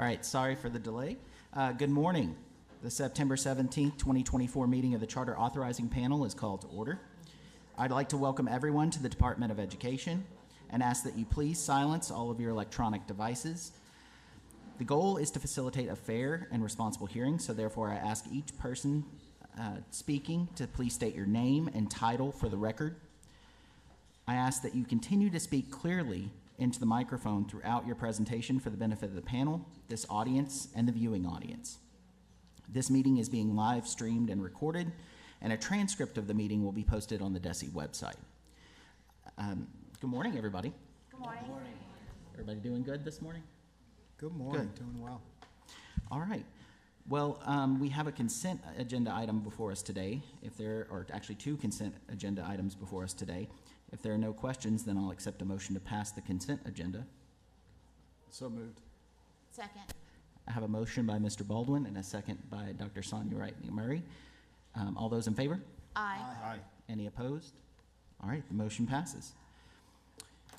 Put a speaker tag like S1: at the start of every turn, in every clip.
S1: All right, sorry for the delay. Good morning. The September 17th, 2024 meeting of the Charter Authorizing Panel is called to order. I'd like to welcome everyone to the Department of Education and ask that you please silence all of your electronic devices. The goal is to facilitate a fair and responsible hearing, so therefore I ask each person speaking to please state your name and title for the record. I ask that you continue to speak clearly into the microphone throughout your presentation for the benefit of the panel, this audience, and the viewing audience. This meeting is being live streamed and recorded, and a transcript of the meeting will be posted on the DESE website. Good morning, everybody.
S2: Good morning. Good morning.
S1: Everybody doing good this morning?
S3: Good morning.
S1: Good.
S3: Doing well.
S1: All right. Well, we have a consent agenda item before us today. If there are actually two consent agenda items before us today. If there are no questions, then I'll accept a motion to pass the consent agenda.
S3: So moved.
S2: Second.
S1: I have a motion by Mr. Baldwin and a second by Dr. Sonia Wright McMurray. All those in favor?
S2: Aye.
S3: Aye.
S1: Any opposed? All right, the motion passes.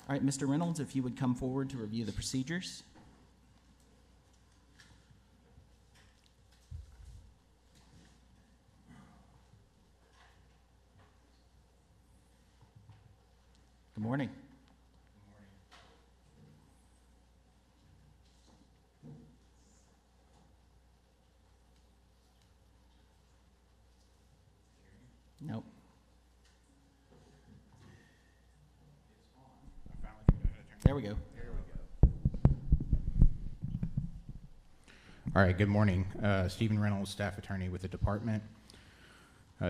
S1: All right, Mr. Reynolds, if you would come forward to review the procedures. Good morning. Nope. There we go.
S4: All right, good morning. Stephen Reynolds, staff attorney with the department.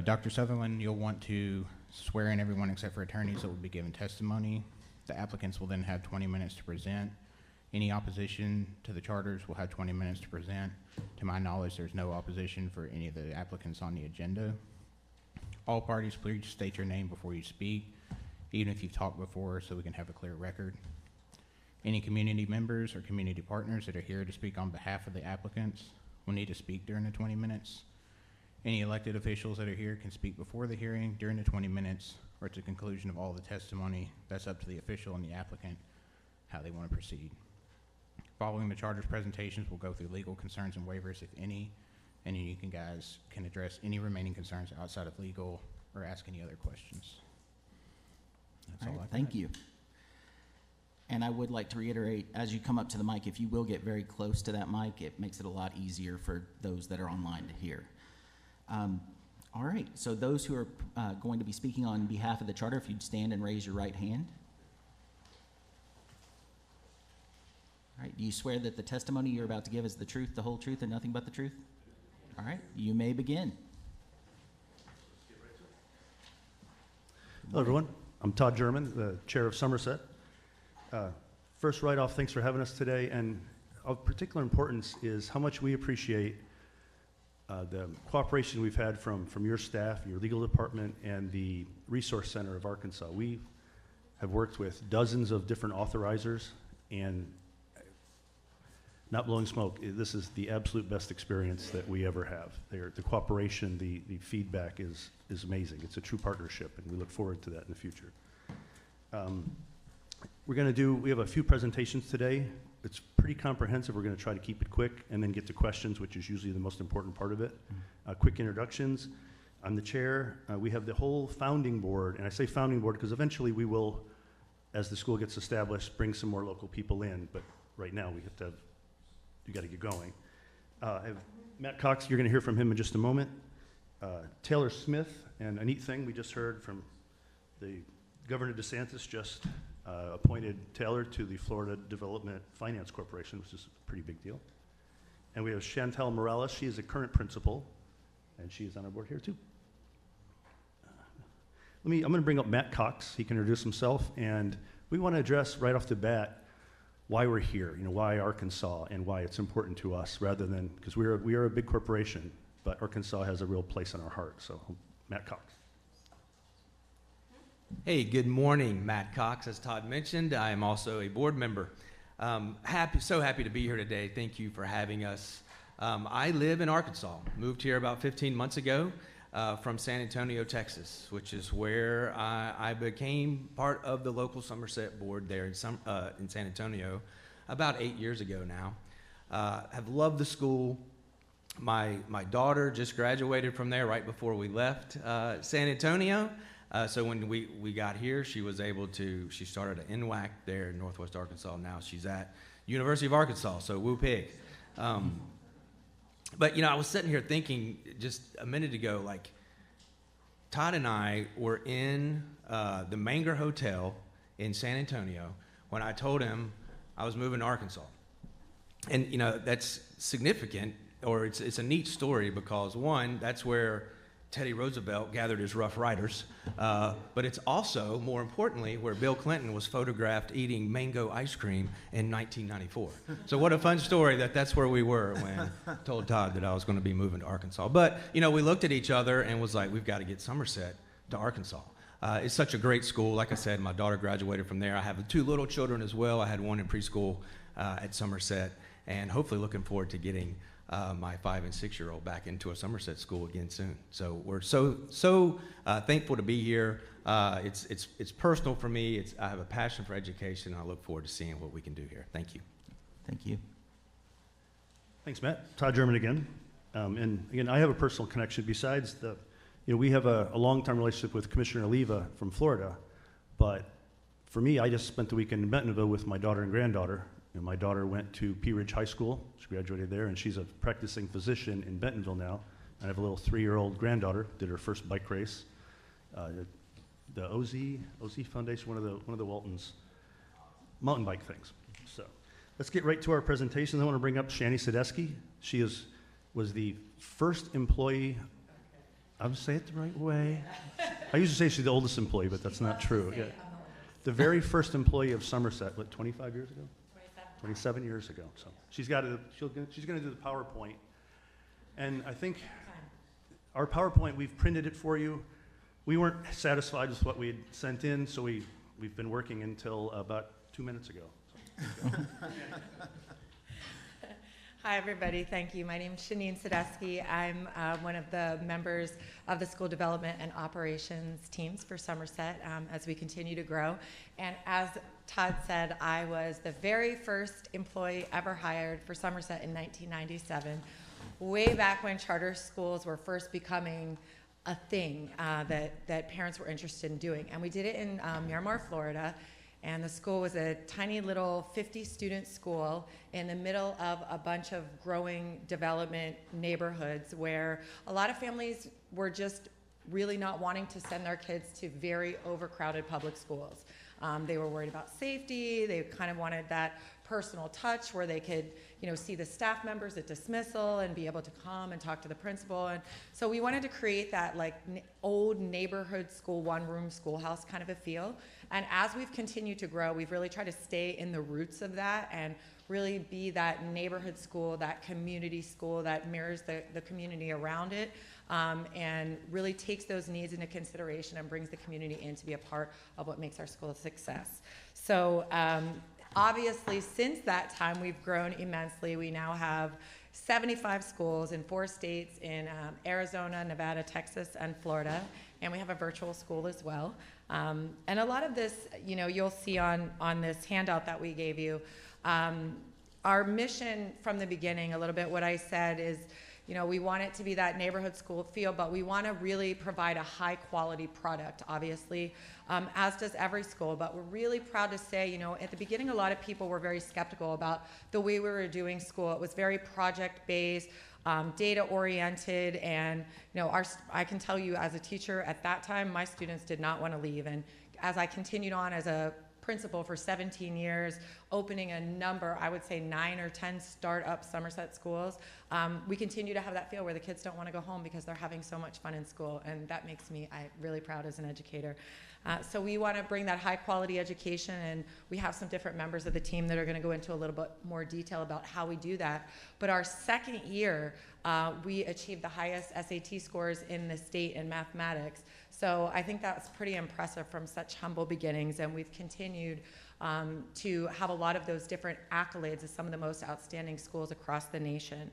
S4: Dr. Sutherland, you'll want to swear in everyone except for attorneys that will be given testimony. The applicants will then have 20 minutes to present. Any opposition to the charters will have 20 minutes to present. To my knowledge, there's no opposition for any of the applicants on the agenda. All parties, please state your name before you speak, even if you've talked before, so we can have a clear record. Any community members or community partners that are here to speak on behalf of the applicants will need to speak during the 20 minutes. Any elected officials that are here can speak before the hearing, during the 20 minutes, or at the conclusion of all the testimony. That's up to the official and the applicant, how they want to proceed. Following the charter's presentations, we'll go through legal concerns and waivers, if any, and you guys can address any remaining concerns outside of legal or ask any other questions. That's all I got.
S1: Thank you. And I would like to reiterate, as you come up to the mic, if you will get very close to that mic, it makes it a lot easier for those that are online to hear. All right, so those who are going to be speaking on behalf of the charter, if you'd stand and raise your right hand. All right, do you swear that the testimony you're about to give is the truth, the whole truth, and nothing but the truth? All right, you may begin.
S5: Hello, everyone. I'm Todd German, the chair of Somerset. First, right off, thanks for having us today. And of particular importance is how much we appreciate the cooperation we've had from your staff, your legal department, and the Resource Center of Arkansas. We have worked with dozens of different authorizers, and not blowing smoke, this is the absolute best experience that we ever have. The cooperation, the feedback is amazing. It's a true partnership, and we look forward to that in the future. We have a few presentations today. It's pretty comprehensive. We're going to try to keep it quick and then get to questions, which is usually the most important part of it. Quick introductions. I'm the chair. We have the whole founding board, and I say founding board because eventually we will, as the school gets established, bring some more local people in, but right now you got to get going. I have Matt Cox. You're going to hear from him in just a moment. Taylor Smith, and a neat thing we just heard from the Governor DeSantis just appointed Taylor to the Florida Development Finance Corporation, which is a pretty big deal. And we have Chantel Morales. She is a current principal, and she is on our board here too. I'm going to bring up Matt Cox. He can introduce himself, and we want to address right off the bat why we're here, why Arkansas, and why it's important to us, rather than, because we are a big corporation, but Arkansas has a real place in our heart. So, Matt Cox.
S6: Hey, good morning. Matt Cox, as Todd mentioned. I am also a board member. So happy to be here today. Thank you for having us. I live in Arkansas. Moved here about 15 months ago from San Antonio, Texas, which is where I became part of the local Somerset board there in San Antonio about 8 years ago now. Have loved the school. My daughter just graduated from there right before we left San Antonio. So when we got here, she was able to, she started an NWAC there in Northwest Arkansas. Now she's at University of Arkansas, so woo pig. But, I was sitting here thinking just a minute ago, like, Todd and I were in the Manger Hotel in San Antonio when I told him I was moving to Arkansas. And, that's significant, or it's a neat story because, one, that's where Teddy Roosevelt gathered his Rough Riders, but it's also, more importantly, where Bill Clinton was photographed eating mango ice cream in 1994. So what a fun story that's where we were when I told Todd that I was going to be moving to Arkansas. But, we looked at each other and was like, we've got to get Somerset to Arkansas. It's such a great school. Like I said, my daughter graduated from there. I have 2 little children as well. I had one in preschool at Somerset, and hopefully looking forward to getting my 5- and 6-year-old back into a Somerset school again soon. So we're so thankful to be here. It's personal for me. I have a passion for education, and I look forward to seeing what we can do here. Thank you.
S1: Thank you.
S5: Thanks, Matt. Todd German again. And again, I have a personal connection besides we have a long-time relationship with Commissioner Oliva from Florida, but for me, I just spent the weekend in Bentonville with my daughter and granddaughter. My daughter went to Pea Ridge High School. She graduated there, and she's a practicing physician in Bentonville now. I have a little 3-year-old granddaughter, did her first bike race. The OZ Foundation, one of the Walton's mountain bike things. So let's get right to our presentation. I want to bring up Shani Sadesky. She was the first employee. I'm saying it the right way. I usually say she's the oldest employee, but that's not true. Yeah. The very first employee of Somerset, 25 years ago? 27 years ago. So she's going to do the PowerPoint. And I think our PowerPoint, we've printed it for you. We weren't satisfied with what we had sent in, so we've been working until about 2 minutes ago. So,
S7: Hi, everybody. Thank you. My name is Shanine Sadesky. I'm one of the members of the School Development and Operations teams for Somerset as we continue to grow. And as Todd said, I was the very first employee ever hired for Somerset in 1997, way back when charter schools were first becoming a thing that parents were interested in doing. And we did it in Miramar, Florida. And the school was a tiny little 50-student school in the middle of a bunch of growing development neighborhoods where a lot of families were just really not wanting to send their kids to very overcrowded public schools. They were worried about safety. They kind of wanted that personal touch where they could, see the staff members at dismissal and be able to come and talk to the principal. And so we wanted to create that old neighborhood school, one-room schoolhouse kind of a feel. And as we've continued to grow, we've really tried to stay in the roots of that and really be that neighborhood school, that community school that mirrors the community around it, and really takes those needs into consideration and brings the community in to be a part of what makes our school a success. So obviously, since that time, we've grown immensely. We now have 75 schools in 4 states in Arizona, Nevada, Texas, and Florida, and we have a virtual school as well. And a lot of this, you'll see on this handout that we gave you. Our mission from the beginning, a little bit what I said is, we want it to be that neighborhood school feel, but we want to really provide a high quality product, obviously, as does every school. But we're really proud to say, at the beginning, a lot of people were very skeptical about the way we were doing school. It was very project-based, data-oriented, and I can tell you as a teacher at that time, my students did not want to leave. And as I continued on as a principal for 17 years, opening a number, I would say 9 or 10 startup Somerset schools, we continue to have that feel where the kids don't want to go home because they're having so much fun in school, and that makes me really proud as an educator. So we want to bring that high quality education, and we have some different members of the team that are going to go into a little bit more detail about how we do that. But our second year, we achieved the highest SAT scores in the state in mathematics. So I think that's pretty impressive from such humble beginnings, and we've continued to have a lot of those different accolades as some of the most outstanding schools across the nation.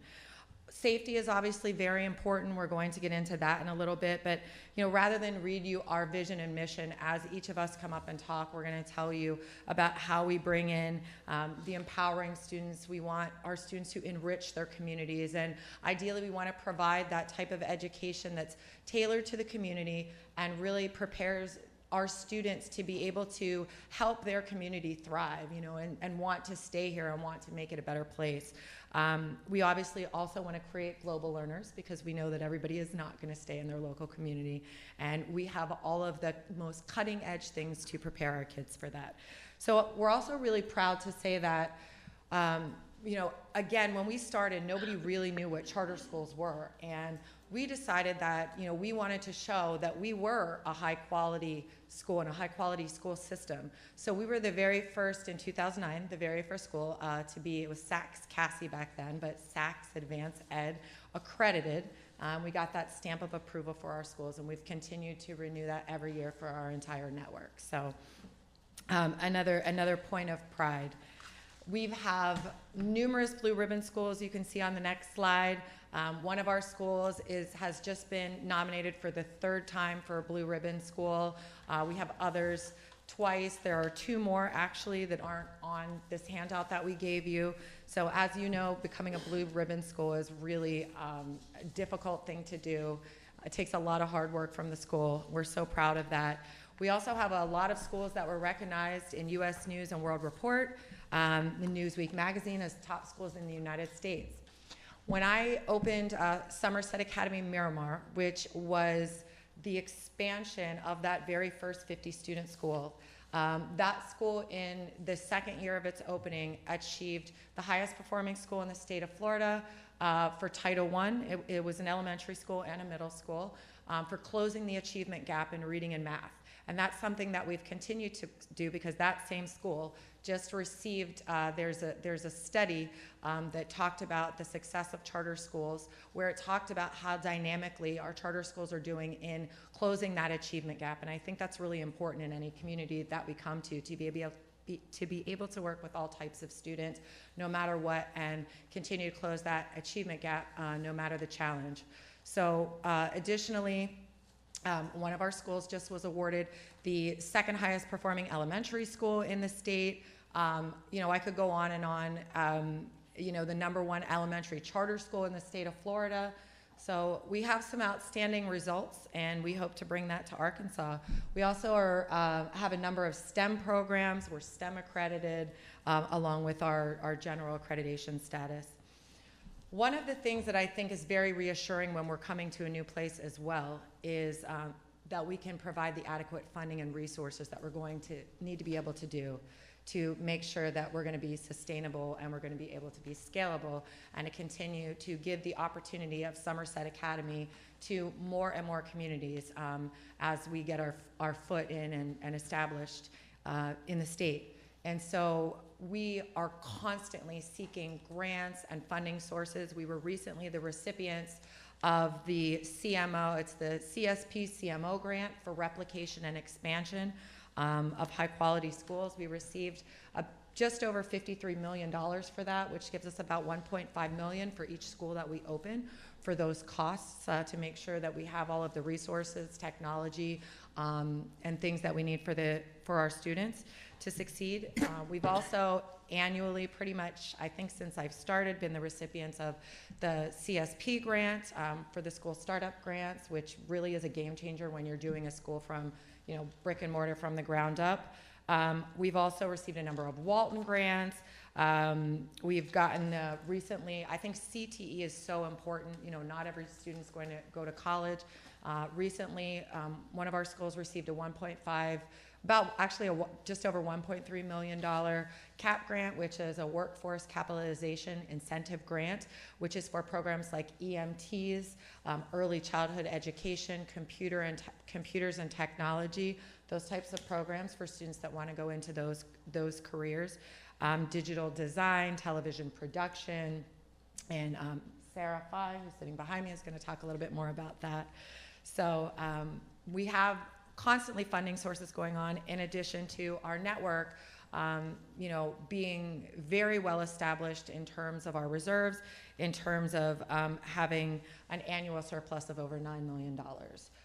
S7: Safety is obviously very important. We're going to get into that in a little bit, but rather than read you our vision and mission, as each of us come up and talk, we're going to tell you about how we bring in the empowering students. We want our students to enrich their communities, and ideally we want to provide that type of education that's tailored to the community and really prepares our students to be able to help their community thrive, and want to stay here and want to make it a better place. We obviously also want to create global learners, because we know that everybody is not going to stay in their local community, and we have all of the most cutting edge things to prepare our kids for that. So we're also really proud to say that, again, when we started, nobody really knew what charter schools were, and we decided that we wanted to show that we were a high quality school and a high quality school system. So we were the very first in 2009, the very first school to be, it was SACS CASI back then, but SACS Advanced Ed accredited. We got that stamp of approval for our schools, and we've continued to renew that every year for our entire network. So another point of pride. We have numerous blue ribbon schools you can see on the next slide. One of our schools has just been nominated for the 3rd time for a blue ribbon school. We have others twice. There are 2 more actually that aren't on this handout that we gave you. So as you know, becoming a blue ribbon school is really a difficult thing to do. It takes a lot of hard work from the school. We're so proud of that. We also have a lot of schools that were recognized in U.S. News and World Report, in Newsweek magazine, as top schools in the United States. When I opened Somerset Academy Miramar, which was the expansion of that very first 50-student school, that school in the 2nd year of its opening achieved the highest performing school in the state of Florida for Title I. It was an elementary school and a middle school for closing the achievement gap in reading and math. And that's something that we've continued to do, because that same school just received, there's a study that talked about the success of charter schools, where it talked about how dynamically our charter schools are doing in closing that achievement gap. And I think that's really important in any community that we come to be able to work with all types of students, no matter what, and continue to close that achievement gap no matter the challenge. So additionally, one of our schools just was awarded the 2nd highest performing elementary school in the state. I could go on and on. The #1 elementary charter school in the state of Florida. So we have some outstanding results, and we hope to bring that to Arkansas. We also have a number of STEM programs. We're STEM accredited, along with our general accreditation status. One of the things that I think is very reassuring when we're coming to a new place as well is that we can provide the adequate funding and resources that we're going to need to be able to do to make sure that we're going to be sustainable and we're going to be able to be scalable, and to continue to give the opportunity of Somerset Academy to more and more communities as we get our foot in and established in the state. And so we are constantly seeking grants and funding sources. We were recently the recipients of the CMO, it's the CSP CMO grant for replication and expansion of high quality schools. We received just over $53 million for that, which gives us about $1.5 million for each school that we open for those costs to make sure that we have all of the resources, technology, and things that we need for our students to succeed. We've also annually, pretty much, I think since I've started, been the recipients of the CSP grant for the school startup grants, which really is a game changer when you're doing a school from brick and mortar from the ground up. We've also received a number of Walton grants. We've gotten recently, I think CTE is so important. Not every student's going to go to college. Recently, one of our schools received a just over $1.3 million CAP grant, which is a workforce capitalization incentive grant, which is for programs like EMTs, early childhood education, computers and technology, those types of programs for students that want to go into those careers. Digital design, television production, and Sarah Fye, who's sitting behind me, is going to talk a little bit more about that. So we have constantly funding sources going on in addition to our network being very well established in terms of our reserves, in terms of having an annual surplus of over $9 million.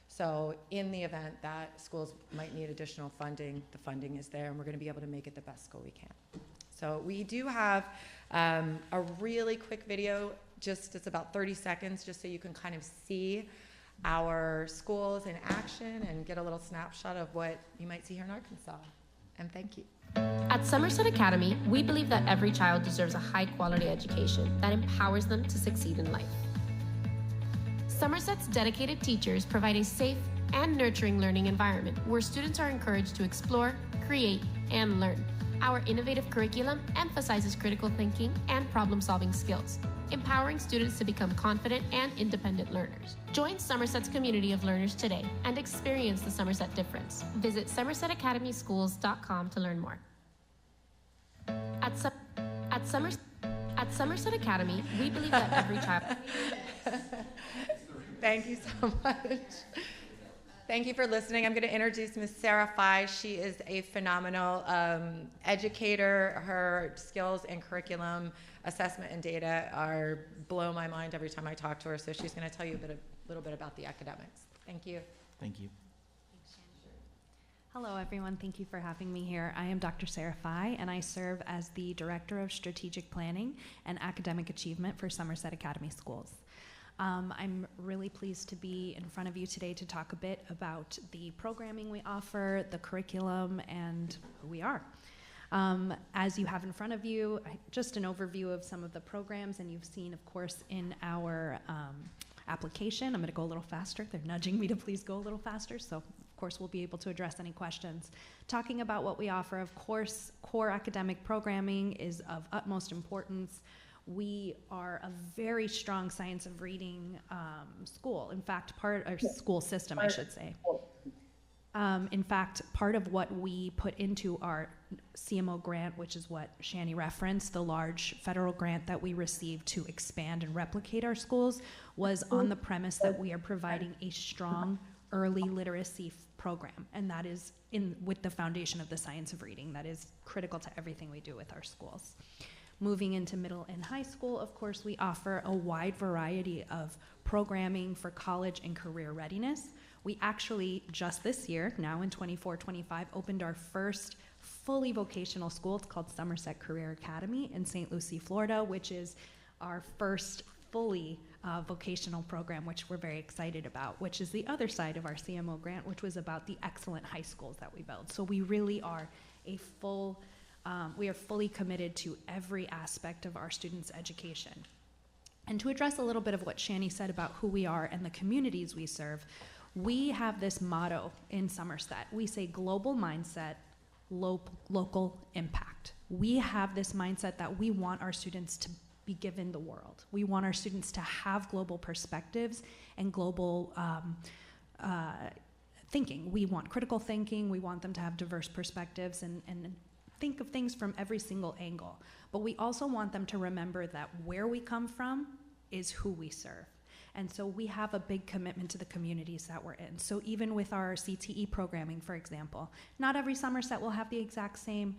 S7: So in the event that schools might need additional funding, the funding is there, and we're going to be able to make it the best school we can. So we do have a really quick video, it's about 30 seconds, just so you can kind of see our schools in action and get a little snapshot of what you might see here in Arkansas. And thank you.
S8: At Somerset Academy, we believe that every child deserves a high-quality education that empowers them to succeed in life. Somerset's dedicated teachers provide a safe and nurturing learning environment where students are encouraged to explore, create, and learn. Our innovative curriculum emphasizes critical thinking and problem-solving skills, empowering students to become confident and independent learners. Join Somerset's community of learners today and experience the Somerset difference. Visit somersetacademyschools.com to learn more. At Somerset Academy, we believe that every child...
S7: Thank you so much. Thank you for listening. I'm going to introduce Ms. Sarah Fye. She is a phenomenal educator. Her skills in curriculum, assessment, and data blow my mind every time I talk to her. So she's going to tell you a little bit about the academics. Thank you.
S1: Thank you.
S9: Hello, everyone. Thank you for having me here. I am Dr. Sarah Fye, and I serve as the Director of Strategic Planning and Academic Achievement for Somerset Academy Schools. I'm really pleased to be in front of you today to talk a bit about the programming we offer, the curriculum, and who we are. As you have in front of you, just an overview of some of the programs, and you've seen, of course, in our application. I'm going to go a little faster. They're nudging me to please go a little faster, so of course we'll be able to address any questions. Talking about what we offer, of course, core academic programming is of utmost importance. We are a very strong science of reading school. In fact, school system, I should say. In fact, part of what we put into our CMO grant, which is what Shani referenced, the large federal grant that we received to expand and replicate our schools, was on the premise that we are providing a strong early literacy program, and that is with the foundation of the science of reading. That is critical to everything we do with our schools. Moving into middle and high school, of course, we offer a wide variety of programming for college and career readiness. We actually, just this year, now in 24-25, opened our first fully vocational school. It's called Somerset Career Academy in St. Lucie, Florida, which is our first fully vocational program, which we're very excited about, which is the other side of our CMO grant, which was about the excellent high schools that we build. So we really are we are fully committed to every aspect of our students' education. And to address a little bit of what Shani said about who we are and the communities we serve, we have this motto in Somerset. We say global mindset, local impact. We have this mindset that we want our students to be given the world. We want our students to have global perspectives and global thinking. We want critical thinking. We want them to have diverse perspectives and think of things from every single angle. But we also want them to remember that where we come from is who we serve. And so we have a big commitment to the communities that we're in. So even with our CTE programming, for example, not every Somerset will have the exact same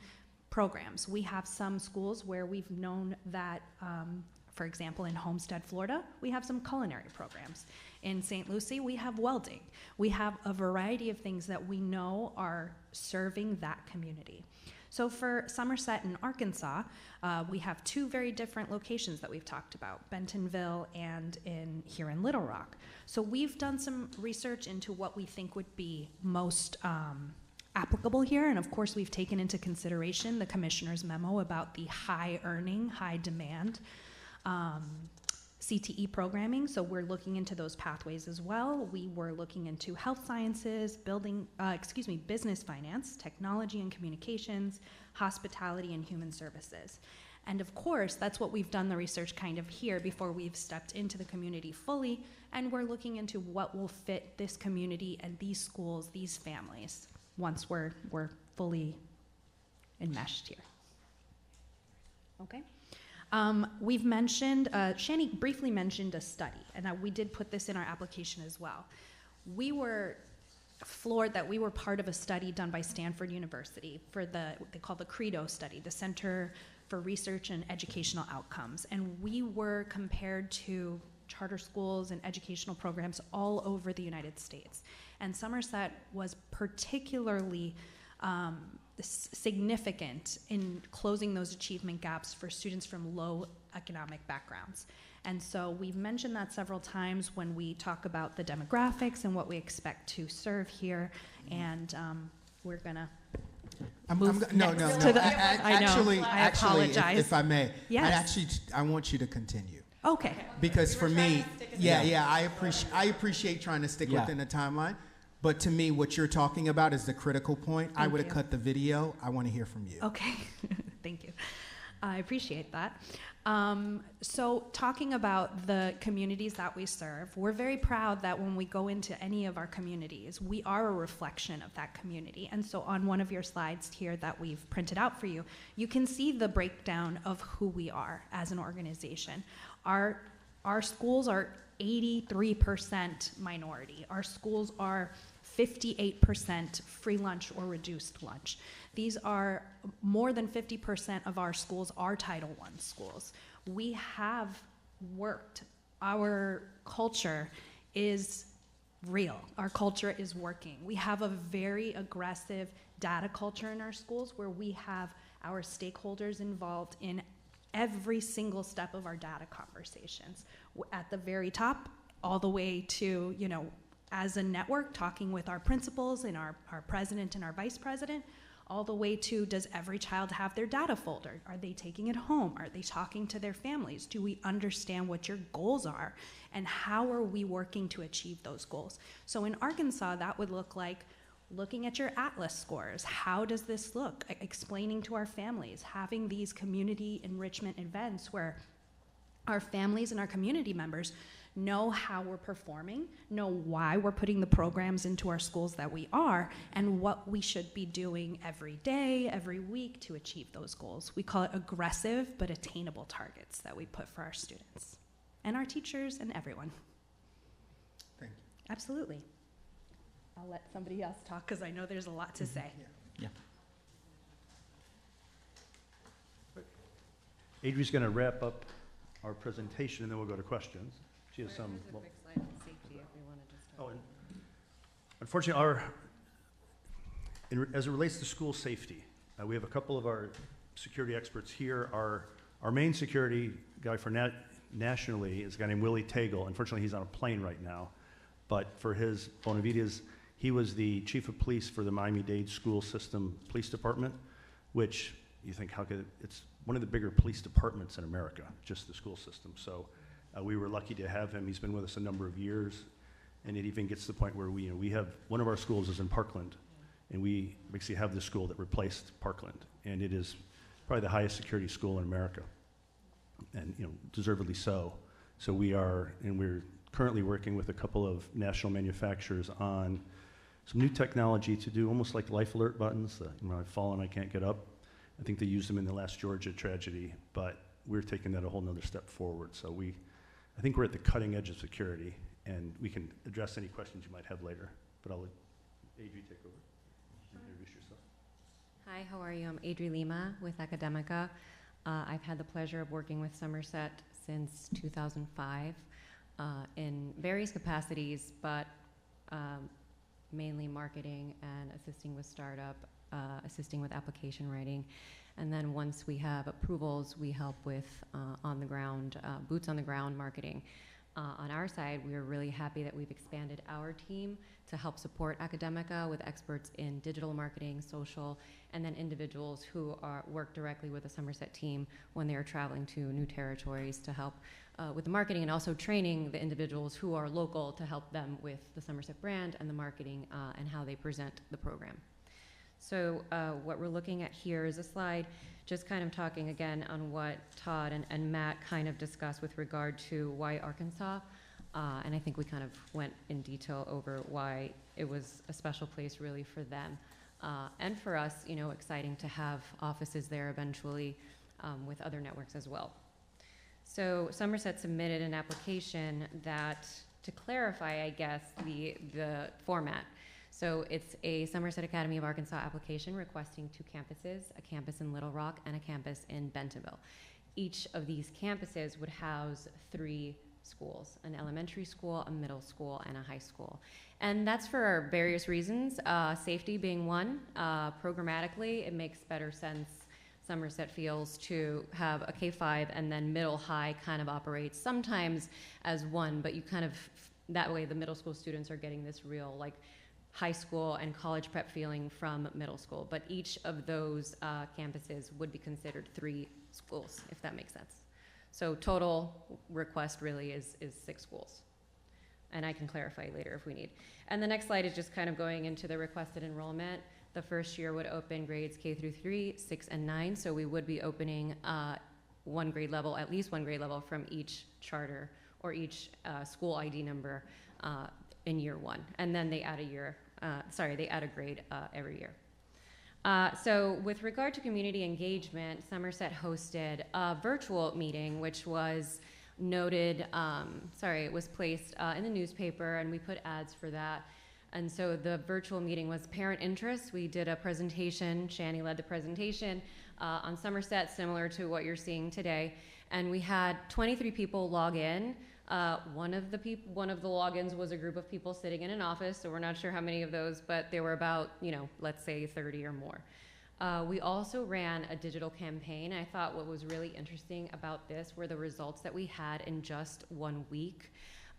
S9: programs. We have some schools where we've known that, for example, in Homestead, Florida, we have some culinary programs. In St. Lucie, we have welding. We have a variety of things that we know are serving that community. So for Somerset and Arkansas, we have two very different locations that we've talked about, Bentonville and here in Little Rock. So we've done some research into what we think would be most applicable here, and of course we've taken into consideration the commissioner's memo about the high earning, high demand CTE programming, so we're looking into those pathways as well. We were looking into health sciences, business finance, technology and communications, hospitality and human services. And of course, that's what we've done the research kind of here before we've stepped into the community fully, and we're looking into what will fit this community and these schools, these families, once we're fully enmeshed here. Okay? We've mentioned, Shani briefly mentioned a study, and we did put this in our application as well. We were floored that we were part of a study done by Stanford University for what they call the CREDO study, the Center for Research and Educational Outcomes. And we were compared to charter schools and educational programs all over the United States. And Somerset was particularly significant in closing those achievement gaps for students from low economic backgrounds. And so we've mentioned that several times when we talk about the demographics and what we expect to serve here. And we're gonna move next to the, I know, I apologize.
S3: If I may,
S9: Yes.
S3: I want you to continue.
S9: Okay.
S3: Because for me, I appreciate trying to stick within the timeline. But to me, what you're talking about is the critical point. I would have cut the video. I want to hear from you.
S9: Okay. Thank you. I appreciate that. So talking about the communities that we serve, we're very proud that when we go into any of our communities, we are a reflection of that community. And so on one of your slides here that we've printed out for you, you can see the breakdown of who we are as an organization. Our schools are 83% minority. Our schools are 58% free lunch or reduced lunch. These are more than 50% of our schools are Title I schools. We have worked. Our culture is real. Our culture is working. We have a very aggressive data culture in our schools where we have our stakeholders involved in every single step of our data conversations, at the very top all the way to, as a network, talking with our principals and our president and our vice president, all the way to, does every child have their data folder? Are they taking it home? Are they talking to their families? Do we understand what your goals are? And how are we working to achieve those goals? So in Arkansas, that would look like looking at your Atlas scores. How does this look? Explaining to our families, having these community enrichment events where our families and our community members know how we're performing, know why we're putting the programs into our schools that we are, and what we should be doing every day, every week to achieve those goals. We call it aggressive but attainable targets that we put for our students and our teachers and everyone.
S3: Thank you.
S9: Absolutely. I'll let somebody else talk because I know there's a lot to say.
S1: Yeah.
S5: Adri's going to wrap up our presentation, and then we'll go to questions. She has some.
S10: There's a quick slide on safety if we want to just.
S5: Oh, and unfortunately, as it relates to school safety, we have a couple of our security experts here. Our main security guy for nationally is a guy named Willie Tagle. Unfortunately, he's on a plane right now, but for his bona fides, he was the chief of police for the Miami-Dade School System Police Department, which you think, how could it's one of the bigger police departments in America, just the school system. So we were lucky to have him. He's been with us a number of years, and it even gets to the point where we have one of our schools is in Parkland, and we basically have this school that replaced Parkland, and it is probably the highest security school in America, and deservedly so. So we're currently working with a couple of national manufacturers on some new technology to do almost like life alert buttons. I've fallen, I can't get up. I think they used them in the last Georgia tragedy, but we're taking that a whole nother step forward. So I think we're at the cutting edge of security, and we can address any questions you might have later. But I'll let Adri take over. Introduce yourself.
S10: Hi, how are you? I'm Adri Lima with Academica. I've had the pleasure of working with Somerset since 2005 in various capacities, but mainly marketing and assisting with startup, assisting with application writing. And then once we have approvals, we help with on-the-ground, boots on the ground marketing. On our side, we are really happy that we've expanded our team to help support Academica with experts in digital marketing, social, and then individuals who work directly with the Somerset team when they are traveling to new territories to help with the marketing, and also training the individuals who are local to help them with the Somerset brand and the marketing and how they present the program. So what we're looking at here is a slide just kind of talking again on what Todd and Matt kind of discussed with regard to why Arkansas. And I think we kind of went in detail over why it was a special place really for them. And for us, exciting to have offices there eventually with other networks as well. So Somerset submitted an application that, to clarify, I guess, the format. So it's a Somerset Academy of Arkansas application requesting 2 campuses, a campus in Little Rock and a campus in Bentonville. Each of these campuses would house 3 schools, an elementary school, a middle school, and a high school. And that's for various reasons, safety being one. Programmatically, it makes better sense, Somerset feels, to have a K-5 and then middle high kind of operates sometimes as one, but you kind of, that way the middle school students are getting this real like high school and college prep feeling from middle school. But each of those campuses would be considered 3 schools, if that makes sense. So total request really is 6 schools. And I can clarify later if we need. And the next slide is just kind of going into the requested enrollment. The first year would open grades K through 3, 6, and 9. So we would be opening one grade level, at least one grade level from each charter or each school ID number in year 1. And then they add a year, they add a grade every year. So with regard to community engagement, Somerset hosted a virtual meeting, which was noted, it was placed in the newspaper, and we put ads for that. And so the virtual meeting was parent interest. We did a presentation, Shani led the presentation on Somerset, similar to what you're seeing today. And we had 23 people log in. One of the logins was a group of people sitting in an office, so we're not sure how many of those, but there were about, let's say 30 or more. We also ran a digital campaign. I thought what was really interesting about this were the results that we had in just 1 week.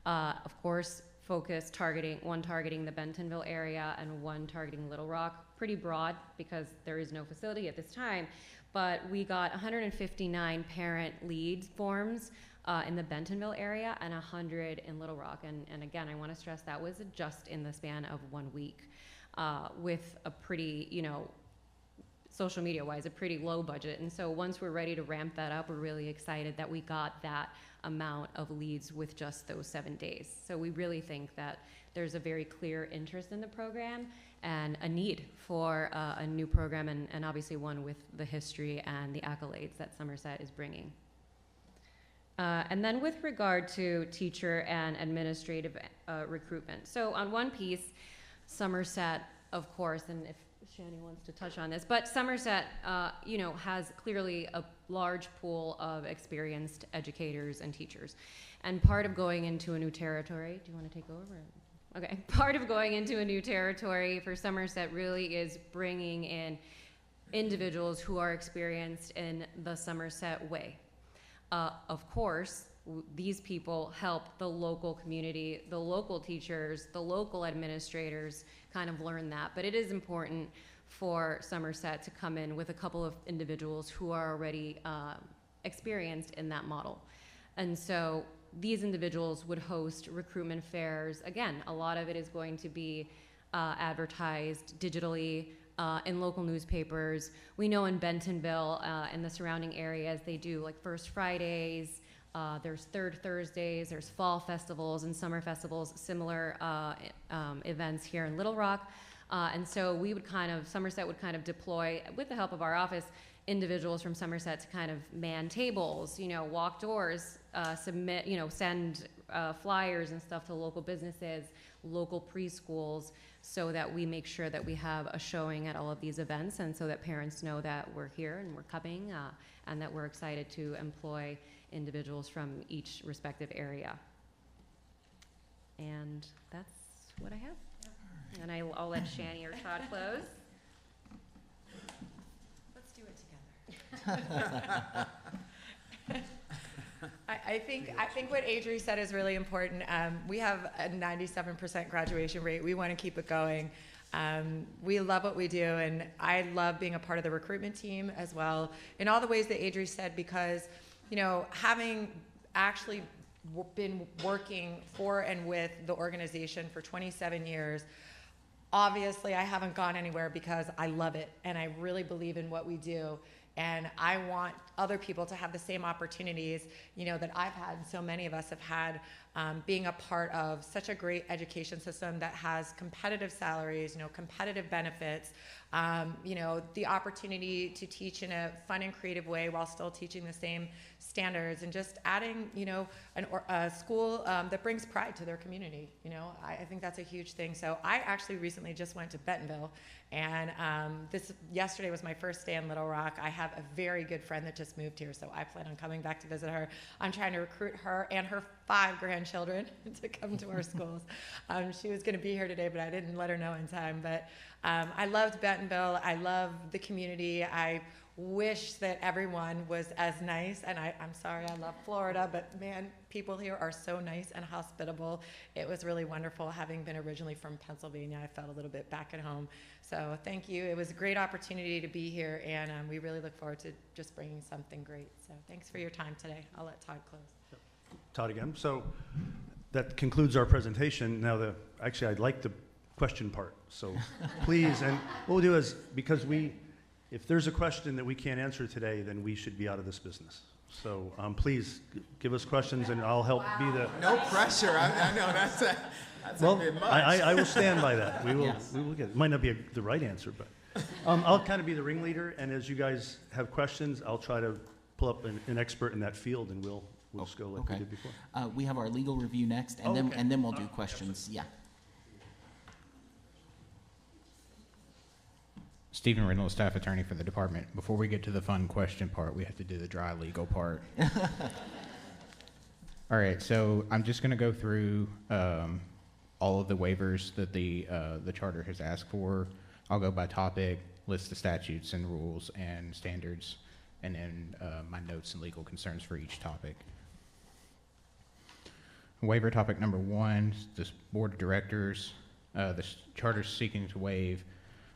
S10: Of course, one targeting the Bentonville area and one targeting Little Rock. Pretty broad because there is no facility at this time, but we got 159 parent lead forms in the Bentonville area and 100 in Little Rock. And again, I want to stress that was just in the span of 1 week with a pretty, social media wise, a pretty low budget. And so once we're ready to ramp that up, we're really excited that we got that amount of leads with just those 7 days. So we really think that there's a very clear interest in the program and a need for a new program and obviously one with the history and the accolades that Somerset is bringing. And then with regard to teacher and administrative recruitment. So on one piece, Somerset, of course, and if Shani wants to touch on this, but Somerset, has clearly a large pool of experienced educators and teachers. And part of going into a new territory, do you want to take over? Okay, part of going into a new territory for Somerset really is bringing in individuals who are experienced in the Somerset way. Of course, these people help the local community, the local teachers, the local administrators kind of learn that. But it is important for Somerset to come in with a couple of individuals who are already experienced in that model. And so these individuals would host recruitment fairs. Again, a lot of it is going to be advertised digitally in local newspapers. We know in Bentonville and the surrounding areas, they do like First Fridays, there's Third Thursdays, there's fall festivals and summer festivals, similar events here in Little Rock. And so we would Somerset would kind of deploy, with the help of our office, individuals from Somerset to kind of man tables, walk doors, send flyers and stuff to local businesses, local preschools, so that we make sure that we have a showing at all of these events and so that parents know that we're here and we're coming and that we're excited to employ individuals from each respective area. And that's what I have. And I'll let Shani or Todd close.
S7: Let's do it together. I think what Adri said is really important. We have a 97% graduation rate. We want to keep it going. We love what we do, and I love being a part of the recruitment team as well in all the ways that Adri said, because having actually been working for and with the organization for 27 years, obviously I haven't gone anywhere because I love it and I really believe in what we do. And I want other people to have the same opportunities, that I've had, and so many of us have had, being a part of such a great education system that has competitive salaries, competitive benefits, the opportunity to teach in a fun and creative way while still teaching the same standards, and just adding, a school that brings pride to their community. I think that's a huge thing. So I actually recently just went to Bentonville, and yesterday was my first day in Little Rock. I have a very good friend that just moved here, so I plan on coming back to visit her. I'm trying to recruit her and her 5 grandchildren to come to our schools. She was going to be here today, but I didn't let her know in time. But I loved Bentonville. I love the community. I wish that everyone was as nice, and I'm sorry, I love Florida, but man, people here are so nice and hospitable. It was really wonderful. Having been originally from Pennsylvania, I felt a little bit back at home. So thank you. It was a great opportunity to be here, and we really look forward to just bringing something great. So thanks for your time today. I'll let Todd close.
S5: Todd again. So that concludes our presentation. Now, actually, I'd like the question part. So please, and what we'll do is, because if there's a question that we can't answer today, then we should be out of this business. So please give us questions, and I'll help be the.
S3: No pressure. I know that's a bit much.
S5: I will stand by that. We will.
S1: Yes.
S5: We will get. It might not be the right answer, but I'll kind of be the ringleader. And as you guys have questions, I'll try to pull up an expert in that field, and we'll just go like we did before.
S1: We have our legal review next, and then we'll do questions. Yeah.
S4: Stephen Reynolds, staff attorney for the department. Before we get to the fun question part, we have to do the dry legal part. All right, so I'm just going to go through all of the waivers that the charter has asked for. I'll go by topic, list the statutes and rules and standards, and then my notes and legal concerns for each topic. Waiver topic number 1, this board of directors. The charter is seeking to waive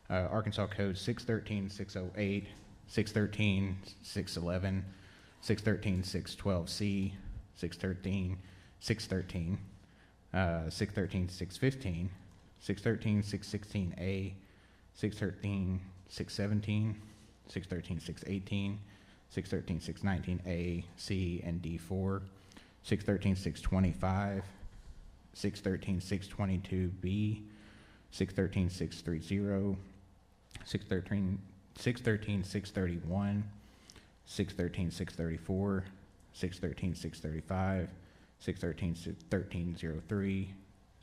S4: Arkansas Code 613-608, 613-611, 613-612C, 613-613, 613-615, 613-616A, 613-617, 613-618, 613-619A, C, and D4, 613-625, 613-622B, 613-630, 613-631, 613-634, 613-635, 613-1303,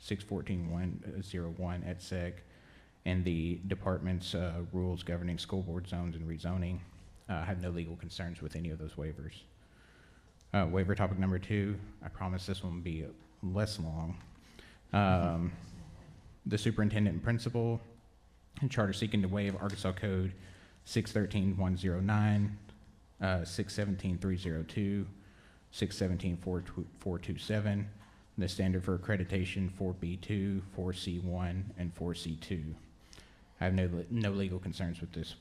S4: 614-101 et sec, and the department's rules governing school board zones and rezoning. I have no legal concerns with any of those waivers. Waiver topic number 2, I promise this one will be less long. The superintendent and principal, and charter seeking to waive Arkansas Code 613-109, 617-302, 617-427, the standard for accreditation 4B2, 4C1, and 4C2. I have no legal concerns with this.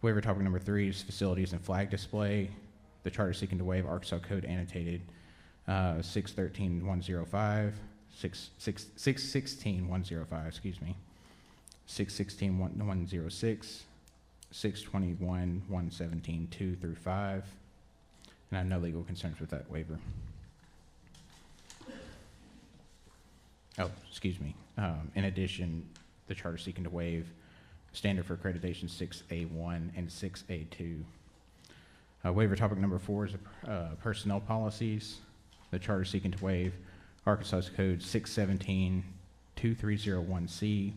S4: Waiver topic number 3 is facilities and flag display. The charter seeking to waive Arkansas Code annotated 613-105, 616-105, excuse me, 616-106, 621-117, 2 through 5, and I have no legal concerns with that waiver. Oh, excuse me. In addition, the charter seeking to waive standard for accreditation 6A1 and 6A2. Waiver topic number 4 is personnel policies. The charter seeking to waive Arkansas Code 617-2301C,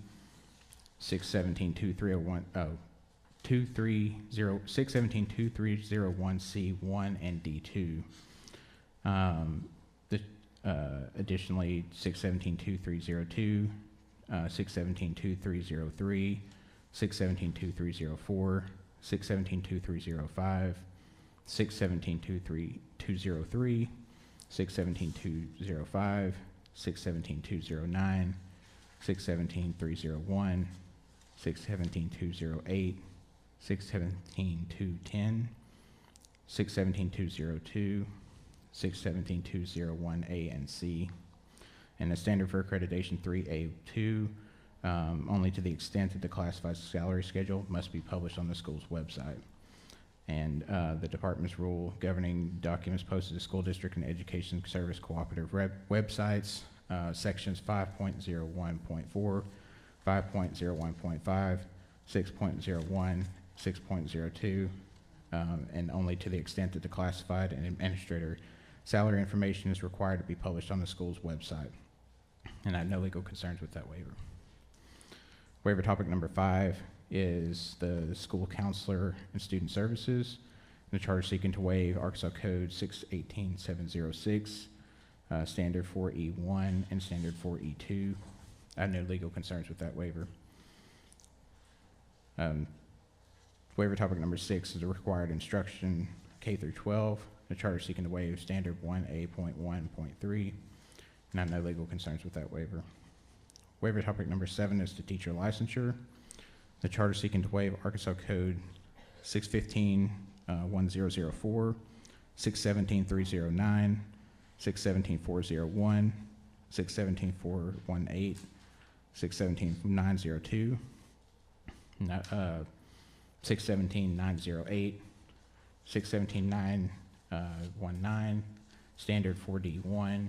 S4: 617-2301C1 and D2. Additionally, 617-2302, 617-2303, 617-2304, 617-2305, 617-2303, 617-205, 617-209, 617-301, 617-208, 617-210, 617-202, 617-201A and C, and the standard for accreditation 3A2, only to the extent that the classified salary schedule must be published on the school's website. And the department's rule governing documents posted to school district and education service cooperative websites, sections 5.01.4, 5.01.5, 6.01, 6.02, and only to the extent that the classified and administrator salary information is required to be published on the school's website. And I have no legal concerns with that waiver. Waiver topic number 5 is the school counselor and student services. The charter seeking to waive Arkansas Code 618706, Standard 4E1 and Standard 4E2. I have no legal concerns with that waiver. Waiver topic number 6 is a required instruction K through 12. The charter seeking to waive Standard 1A.1.3, and I have no legal concerns with that waiver. Waiver topic number 7 is to teacher licensure. The charter seeking to waive Arkansas Code 615.1004, 617.309, 617.401, 617.418, 617.902, 617.908, 617.919, Standard 4D1,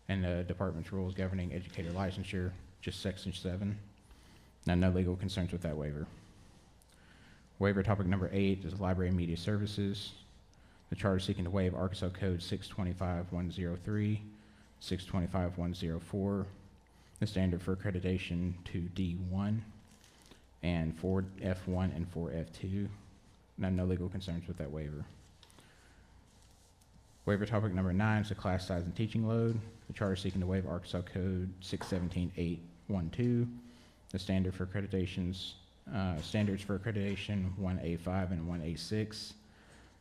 S4: and the department's rules governing educator licensure, just section 7. Now, no legal concerns with that waiver. Waiver topic number 8 is library and media services. The charter seeking to waive Arkansas Code 625.103, 625.104, the standard for accreditation to D1, and 4F1 and 4F2. Now, no legal concerns with that waiver. Waiver topic number 9 is the class size and teaching load. The charter seeking to waive Arkansas Code 617.812, the standard for accreditations, standards for accreditation 1A5 and 1A6,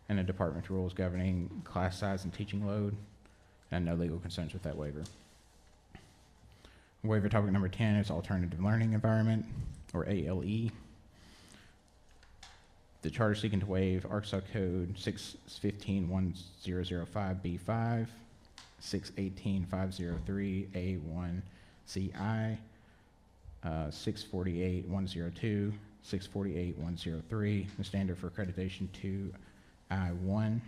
S4: and the department rules governing class size and teaching load, and no legal concerns with that waiver. Waiver topic number 10 is alternative learning environment, or ALE. The charter seeking to waive Arkansas Code 615.1005B5, 618.503A1CI, 648.102, 648.103, the standard for accreditation 2I1,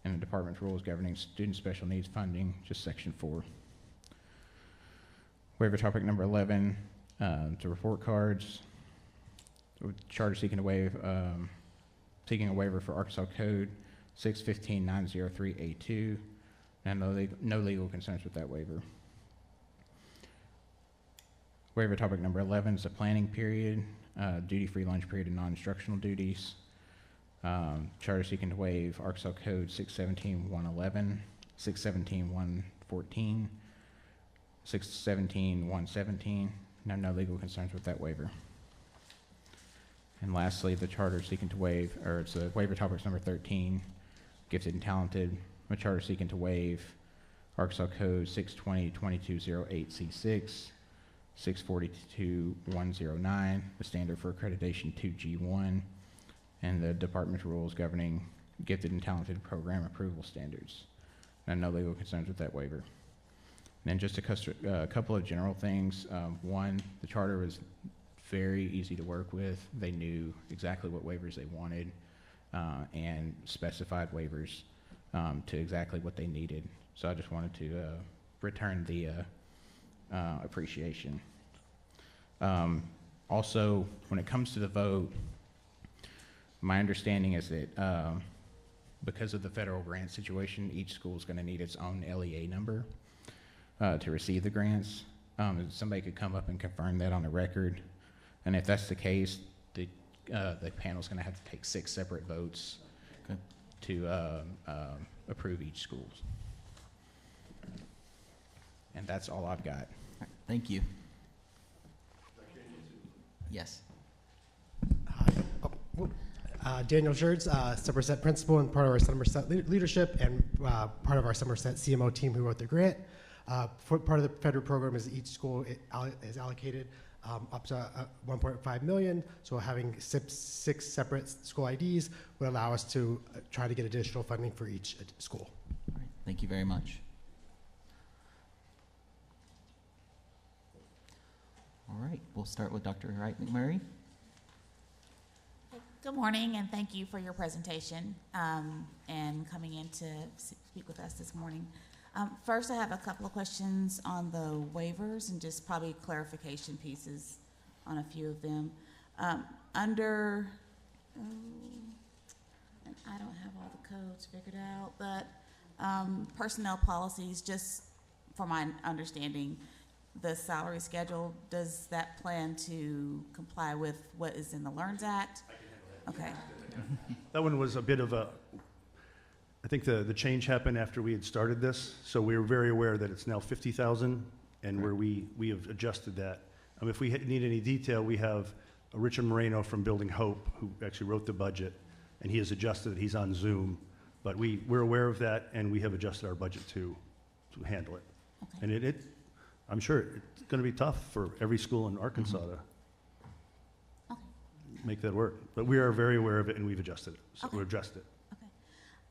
S4: and the department rules governing student special needs funding, just section 4. Waiver topic number 11, to report cards. Charter seeking to waive, seeking a waiver for Arkansas Code 615.903A2, and no legal concerns with that waiver. Waiver topic number 11 is the planning period, duty-free lunch period and non-instructional duties. Charter seeking to waive Arkansas Code 617.111, 617.114, 617.117. No legal concerns with that waiver. And lastly, the charter seeking to waive, or it's the waiver topics number 13, gifted and talented. The charter seeking to waive Arkansas Code 620.2208C6, 642.109, the standard for accreditation 2G1, and the department rules governing gifted and talented program approval standards. And no legal concerns with that waiver. And then just a couple of general things. One, the charter was very easy to work with. They knew exactly what waivers they wanted and specified waivers to exactly what they needed. So I just wanted to return the appreciation. Also, when it comes to the vote, my understanding is that because of the federal grant situation, each school is going to need its own LEA number to receive the grants. Somebody could come up and confirm that on the record. And if that's the case, the panel's going to have to take 6 separate votes to approve each school. And that's all I've got.
S1: Thank you. Yes.
S11: Hi. Daniel Schertz, Somerset principal and part of our Somerset leadership and part of our Somerset CMO team who wrote the grant. Part of the federal program is each school is allocated up to 1.5 million. So having 6 separate school IDs would allow us to try to get additional funding for each school.
S1: All right. Thank you very much. All right, we'll start with Dr. Wright McMurray.
S2: Good morning, and thank you for your presentation and coming in to speak with us this morning. First, I have a couple of questions on the waivers and just probably clarification pieces on a few of them. And I don't have all the codes figured out, but personnel policies, just for my understanding, the salary schedule, does that plan to comply with what is in the LEARNS Act? Okay.
S5: That one was a bit of a, I think the change happened after we had started this, so we were very aware that it's now 50,000, and where we have adjusted that. If we need any detail, we have Richard Moreno from Building Hope, who actually wrote the budget, and he has adjusted it. He's on Zoom, but we're aware of that, and we have adjusted our budget to handle it.
S2: Okay.
S5: And I'm sure it's going to be tough for every school in Arkansas to make that work. But we are very aware of it, and we've adjusted it. So we've addressed it.
S2: Okay.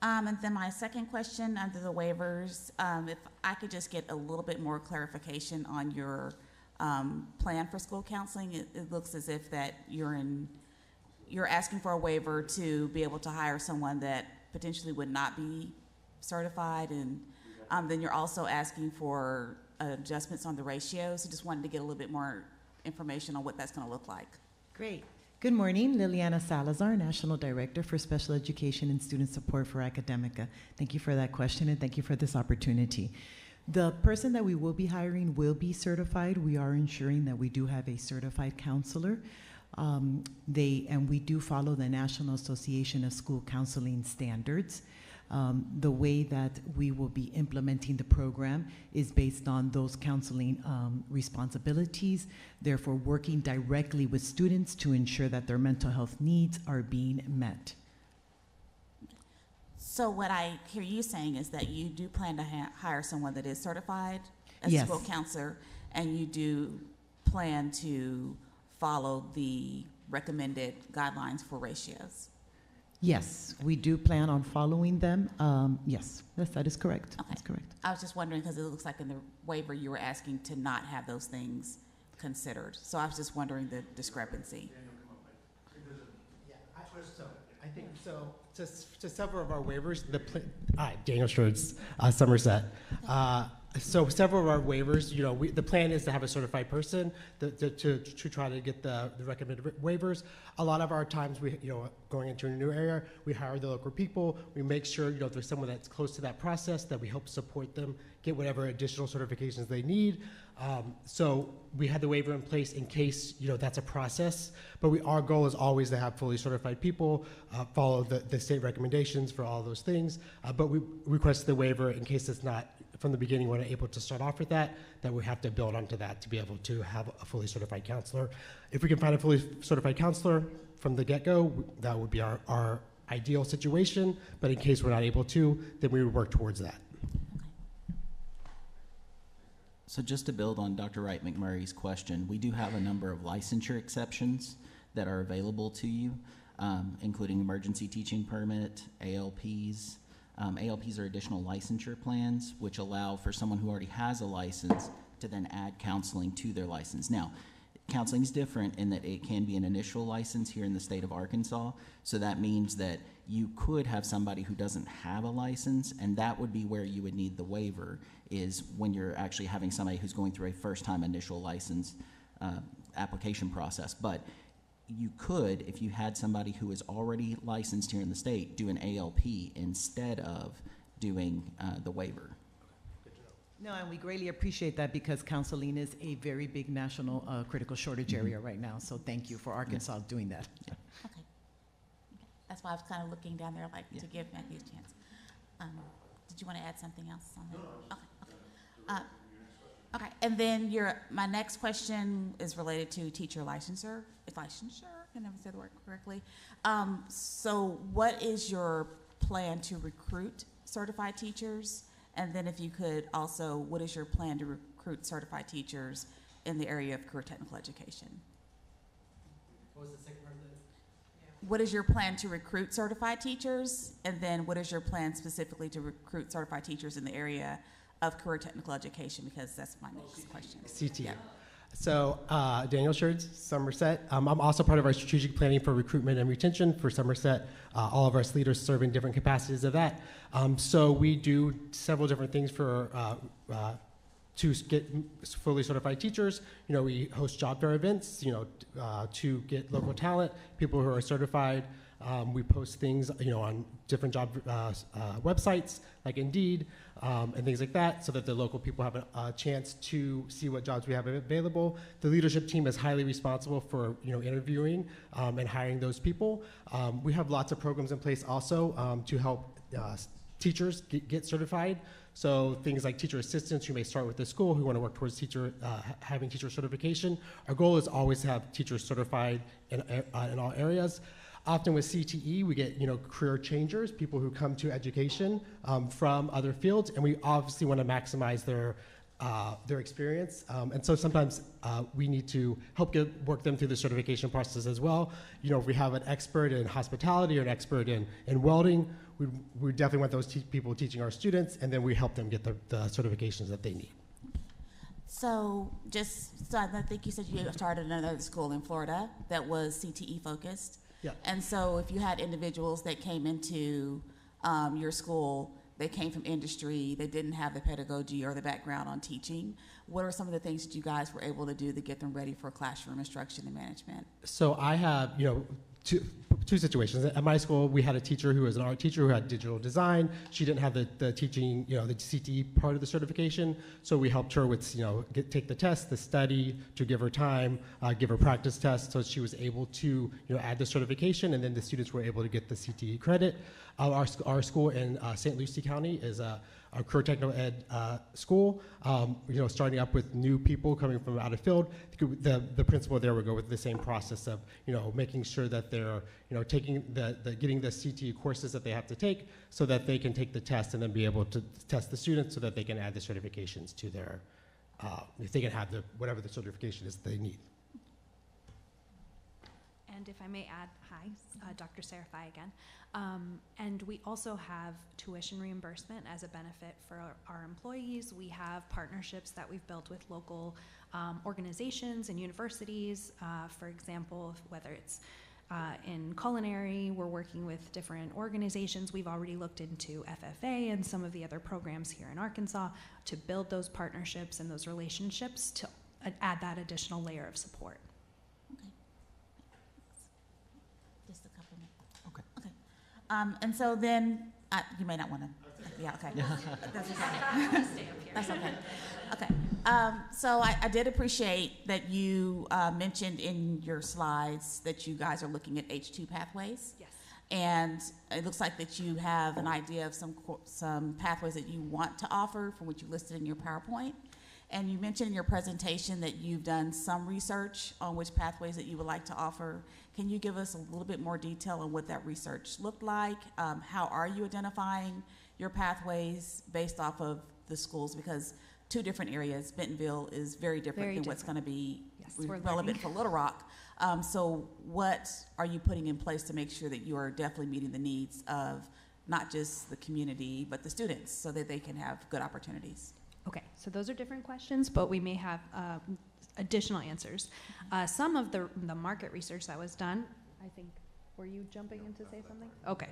S2: And then my second question under the waivers, if I could just get a little bit more clarification on your plan for school counseling. It looks as if that you're asking for a waiver to be able to hire someone that potentially would not be certified, and then you're also asking for adjustments on the ratios. So just wanted to get a little bit more information on what that's going to look like.
S12: Great. Good morning, Liliana Salazar, National Director for Special Education and Student Support for Academica. Thank you for that question, and thank you for this opportunity. The person that we will be hiring will be certified. We are ensuring that we do have a certified counselor. And we do follow the National Association of School Counseling standards. The way that we will be implementing the program is based on those counseling responsibilities, therefore working directly with students to ensure that their mental health needs are being met.
S2: So what I hear you saying is that you do plan to hire someone that is certified as
S12: Yes.
S2: a school counselor, and you do plan to follow the recommended guidelines for ratios.
S12: Yes, we do plan on following them. Yes, that is correct.
S2: Okay.
S12: That's correct.
S2: I was just wondering because it looks like in the waiver you were asking to not have those things considered. So I was just wondering the discrepancy.
S11: I think so. To several of our waivers, Daniel Schroeds, Somerset. So several of our waivers, the plan is to have a certified person to try to get the recommended waivers. A lot of our times, going into a new area, we hire the local people. We make sure, if there's someone that's close to that process, that we help support them get whatever additional certifications they need. So we had the waiver in place in case, that's a process. But our goal is always to have fully certified people, follow the state recommendations for all those things. But we request the waiver in case it's not, from the beginning, we're not able to start off with that we have to build onto that to be able to have a fully certified counselor. If we can find a fully certified counselor from the get-go, that would be our ideal situation. But in case we're not able to, then we would work towards that.
S1: So just to build on Dr. Wright McMurray's question, we do have a number of licensure exceptions that are available to you, including emergency teaching permit, ALPs. ALPs are additional licensure plans, which allow for someone who already has a license to then add counseling to their license. Now, counseling is different in that it can be an initial license here in the state of Arkansas. So that means that you could have somebody who doesn't have a license, and that would be where you would need the waiver, is when you're actually having somebody who's going through a first-time initial license application process. But you could, if you had somebody who is already licensed here in the state, do an ALP instead of doing the waiver.
S12: No, and we greatly appreciate that because counseling is a very big national critical shortage area right now. So thank you for Arkansas doing that.
S2: Okay. That's why I was kind of looking down there to give Matthew a chance. Did you want to add something else on that? Okay. Okay, and then my next question is related to teacher licensure. Licensure, I never said the word correctly. So what is your plan to recruit certified teachers? And then if you could also, what is your plan to recruit certified teachers in the area of career technical education?
S11: What was the second part of that?
S2: What is your plan to recruit certified teachers? And then what is your plan specifically to recruit certified teachers in the area of career technical education? Because that's my next question.
S11: CT.
S2: Yeah.
S11: So, Daniel Schertz, Somerset. I'm also part of our strategic planning for recruitment and retention for Somerset. All of our leaders serve in different capacities of that. So we do several different things for to get fully certified teachers. You know, we host job fair events, you know, to get local talent, people who are certified. We post things, you know, on different job websites like Indeed and things like that, so that the local people have a chance to see what jobs we have available. The leadership team is highly responsible for, you know, interviewing and hiring those people. We have lots of programs in place also to help teachers get certified. So things like teacher assistants who may start with the school who want to work towards having teacher certification. Our goal is always to have teachers certified in all areas. Often with CTE, we get, you know, career changers, people who come to education from other fields, and we obviously want to maximize their experience. And so sometimes we need to help work them through the certification process as well. You know, if we have an expert in hospitality or an expert in welding, we definitely want those people teaching our students, and then we help them get the certifications that they need.
S2: So I think you said you started another school in Florida that was CTE focused.
S11: Yeah.
S2: And so if you had individuals that came into your school, they came from industry, they didn't have the pedagogy or the background on teaching, what are some of the things that you guys were able to do to get them ready for classroom instruction and management?
S11: So I have, you know, two situations. At my school, we had a teacher who was an art teacher who had digital design. She didn't have the teaching, you know, the CTE part of the certification. So we helped her with, you know, take the test, the study, to give her time, give her practice tests, so she was able to, you know, add the certification, and then the students were able to get the CTE credit. Our school in St. Lucie County is a career technical ed school, you know, starting up with new people coming from out of field. The principal there would go with the same process of, you know, making sure that they're, you know, taking getting the CTE courses that they have to take so that they can take the test and then be able to test the students so that they can add the certifications to their, if they can have whatever the certification is they need.
S9: And if I may add, hi, Dr. Serafai again. And we also have tuition reimbursement as a benefit for our employees. We have partnerships that we've built with local organizations and universities. For example, whether it's in culinary, we're working with different organizations. We've already looked into FFA and some of the other programs here in Arkansas to build those partnerships and those relationships to add that additional layer of support.
S2: Just a couple more. Okay. And so then, you may not want to. Yeah, okay. That's okay. That's okay. Okay. So I did appreciate that you mentioned in your slides that you guys are looking at H2 pathways.
S9: Yes.
S2: And it looks like that you have an idea of some pathways that you want to offer from what you listed in your PowerPoint. And you mentioned in your presentation that you've done some research on which pathways that you would like to offer. Can you give us a little bit more detail on what that research looked like? How are you identifying your pathways based off of the schools? Because two different areas, Bentonville is very different than what's going to be relevant for Little Rock. So what are you putting in place to make sure that you are definitely meeting the needs of not just the community, but the students so that they can have good opportunities?
S9: Okay, so those are different questions, but we may have additional answers. Some of the market research that was done, I think, were you jumping in to say something? Okay.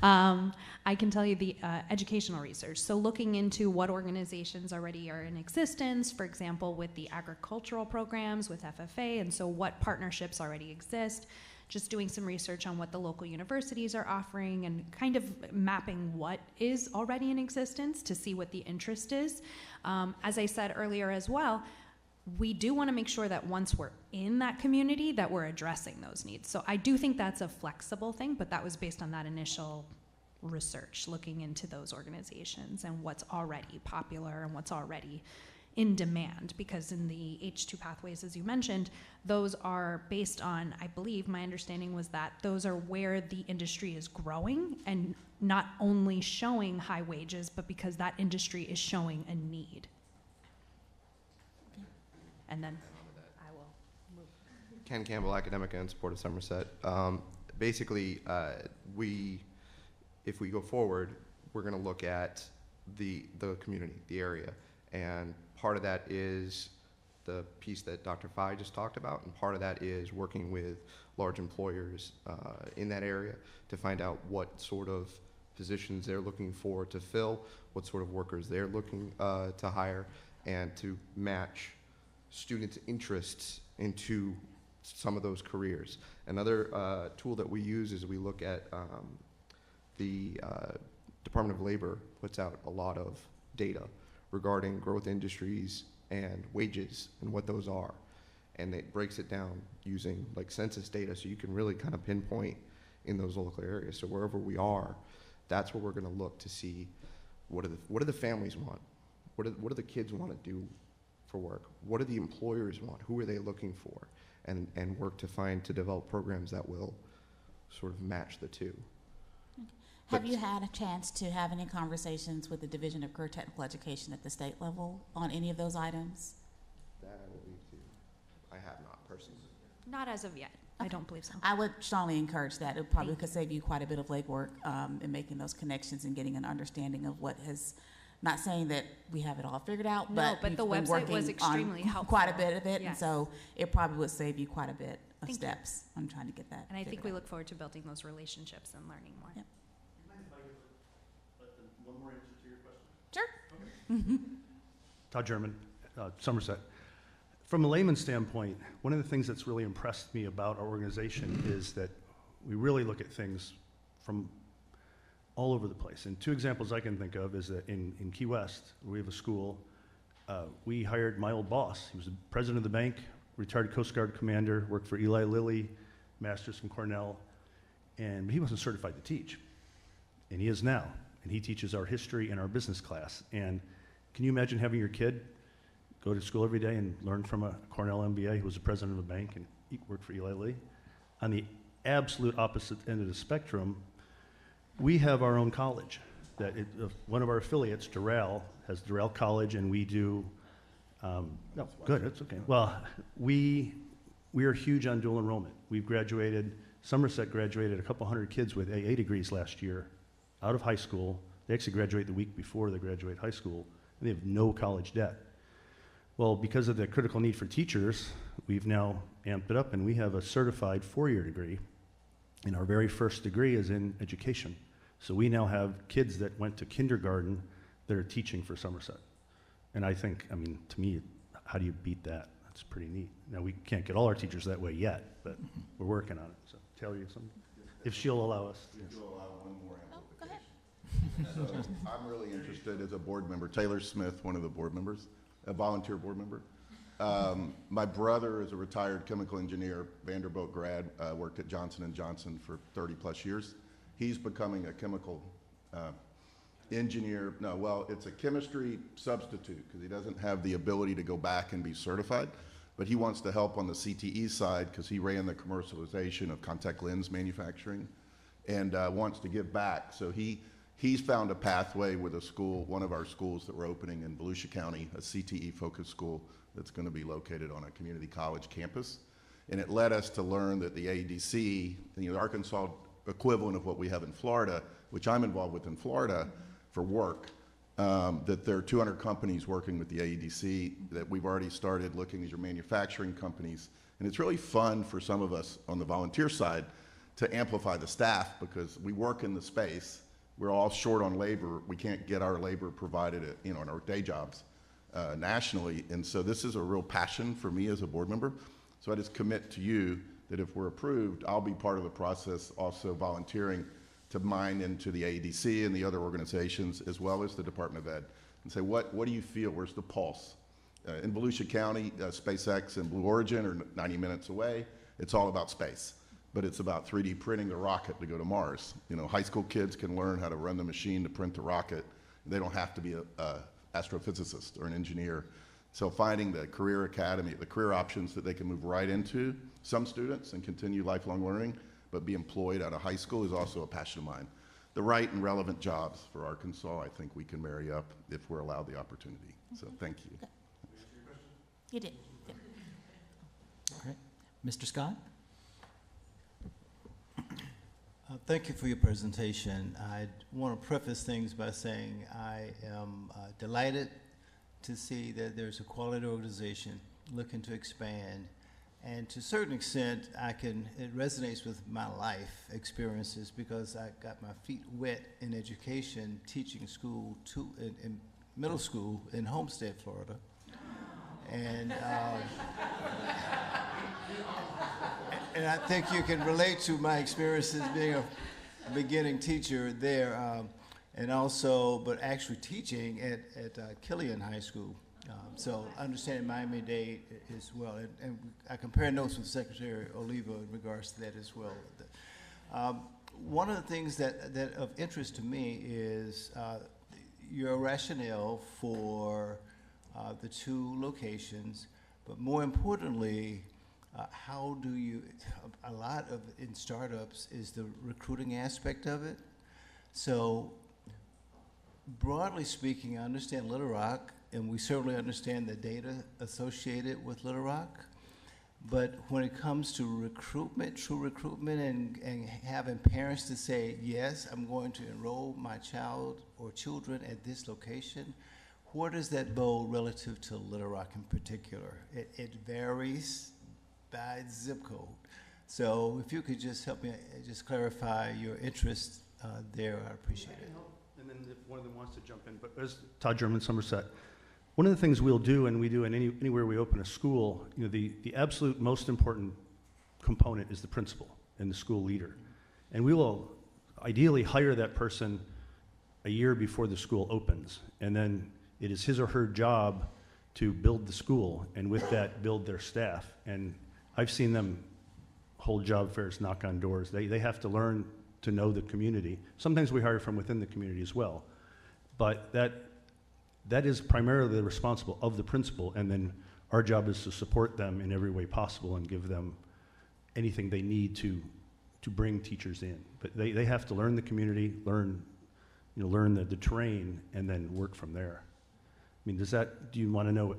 S9: I can tell you the educational research. So looking into what organizations already are in existence, for example, with the agricultural programs, with FFA, and so what partnerships already exist. Just doing some research on what the local universities are offering and kind of mapping what is already in existence to see what the interest is. As I said earlier as well, we do want to make sure that once we're in that community that we're addressing those needs. So I do think that's a flexible thing, but that was based on that initial research, looking into those organizations and what's already popular and what's already in demand, because in the H2 pathways, as you mentioned, those are based on, I believe, my understanding was that those are where the industry is growing and not only showing high wages, but because that industry is showing a need. And then I will move.
S13: Ken Campbell, Academic and Support of Somerset. Basically, if we go forward, we're going to look at the community, the area, and part of that is the piece that Dr. Fye just talked about, and part of that is working with large employers in that area to find out what sort of positions they're looking for to fill, what sort of workers they're looking to hire, and to match students' interests into some of those careers. Another tool that we use is we look at the Department of Labor puts out a lot of data regarding growth industries and wages and what those are. And it breaks it down using like census data, so you can really kind of pinpoint in those local areas. So wherever we are, that's where we're going to look to see what do the families want? What do the kids want to do for work? What do the employers want? Who are they looking for? And work to develop programs that will sort of match the two.
S2: Have you had a chance to have any conversations with the Division of Career Technical Education at the state level on any of those items?
S13: That I will leave to. I have not personally.
S9: Not as of yet. I don't believe so.
S2: I would strongly encourage that. It probably could save you quite a bit of legwork in making those connections and getting an understanding of what has, not saying that we have it all figured out,
S9: No, but
S2: we've
S9: the
S2: been
S9: website
S2: working
S9: was extremely
S2: on
S9: helpful.
S2: quite a bit of it, and
S9: Yes.
S2: so it probably would save you quite a bit of
S9: Thank you.
S2: steps on trying to get that
S9: And I think
S2: figured
S9: we
S2: out.
S9: look forward to building those relationships and learning more.
S2: Yep.
S5: You mind if I let them one more answer to your question?
S2: Sure.
S5: Todd German, Somerset. From a layman's standpoint, one of the things that's really impressed me about our organization is that we really look at things from all over the place. And two examples I can think of is that in Key West, we have a school, we hired my old boss. He was the president of the bank, retired Coast Guard commander, worked for Eli Lilly, master's from Cornell, and he wasn't certified to teach. And he is now. And he teaches our history and our business class. And can you imagine having your kid go to school every day and learn from a Cornell MBA who was the president of a bank and he worked for Eli Lilly? On the absolute opposite end of the spectrum, we have our own college. One of our affiliates, Doral, has Doral College, and we do, no, good, that's okay. Well, we are huge on dual enrollment. We've graduated, Somerset graduated a couple hundred kids with AA degrees last year out of high school. They actually graduate the week before they graduate high school, and they have no college debt. Well, because of the critical need for teachers, we've now amped it up, and we have a certified 4-year degree, and our very first degree is in education. So we now have kids that went to kindergarten that are teaching for Somerset. And I think, I mean, to me, how do you beat that? That's pretty neat. Now, we can't get all our teachers that way yet, but we're working on it. So, Taylor, you have something? If she'll allow us.
S14: If you'll allow one more
S2: Go ahead.
S14: So I'm really interested as a board member, Taylor Smith, one of the board members, a volunteer board member. My brother is a retired chemical engineer, Vanderbilt grad, worked at Johnson & Johnson for 30 plus years. He's becoming a chemical engineer. No, well, it's a chemistry substitute because he doesn't have the ability to go back and be certified, but he wants to help on the CTE side because he ran the commercialization of contact lens manufacturing and wants to give back. So he's found a pathway with a school, one of our schools that we're opening in Volusia County, a CTE-focused school that's going to be located on a community college campus. And it led us to learn that the ADC, the Arkansas equivalent of what we have in Florida, which I'm involved with in Florida for work, that there are 200 companies working with the AEDC, that we've already started looking. These are manufacturing companies. And it's really fun for some of us on the volunteer side to amplify the staff because we work in the space. We're all short on labor. We can't get our labor provided at, in our day jobs nationally. And so this is a real passion for me as a board member. So I just commit to you that if we're approved, I'll be part of the process, also volunteering to mine into the AEDC and the other organizations, as well as the Department of Ed, and say, what do you feel? Where's the pulse? In Volusia County, SpaceX and Blue Origin are 90 minutes away. It's all about space, but it's about 3D printing the rocket to go to Mars. High school kids can learn how to run the machine to print the rocket. They don't have to be an astrophysicist or an engineer. So finding the career academy, the career options that they can move right into, some students, and continue lifelong learning, but be employed out of high school is also a passion of mine. The right and relevant jobs for Arkansas, I think we can marry up if we're allowed the opportunity. So thank you.
S2: Okay. You did. Yep.
S1: All right. Mr. Scott?
S15: Thank you for your presentation. I want to preface things by saying I am delighted to see that there's a quality organization looking to expand. And to a certain extent, it resonates with my life experiences because I got my feet wet in education, teaching school in middle school in Homestead, Florida. And and I think you can relate to my experiences being a beginning teacher there, and also, but actually teaching at Killian High School. So understanding Miami-Dade as well, and I compare notes with Secretary Oliva in regards to that as well. One of the things that of interest to me is your rationale for the two locations, but more importantly, how do you, a lot of in startups is the recruiting aspect of it. So broadly speaking, I understand Little Rock, and we certainly understand the data associated with Little Rock. But when it comes to recruitment, true recruitment, and having parents to say, yes, I'm going to enroll my child or children at this location, where does that go relative to Little Rock in particular? It varies by zip code. So if you could just help me just clarify your interest there, I'd appreciate it.
S5: And then if one of them wants to jump in, but as Todd German, Somerset, one of the things we'll do, and we do in anywhere we open a school, you know, the absolute most important component is the principal and the school leader. And we will ideally hire that person a year before the school opens. And then it is his or her job to build the school, and with that, build their staff. And I've seen them hold job fairs, knock on doors. They have to learn to know the community. Sometimes we hire from within the community as well. But that is primarily the responsible of the principal, and then our job is to support them in every way possible and give them anything they need to bring teachers in. But they have to learn the community, learn the terrain, and then work from there. I mean, do you want to know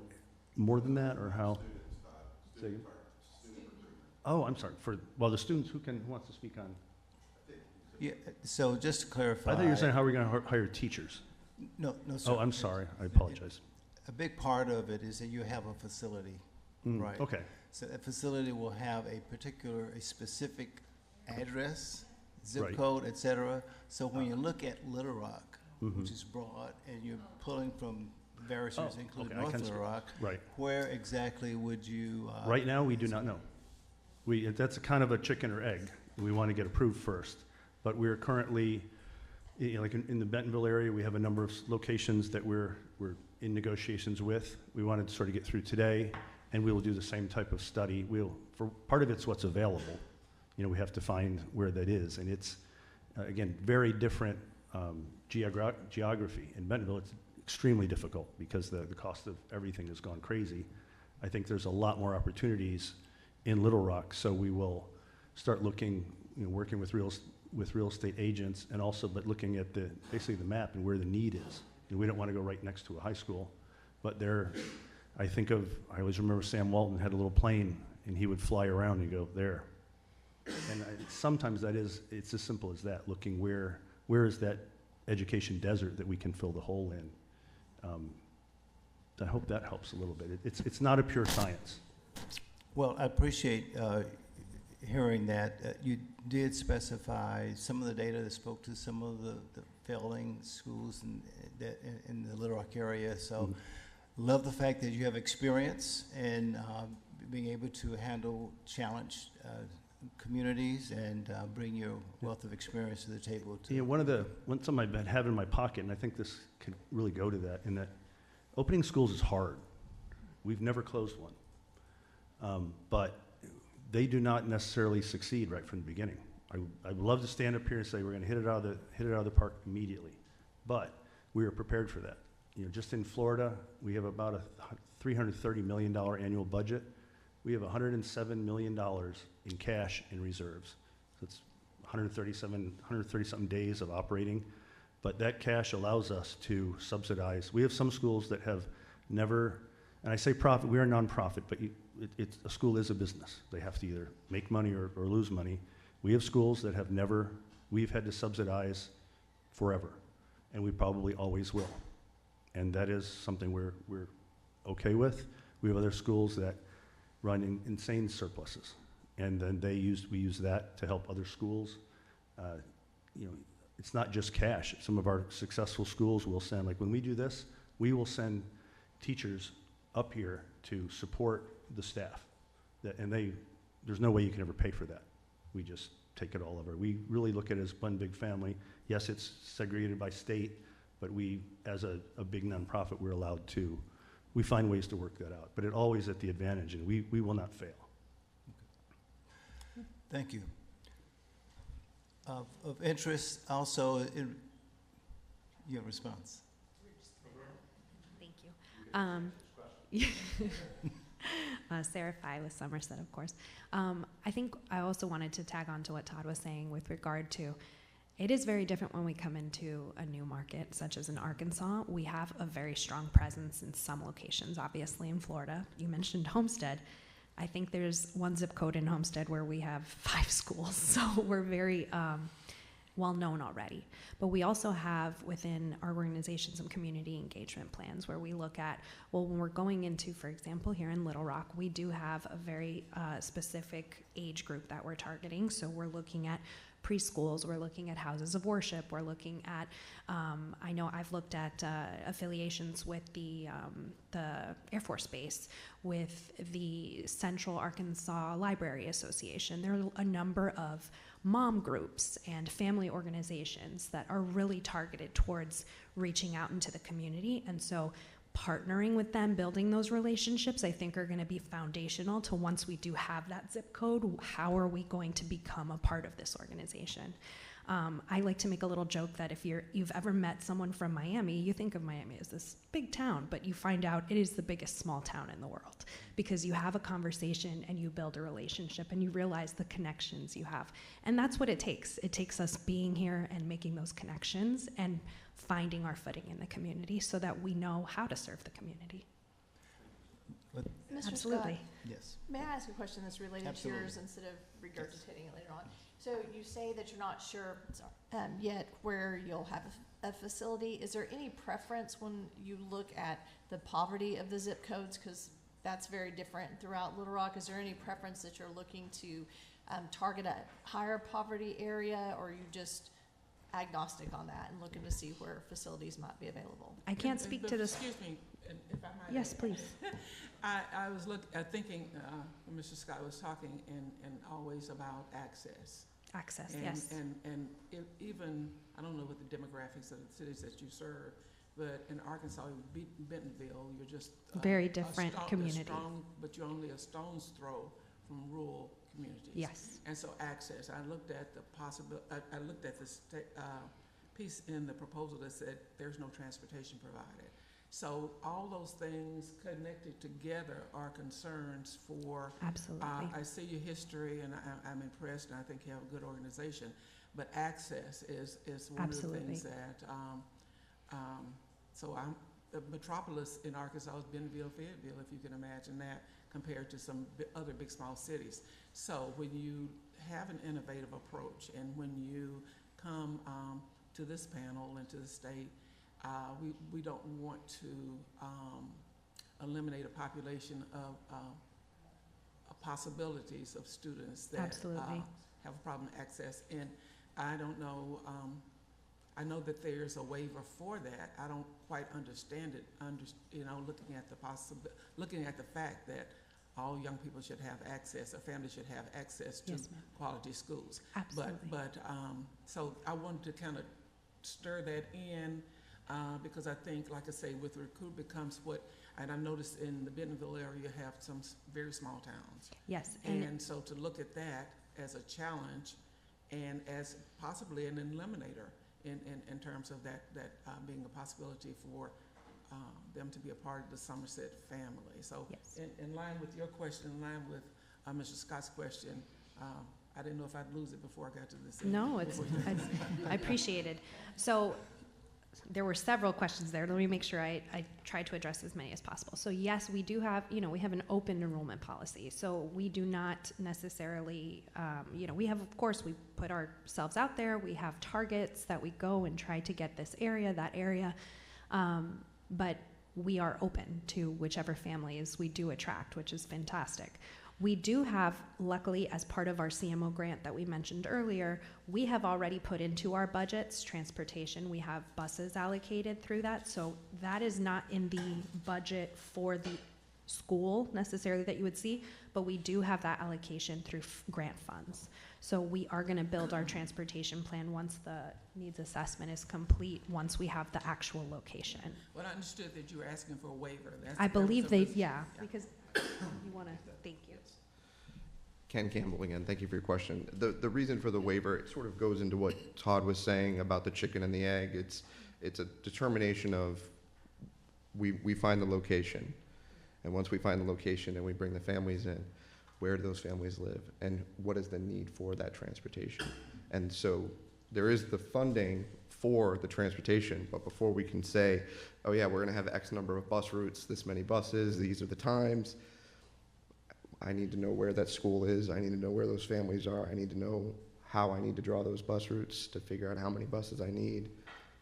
S5: more than that, or how? Oh, I'm sorry. The students, who wants to speak on?
S15: Yeah, so just to clarify.
S5: I thought you were saying how are we going to hire teachers?
S15: No, sir.
S5: Oh, I'm sorry. I apologize.
S15: A big part of it is that you have a facility, right?
S5: Okay.
S15: So that facility will have a specific address, zip
S5: Right.
S15: code, et cetera. So when you look at Little Rock, which is broad, and you're pulling from various areas, including North Little Rock,
S5: Right.
S15: where exactly would you?
S5: Right now, we do not know. That's a kind of a chicken or egg. We want to get approved first. But we're currently, like in the Bentonville area, we have a number of locations that we're in negotiations with. We wanted to sort of get through today, and we will do the same type of study. For part of it's what's available. We have to find where that is, and it's again very different geography. In Bentonville, it's extremely difficult because the cost of everything has gone crazy. I think there's a lot more opportunities in Little Rock, so we will start looking, working with real estate agents, and also but looking at basically the map and where the need is. We don't want to go right next to a high school, but I always remember Sam Walton had a little plane, and he would fly around and go there. And sometimes it's as simple as that, looking where is that education desert that we can fill the hole in. I hope that helps a little bit. It's not a pure science.
S15: Well, I appreciate hearing that. You did specify some of the data that spoke to some of the failing schools in the Little Rock area. So love the fact that you have experience in being able to handle challenged communities and bring your wealth of experience to the table.
S5: One something I have in my pocket, and I think this could really go to that, in that opening schools is hard. We've never closed one. But they do not necessarily succeed right from the beginning. I would love to stand up here and say we're going to hit it out of the park immediately, but we are prepared for that. Just in Florida, we have about a $330 million annual budget. We have $107 million in cash in reserves. So it's 130-something days of operating, but that cash allows us to subsidize. We have some schools that have never, and I say profit, we are a nonprofit, but a school is a business. They have to either make money or lose money. We have schools that we've had to subsidize forever, and we probably always will. And that is something we're okay with. We have other schools that run insane surpluses, and then we use that to help other schools. You know, it's not just cash. Some of our successful schools will send, like when we do this, we will send teachers up here to support the staff. There's no way you can ever pay for that. We just take it all over. We really look at it as one big family. Yes, it's segregated by state, but we, as a big nonprofit, we're allowed to, we find ways to work that out. But it always at the advantage, and we will not fail.
S15: Thank you. Of interest also in your response.
S9: Thank you. Sarah Fye with Somerset, of course. I think I also wanted to tag on to what Todd was saying with regard to, it is very different when we come into a new market, such as in Arkansas. We have a very strong presence in some locations, obviously in Florida. You mentioned Homestead. I think there's one zip code in Homestead where we have 5 schools, so we're very well known already. But we also have within our organization some community engagement plans where we look at, well, when we're going into, for example, here in Little Rock, we do have a very specific age group that we're targeting. So we're looking at preschools, we're looking at houses of worship, we're looking at, I know I've looked at affiliations with the Air Force Base, with the Central Arkansas Library Association. There are a number of mom groups and family organizations that are really targeted towards reaching out into the community. And so partnering with them, building those relationships, I think are gonna be foundational to once we do have that zip code, how are we going to become a part of this organization? I like to make a little joke that if you've ever met someone from Miami, you think of Miami as this big town, but you find out it is the biggest small town in the world because you have a conversation and you build a relationship and you realize the connections you have. And that's what it takes. It takes us being here and making those connections and finding our footing in the community so that we know how to serve the community.
S16: Mr.
S9: Absolutely.
S16: Scott,
S15: Yes.
S16: may I ask a question that's related
S15: Absolutely.
S16: to yours instead of regurgitating it later on? So you say that you're not sure yet where you'll have a facility. Is there any preference when you look at the poverty of the zip codes? Because that's very different throughout Little Rock. Is there any preference that you're looking to target a higher poverty area, or are you just agnostic on that and looking to see where facilities might be available?
S9: I can't speak to this.
S17: Excuse me, if I might.
S9: Yes, please.
S17: I was thinking when Mr. Scott was talking and always about access.
S9: Access,
S17: And,
S9: yes.
S17: and even, I don't know what the demographics of the cities that you serve, but in Arkansas, Bentonville, you're just
S9: Very different community.
S17: But you're only a stone's throw from rural communities.
S9: Yes.
S17: And so access, I looked at the I looked at this piece in the proposal that said there's no transportation provided. So all those things connected together are concerns for.
S9: Absolutely.
S17: I see your history, and I'm impressed, and I think you have a good organization. But access is one
S9: Absolutely.
S17: of the things that. So the metropolis in Arkansas is Bentonville, Fayetteville, if you can imagine that, compared to some other big small cities. So when you have an innovative approach, and when you come to this panel and to the state. We don't want to eliminate a population of possibilities of students that have a problem with access. And I don't know, I know that there's a waiver for that. I don't quite understand it, looking at the fact that all young people should have access, or families should have access to quality schools.
S9: Absolutely.
S17: But so I wanted to kind of stir that in. Because I think, like I say, with recruitment comes and I noticed in the Bentonville area, you have some very small towns.
S9: Yes.
S17: And so to look at that as a challenge and as possibly an eliminator in terms of that being a possibility for them to be a part of the Somerset family. So in line with your question, in line with Mr. Scott's question, I didn't know if I'd lose it before I got to this.
S9: No, I appreciate it. So there were several questions there. Let me make sure I try to address as many as possible. So yes, we do have, we have an open enrollment policy. So we do not necessarily, we have, of course, we put ourselves out there. We have targets that we go and try to get this area, that area. But we are open to whichever families we do attract, which is fantastic. We do have, luckily, as part of our CMO grant that we mentioned earlier, we have already put into our budgets transportation. We have buses allocated through that, so that is not in the budget for the school necessarily that you would see, but we do have that allocation through grant funds. So we are going to build our transportation plan once the needs assessment is complete, once we have the actual location.
S17: Well, I understood that you were asking for a waiver.
S9: I believe they, yeah, because you want to, thank you.
S13: Ken Campbell again, thank you for your question. The reason for the waiver, it sort of goes into what Todd was saying about the chicken and the egg. It's a determination of, we find the location. And once we find the location and we bring the families in, where do those families live? And what is the need for that transportation? And so there is the funding for the transportation, but before we can say, oh yeah, we're gonna have X number of bus routes, this many buses, these are the times, I need to know where that school is, I need to know where those families are, I need to know how I need to draw those bus routes to figure out how many buses I need,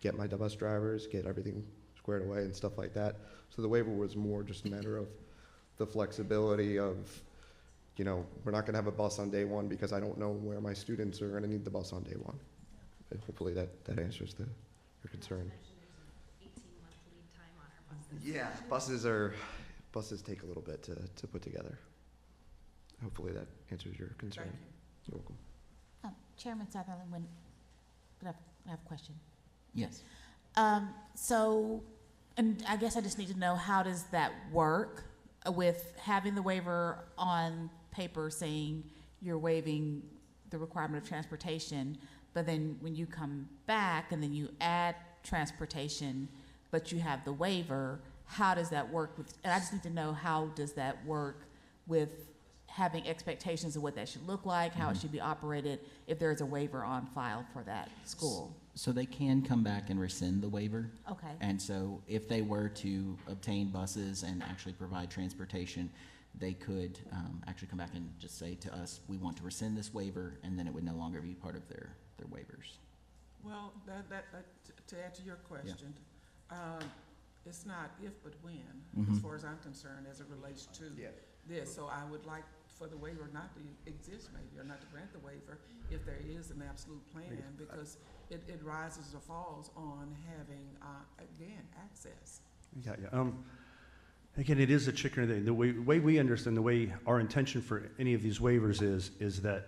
S13: get my bus drivers, get everything squared away and stuff like that. So the waiver was more just a matter of the flexibility of, you know, we're not gonna have a bus on day one because I don't know where my students are gonna need the bus on day one. And hopefully that answers your concern. Yeah, buses take a little bit to put together. Hopefully that answers your concern.
S17: Thank you.
S13: You're welcome.
S2: Chairman Sutherland, I have a question.
S1: Yes.
S2: So, and I guess I just need to know, how does that work with having the waiver on paper saying you're waiving the requirement of transportation, but then when you come back and then you add transportation, but you have the waiver, how does that work with, and I just need to know, how does that work with having expectations of what that should look like, how it should be operated, if there is a waiver on file for that school?
S1: So they can come back and rescind the waiver.
S2: Okay.
S1: And so if they were to obtain buses and actually provide transportation, they could actually come back and just say to us, we want to rescind this waiver, and then it would no longer be part of their waivers.
S17: Well, to answer your question, it's not if but when, as far as I'm concerned, as it relates to this. So I would like for the waiver not to exist, maybe, or not to grant the waiver if there is an absolute plan, because it rises or falls on having, again, access.
S5: Again, it is a chicken and egg. The way we understand, the way our intention for any of these waivers is that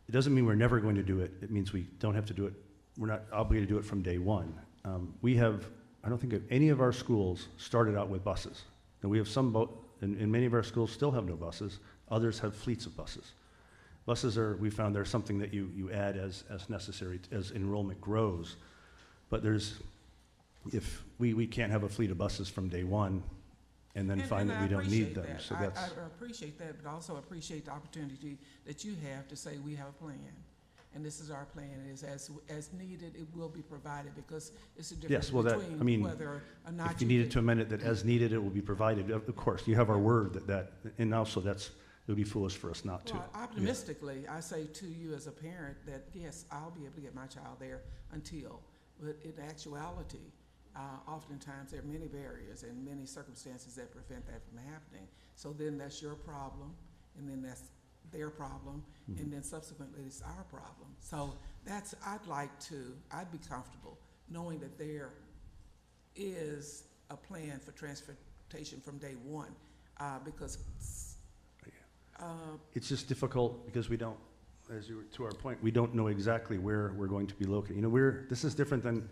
S5: it doesn't mean we're never going to do it. It means we don't have to do it. We're not obligated to do it from day one. We have, I don't think any of our schools started out with buses. Now we have some, and many of our schools still have no buses. Others have fleets of buses. Buses are, we found, they're something that you add as necessary as enrollment grows. But if we can't have a fleet of buses from day one and then find that we don't need them. So that's.
S17: I appreciate that, but also appreciate the opportunity that you have to say we have a plan. And this is our plan, is as needed, it will be provided, because it's a difference between whether or not
S5: if you needed to amend it, that as needed, it will be provided. Of course, you have our word that and also it would be foolish for us not to.
S17: Well, optimistically, I say to you as a parent that yes, I'll be able to get my child there until, but in actuality, oftentimes there are many barriers and many circumstances that prevent that from happening. So then that's your problem, and then that's their problem, and then subsequently it's our problem. So I'd be comfortable knowing that there is a plan for transportation from day one, because
S5: it's just difficult because we don't, to our point, we don't know exactly where we're going to be located. You know, this is different than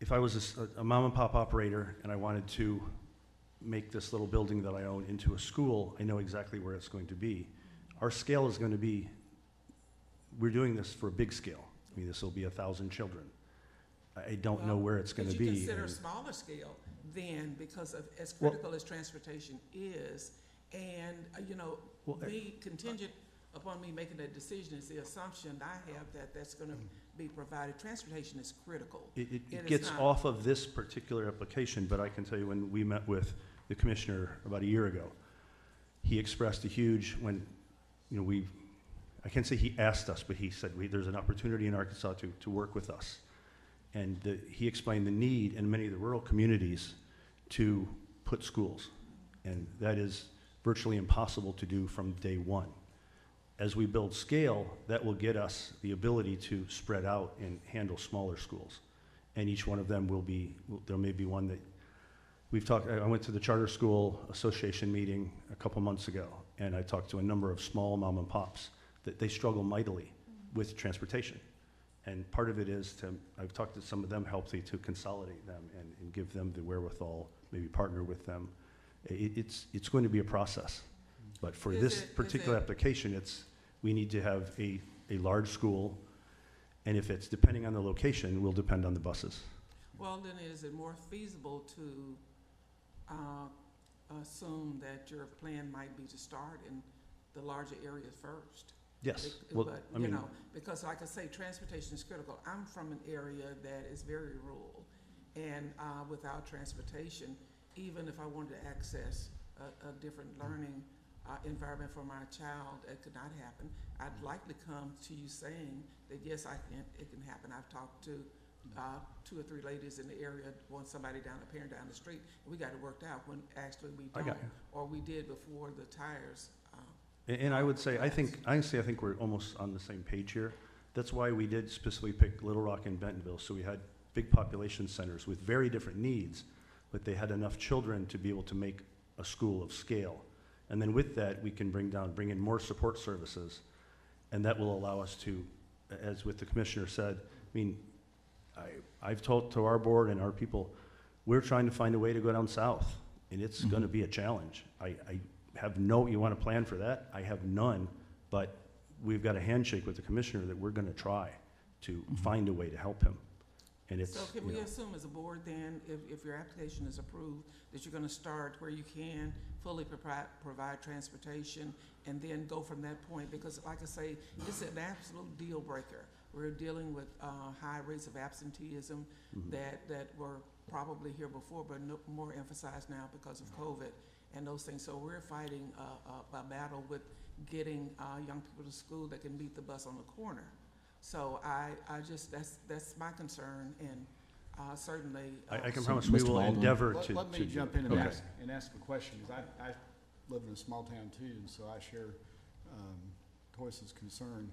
S5: if I was a mom and pop operator and I wanted to make this little building that I own into a school. I know exactly where it's going to be. Our scale is going to be, we're doing this for a big scale. I mean, this will be 1,000 children. I don't know where it's going to be.
S17: Could you consider smaller scale then, because of as critical as transportation is, and be contingent upon me making that decision is the assumption I have that that's going to be provided. Transportation is critical.
S5: It gets off of this particular application, but I can tell you when we met with the commissioner about a year ago, he expressed a huge, I can't say he asked us, but he said there's an opportunity in Arkansas to work with us. And he explained the need in many of the rural communities to put schools. And that is virtually impossible to do from day one. As we build scale, that will get us the ability to spread out and handle smaller schools. And each one of them there may be one that we've talked, I went to the Charter School Association meeting a couple months ago, and I talked to a number of small mom and pops that they struggle mightily with transportation. And part of it is I've talked to some of them helpfully to consolidate them and give them the wherewithal, maybe partner with them. It's going to be a process. But for this particular application, we need to have a large school, and if it's depending on the location, will depend on the buses.
S17: Well, then is it more feasible to assume that your plan might be to start in the larger areas first?
S5: Yes.
S17: But, you know, because like I say, transportation is critical. I'm from an area that is very rural, and without transportation, even if I wanted to access a different learning environment for my child, it could not happen. I'd likely come to you saying that yes, it can happen. I've talked to 2 or 3 ladies in the area, a parent down the street, and we got it worked out when actually we don't, or we did before the tires.
S5: And I would say, I think we're almost on the same page here. That's why we did specifically pick Little Rock and Bentonville, so we had big population centers with very different needs, but they had enough children to be able to make a school of scale. And then with that, we can bring in more support services, and that will allow us to, as with the commissioner said, I mean, I've told to our board and our people, we're trying to find a way to go down south, and it's going to be a challenge. I have you want to plan for that? I have none, but we've got a handshake with the commissioner that we're going to try to find a way to help him. And
S17: so can we assume as a board then, if your application is approved, that you're going to start where you can fully provide transportation and then go from that point? Because like I say, it's an absolute deal breaker. We're dealing with high rates of absenteeism that were probably here before, but more emphasized now because of COVID and those things. So we're fighting a battle with getting young people to school that can meet the bus on the corner. So I just, that's my concern, and certainly.
S5: I can promise we will endeavor to.
S18: Let me jump in and ask a question, because I live in a small town too, and so I share Toyce's concern.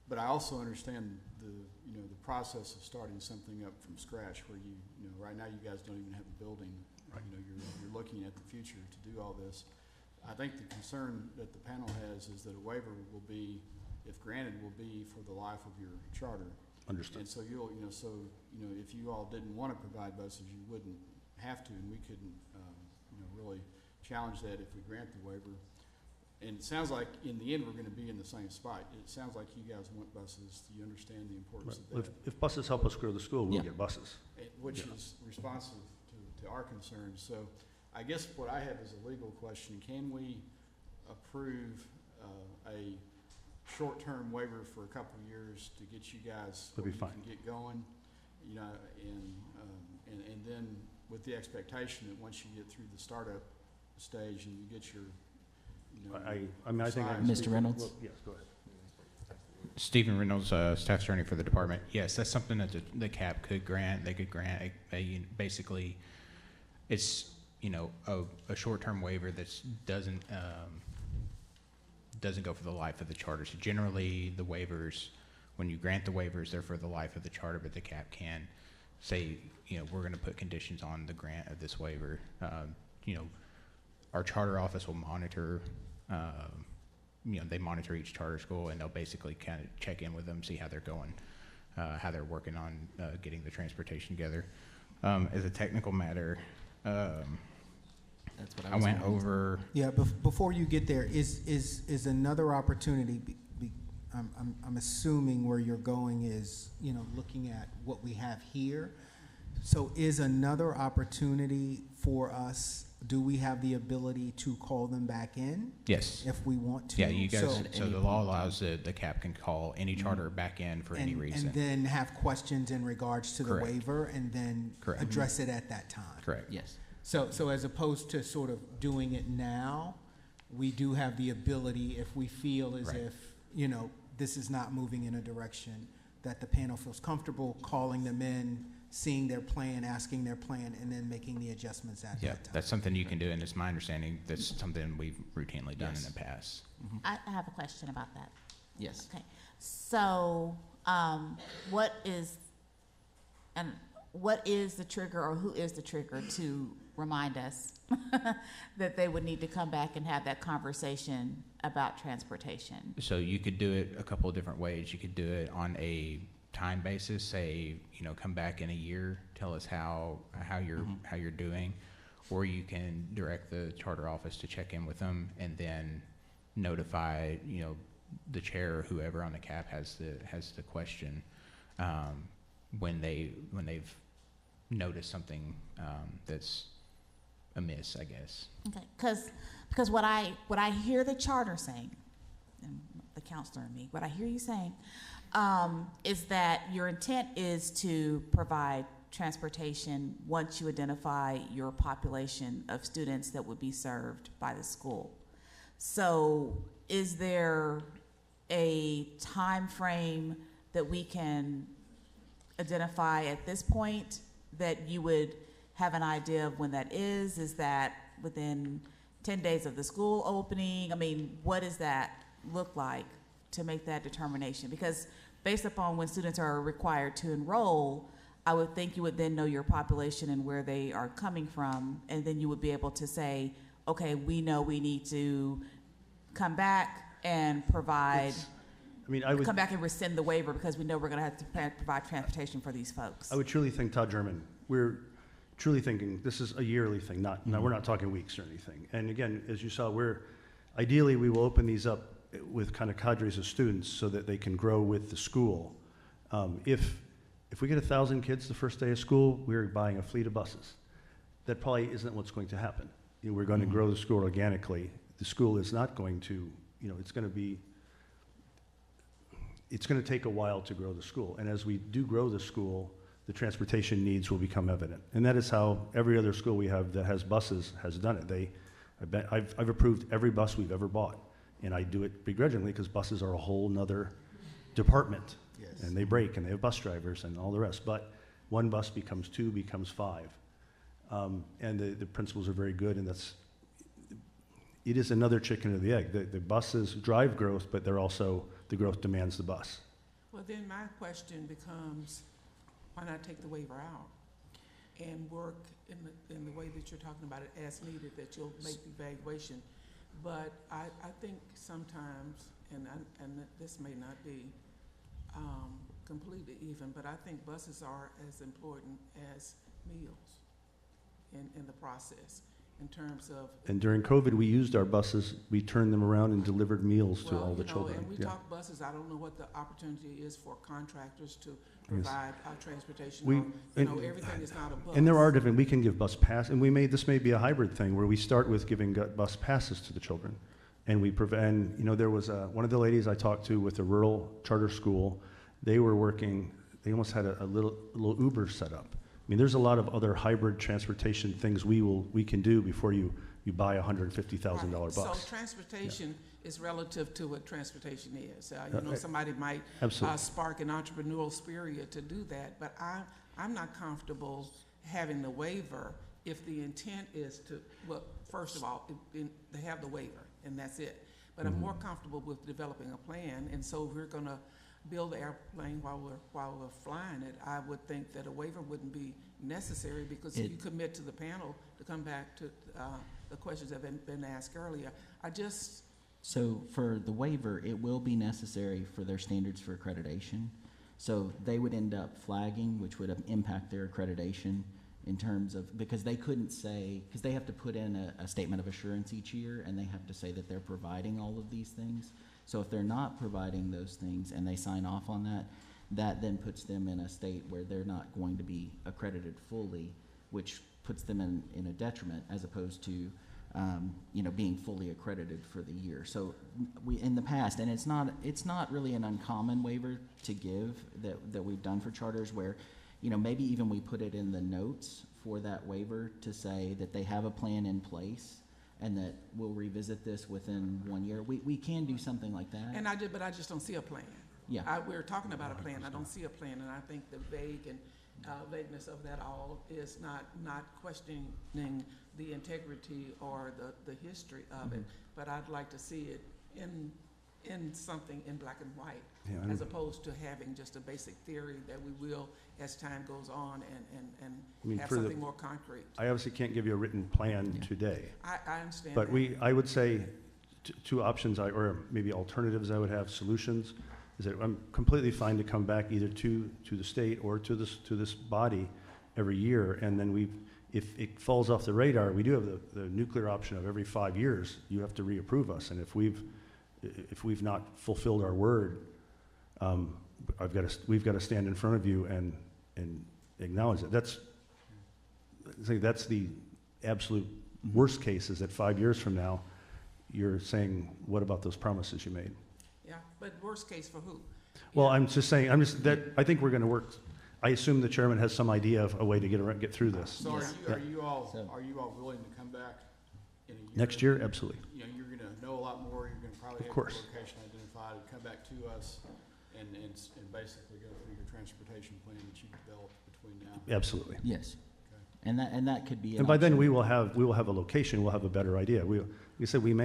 S18: But I also understand the process of starting something up from scratch, where right now you guys don't even have a building. Right. You're looking at the future to do all this. I think the concern that the panel has is that a waiver will be, if granted, will be for the life of your charter.
S5: Understood.
S18: And so if you all didn't want to provide buses, you wouldn't have to, and we couldn't really challenge that if we grant the waiver. And it sounds like in the end we're going to be in the same spot. It sounds like you guys want buses. Do you understand the importance of that?
S5: If buses help us grow the school, we'll get buses.
S18: Which is responsive to our concerns. So I guess what I have is a legal question. Can we approve a short-term waiver for a couple of years to get you guys
S5: can
S18: get going, and then with the expectation that once you get through the startup stage and you get your,
S5: I think
S1: Mr. Reynolds?
S5: Well, yes, go ahead.
S4: Stephen Reynolds, staff attorney for the department. Yes, that's something that the CAP could grant. They could grant basically, it's a short-term waiver that doesn't go for the life of the charter. So generally, the waivers, when you grant the waivers, they're for the life of the charter, but the CAP can say, we're going to put conditions on the grant of this waiver. Our charter office will monitor, they monitor each charter school, and they'll basically kind of check in with them, see how they're going, how they're working on getting the transportation together. As a technical matter,
S1: that's what
S19: I went over. Yeah, before you get there, is another opportunity. I'm assuming where you're going is looking at what we have here. So is another opportunity for us? Do we have the ability to call them back in?
S4: Yes.
S19: If we want to.
S4: Yeah, you guys. So the law allows the CAP can call any charter back in for any reason.
S19: And then have questions in regards to the waiver, and then address it at that time.
S4: Correct.
S1: Yes.
S19: So as opposed to sort of doing it now, we do have the ability, if we feel as if, this is not moving in a direction that the panel feels comfortable calling them in seeing their plan, asking their plan, and then making the adjustments at
S4: Yeah,
S19: that time.
S4: that's something you can do, and it's my understanding that's something we've routinely done in
S19: Yes.
S4: the past.
S2: I have a question about that.
S1: Yes.
S2: Okay, so, what is the trigger, or who is the trigger to remind us that they would need to come back and have that conversation about transportation?
S4: So you could do it a couple of different ways. You could do it on a time basis, say, come back in a year, tell us how you're doing, or you can direct the charter office to check in with them and then notify, the chair or whoever on the CAP has the question, when they've noticed something that's amiss, I guess.
S2: Okay, because what I hear the charter saying, and the counselor and me, what I hear you saying, is that your intent is to provide transportation once you identify your population of students that would be served by the school. So is there a time frame that we can identify at this point that you would have an idea of when that is? Is that within 10 days of the school opening? I mean, what does that look like to make that determination? Because based upon when students are required to enroll, I would think you would then know your population and where they are coming from, and then you would be able to say, okay, we know we need to come back and provide, come back and rescind the waiver because we know we're going to have to provide transportation for these folks.
S5: I would truly think, Todd German, we're truly thinking this is a yearly thing, we're not talking weeks or anything. And again, as you saw, ideally we will open these up with kind of cadres of students so that they can grow with the school. If we get 1,000 kids the first day of school, we're buying a fleet of buses. That probably isn't what's going to happen. We're going to grow the school organically. The school is not going to, it's going to take a while to grow the school. And as we do grow the school, the transportation needs will become evident. And that is how every other school we have that has buses has done it. I've approved every bus we've ever bought. And I do it begrudgingly because buses are a whole nother department.
S15: Yes.
S5: And they break and they have bus drivers and all the rest. But one bus becomes 2, becomes 5. And the principals are very good, and it is another chicken or the egg. The buses drive growth, but the growth demands the bus.
S17: Well, then my question becomes, why not take the waiver out and work in the way that you're talking about it as needed, that you'll make the evaluation? But I think sometimes, and this may not be completely even, but I think buses are as important as meals in the process, in terms of. And
S5: during COVID, we used our buses, we turned them around and delivered meals to all the children.
S17: And we talk buses, I don't know what the opportunity is for contractors to provide transportation. Everything is not a bus.
S5: And there are we can give bus pass, and this may be a hybrid thing where we start with giving bus passes to the children. And there was one of the ladies I talked to with a rural charter school. They almost had a little Uber set up. There's a lot of other hybrid transportation things we can do before you buy a $150,000 bus.
S17: So transportation is relative to what transportation is. Somebody might spark an entrepreneurial spirit to do that, but I'm not comfortable having the waiver if the intent is to, well, first of all, to have the waiver, and that's it. But I'm more comfortable with developing a plan, and so if we're going to build the airplane while we're flying it, I would think that a waiver wouldn't be necessary, because you commit to the panel to come back to the questions that have been asked earlier.
S1: So for the waiver, it will be necessary for their standards for accreditation. So they would end up flagging, which would impact their accreditation in terms of, because they couldn't say, because they have to put in a statement of assurance each year, and they have to say that they're providing all of these things. So if they're not providing those things and they sign off on that, that then puts them in a state where they're not going to be accredited fully, which puts them in a detriment, as opposed to being fully accredited for the year. So we, in the past, and it's not really an uncommon waiver to give that we've done for charters, where maybe even we put it in the notes for that waiver to say that they have a plan in place and that we'll revisit this within 1 year. We can do something like that.
S17: But I just don't see a plan.
S1: Yeah.
S17: We're talking about a plan. I don't see a plan, and I think the vague vagueness of that all is not questioning the integrity or the history of it, but I'd like to see it in something in black and white,
S5: Yeah,
S17: as opposed to having just a basic theory that we will, as time goes on, and
S5: I mean,
S17: have
S5: for the-
S17: something more concrete.
S5: I obviously can't give you a written plan today,
S17: I understand
S5: but
S17: that.
S5: I would say two options, or maybe alternatives I would have, solutions, is that I'm completely fine to come back either to the state or to this body every year, and then if it falls off the radar, we do have the nuclear option of every 5 years, you have to reapprove us, and if we've not fulfilled our word, we've got to stand in front of you and acknowledge it. That's the absolute worst case, is that 5 years from now, you're saying, what about those promises you made?
S17: Yeah, but worst case for who?
S5: Well, I'm just saying, I think we're going to work. I assume the chairman has some idea of a way to get through this.
S18: So
S1: Yes.
S18: are you all willing to come back in a year?
S5: Next year, absolutely.
S18: You know, you're gonna know a lot more, you're gonna probably
S5: Of
S18: have
S5: course.
S18: the location identified, and come back to us and basically go through your transportation plan that you developed between now.
S5: Absolutely.
S1: Yes.
S18: Okay.
S1: And that could be an
S5: And by then,
S1: option.
S5: we will have a location, we'll have a better idea. Like I said, we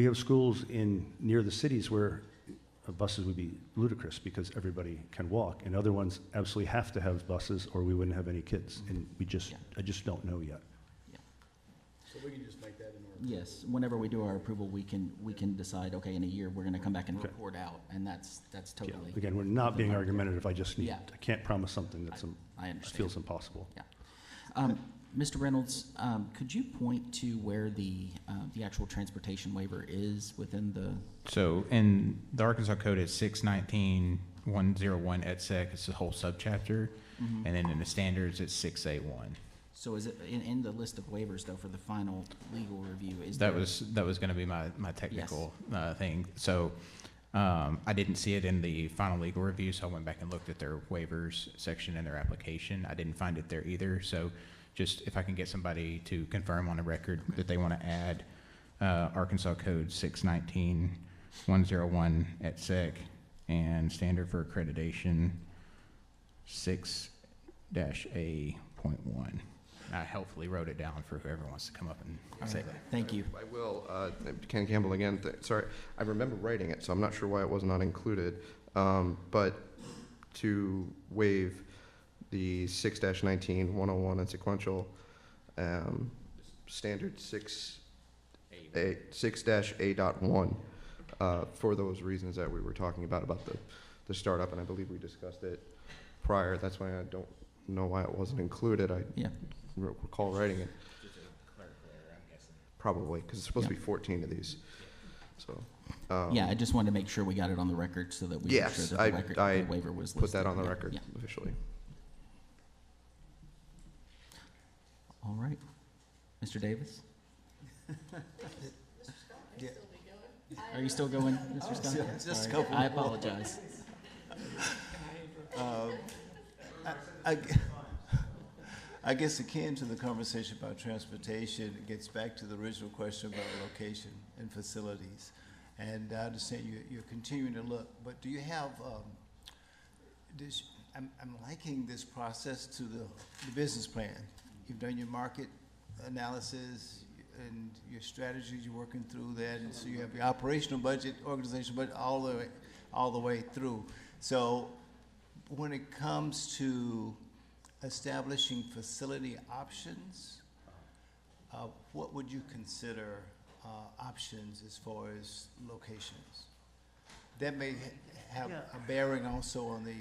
S5: have schools near the cities where buses would be ludicrous because everybody can walk, and other ones absolutely have to have buses or we wouldn't have any kids, and I just don't know yet.
S18: So we can just make that in order.
S1: Yes, whenever we do our approval, we can decide, okay, in a year, we're gonna come back and
S5: Okay.
S1: report out, and that's
S5: Yeah.
S1: totally.
S5: Again, we're not being argumentative, I can't promise something
S1: I understand.
S5: feels impossible.
S1: Mr. Reynolds, could you point to where the actual transportation waiver is within the?
S4: So in the Arkansas Code, it's 619.101 et sec. It's the whole subchapter.
S1: Mhm.
S4: And then in the standards, it's 6A1.
S1: So is it in the list of waivers though for the final legal review?
S4: That was going to be my technical thing. So I didn't see it in the final legal review, so I went back and looked at their waivers section in their application. I didn't find it there either. So just if I can get somebody to confirm on the record that they want to add Arkansas Code 619.101 et sec and standard for accreditation 6-A.1. I helpfully wrote it down for whoever wants to come up and say that.
S1: Thank you.
S13: I will. Ken Campbell again. Sorry, I remember writing it, so I'm not sure why it was not included. But to waive the 6-19.101 and sequential standard 6-A.1 for those reasons that we were talking about the startup, and I believe we discussed it prior. That's why I don't know why it wasn't included. I recall writing it. Probably, because it's supposed to be 14 of these. So.
S1: Yeah, I just wanted to make sure we got it on the record so that we
S13: Yes,
S1: make sure that the waiver was listed.
S13: put that on the record
S1: Yeah.
S13: officially.
S1: All right. Mr. Davis? Are you still going, Mr. Scott?
S15: Just a
S1: Sorry.
S15: couple
S1: I
S15: more.
S1: apologize.
S15: I guess akin to the conversation about transportation, it gets back to the original question about location and facilities. And I understand you're continuing to look, but do you have, I'm liking this process to the business plan. You've done your market analysis and your strategies, you're working through that, and so you have your operational budget, organizational budget, all the way through. So when it comes to establishing facility options, what would you consider options as far as locations? That may have a bearing also on the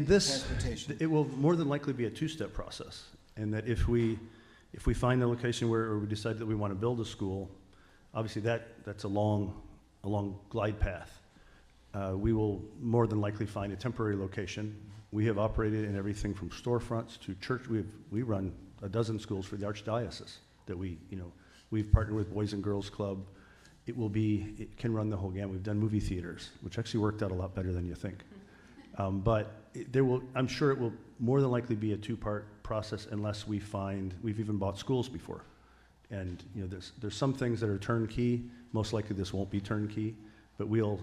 S15: transportation.
S5: It will more than likely be a two-step process, and that if we find a location where we decide that we want to build a school, obviously that's a long glide path. We will more than likely find a temporary location. We have operated in everything from storefronts to church. We run a dozen schools for the Archdiocese that we've partnered with Boys and Girls Club. It can run the whole gamut. We've done movie theaters, which actually worked out a lot better than you think. But I'm sure it will more than likely be a two-part process unless we've even bought schools before. And there's some things that are turnkey. Most likely this won't be turnkey, but we'll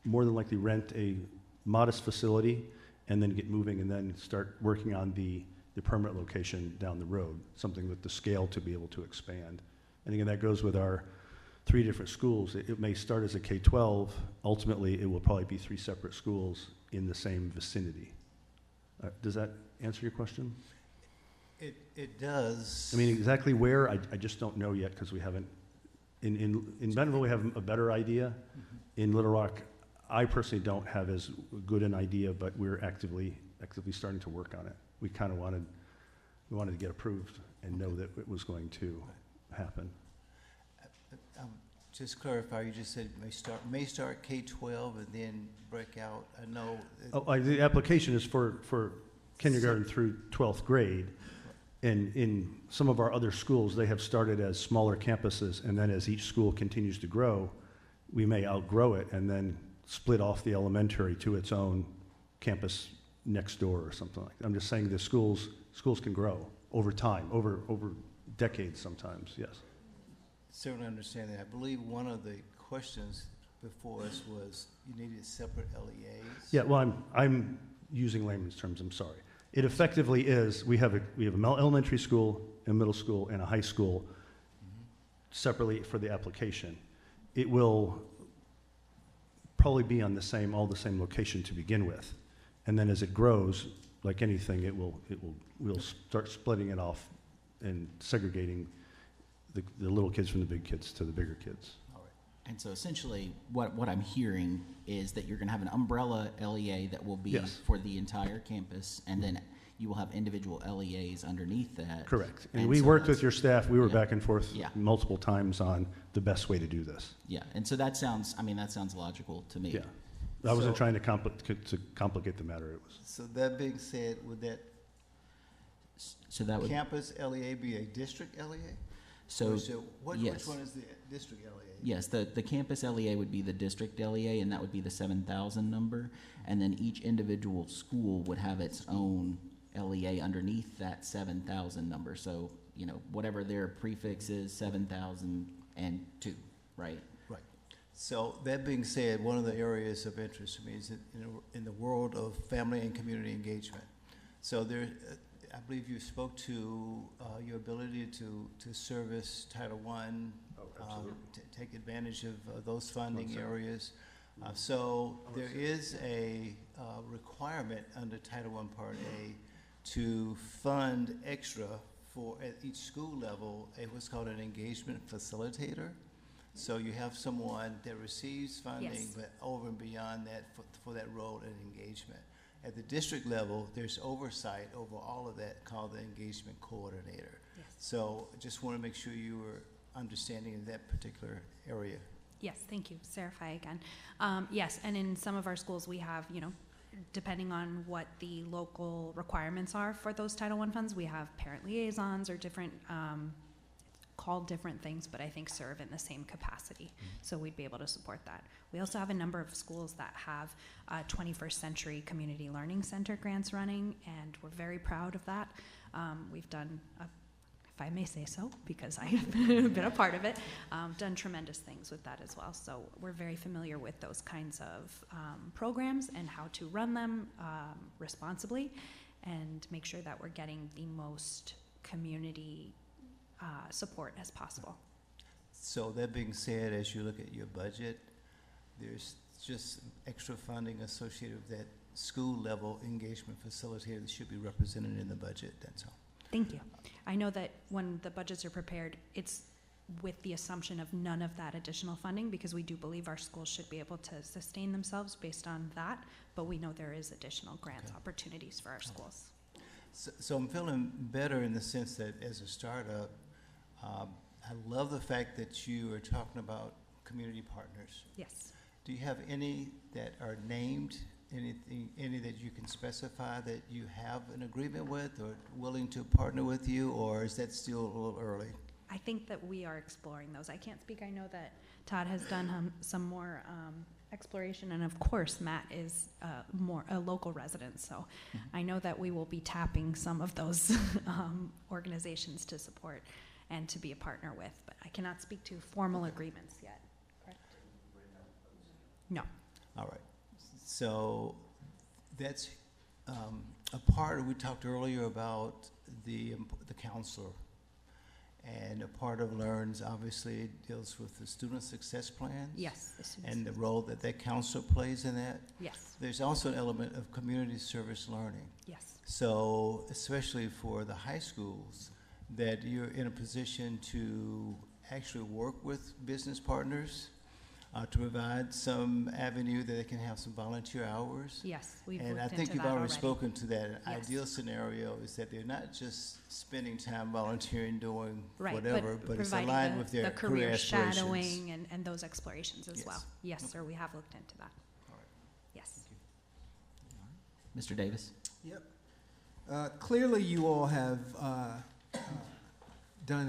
S5: more than likely rent a modest facility and then get moving and then start working on the permanent location down the road, something with the scale to be able to expand. And again, that goes with our 3 different schools. It may start as a K-12. Ultimately, it will probably be 3 separate schools in the same vicinity. Does that answer your question?
S15: It does.
S5: I mean, exactly where, I just don't know yet because we haven't, in Bentonville, we have a better idea.
S15: Mm-hmm.
S5: In Little Rock, I personally don't have as good an idea, but we're actively starting to work on it. We kind of wanted to get approved and know that it was going to happen.
S15: Just clarify, you just said may start K-12 and then break out. I know.
S5: The application is for kindergarten through 12th grade. And in some of our other schools, they have started as smaller campuses, and then as each school continues to grow, we may outgrow it and then split off the elementary to its own campus next door or something like that. I'm just saying the schools can grow over time, over decades sometimes, yes.
S15: Certainly understand that. I believe one of the questions before us was you needed separate LEAs.
S5: Yeah, well, I'm using layman's terms, I'm sorry. It effectively is, we have an elementary school, a middle school, and a high school separately for the application. It will probably be on all the same location to begin with. And then as it grows, like anything, we'll start splitting it off and segregating the little kids from the big kids to the bigger kids.
S1: All right. And so essentially what I'm hearing is that you're going to have an umbrella LEA that will be for the entire campus, and then you will have individual LEAs underneath that.
S5: Correct. And we worked with your staff. We were back and forth multiple times on the best way to do this.
S1: Yeah. And so that sounds logical to me.
S5: Yeah. I wasn't trying to complicate the matter. It was.
S15: So that being said, would that campus LEA be a district LEA?
S1: So
S15: which one is the district LEA?
S1: Yes, the campus LEA would be the district LEA, and that would be the 7,000 number. And then each individual school would have its own LEA underneath that 7,000 number. So, whatever their prefix is, 7,002, right?
S15: Right. So that being said, one of the areas of interest to me is in the world of family and community engagement. So there, I believe you spoke to your ability to service Title I, take advantage of those funding areas. So there is a requirement under Title I Part A to fund extra for, at each school level, what's called an engagement facilitator. So you have someone that receives funding, but over and beyond that for that role and engagement. At the district level, there's oversight over all of that called the engagement coordinator.
S9: Yes.
S15: So just want to make sure you were understanding of that particular area.
S9: Yes, thank you. Sarah Fye again. Yes, and in some of our schools we have, depending on what the local requirements are for those Title I funds, we have parent liaisons or different, called different things, but I think serve in the same capacity. So we'd be able to support that. We also have a number of schools that have 21st Century Community Learning Center grants running, and we're very proud of that. We've done, if I may say so, because I have been a part of it, done tremendous things with that as well. So we're very familiar with those kinds of programs and how to run them responsibly and make sure that we're getting the most community support as possible.
S15: So that being said, as you look at your budget, there's just extra funding associated with that school level engagement facilitator that should be represented in the budget, that's all.
S9: Thank you. I know that when the budgets are prepared, it's with the assumption of none of that additional funding, because we do believe our schools should be able to sustain themselves based on that, but we know there is additional grants opportunities for our schools.
S15: So I'm feeling better in the sense that as a startup, I love the fact that you are talking about community partners.
S9: Yes.
S15: Do you have any that are named, any that you can specify that you have an agreement with or willing to partner with you, or is that still a little early?
S9: I think that we are exploring those. I can't speak. I know that Todd has done some more exploration, and of course Matt is more a local resident, so I know that we will be tapping some of those organizations to support and to be a partner with, but I cannot speak to formal agreements yet. Correct? No.
S15: All right. So that's a part, we talked earlier about the counselor. And a part of LEARNs obviously deals with the student success plans.
S9: Yes. The students.
S15: And the role that that counselor plays in that.
S9: Yes.
S15: There's also an element of community service learning.
S9: Yes.
S15: So especially for the high schools, that you're in a position to actually work with business partners to provide some avenue that they can have some volunteer hours.
S9: Yes, we've
S15: And I
S9: looked
S15: think
S9: into
S15: you've
S9: that
S15: already spoken to that. An
S9: Yes.
S15: ideal scenario is that they're not just spending time volunteering, doing
S9: Right,
S15: whatever, but it's
S9: providing
S15: aligned with their
S9: the
S15: career aspirations.
S9: shadowing and those explorations as
S15: Yes.
S9: well. Yes,
S15: Okay.
S9: sir, we have looked into that.
S15: All right.
S9: Yes.
S1: Mr. Davis?
S19: Yep. Clearly, you all have done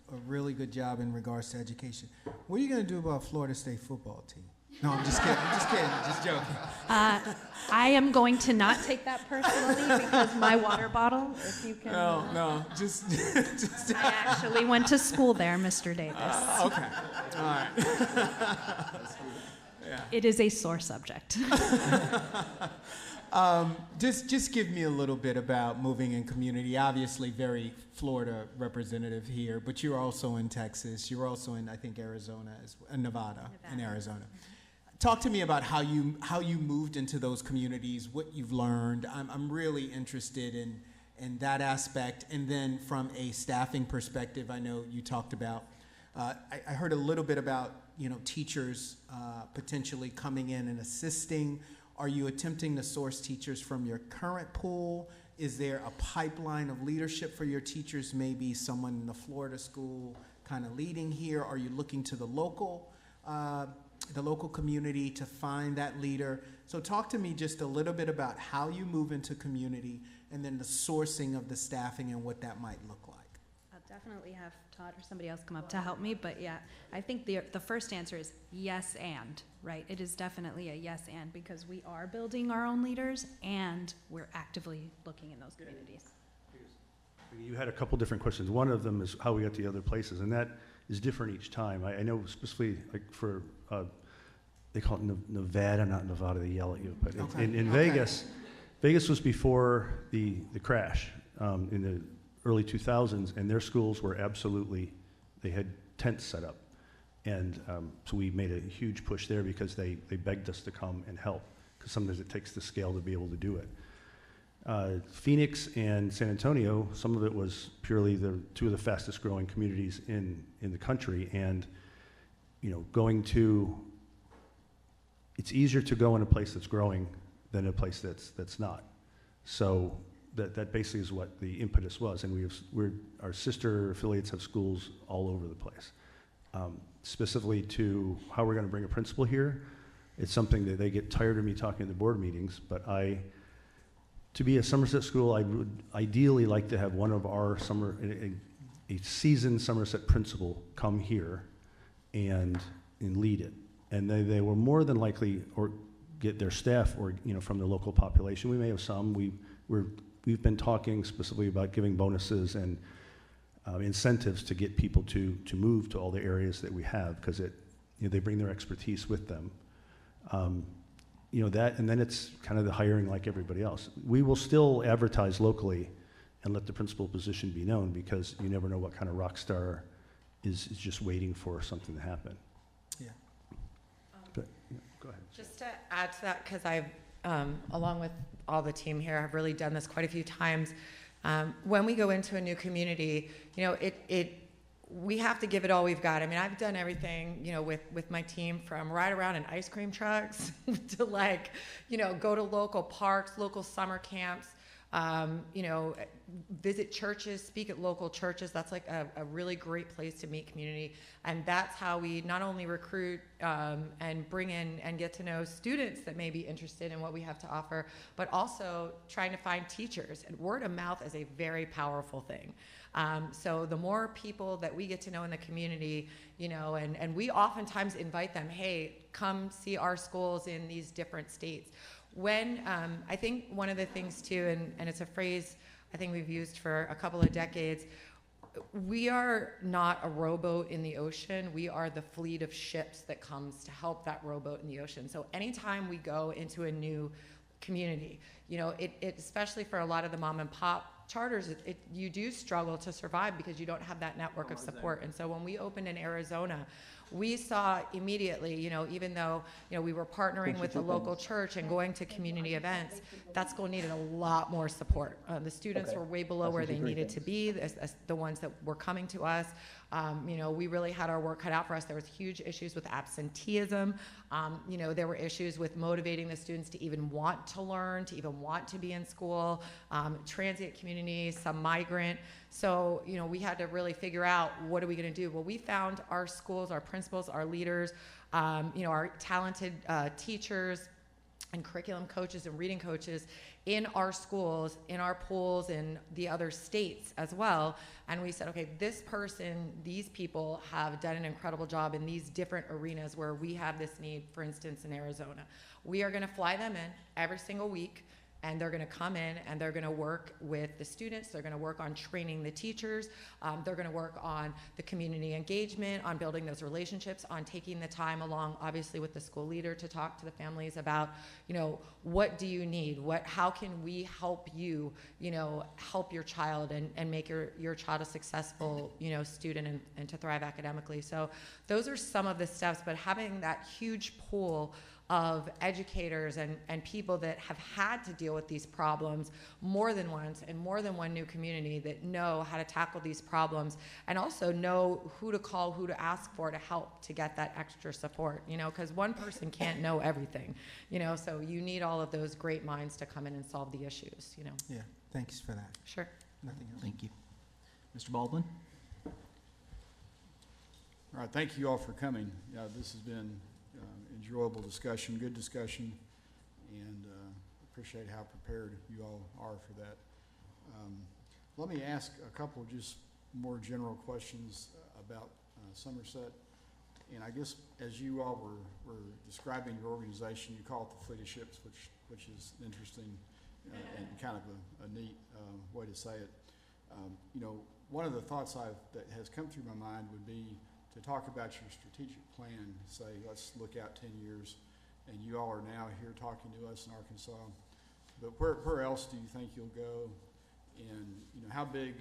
S19: a really good job in regards to education. What are you going to do about Florida State football team? No, I'm just kidding. I'm just kidding. Just joking.
S9: I am going to not take that personally because my water bottle, if you can.
S19: No, just.
S9: I actually went to school there, Mr. Davis.
S19: Okay. All right. Yeah.
S9: It is a sore subject.
S19: Just give me a little bit about moving in community. Obviously, very Florida representative here, but you're also in Texas. You're also in, I think, Arizona, Nevada, and Arizona. Talk to me about how you moved into those communities, what you've learned. I'm really interested in that aspect. And then from a staffing perspective, I know you talked about. I heard a little bit about teachers potentially coming in and assisting. Are you attempting to source teachers from your current pool? Is there a pipeline of leadership for your teachers? Maybe someone in the Florida school kind of leading here. Are you looking to the local community to find that leader? So talk to me just a little bit about how you move into community and then the sourcing of the staffing and what that might look like.
S9: I'll definitely have Todd or somebody else come up to help me, but yeah, I think the first answer is yes and, right? It is definitely a yes and because we are building our own leaders and we're actively looking in those communities.
S5: You had a couple different questions. One of them is how we got to the other places, and that is different each time. I know specifically like for, they call it Nevada, not Nevada, they yell at you, but
S19: Okay.
S5: in
S19: Okay.
S5: Vegas was before the crash in the early 2000s, and their schools were they had tents set up. And so we made a huge push there because they begged us to come and help, because sometimes it takes the scale to be able to do it. Phoenix and San Antonio, some of it was purely the two of the fastest growing communities in the country, and it's easier to go in a place that's growing than a place that's not. So that basically is what the impetus was, and our sister affiliates have schools all over the place. Specifically to how we're going to bring a principal here, it's something that they get tired of me talking at the board meetings, but to be a Somerset school, I would ideally like to have one of our a seasoned Somerset principal come here and lead it. And they will more than likely or get their staff or from the local population. We may have some. We've been talking specifically about giving bonuses and incentives to get people to move to all the areas that we have, because they bring their expertise with them. That, and then it's kind of the hiring like everybody else. We will still advertise locally and let the principal position be known, because you never know what kind of rock star is just waiting for something to happen.
S19: Yeah.
S5: Go ahead.
S7: Just to add to that, because I've, along with all the team here, I've really done this quite a few times. When we go into a new community, we have to give it all we've got. I mean, I've done everything, with my team, from ride around in ice cream trucks to go to local parks, local summer camps, visit churches, speak at local churches. That's like a really great place to meet community. And that's how we not only recruit and bring in and get to know students that may be interested in what we have to offer, but also trying to find teachers. And word of mouth is a very powerful thing. So the more people that we get to know in the community, and we oftentimes invite them, hey, come see our schools in these different states. When, I think one of the things too, and it's a phrase I think we've used for a couple of decades, we are not a rowboat in the ocean. We are the fleet of ships that comes to help that rowboat in the ocean. So anytime we go into a new community. You know, it especially for a lot of the mom and pop charters, you do struggle to survive because you don't have that network of support. And so when we opened in Arizona, we saw immediately, you know, even though, you know, we were partnering with the local church and going to community events, that school needed a lot more support. The students were way below where they needed to be, the ones that were coming to us. You know, we really had our work cut out for us. There was huge issues with absenteeism. You know, there were issues with motivating the students to even want to learn, to even want to be in school, transient communities, some migrant. So, you know, we had to really figure out, what are we going to do? Well, we found our schools, our principals, our leaders, you know, our talented teachers and curriculum coaches and reading coaches in our schools, in our pools, in the other states as well. And we said, okay, this person, these people have done an incredible job in these different arenas where we have this need, for instance, in Arizona. We are gonna fly them in every single week, and they're gonna come in and they're gonna work with the students, they're gonna work on training the teachers, they're gonna work on the community engagement, on building those relationships, on taking the time along, obviously with the school leader, to talk to the families about, you know, what do you need? How can we help you, you know, help your child and make your child a successful, you know, student and to thrive academically. So those are some of the steps, but having that huge pool of educators and people that have had to deal with these problems more than once in more than one new community, that know how to tackle these problems and also know who to call, who to ask for to help to get that extra support, you know, because one person can't know everything, you know, so you need all of those great minds to come in and solve the issues, you know.
S19: Yeah, thanks for that.
S7: Sure.
S19: Nothing else.
S1: Thank you. Mr. Baldwin?
S18: All right, thank you all for coming. This has been enjoyable discussion, good discussion, and appreciate how prepared you all are for that. Let me ask a couple of just more general questions about Somerset. And I guess as you all were describing your organization, you call it the Fleet of Ships, which is interesting and kind of a neat way to say it. You know, one of the thoughts that has come through my mind would be to talk about your strategic plan, say, let's look out 10 years, and you all are now here talking to us in Arkansas. But where else do you think you'll go? And, you know, how big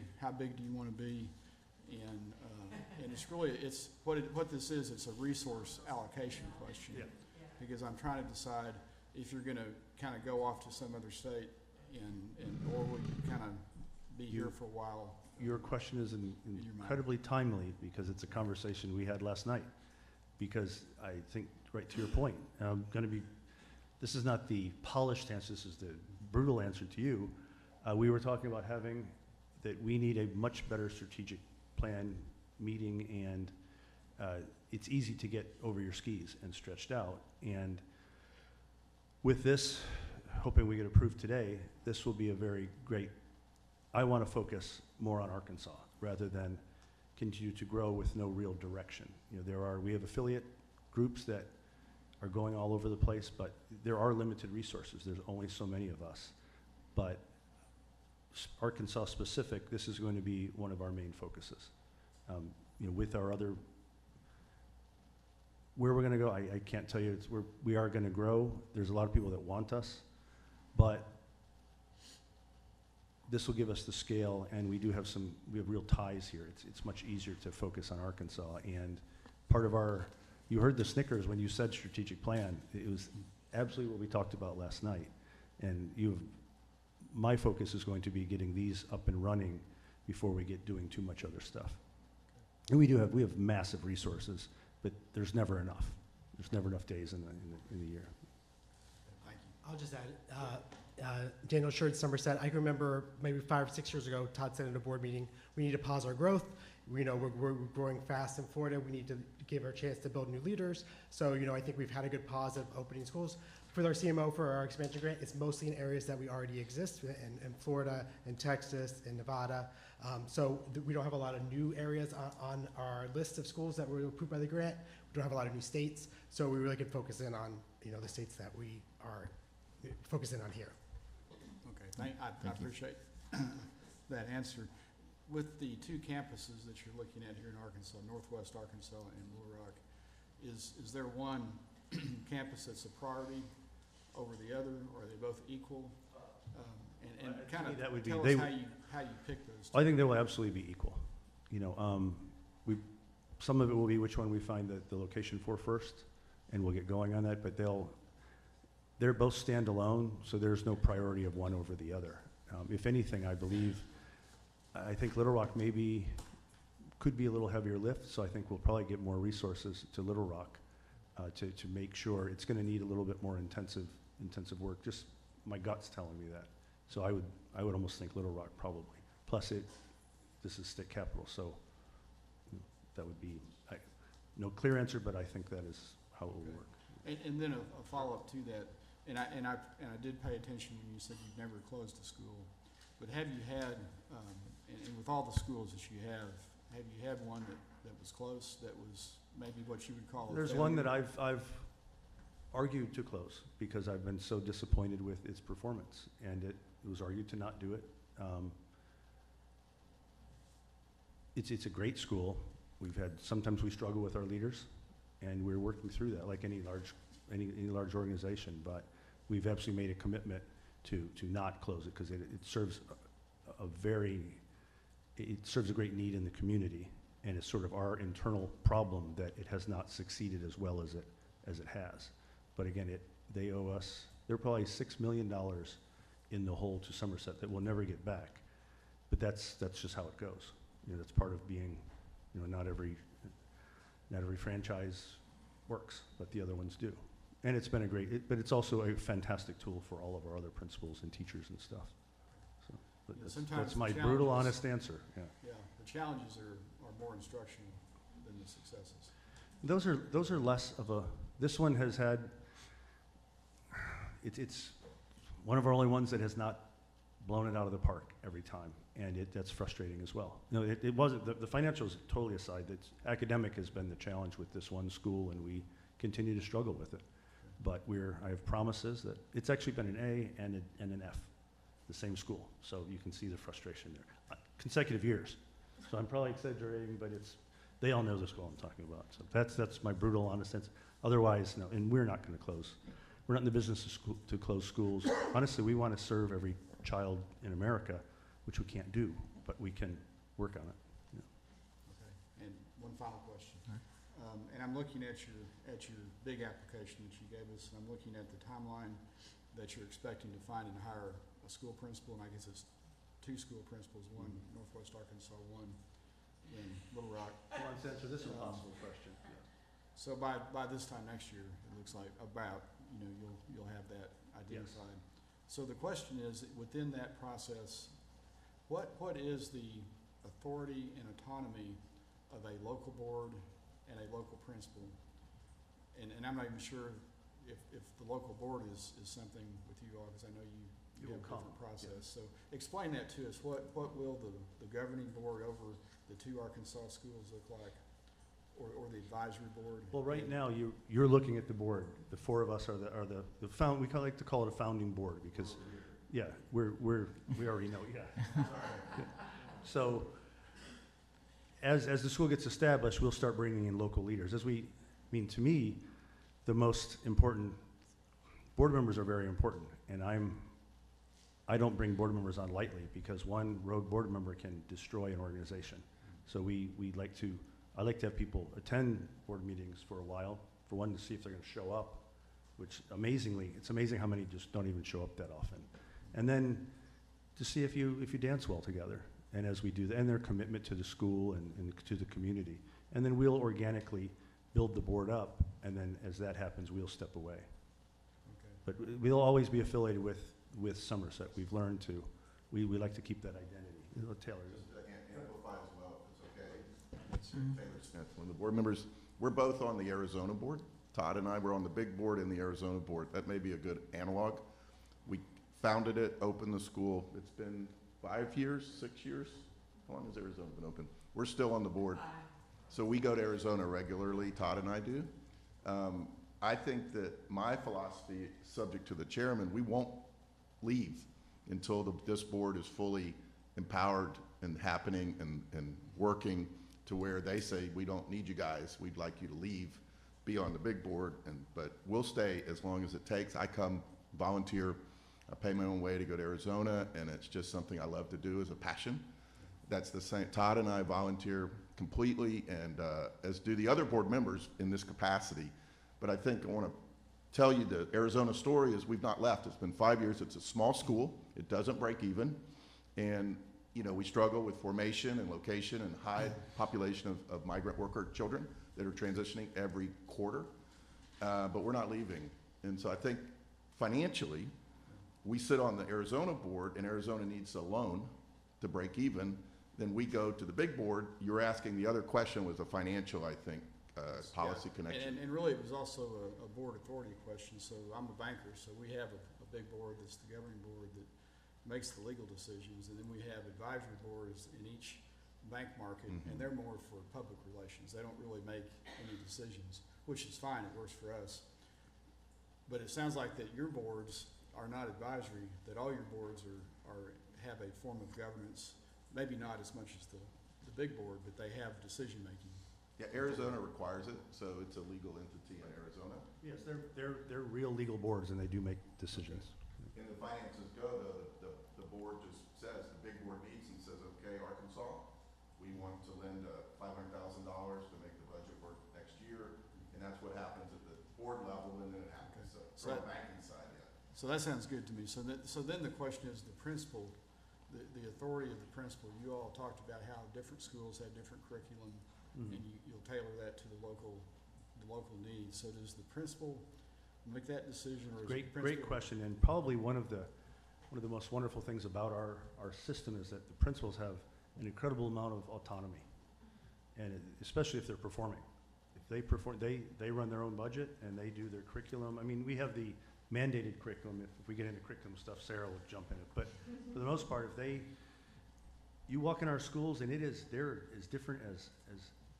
S18: do you want to be? And it's really, what this is, it's a resource allocation question.
S5: Yeah.
S18: Because I'm trying to decide if you're going to kind of go off to some other state or will you kind of be here for a while.
S5: Your question is incredibly timely because it's a conversation we had last night. Because I think, right to your point, this is not the polished answer, this is the brutal answer to you. We were talking about that we need a much better strategic plan meeting, and it's easy to get over your skis and stretched out. And with this, hoping we get approved today, this will be a very great, I want to focus more on Arkansas rather than continue to grow with no real direction. You know, we have affiliate groups that are going all over the place, but there are limited resources. There's only so many of us. But Arkansas specific, this is going to be one of our main focuses. You know, with our other, where we're going to go, I can't tell you. We are going to grow. There's a lot of people that want us, but this will give us the scale, and we have real ties here. It's much easier to focus on Arkansas, and part of you heard the snickers when you said strategic plan. It was absolutely what we talked about last night, and my focus is going to be getting these up and running before we get doing too much other stuff. And we have massive resources, but there's never enough. There's never enough days in the year.
S11: Thank you. I'll just add, Daniel Sherd, Somerset. I can remember maybe 5 or 6 years ago, Todd said at a board meeting, we need to pause our growth. We know we're growing fast in Florida. We need to give our chance to build new leaders. So, you know, I think we've had a good pause of opening schools. For our CMO, for our expansion grant, it's mostly in areas that we already exist in Florida, in Texas, in Nevada. So we don't have a lot of new areas on our list of schools that were approved by the grant. We don't have a lot of new states. So we really can focus in on, you know, the states that we are focusing on here.
S18: Okay, I appreciate that answer. With the 2 campuses that you're looking at here in Arkansas, Northwest Arkansas and Little Rock, is there one campus that's a priority, over the other, or are they both equal? And
S5: To
S18: kind
S5: me,
S18: of
S5: that would be-
S18: tell
S5: they
S18: us
S5: w-
S18: how you pick those two.
S5: I think they will absolutely be equal. You know, some of it will be which one we find the location for first, and we'll get going on that, but they're both standalone, so there's no priority of one over the other. If anything, I think Little Rock could be a little heavier lift, so I think we'll probably get more resources to Little Rock to make sure. It's gonna need a little bit more intensive work, just my gut's telling me that. So I would almost think Little Rock probably. Plus this is state capital, so that would be, no clear answer, but I think that is how it will work.
S18: And then a follow-up to that, and I did pay attention when you said you've never closed a school, but have you had, and with all the schools that you have you had one that was close, that was maybe what you would call a
S5: There's
S18: failure?
S5: one that I've argued to close because I've been so disappointed with its performance, and it was argued to not do it. It's a great school. Sometimes we struggle with our leaders, and we're working through that like any large organization, but we've absolutely made a commitment to not close it because it serves it serves a great need in the community, and it's sort of our internal problem that it has not succeeded as well as it has. But again, they owe us, they're probably $6 million in the hole to Somerset that we'll never get back. But that's just how it goes. You know, that's part of being, you know, not every franchise works, but the other ones do. And it's been but it's also a fantastic tool for all of our other principals and teachers and stuff. So, but
S18: Yeah, sometimes
S5: that's
S18: the
S5: my brutal,
S18: challenges-
S5: honest answer, yeah.
S18: Yeah, the challenges are more instructional than the successes.
S5: Those are less of a, this one has had, it's one of our only ones that has not blown it out of the park every time, and that's frustrating as well. You know, it wasn't, the financials totally aside, academic has been the challenge with this one school, and we continue to struggle with it. But I have promises that, it's actually been an A and an F, the same school, so you can see the frustration there. Consecutive years, so I'm probably exaggerating, but they all know the school I'm talking about. So that's my brutal, honest sense. Otherwise, no, and we're not gonna close. We're not in the business to close schools. Honestly, we want to serve every child in America, which we can't do, but we can work on it. Yeah.
S18: Okay, and one final question. And I'm looking at your big application that you gave us, and I'm looking at the timeline that you're expecting to find and hire a school principal, and I guess it's 2 school principals, one in Northwest Arkansas, one in Little Rock.
S5: Come on, answer this impossible question.
S18: So by this time next year, it looks like you'll have that identified. Yes. So the question is, within that process, what is the authority and autonomy of a local board and a local principal? And I'm not even sure if the local board is something with you all, because I know you have a different process. Yeah. So explain that to us. What will the governing board over the 2 Arkansas schools look like? Or the advisory board?
S5: Well, right now, you're looking at the board. The 4 of us are the we like to call it a founding board because, yeah, we already know, yeah. Yeah. So, as the school gets established, we'll start bringing in local leaders. To me, the most important, board members are very important, and I don't bring board members on lightly because one rogue board member can destroy an organization. So I like to have people attend board meetings for a while, for one, to see if they're going to show up, which it's amazing how many just don't even show up that often. And then to see if you dance well together, and as we do that, and their commitment to the school and to the community. And then we'll organically build the board up, and then as that happens, we'll step away. Okay. But we'll always be affiliated with Somerset. We've learned to, we like to keep that identity. Taylor.
S14: Amplify as well, if it's okay. Taylor Smith, one of the board members. We're both on the Arizona board. Todd and I were on the big board and the Arizona board. That may be a good analog. We founded it, opened the school. It's been 5 years, 6 years. How long has Arizona been open? We're still on the board. So we go to Arizona regularly, Todd and I do. I think that my philosophy, subject to the chairman, we won't leave until this board is fully empowered and happening and working to where they say, we don't need you guys, we'd like you to leave, be on the big board, but we'll stay as long as it takes. I come volunteer. I pay my own way to go to Arizona, and it's just something I love to do as a passion. That's the same. Todd and I volunteer completely, and as do the other board members in this capacity. But I think I want to tell you the Arizona story is we've not left. It's been 5 years. It's a small school. It doesn't break even. And, you know, we struggle with formation and location and high population of migrant worker children that are transitioning every quarter. But we're not leaving. And so I think financially, we sit on the Arizona board, and Arizona needs a loan to break even. Then we go to the big board. You're asking, the other question was a financial, I think, policy connection.
S18: And really, it was also a board authority question. So I'm a banker, so we have a big board that's the governing board that makes the legal decisions, and then we have advisory boards in each bank market, and they're more for public relations. They don't really make any decisions, which is fine. It works for us. But it sounds like that your boards are not advisory, that all your boards have a form of governance, maybe not as much as the big board, but they have decision-making.
S14: Yeah, Arizona requires it, so it's a legal entity in Arizona.
S5: Yes, they're real legal boards, and they do make decisions.
S14: In the finances go, though, the board just says, the big board meets and says, okay, Arkansas, we want to lend $500,000 to make the budget work next year, and that's what happens at the board level, and then it happens from the banking side. Yeah.
S18: So that sounds good to me. So then the question is the principal, the authority of the principal. You all talked about how different schools have different curriculum, and you'll tailor that to the local needs. So does the principal make that decision, or is
S5: Great question, and probably one of the most wonderful things about our system is that the principals have an incredible amount of autonomy, and especially if they're performing. If they perform, they run their own budget and they do their curriculum. I mean, we have the mandated curriculum. If we get into curriculum stuff, Sarah will jump in it. But for the most part, you walk in our schools and they're as different as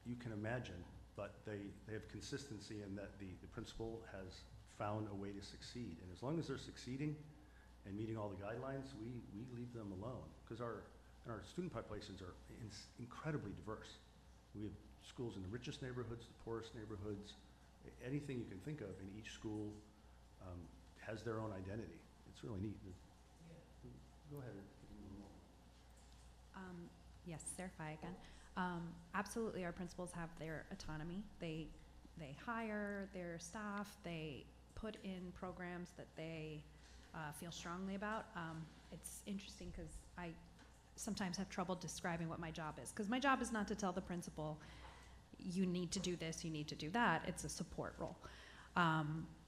S5: you can imagine, but they have consistency in that the principal has found a way to succeed. And as long as they're succeeding and meeting all the guidelines, we leave them alone, because our student populations are incredibly diverse. We have schools in the richest neighborhoods, the poorest neighborhoods, anything you can think of in each school has their own identity. It's really neat. Go ahead.
S9: Yes, Sarah Fye again. Absolutely, our principals have their autonomy. They hire their staff. They put in programs that they feel strongly about. It's interesting because I sometimes have trouble describing what my job is, because my job is not to tell the principal, you need to do this, you need to do that. It's a support role.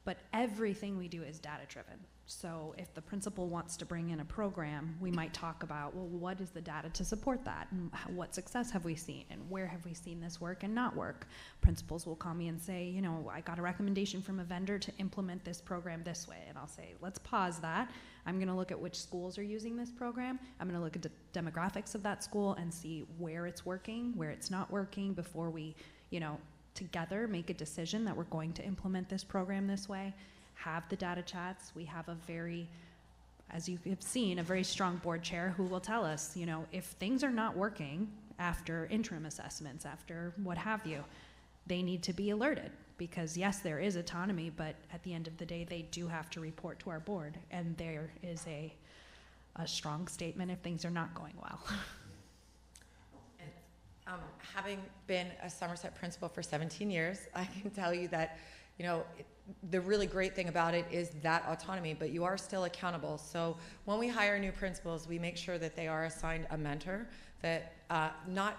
S9: But everything we do is data driven. So if the principal wants to bring in a program, we might talk about, well, what is the data to support that? And what success have we seen? And where have we seen this work and not work? Principals will call me and say, you know, I got a recommendation from a vendor to implement this program this way. And I'll say, let's pause that. I'm gonna look at which schools are using this program. I'm gonna look at the demographics of that school and see where it's working, where it's not working, before we, you know, together make a decision that we're going to implement this program this way. Have the data chats. We have a very, as you have seen, a very strong board chair who will tell us, you know, if things are not working after interim assessments, after what have you, they need to be alerted, because yes, there is autonomy, but at the end of the day, they do have to report to our board, and there is a strong statement if things are not going well.
S7: And having been a Somerset principal for 17 years, I can tell you that, you know, the really great thing about it is that autonomy, but you are still accountable. So when we hire new principals, we make sure that they are assigned a mentor, that not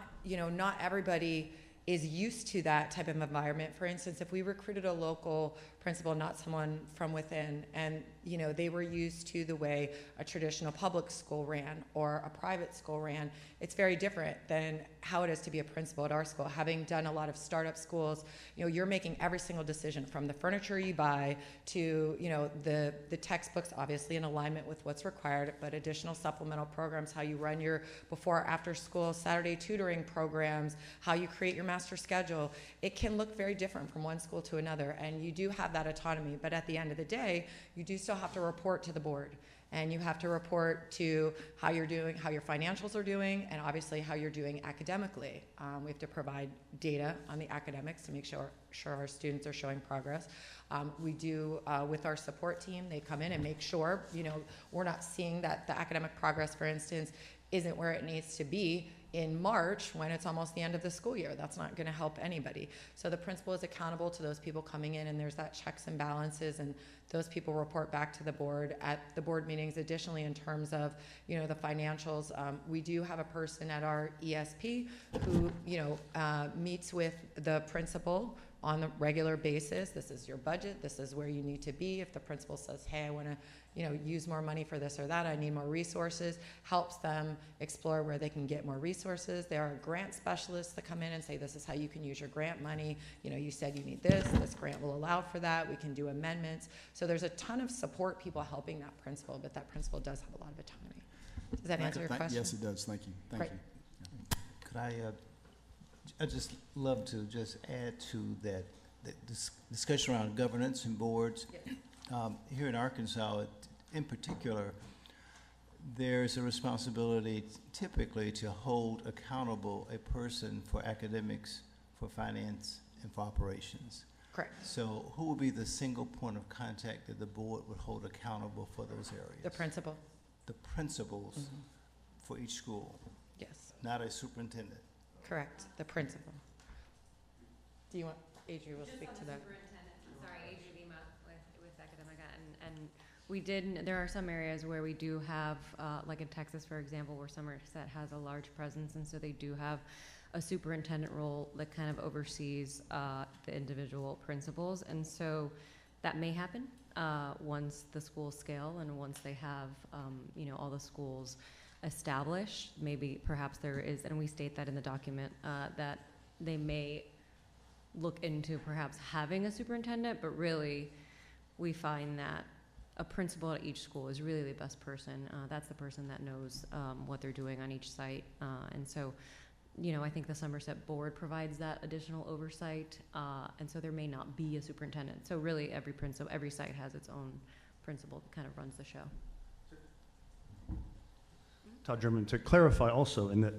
S7: everybody is used to that type of environment. For instance, if we recruited a local principal, not someone from within, and you know they were used to the way a traditional public school ran or a private school ran, it's very different than how it is to be a principal at our school. Having done a lot of startup schools, you know, you're making every single decision, from the furniture you buy to, you know, the textbooks, obviously in alignment with what's required, but additional supplemental programs, how you run your before or after school Saturday tutoring programs, how you create your master schedule. It can look very different from one school to another, and you do have that autonomy, but at the end of the day, you do still have to report to the board. And you have to report to how you're doing, how your financials are doing, and obviously how you're doing academically. We have to provide data on the academics to make sure our students are showing progress. We do, with our support team, they come in and make sure, we're not seeing that the academic progress, for instance, isn't where it needs to be in March when it's almost the end of the school year. That's not going to help anybody. So the principal is accountable to those people coming in, and there's that checks and balances, and those people report back to the board at the board meetings. Additionally, in terms of the financials, we do have a person at our ESP who meets with the principal on a regular basis. This is your budget. This is where you need to be. If the principal says, hey, I want to use more money for this or that, I need more resources, helps them explore where they can get more resources. There are grant specialists that come in and say, this is how you can use your grant money. You said you need this grant will allow for that. We can do amendments. So there's a ton of support people helping that principal, but that principal does have a lot of autonomy. Does that answer your question?
S18: Yes, it does. Thank you. Thank
S7: Great.
S18: you.
S15: Could I just love to just add to that discussion around governance and boards.
S7: Yes.
S15: Here in Arkansas, in particular, there's a responsibility typically to hold accountable a person for academics, for finance, and for operations.
S7: Correct.
S15: So who would be the single point of contact that the board would hold accountable for those areas?
S7: The principal.
S15: The principals for each school,
S7: Yes.
S15: not a superintendent.
S7: Correct. The principal. Do you want, Adria will
S10: Just
S7: speak
S10: on
S7: to
S10: the
S7: that.
S10: superintendent, sorry, Adria Lima with Academica, and there are some areas where we do have, like in Texas, for example, where Somerset has a large presence, and so they do have a superintendent role that kind of oversees the individual principals, and so that may happen once the schools scale and once they have, all the schools established. Maybe, perhaps there is, and we state that in the document, that they may look into perhaps having a superintendent, but really we find that a principal at each school is really the best person. That's the person that knows what they're doing on each site. And so, I think the Somerset board provides that additional oversight, and so there may not be a superintendent. So really every site has its own principal that kind of runs the show.
S5: Todd German, to clarify also, in that,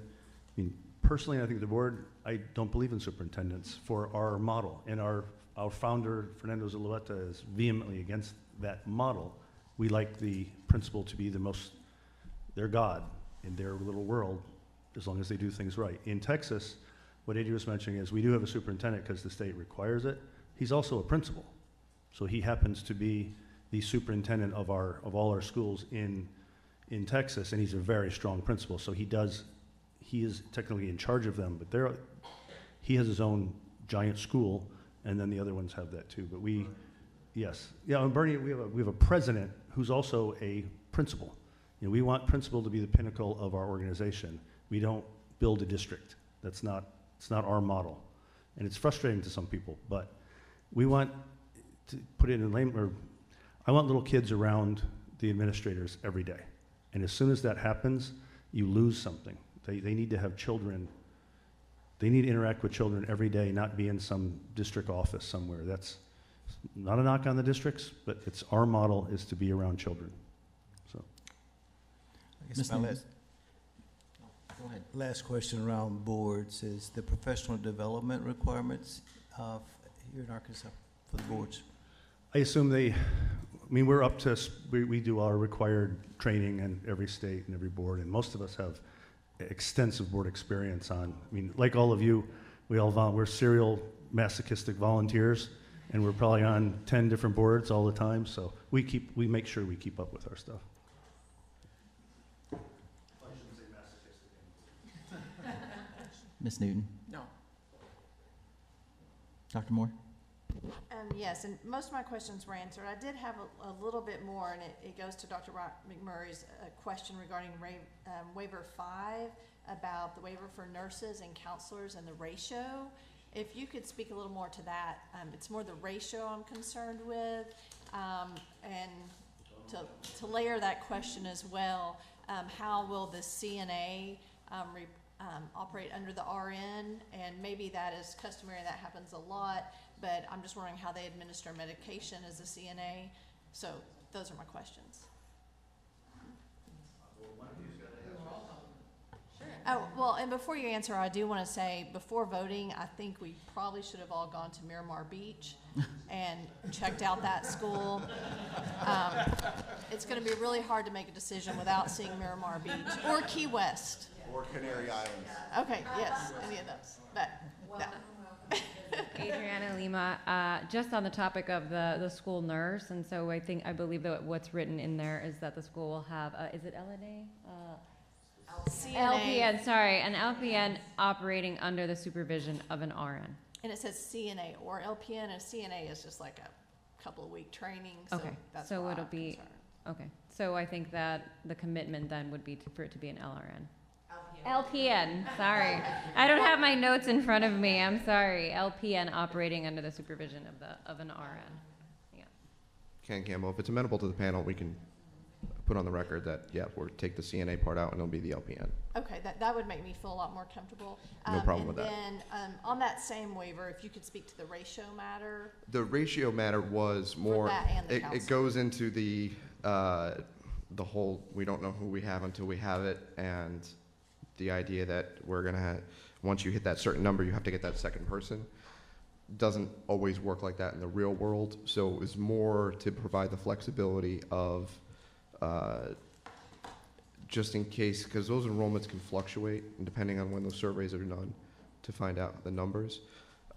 S5: personally, I think the board, I don't believe in superintendents for our model. And our founder, Fernando Zulueta, is vehemently against that model. We like the principal to be their God in their little world, as long as they do things right. In Texas, what Adria was mentioning is we do have a superintendent because the state requires it. He's also a principal. So he happens to be the superintendent of all our schools in Texas, and he's a very strong principal. So he is technically in charge of them, but he has his own giant school, and then the other ones have that too. But yes. Yeah, and Bernie, we have a president who's also a principal. We want principal to be the pinnacle of our organization. We don't build a district. It's not our model. And it's frustrating to some people, but we want to put it in layman, I want little kids around the administrators every day. And as soon as that happens, you lose something. They need to have children. They need to interact with children every day, not be in some district office somewhere. That's not a knock on the districts, but it's our model is to be around children. So,
S15: I guess go ahead. Last question around boards is the professional development requirements here in Arkansas for the boards.
S5: I assume we're up to, we do our required training in every state and every board, and most of us have extensive board experience on, like all of you, we're serial masochistic volunteers, and we're probably on 10 different boards all the time, so we make sure we keep up with our stuff.
S1: Ms. Newton?
S17: No.
S1: Dr. Moore?
S16: Yes, and most of my questions were answered. I did have a little bit more, and it goes to Dr. McMurray's question regarding waiver 5 about the waiver for nurses and counselors and the ratio. If you could speak a little more to that. It's more the ratio I'm concerned with, and to layer that question as well, how will the CNA operate under the RN? And maybe that is customary, that happens a lot, but I'm just wondering how they administer medication as a CNA. So those are my questions. Oh, well, and before you answer, I do want to say, before voting, I think we probably should have all gone to Miramar Beach and checked out that school. It's going to be really hard to make a decision without seeing Miramar Beach or Key West.
S13: Or Canary Islands.
S16: Okay, yes, any of those. But, no.
S10: Adriana Lima, just on the topic of the school nurse, and so I believe that what's written in there is that the school will have, is it LNA?
S16: CNA.
S10: LPN, sorry, an LPN operating under the supervision of an RN.
S16: And it says CNA or LPN, and CNA is just like a couple of week training, so
S10: Okay,
S16: that's
S10: so
S16: why
S10: it'll
S16: I'm
S10: be,
S16: concerned.
S10: okay. So I think that the commitment then would be for it to be an LRN. LPN, sorry. I don't have my notes in front of me, I'm sorry. LPN operating under the supervision of an RN. Yeah.
S13: Ken Campbell, if it's amenable to the panel, we can put on the record that, yeah, we'll take the CNA part out and it'll be the LPN.
S16: Okay, that would make me feel a lot more comfortable.
S13: No problem with that.
S16: And then, on that same waiver, if you could speak to the ratio matter.
S13: The ratio matter was more,
S16: that and the
S13: it
S16: council.
S13: goes into the whole, we don't know who we have until we have it, and the idea that we're gonna have, once you hit that certain number, you have to get that second person. Doesn't always work like that in the real world, so it was more to provide the flexibility of, just in case, because those enrollments can fluctuate, and depending on when those surveys are done, to find out the numbers,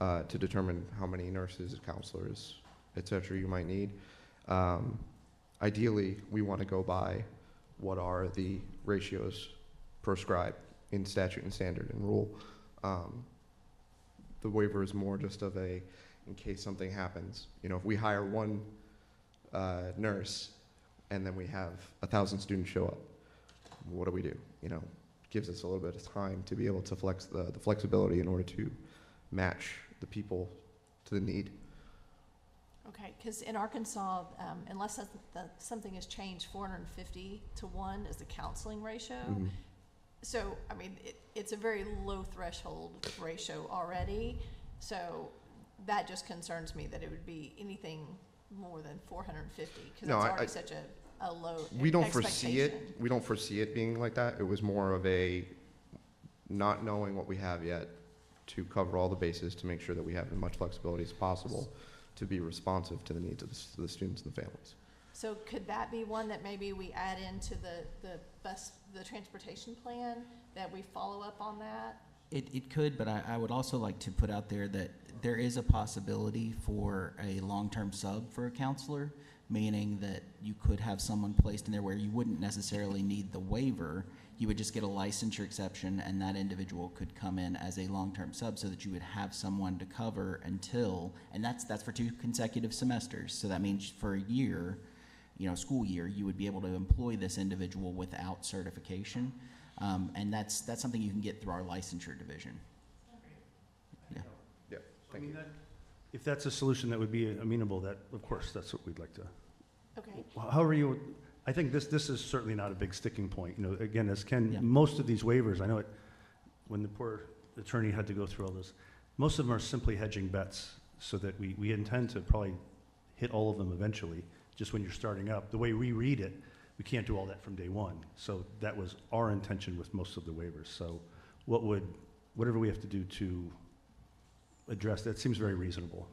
S13: to determine how many nurses, counselors, et cetera, you might need. Ideally, we want to go by what are the ratios prescribed in statute and standard and rule. The waiver is more just of a, in case something happens. You know, if we hire one nurse and then we have 1,000 students show up, what do? You know, gives us a little bit of time to be able to flex the flexibility in order to match the people to the need.
S16: Okay, because in Arkansas, unless something has changed, 450 to 1 is the counseling ratio.
S13: Mhm.
S16: So, I mean, it's a very low threshold ratio already. So that just concerns me that it would be anything more than 450, because
S13: No,
S16: it's already such a low
S13: We don't foresee
S16: expectation.
S13: it. We don't foresee it being like that. It was more of a not knowing what we have yet to cover all the bases to make sure that we have as much flexibility as possible to be responsive to the needs of the students and the families.
S16: So could that be one that maybe we add into the transportation plan, that we follow up on that?
S1: It could, but I would also like to put out there that there is a possibility for a long-term sub for a counselor, meaning that you could have someone placed in there where you wouldn't necessarily need the waiver. You would just get a licensure exception, and that individual could come in as a long-term sub so that you would have someone to cover until, and that's for 2 consecutive semesters. So that means for a year, school year, you would be able to employ this individual without certification. And that's something you can get through our licensure division. Yeah.
S13: Yeah, thank you.
S5: If that's a solution that would be amenable, that, of course, that's what we'd like to.
S16: Okay.
S5: However I think this is certainly not a big sticking point. You know, again, as Ken,
S1: Yeah.
S5: most of these waivers, I know it, when the poor attorney had to go through all this, most of them are simply hedging bets so that we intend to probably hit all of them eventually, just when you're starting up. The way we read it, we can't do all that from day one. So that was our intention with most of the waivers. So whatever we have to do to address that seems very reasonable.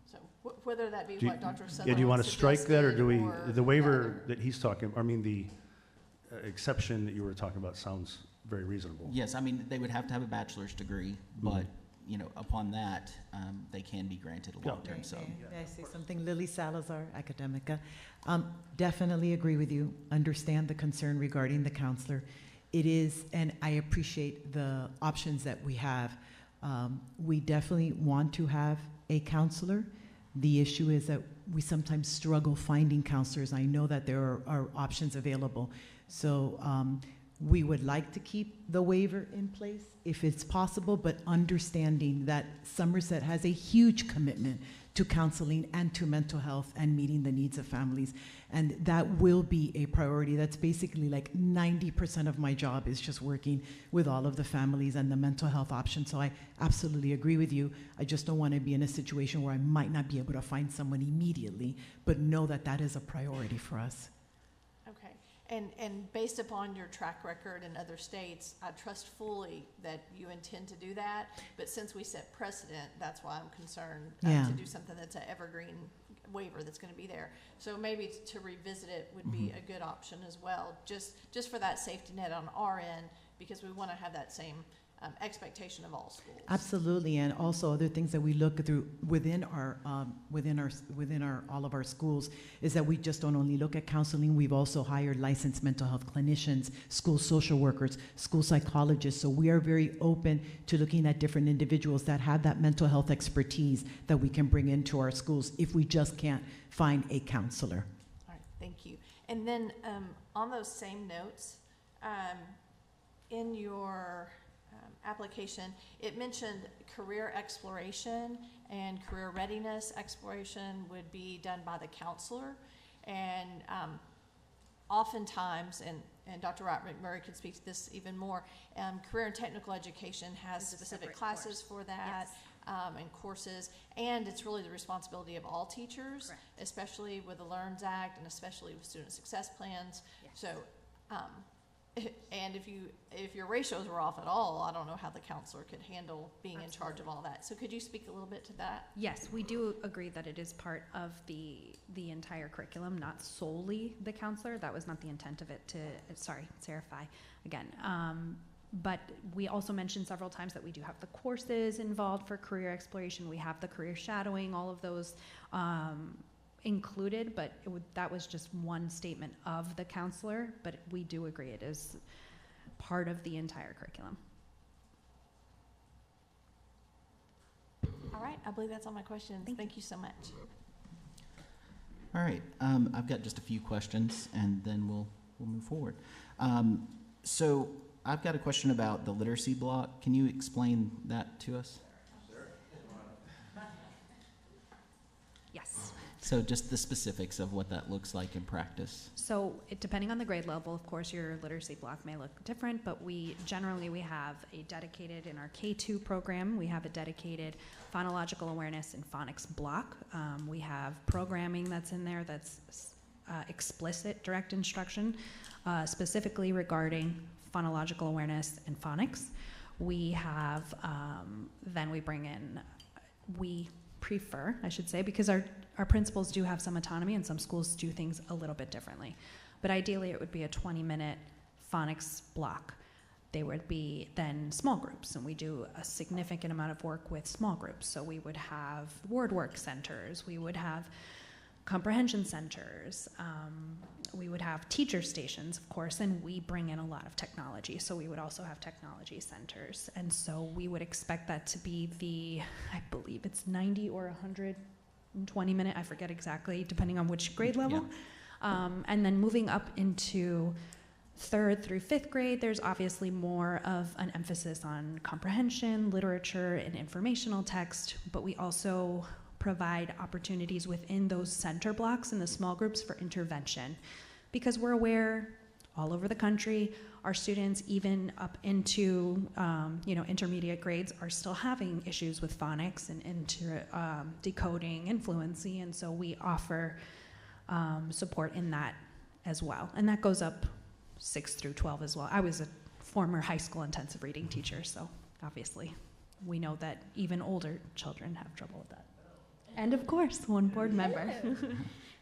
S16: So whether that be
S5: Do you-
S16: what Dr. Sutherland
S5: Yeah, do you want to strike that, or do we,
S16: suggested,
S5: the waiver that he's talking, I mean, the exception that you were talking about sounds very reasonable.
S1: Yes, I mean, they would have to have a bachelor's degree, but, upon that, they can be granted a long-term sub.
S12: May I say something? Lily Salazar, Academica. Definitely agree with you. Understand the concern regarding the counselor. It is, and I appreciate the options that we have. We definitely want to have a counselor. The issue is that we sometimes struggle finding counselors. I know that there are options available. So we would like to keep the waiver in place if it's possible, but understanding that Somerset has a huge commitment to counseling and to mental health and meeting the needs of families. And that will be a priority. That's basically like 90% of my job is just working with all of the families and the mental health options. So I absolutely agree with you. I just don't want to be in a situation where I might not be able to find someone immediately, but know that that is a priority for us.
S16: Okay. And based upon your track record in other states, I trust fully that you intend to do that. But since we set precedent, that's why I'm concerned
S12: Yeah.
S16: to do something that's an evergreen waiver that's going to be there. So maybe to revisit it would be a good option as well, just for that safety net on our end, because we want to have that same expectation of all schools.
S12: Absolutely, and also other things that we look through within our all of our schools is that we just don't only look at counseling. We've also hired licensed mental health clinicians, school social workers, school psychologists. So we are very open to looking at different individuals that have that mental health expertise that we can bring into our schools if we just can't find a counselor.
S16: All right, thank you. And then on those same notes, in your application, it mentioned career exploration and career readiness exploration would be done by the counselor. And oftentimes, and Dr. Wright McMurray could speak to this even more, career and technical education has specific classes for that. Yes. And courses, and it's really the responsibility of all teachers, correct, especially with the LEARNS Act and especially with student success plans. Yes. So, and if your ratios were off at all, I don't know how the counselor could handle being Absolutely. In charge of all that. So could you speak a little bit to that?
S9: Yes, we do agree that it is part of the entire curriculum, not solely the counselor. That was not the intent of it to, sorry, clarify again. But we also mentioned several times that we do have the courses involved for career exploration. We have the career shadowing, all of those included, but that was just one statement of the counselor, but we do agree it is part of the entire curriculum.
S16: All right, I believe that's all my questions. Thank you so much.
S1: All right, I've got just a few questions, and then we'll move forward. So I've got a question about the literacy block. Can you explain that to us?
S9: Yes.
S1: So just the specifics of what that looks like in practice.
S9: So depending on the grade level, of course, your literacy block may look different, but we have a dedicated, in our K2 program, we have a dedicated phonological awareness and phonics block. We have programming that's in there that's explicit direct instruction, specifically regarding phonological awareness and phonics. We have, then we bring in, we prefer, I should say, because our principals do have some autonomy and some schools do things a little bit differently. But ideally it would be a 20-minute phonics block. They would be then small groups, and we do a significant amount of work with small groups. So we would have word work centers, we would have comprehension centers, we would have teacher stations, of course, and we bring in a lot of technology. So we would also have technology centers. And so we would expect that to be I believe it's 90 or 120-minute, I forget exactly, depending on which grade level. Yeah. And then moving up into 3rd through 5th grade, there's obviously more of an emphasis on comprehension, literature, and informational text, but we also provide opportunities within those center blocks and the small groups for intervention, because we're aware all over the country, our students, even up into intermediate grades, are still having issues with phonics and decoding and fluency, and so we offer support in that as well. And that goes up 6 through 12 as well. I was a former high school intensive reading teacher, so obviously we know that even older children have trouble with that. And of course, one board member.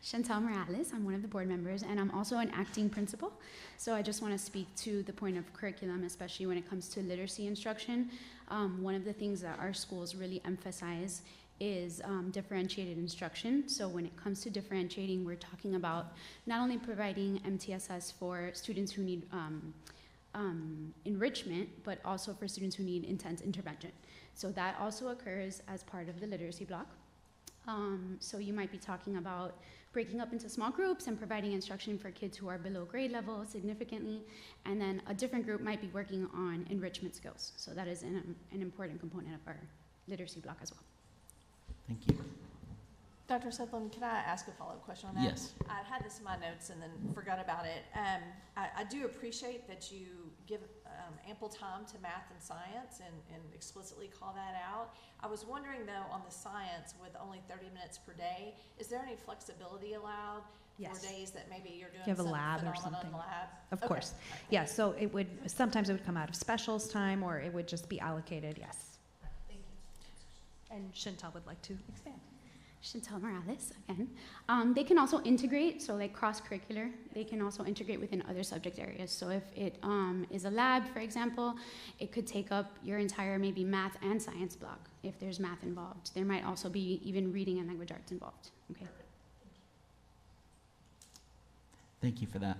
S20: Chantal Morales, I'm one of the board members, and I'm also an acting principal. So I just want to speak to the point of curriculum, especially when it comes to literacy instruction. One of the things that our schools really emphasize is differentiated instruction. So when it comes to differentiating, we're talking about not only providing MTSS for students who need enrichment, but also for students who need intense intervention. So that also occurs as part of the literacy block. So you might be talking about breaking up into small groups and providing instruction for kids who are below grade level significantly, and then a different group might be working on enrichment skills. So that is an important component of our literacy block as well.
S1: Thank you.
S16: Dr. Sutherland, can I ask a follow-up question on that?
S1: Yes.
S16: I had this in my notes and then forgot about it. I do appreciate that you give ample time to math and science and explicitly call that out. I was wondering, though, on the science, with only 30 minutes per day, is there any flexibility allowed
S9: Yes.
S16: For days that maybe you're doing
S9: You have a
S16: some
S9: lab or
S16: phenomenon
S9: something.
S16: lab?
S9: Of
S16: Okay.
S9: course. Yeah, so it would, sometimes it would come out of specials time, or it would just be allocated, yes.
S16: Thank you.
S9: And Chantal would like to expand.
S20: Chantal Morales again. They can also integrate, so like cross-curricular, they can also integrate within other subject areas. So if it is a lab, for example, it could take up your entire maybe math and science block if there's math involved. There might also be even reading and language arts involved. Okay.
S1: Thank you for that.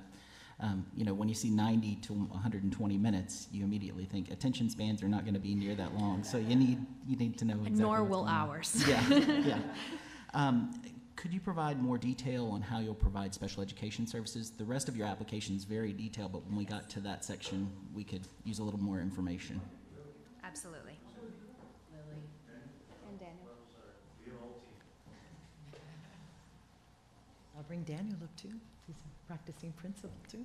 S1: You know, when you see 90 to 120 minutes, you immediately think attention spans are not going to be near that long. So you need to know exactly
S9: Nor
S1: what's
S9: will
S1: going on.
S9: ours.
S1: Yeah, yeah. Could you provide more detail on how you'll provide special education services? The rest of your application is very detailed, but when we got to that section, we could use a little more information.
S9: Absolutely.
S20: Lily. And Daniel.
S12: I'll bring Daniel up too. He's a practicing principal too.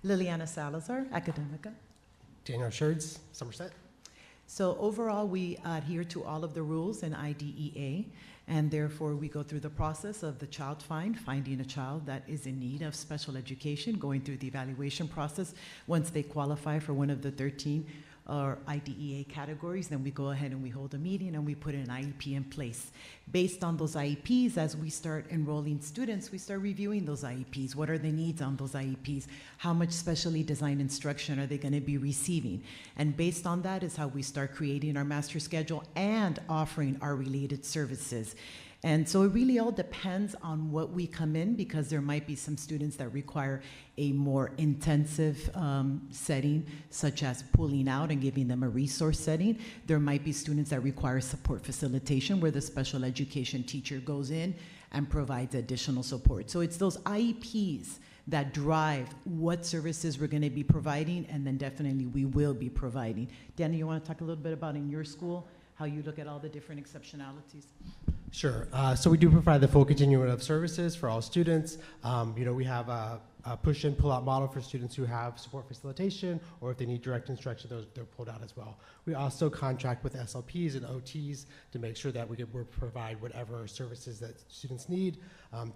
S12: Liliana Salazar, Academica.
S11: Daniel Schertz, Somerset.
S12: So overall, we adhere to all of the rules in IDEA, and therefore we go through the process of the child finding a child that is in need of special education, going through the evaluation process. Once they qualify for one of the 13 IDEA categories, then we go ahead and we hold a meeting and we put an IEP in place. Based on those IEPs, as we start enrolling students, we start reviewing those IEPs. What are the needs on those IEPs? How much specially designed instruction are they going to be receiving? And based on that is how we start creating our master schedule and offering our related services. And so it really all depends on what we come in, because there might be some students that require a more intensive setting, such as pulling out and giving them a resource setting. There might be students that require support facilitation, where the special education teacher goes in and provides additional support. So it's those IEPs that drive what services we're going to be providing, and then definitely we will be providing. Danny, you want to talk a little bit about in your school, how you look at all the different exceptionalities?
S11: Sure. So we do provide the full continuum of services for all students. You know, we have a push in, pull out model for students who have support facilitation, or if they need direct instruction, they're pulled out as well. We also contract with SLPs and OTs to make sure that we provide whatever services that students need.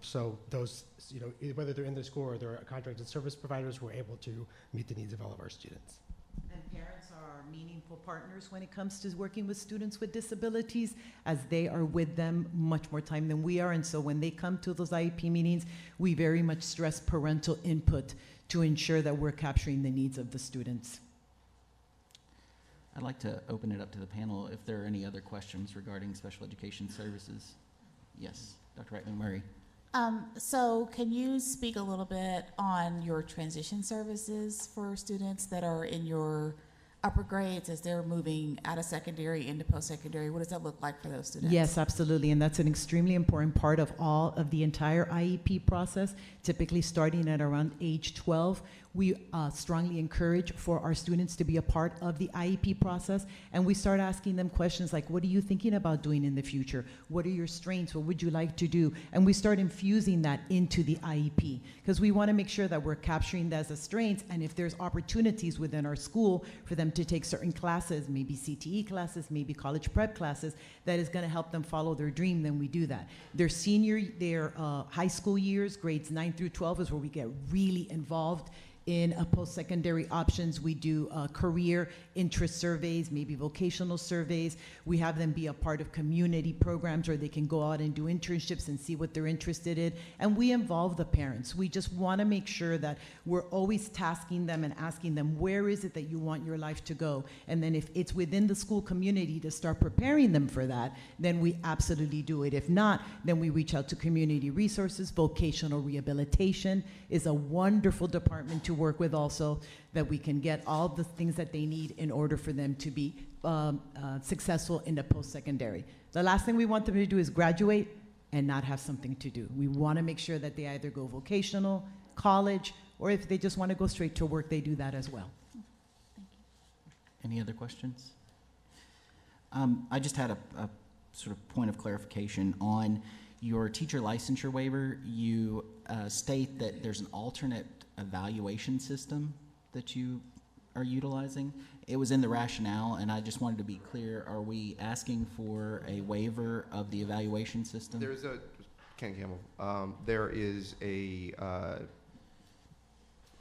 S11: So those, you know, whether they're in the school or they're contracted service providers, we're able to meet the needs of all of our students.
S12: And parents are our meaningful partners when it comes to working with students with disabilities, as they are with them much more time than we are. And so when they come to those IEP meetings, we very much stress parental input to ensure that we're capturing the needs of the students.
S1: I'd like to open it up to the panel if there are any other questions regarding special education services. Yes, Dr. Wright-McMurray.
S2: So can you speak a little bit on your transition services for students that are in your upper grades as they're moving out of secondary into post-secondary? What does that look like for those students?
S12: Yes, absolutely, and that's an extremely important part of all of the entire IEP process. Typically starting at around age 12, we strongly encourage for our students to be a part of the IEP process, and we start asking them questions like, what are you thinking about doing in the future? What are your strengths? What would you like to do? And we start infusing that into the IEP, because we want to make sure that we're capturing that as a strength, and if there's opportunities within our school for them to take certain classes, maybe CTE classes, maybe college prep classes, that is going to help them follow their dream, then we do that. Their high school years, grades 9 through 12, is where we get really involved in post-secondary options. We do career interest surveys, maybe vocational surveys. We have them be a part of community programs where they can go out and do internships and see what they're interested in. And we involve the parents. We just want to make sure that we're always tasking them and asking them, where is it that you want your life to go? And then if it's within the school community to start preparing them for that, then we absolutely do it. If not, then we reach out to community resources. Vocational rehabilitation is a wonderful department to work with also, that we can get all the things that they need in order for them to be successful in the post-secondary. The last thing we want them to do is graduate and not have something to do. We want to make sure that they either go vocational, college, or if they just want to go straight to work, they do that as well.
S2: Thank you.
S1: Any other questions? I just had a sort of point of clarification on your teacher licensure waiver. You state that there's an alternate evaluation system that you are utilizing. It was in the rationale, and I just wanted to be clear, are we asking for a waiver of the evaluation system?
S13: There's a Ken Campbell. There is a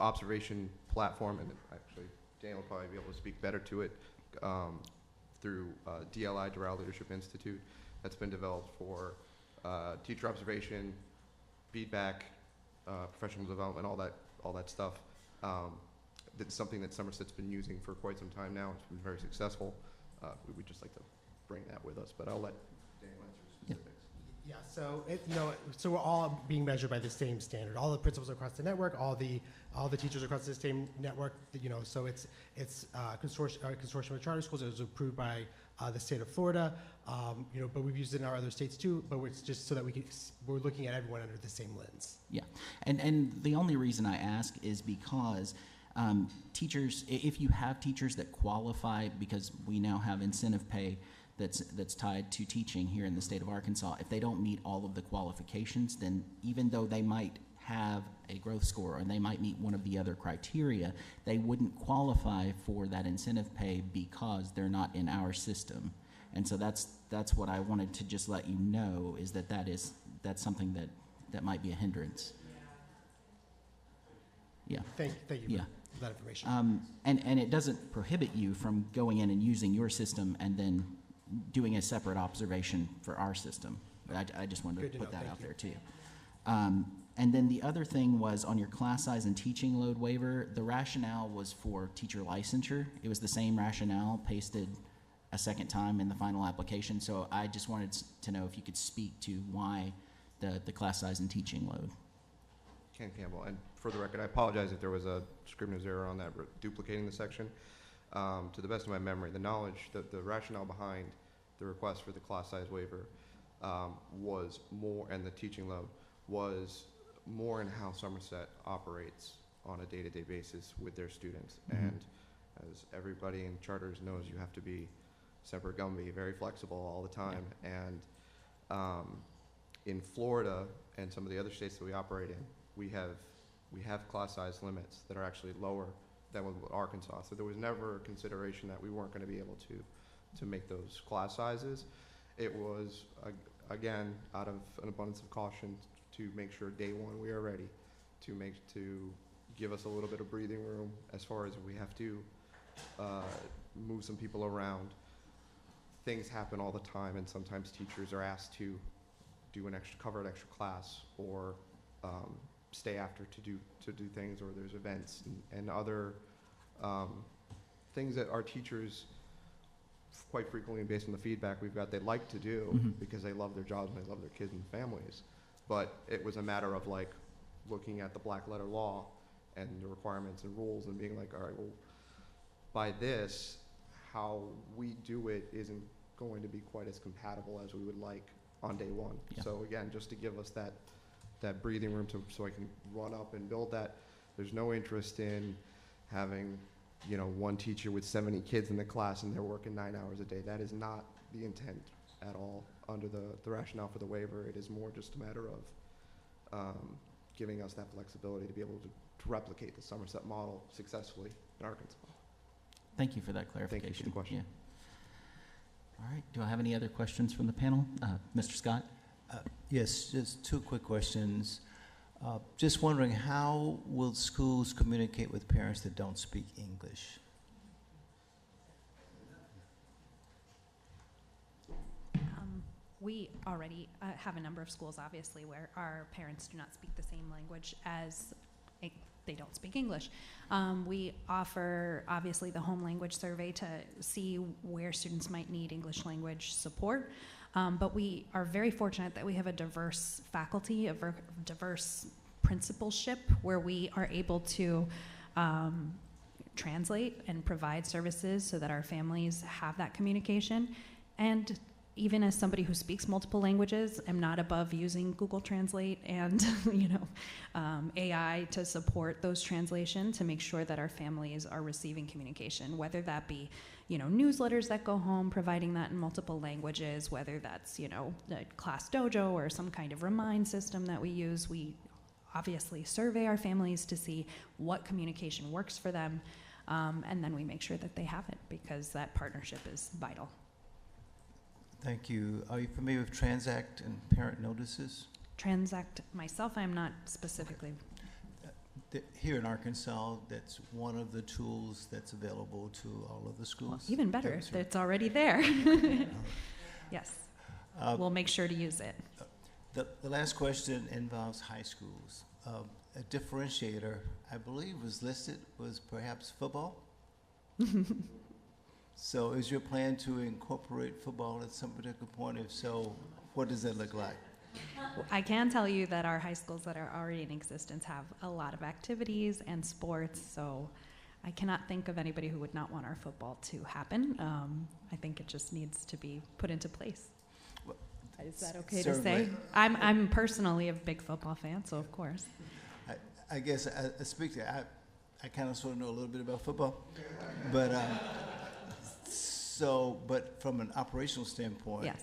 S13: observation platform, and actually Dan will probably be able to speak better to it, through DLI, Doral Leadership Institute, that's been developed for teacher observation, feedback, professional development, all that stuff. That's something that Somerset's been using for quite some time now. It's been very successful. We would just like to bring that with us, but I'll let Daniel answer specifics.
S11: Yeah, so we're all being measured by the same standard. All the principals across the network, all the teachers across the same network. So it's consortium of charter schools. It was approved by the state of Florida. But we've used it in our other states too. But it's just so that we're looking at everyone under the same lens.
S1: Yeah, and the only reason I ask is because teachers, if you have teachers that qualify, because we now have incentive pay that's tied to teaching here in the state of Arkansas, if they don't meet all of the qualifications, then even though they might have a growth score and they might meet one of the other criteria, they wouldn't qualify for that incentive pay because they're not in our system. And so that's what I wanted to just let you know, is that's something that might be a hindrance. Yeah.
S11: Thank you for that information.
S1: And it doesn't prohibit you from going in and using your system and then doing a separate observation for our system. But I just wanted to put that out there too. And then the other thing was on your class size and teaching load waiver, the rationale was for teacher licensure. It was the same rationale pasted a second time in the final application. So I just wanted to know if you could speak to why the class size and teaching load.
S13: Ken Campbell, and for the record, I apologize if there was a scrivener's error on that, duplicating the section. To the best of my memory, the rationale behind the request for the class size waiver was more, and the teaching load was more in how Somerset operates on a day-to-day basis with their students.
S1: Mm-hmm.
S13: And as everybody in charters knows, you have to be semper gumby, very flexible all the time. Yeah. And in Florida and some of the other states that we operate in, we have class size limits that are actually lower than with Arkansas. So there was never a consideration that we weren't going to be able to make those class sizes. It was, again, out of an abundance of caution to make sure day one we are ready, to give us a little bit of breathing room as far as if we have to move some people around. Things happen all the time, and sometimes teachers are asked to cover an extra class, or stay after to do things, or there's events and other things that our teachers quite frequently, based on the feedback we've got, they like to do
S1: Mm-hmm.
S13: because they love their jobs and they love their kids and families. But it was a matter of like looking at the black letter law and the requirements and rules and being like, all right, well, by this, how we do it isn't going to be quite as compatible as we would like on day one.
S1: Yeah.
S13: So again, just to give us that breathing room so I can run up and build that. There's no interest in having, one teacher with 70 kids in the class and they're working 9 hours a day. That is not the intent at all under the rationale for the waiver. It is more just a matter of giving us that flexibility to be able to replicate the Somerset model successfully in Arkansas.
S1: Thank you for that clarification.
S13: Thank you for the question.
S1: Yeah. All right. Do I have any other questions from the panel? Mr. Scott?
S15: Yes, just two quick questions. Just wondering, how will schools communicate with parents that don't speak English?
S9: We already have a number of schools, obviously, where our parents do not speak the same language as they don't speak English. We offer, obviously, the home language survey to see where students might need English language support. But we are very fortunate that we have a diverse faculty, a diverse principalship, where we are able to translate and provide services so that our families have that communication. And even as somebody who speaks multiple languages, I'm not above using Google Translate and AI to support those translations to make sure that our families are receiving communication, whether that be newsletters that go home, providing that in multiple languages, whether that's the Class Dojo or some kind of remind system that we use. We obviously survey our families to see what communication works for them, and then we make sure that they have it, because that partnership is vital.
S15: Thank you. Are you familiar with Transact and parent notices?
S9: transact myself. I'm not specifically.
S15: Here in Arkansas, that's one of the tools that's available to all of the schools.
S9: Well, even better, it's already there. Yes, we'll make sure to use it.
S15: The last question involves high schools. A differentiator, I believe, was listed was perhaps football. So is your plan to incorporate football at some particular point? If so, what does that look like?
S9: I can tell you that our high schools that are already in existence have a lot of activities and sports, so I cannot think of anybody who would not want our football to happen. I think it just needs to be put into place. Is that okay to say? I'm personally a big football fan, so of course.
S15: I guess I speak to, I kind of sort of know a little bit about football, but but from an operational standpoint,
S9: yes,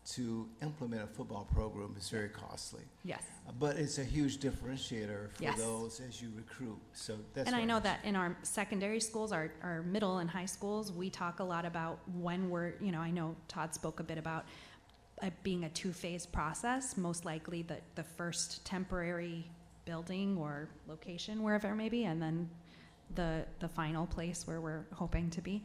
S15: to implement a football program is very costly.
S9: Yes.
S15: But it's a huge differentiator for
S9: yes,
S15: those as you recruit. So that's.
S9: And I know that in our secondary schools, our middle and high schools, we talk a lot about when we're, I know Todd spoke a bit about it being a two-phase process. Most likely the first temporary building or location, wherever it may be, and then the final place where we're hoping to be.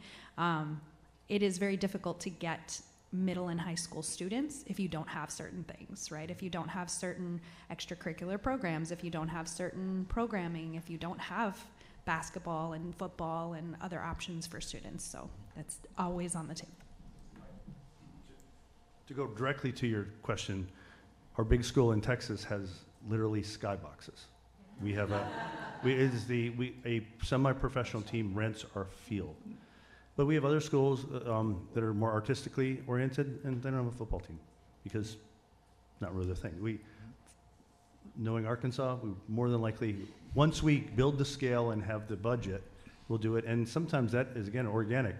S9: It is very difficult to get middle and high school students if you don't have certain things, right? If you don't have certain extracurricular programs, if you don't have certain programming, if you don't have basketball and football and other options for students. So that's always on the table.
S5: To go directly to your question, our big school in Texas has literally skyboxes. We have a semi-professional team rents our field. But we have other schools that are more artistically oriented, and they don't have a football team because not really their thing. Knowing Arkansas, we more than likely, once we build the scale and have the budget, we'll do it. And sometimes that is, again, organic.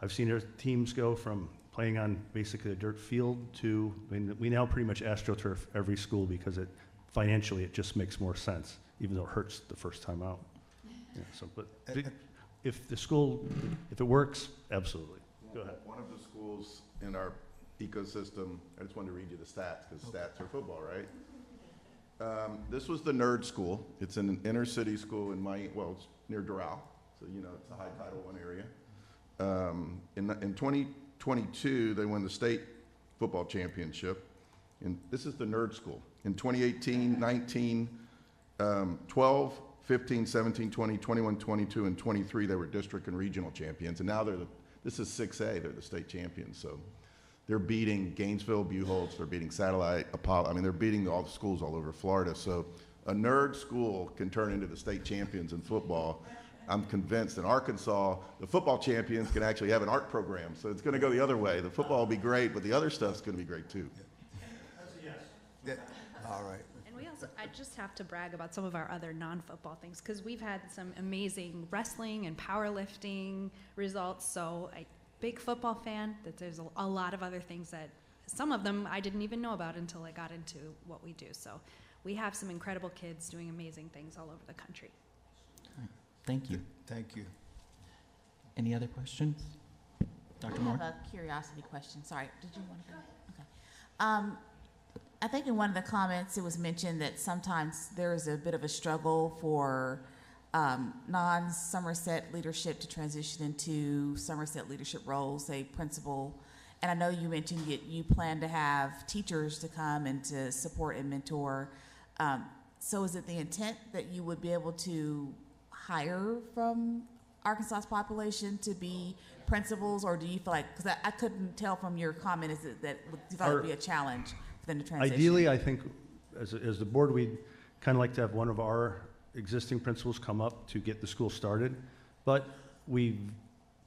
S5: I've seen our teams go from playing on basically a dirt field to, we now pretty much AstroTurf every school because financially it just makes more sense, even though it hurts the first time out. Yeah, if it works, absolutely. Go ahead.
S14: One of the schools in our ecosystem, I just wanted to read you the stats because stats are football, right? This was the Nerd School. It's an inner city school it's near Doral, so it's a high Title I area. In 2022, they won the state football championship, and this is the Nerd School. In 2018, 19, 12, 15, 17, 20, 21, 22, and 23, they were district and regional champions. And now this is 6A, they're the state champions. So they're beating Gainesville, Buchholz, they're beating Satellite, Apollo. They're beating all the schools all over Florida. So a nerd school can turn into the state champions in football. I'm convinced in Arkansas, the football champions can actually have an art program. So it's going to go the other way. The football will be great, but the other stuff's going to be great too.
S15: That's a yes. Yeah. All right.
S9: I just have to brag about some of our other non-football things because we've had some amazing wrestling and powerlifting results. So big football fan, that there's a lot of other things that some of them I didn't even know about until I got into what we do. So we have some incredible kids doing amazing things all over the country.
S1: Right. Thank you.
S15: Thank you.
S1: Any other questions? Dr. Moore?
S2: I have a curiosity question. Sorry, did you want to go? Okay. I think in one of the comments it was mentioned that sometimes there is a bit of a struggle for non-Somerset leadership to transition into Somerset leadership roles, say principal. And I know you mentioned you plan to have teachers to come and to support and mentor. So is it the intent that you would be able to hire from Arkansas's population to be principals, or do you feel like, because I couldn't tell from your comment, is it that you thought it would be a challenge for them to transition?
S5: Ideally, I think as the board, we'd kind of like to have one of our existing principals come up to get the school started, but we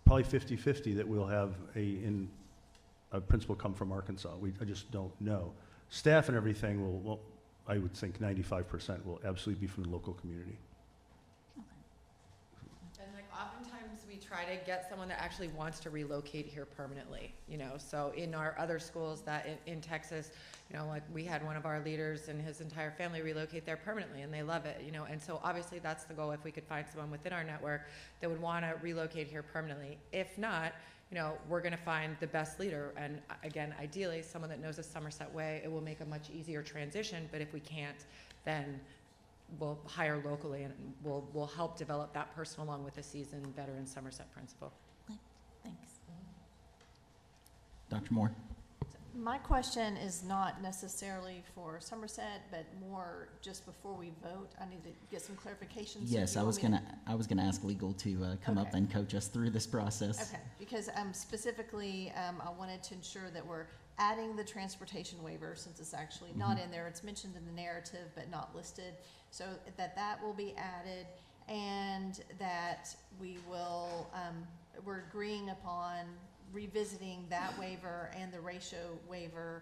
S5: probably 50-50 that we'll have a principal come from Arkansas. I just don't know. Staff and everything will I would think 95% will absolutely be from the local community.
S7: And oftentimes we try to get someone that actually wants to relocate here permanently, so in our other schools that in Texas, we had one of our leaders and his entire family relocate there permanently and they love it, and so obviously that's the goal, if we could find someone within our network that would want to relocate here permanently. If not, we're going to find the best leader. And again, ideally, someone that knows the Somerset way. It will make a much easier transition. But if we can't, then we'll hire locally, and we'll help develop that person along with a seasoned veteran Somerset principal.
S2: Thanks.
S1: Dr. Moore?
S16: My question is not necessarily for Somerset, but more just before we vote. I need to get some clarification.
S1: Yes, I was gonna ask legal to come up and coach us through this process.
S16: Okay, because specifically, I wanted to ensure that we're adding the transportation waiver, since it's actually not in there. It's mentioned in the narrative, but not listed. So that will be added, and that we will, we're agreeing upon revisiting that waiver and the ratio waiver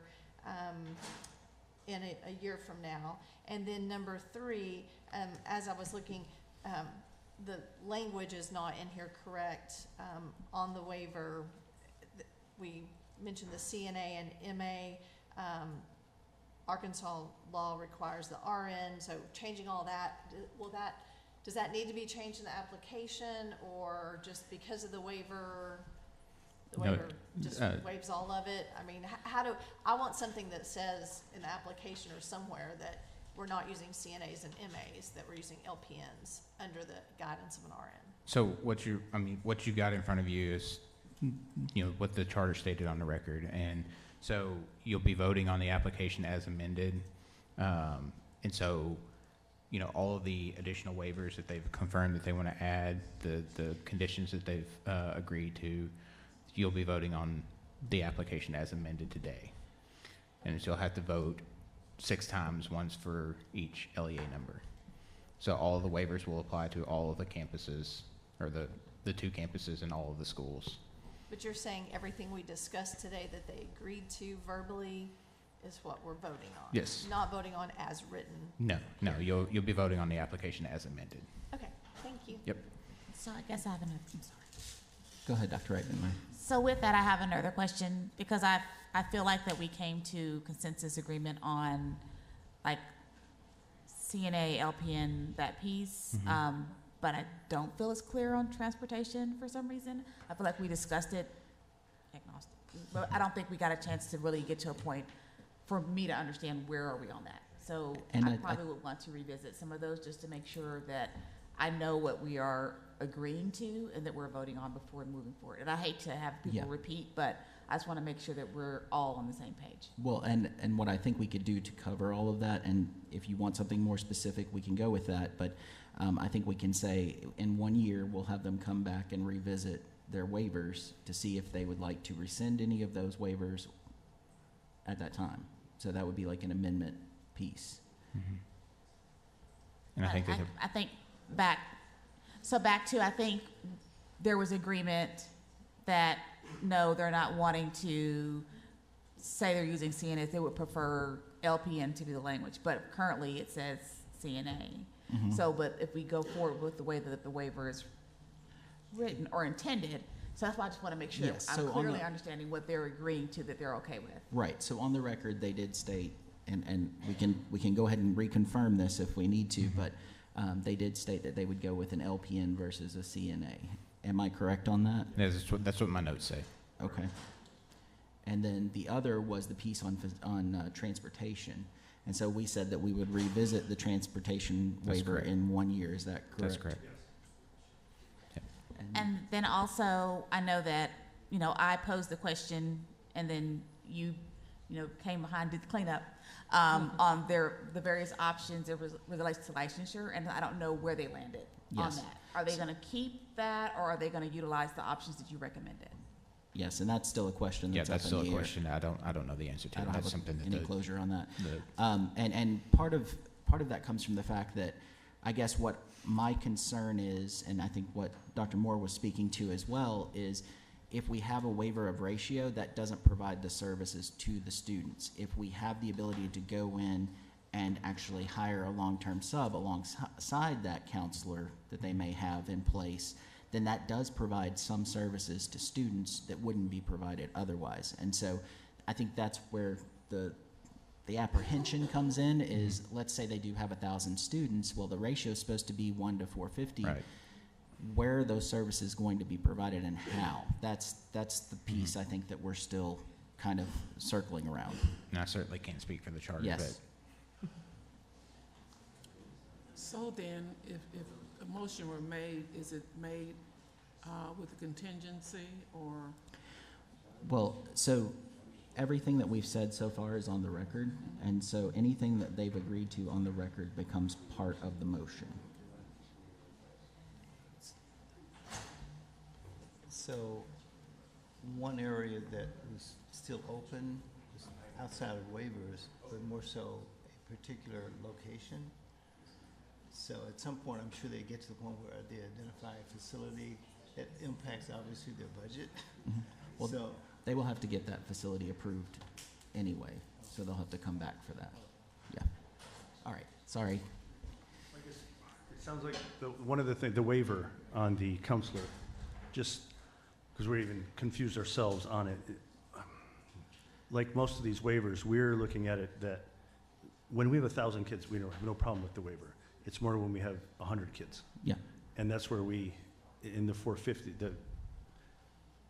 S16: in a year from now. And then number 3, as I was looking, the language is not in here correct on the waiver. We mentioned the CNA and MA. Arkansas law requires the RN, so changing all that, does that need to be changed in the application, or just because of the waiver? The waiver just waives all of it. I mean, I want something that says in the application or somewhere that we're not using CNAs and MAs, that we're using LPNs under the guidance of an RN.
S4: So what you got in front of you is, what the charter stated on the record, and so you'll be voting on the application as amended, and so all of the additional waivers that they've confirmed that they want to add, the conditions that they've agreed to. You'll be voting on the application as amended today. And so you'll have to vote 6 times, once for each LEA number. So all of the waivers will apply to all of the campuses, or the 2 campuses in all of the schools.
S16: But you're saying everything we discussed today that they agreed to verbally is what we're voting on?
S4: Yes.
S16: Not voting on as written?
S4: No, you'll be voting on the application as amended.
S16: Okay, thank you.
S4: Yep.
S2: So I guess I have another, I'm sorry.
S1: Go ahead, Dr. Reitman.
S2: So with that, I have another question, because I feel like that we came to consensus agreement on like CNA, LPN, that piece, but I don't feel as clear on transportation for some reason. I feel like we discussed it, agnostic, but I don't think we got a chance to really get to a point for me to understand where are we on that. So I probably would want to revisit some of those just to make sure that I know what we are agreeing to and that we're voting on before moving forward. And I hate to have people repeat, but I just want to make sure that we're all on the same page.
S1: Well, and what I think we could do to cover all of that, and if you want something more specific, we can go with that, but I think we can say in 1 year, we'll have them come back and revisit their waivers to see if they would like to rescind any of those waivers at that time. So that would be like an amendment piece.
S4: And I think
S2: back to, I think there was agreement that no, they're not wanting to say they're using CNA. They would prefer LPN to be the language, but currently it says CNA. So, but if we go forward with the way that the waiver is written or intended, so that's why I just want to make sure I'm clearly understanding what they're agreeing to, that they're okay with.
S1: Right. So on the record, they did state, and we can go ahead and reconfirm this if we need to, but they did state that they would go with an LPN versus a CNA. Am I correct on that?
S4: That's what my notes say.
S1: Okay. And then the other was the piece on transportation. And so we said that we would revisit the transportation waiver in 1 year. Is that correct?
S4: That's correct.
S2: And then also, I know that, I posed the question, and then you came behind, did the cleanup on the various options. It relates to licensure, and I don't know where they landed on that. Are they going to keep that, or are they going to utilize the options that you recommended?
S1: Yes, and that's still a question. That's
S4: still a question. I don't know the answer to.
S1: I don't
S4: That's
S1: have
S4: something
S1: any closure on that. And part of that comes from the fact that I guess what my concern is, and I think what Dr. Moore was speaking to as well, is if we have a waiver of ratio, that doesn't provide the services to the students. If we have the ability to go in and actually hire a long-term sub alongside that counselor that they may have in place, then that does provide some services to students that wouldn't be provided otherwise. And so I think that's where the apprehension comes in is, let's say they do have 1,000 students. Well, the ratio is supposed to be 1 to 450.
S4: Right.
S1: where are those services going to be provided and how? That's the piece I think that we're still kind of circling around.
S4: And I certainly can't speak for the charter,
S1: Yes.
S17: So then, if a motion were made, is it made with a contingency or?
S1: Well, so everything that we've said so far is on the record, and so anything that they've agreed to on the record becomes part of the motion.
S15: So, one area that was still open was outside of waivers, but more so a particular location. So at some point, I'm sure they get to the point where they identify a facility that impacts obviously their budget.
S1: Mhm. Well,
S15: So,
S1: they will have to get that facility approved anyway, so they'll have to come back for that. Yeah. All right, sorry.
S5: It sounds like one of the things, the waiver on the counselor, just because we're even confused ourselves on it. Like most of these waivers, we're looking at it that when we have 1,000 kids, we don't have no problem with the waiver. It's more when we have 100 kids.
S1: Yeah.
S5: And that's where we, in the 450,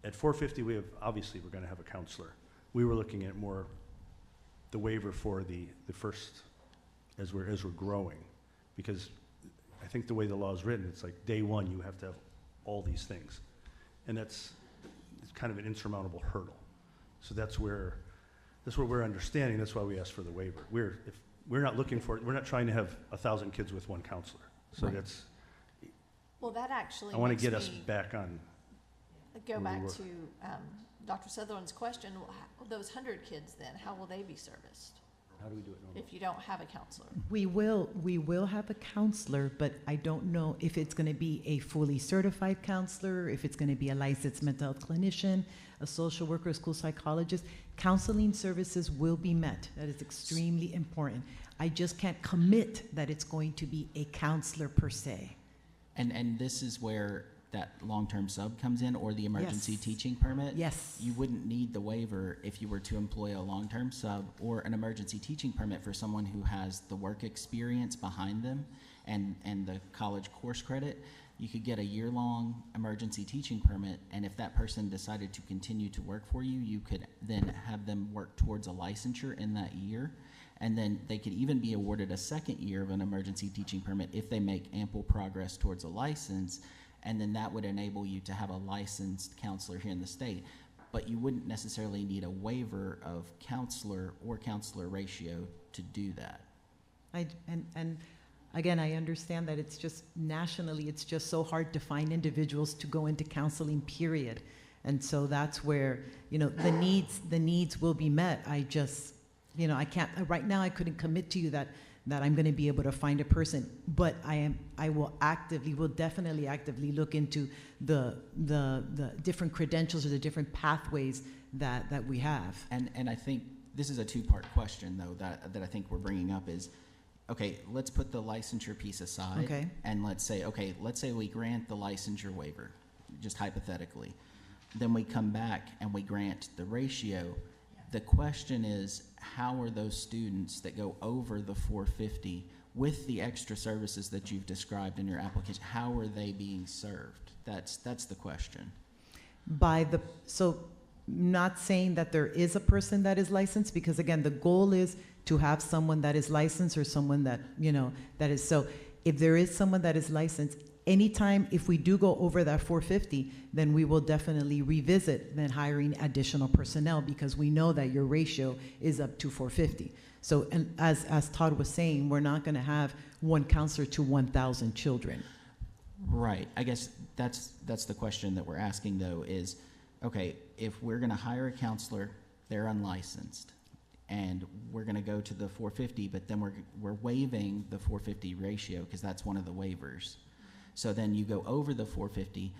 S5: at 450, we have, obviously, we're going to have a counselor. We were looking at more the waiver for the first, as we're growing, because I think the way the law is written, it's like day one, you have to have all these things. And it's kind of an insurmountable hurdle. So that's where we're understanding. That's why we asked for the waiver. We're not looking for it. We're not trying to have 1,000 kids with one counselor. So
S1: Right.
S5: that's.
S16: Well, that actually
S5: I want to
S16: makes
S5: get us
S16: me
S5: back on.
S16: go
S5: where we
S16: back
S5: were.
S16: to Dr. Sutherland's question. Those 100 kids, then, how will they be serviced
S5: How do we do it normally?
S16: if you don't have a counselor?
S12: We will have a counselor, but I don't know if it's going to be a fully certified counselor, if it's going to be a licensed mental health clinician, a social worker, a school psychologist. Counseling services will be met. That is extremely important. I just can't commit that it's going to be a counselor per se.
S1: And this is where that long-term sub comes in, or the emergency
S12: Yes.
S1: teaching permit.
S12: Yes.
S1: You wouldn't need the waiver if you were to employ a long-term sub or an emergency teaching permit for someone who has the work experience behind them and the college course credit. You could get a year-long emergency teaching permit, and if that person decided to continue to work for you, you could then have them work towards a licensure in that year. And then they could even be awarded a second year of an emergency teaching permit if they make ample progress towards a license. And then that would enable you to have a licensed counselor here in the state. But you wouldn't necessarily need a waiver of counselor or counselor ratio to do that.
S12: And again, I understand that it's just nationally, it's just so hard to find individuals to go into counseling, period. And so that's where, the needs will be met. I just, I can't, right now I couldn't commit to you that I'm going to be able to find a person, but I will definitely actively look into the different credentials or the different pathways that we have.
S1: And I think this is a two-part question, though, that I think we're bringing up is, okay, let's put the licensure piece aside.
S12: Okay.
S1: And let's say we grant the licensure waiver, just hypothetically. Then we come back and we grant the ratio. The question is, how are those students that go over the 450 with the extra services that you've described in your application, how are they being served? That's the question.
S12: So not saying that there is a person that is licensed, because again, the goal is to have someone that is licensed or someone that, that is, so if there is someone that is licensed, anytime if we do go over that 450, then we will definitely revisit then hiring additional personnel, because we know that your ratio is up to 450. So, and as Todd was saying, we're not going to have one counselor to 1,000 children.
S1: Right. I guess that's the question that we're asking, though, is, okay, if we're going to hire a counselor, they're unlicensed, and we're going to go to the 450, but then we're waiving the 450 ratio because that's one of the waivers. So then you go over the 450,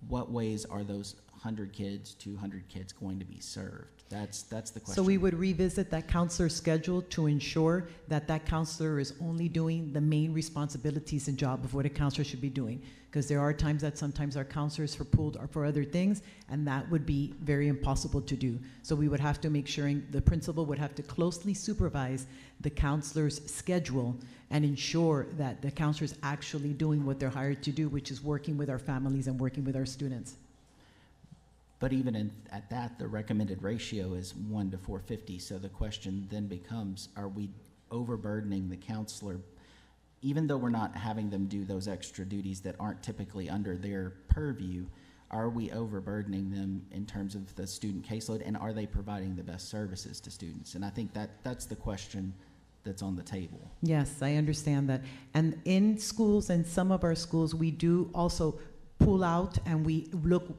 S1: what ways are those 100 kids, 200 kids going to be served? That's the question.
S12: So we would revisit that counselor's schedule to ensure that that counselor is only doing the main responsibilities and job of what a counselor should be doing. Because there are times that sometimes our counselors are pulled or for other things, and that would be very impossible to do. So we would have to make sure the principal would have to closely supervise the counselor's schedule and ensure that the counselor is actually doing what they're hired to do, which is working with our families and working with our students.
S1: But even at that, the recommended ratio is 1 to 450. So the question then becomes, are we overburdening the counselor? Even though we're not having them do those extra duties that aren't typically under their purview, are we overburdening them in terms of the student caseload, and are they providing the best services to students? And I think that's the question that's on the table.
S12: Yes, I understand that. And in schools, and some of our schools, we do also pull out and we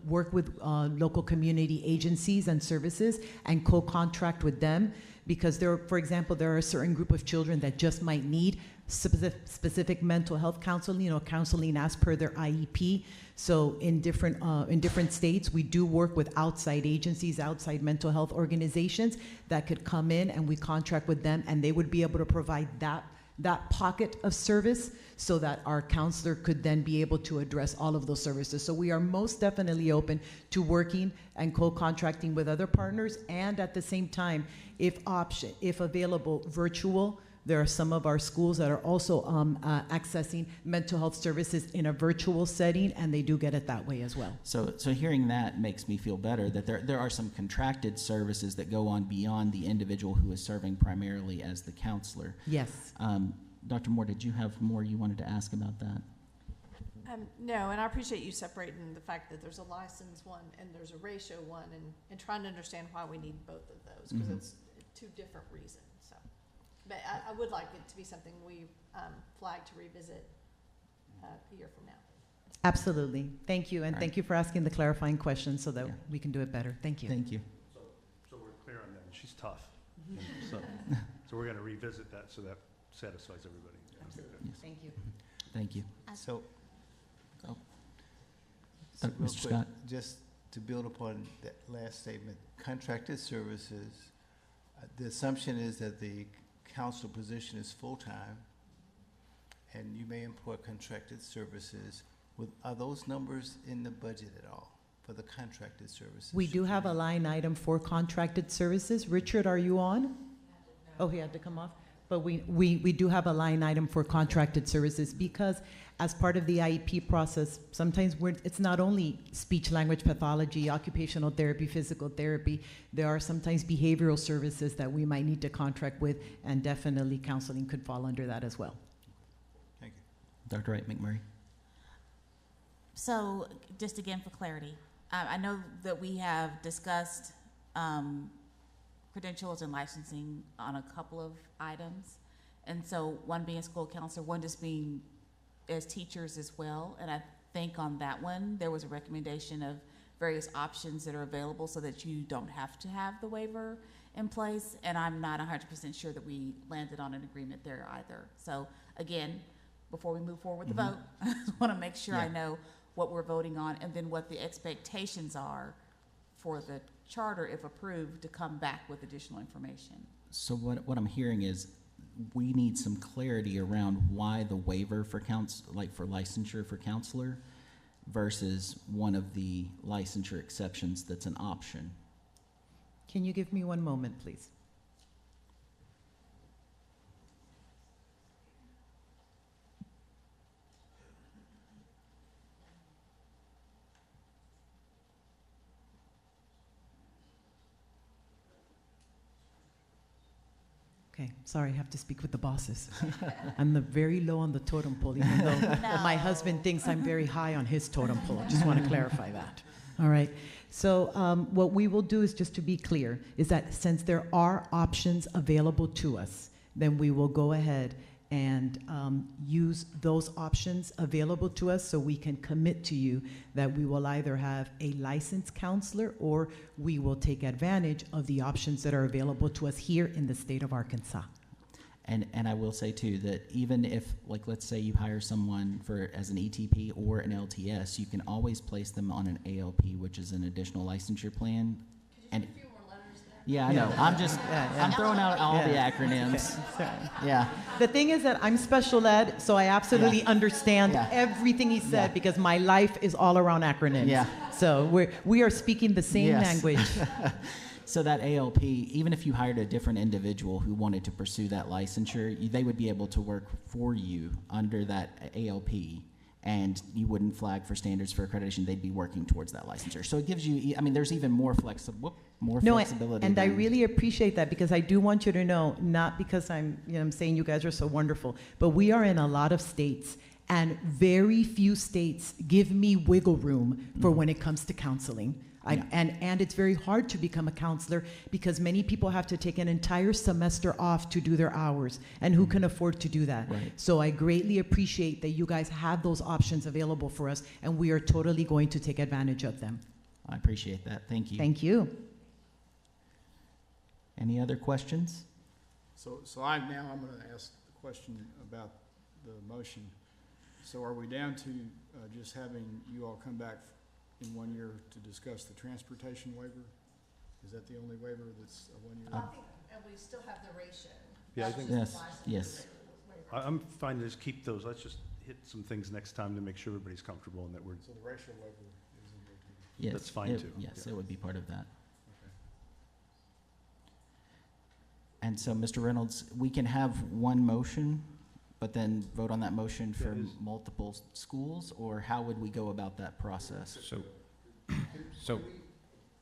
S12: work with local community agencies and services and co-contract with them, because for example, there are a certain group of children that just might need specific mental health counseling, counseling as per their IEP. So in different states, we do work with outside agencies, outside mental health organizations that could come in, and we contract with them, and they would be able to provide that pocket of service so that our counselor could then be able to address all of those services. So we are most definitely open to working and co-contracting with other partners, and at the same time, if available, virtual. There are some of our schools that are also accessing mental health services in a virtual setting, and they do get it that way as well.
S1: So hearing that makes me feel better that there are some contracted services that go on beyond the individual who is serving primarily as the counselor.
S12: Yes.
S16: Dr.
S1: Moore, did you have more you wanted to ask about that?
S16: No, and I appreciate you separating the fact that there's a license one and there's a ratio one, and trying to understand why we need both of those, because it's two different reasons. So, but I would like it to be something we flag to revisit a year from now.
S12: Absolutely. Thank you, and thank you for asking the clarifying questions so that we can do it better. Thank you.
S1: Thank you.
S5: So we're clear on that. And she's tough. So we're going to revisit that so that satisfies everybody.
S12: Absolutely.
S1: Yes.
S12: Thank you.
S1: Thank you.
S15: So,
S1: Mr.
S15: real quick,
S1: Scott?
S15: just to build upon that last statement, contracted services, the assumption is that the council position is full-time, and you may employ contracted services. Are those numbers in the budget at all for the contracted services?
S12: We do have a line item for contracted services. Richard, are you on? Oh, he had to come off. But we do have a line item for contracted services, because as part of the IEP process, sometimes it's not only speech language pathology, occupational therapy, physical therapy. There are sometimes behavioral services that we might need to contract with, and definitely counseling could fall under that as well.
S15: Thank you.
S1: Dr. Wright McMurray.
S2: So just again for clarity, I know that we have discussed credentials and licensing on a couple of items. And so one being school counselor, one just being as teachers as well. And I think on that one, there was a recommendation of various options that are available so that you don't have to have the waiver in place. And I'm not 100% sure that we landed on an agreement there either. So again, before we move forward with the vote, I just want to make sure I know what we're voting on, and then what the expectations are for the charter, if approved, to come back with additional information.
S1: So what I'm hearing is we need some clarity around why the waiver for for licensure for counselor versus one of the licensure exceptions that's an option.
S12: Can you give me one moment, please? Okay, sorry, I have to speak with the bosses. I'm very low on the totem pole, even though my husband thinks I'm very high on his totem pole. Just want to clarify that. All right. So what we will do is, just to be clear, is that since there are options available to us, then we will go ahead and use those options available to us, so we can commit to you that we will either have a licensed counselor, or we will take advantage of the options that are available to us here in the state of Arkansas.
S1: And I will say too that even if, like, let's say you hire someone as an ETP or an LTS, you can always place them on an ALP, which is an additional licensure plan. And yeah, I know. I'm throwing out all the acronyms. Yeah.
S12: The thing is that I'm special ed, so I absolutely understand everything he said because my life is all around acronyms.
S1: Yeah.
S12: So we are speaking the same language.
S1: So that ALP, even if you hired a different individual who wanted to pursue that licensure, they would be able to work for you under that ALP, and you wouldn't flag for standards for accreditation. They'd be working towards that licensure. So it gives you, I mean, there's even more flexibility.
S12: And I really appreciate that because I do want you to know, not because I'm saying you guys are so wonderful, but we are in a lot of states, and very few states give me wiggle room for when it comes to counseling. And it's very hard to become a counselor because many people have to take an entire semester off to do their hours, and who can afford to do that?
S1: Right.
S12: So I greatly appreciate that you guys have those options available for us, and we are totally going to take advantage of them.
S1: I appreciate that. Thank you.
S12: Thank you.
S1: Any other questions?
S18: So I'm going to ask the question about the motion. So are we down to just having you all come back in 1 year to discuss the transportation waiver? Is that the only waiver that's a 1 year?
S16: I think, and we still have the ratio.
S5: Yeah, I think
S1: Yes.
S5: I'm fine to just keep those. Let's just hit some things next time to make sure everybody's comfortable and that we're.
S18: So the ratio waiver is in there too?
S1: Yes.
S5: That's fine too.
S1: Yes,
S5: Yeah.
S1: it would be part of that.
S18: Okay.
S1: And so, Mr. Reynolds, we can have one motion, but then vote on that motion for multiple schools, or how would we go about that process?
S4: So,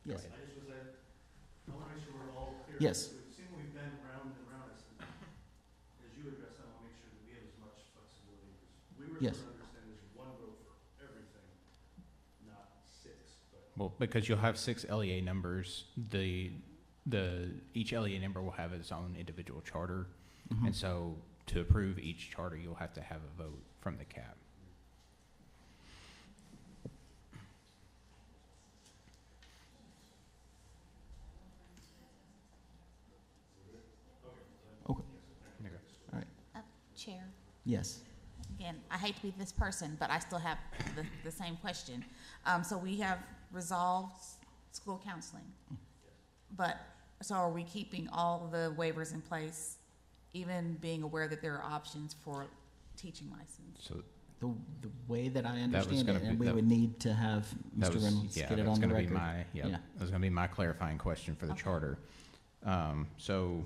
S1: Yes.
S5: I want to make sure we're all clear.
S1: Yes.
S5: We've seen we've been round and round. As you address that, I want to make sure that we have as much flexibility as we were
S1: Yes.
S5: sort of understand there's one vote for everything, not six. But
S4: well, because you'll have 6 LEA numbers, each LEA number will have its own individual charter, and so to approve each charter, you'll have to have a vote from the CAB.
S1: Okay. All right.
S2: Chair,
S1: Yes.
S2: again, I hate to be this person, but I still have the same question. So we have resolved school counseling, but, so are we keeping all the waivers in place, even being aware that there are options for teaching license?
S4: So
S1: The way that I
S4: was
S1: understand
S4: gonna
S1: it, and
S4: be-
S1: we
S4: that-
S1: would need to have
S4: that
S1: Mr.
S4: was,
S1: Reynolds
S4: yeah,
S1: get it
S4: that's
S1: on the
S4: going to
S1: record.
S4: be that was going to be my clarifying question for the
S2: Okay.
S4: charter. So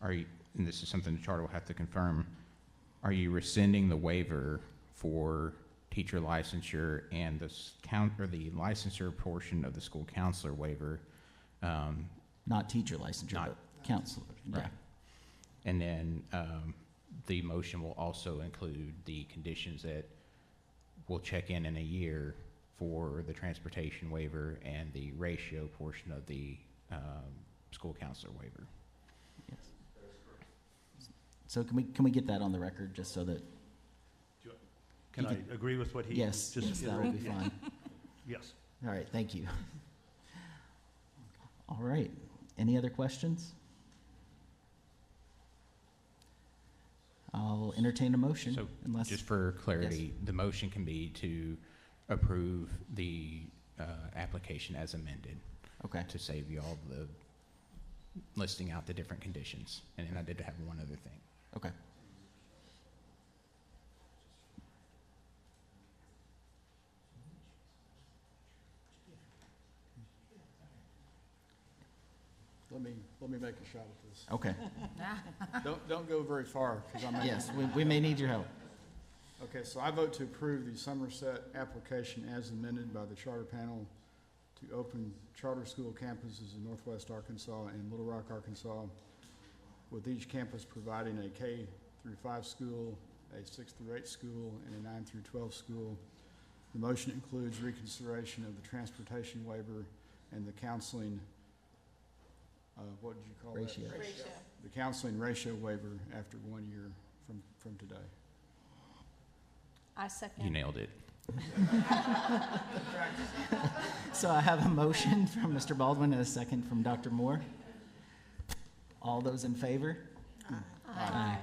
S4: are you, and this is something the charter will have to confirm, are you rescinding the waiver for teacher licensure and the the licensure portion of the school counselor waiver?
S1: Not teacher licensure,
S4: Not-
S1: but counselor.
S4: Right.
S1: Yeah.
S4: And then the motion will also include the conditions that we'll check in a year for the transportation waiver and the ratio portion of the school counselor waiver.
S1: Yes. So can we get that on the record, just so that?
S5: can
S1: You
S5: I
S1: can-
S5: agree with what he
S1: Yes,
S5: just
S1: that would be fine.
S5: Yes.
S1: All right, thank you. All right, any other questions? I'll entertain a motion
S4: So
S1: unless.
S4: just for clarity, the motion can be to approve the application as amended
S1: Okay,
S4: to save you all the listing out the different conditions. And then I did have one other thing.
S1: okay.
S18: Let me make a shot at this.
S1: Okay,
S18: Don't go very far, because I'm.
S1: yes, we may need your help.
S18: Okay, so I vote to approve the Somerset application as amended by the charter panel to open charter school campuses in Northwest Arkansas and Little Rock, Arkansas, with each campus providing a K through 5 school, a 6 through 8 school, and a 9 through 12 school. The motion includes reconsideration of the transportation waiver and the counseling, what did you call that?
S1: Ratio.
S18: The counseling ratio waiver after 1 year from today.
S16: I second.
S4: You nailed it.
S1: So I have a motion from Mr. Baldwin and a second from Dr. Moore. All those in favor?
S16: Aye.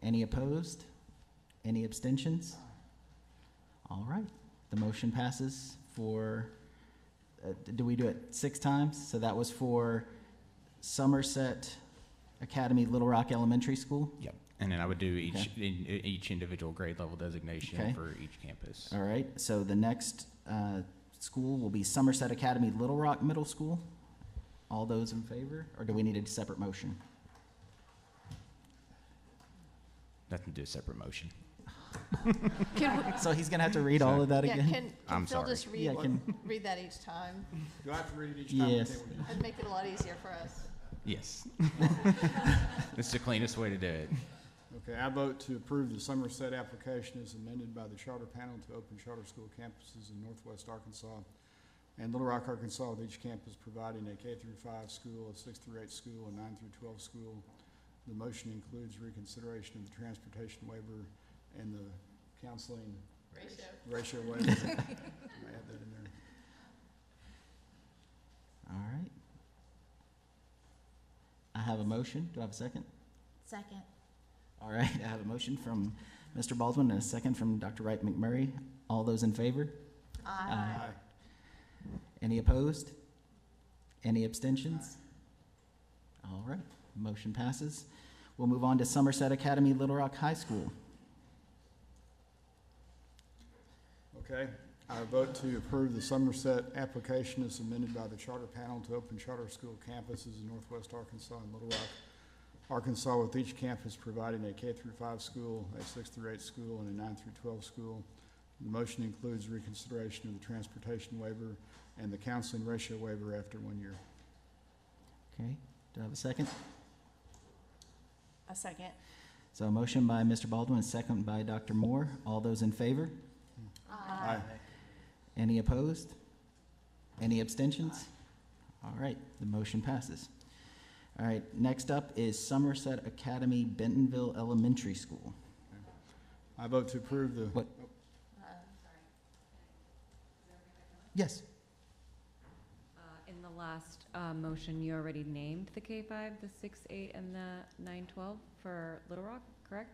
S1: Any opposed? Any abstentions? All right, the motion passes for, do we do it 6 times? So that was for Somerset Academy Little Rock Elementary School?
S4: Yep. And then I would do each,
S1: Okay.
S4: each individual grade level designation
S1: Okay.
S4: for each campus.
S1: All right, so the next school will be Somerset Academy Little Rock Middle School. All those in favor, or do we need a separate motion?
S4: Nothing to do a separate motion.
S1: So he's gonna have to read all of that
S16: Yeah,
S1: again?
S16: can
S4: I'm
S16: Phil
S4: sorry.
S16: just read,
S1: Yeah,
S16: read that each time?
S18: Do I have to read it each time?
S1: Yes.
S18: Okay, we'll do-
S16: That'd make it a lot easier for us.
S4: Yes. It's the cleanest way to do it.
S18: Okay, I vote to approve the Somerset application as amended by the charter panel to open charter school campuses in Northwest Arkansas and Little Rock, Arkansas, with each campus providing a K-5 school, a 6-8 school, a 9-12 school. The motion includes reconsideration of the transportation waiver and the counseling ratio waiver. I add that in there.
S1: All right. I have a motion. Do I have a second?
S2: Second.
S1: All right, I have a motion from Mr. Baldwin and a second from Dr. Wright McMurray. All those in favor?
S2: Aye.
S18: Aye.
S1: Any opposed? Any abstentions? All right, motion passes. We'll move on to Somerset Academy Little Rock High School.
S18: Okay, I vote to approve the Somerset application as amended by the charter panel to open charter school campuses in Northwest Arkansas and Little Rock, Arkansas, with each campus providing a K-5 school, a 6-8 school, and a 9-12 school. The motion includes reconsideration of the transportation waiver and the counseling ratio waiver after 1 year.
S1: Okay, do I have a second?
S16: A second.
S1: So a motion by Mr. Baldwin, a second by Dr. Moore. All those in favor?
S18: Aye.
S1: Any opposed? Any abstentions? All right, the motion passes. All right, next up is Somerset Academy Bentonville Elementary School.
S18: I vote to approve the.
S1: What? Yes.
S10: In the last motion, you already named the K-5, the 6-8, and the 9-12 for Little Rock, correct?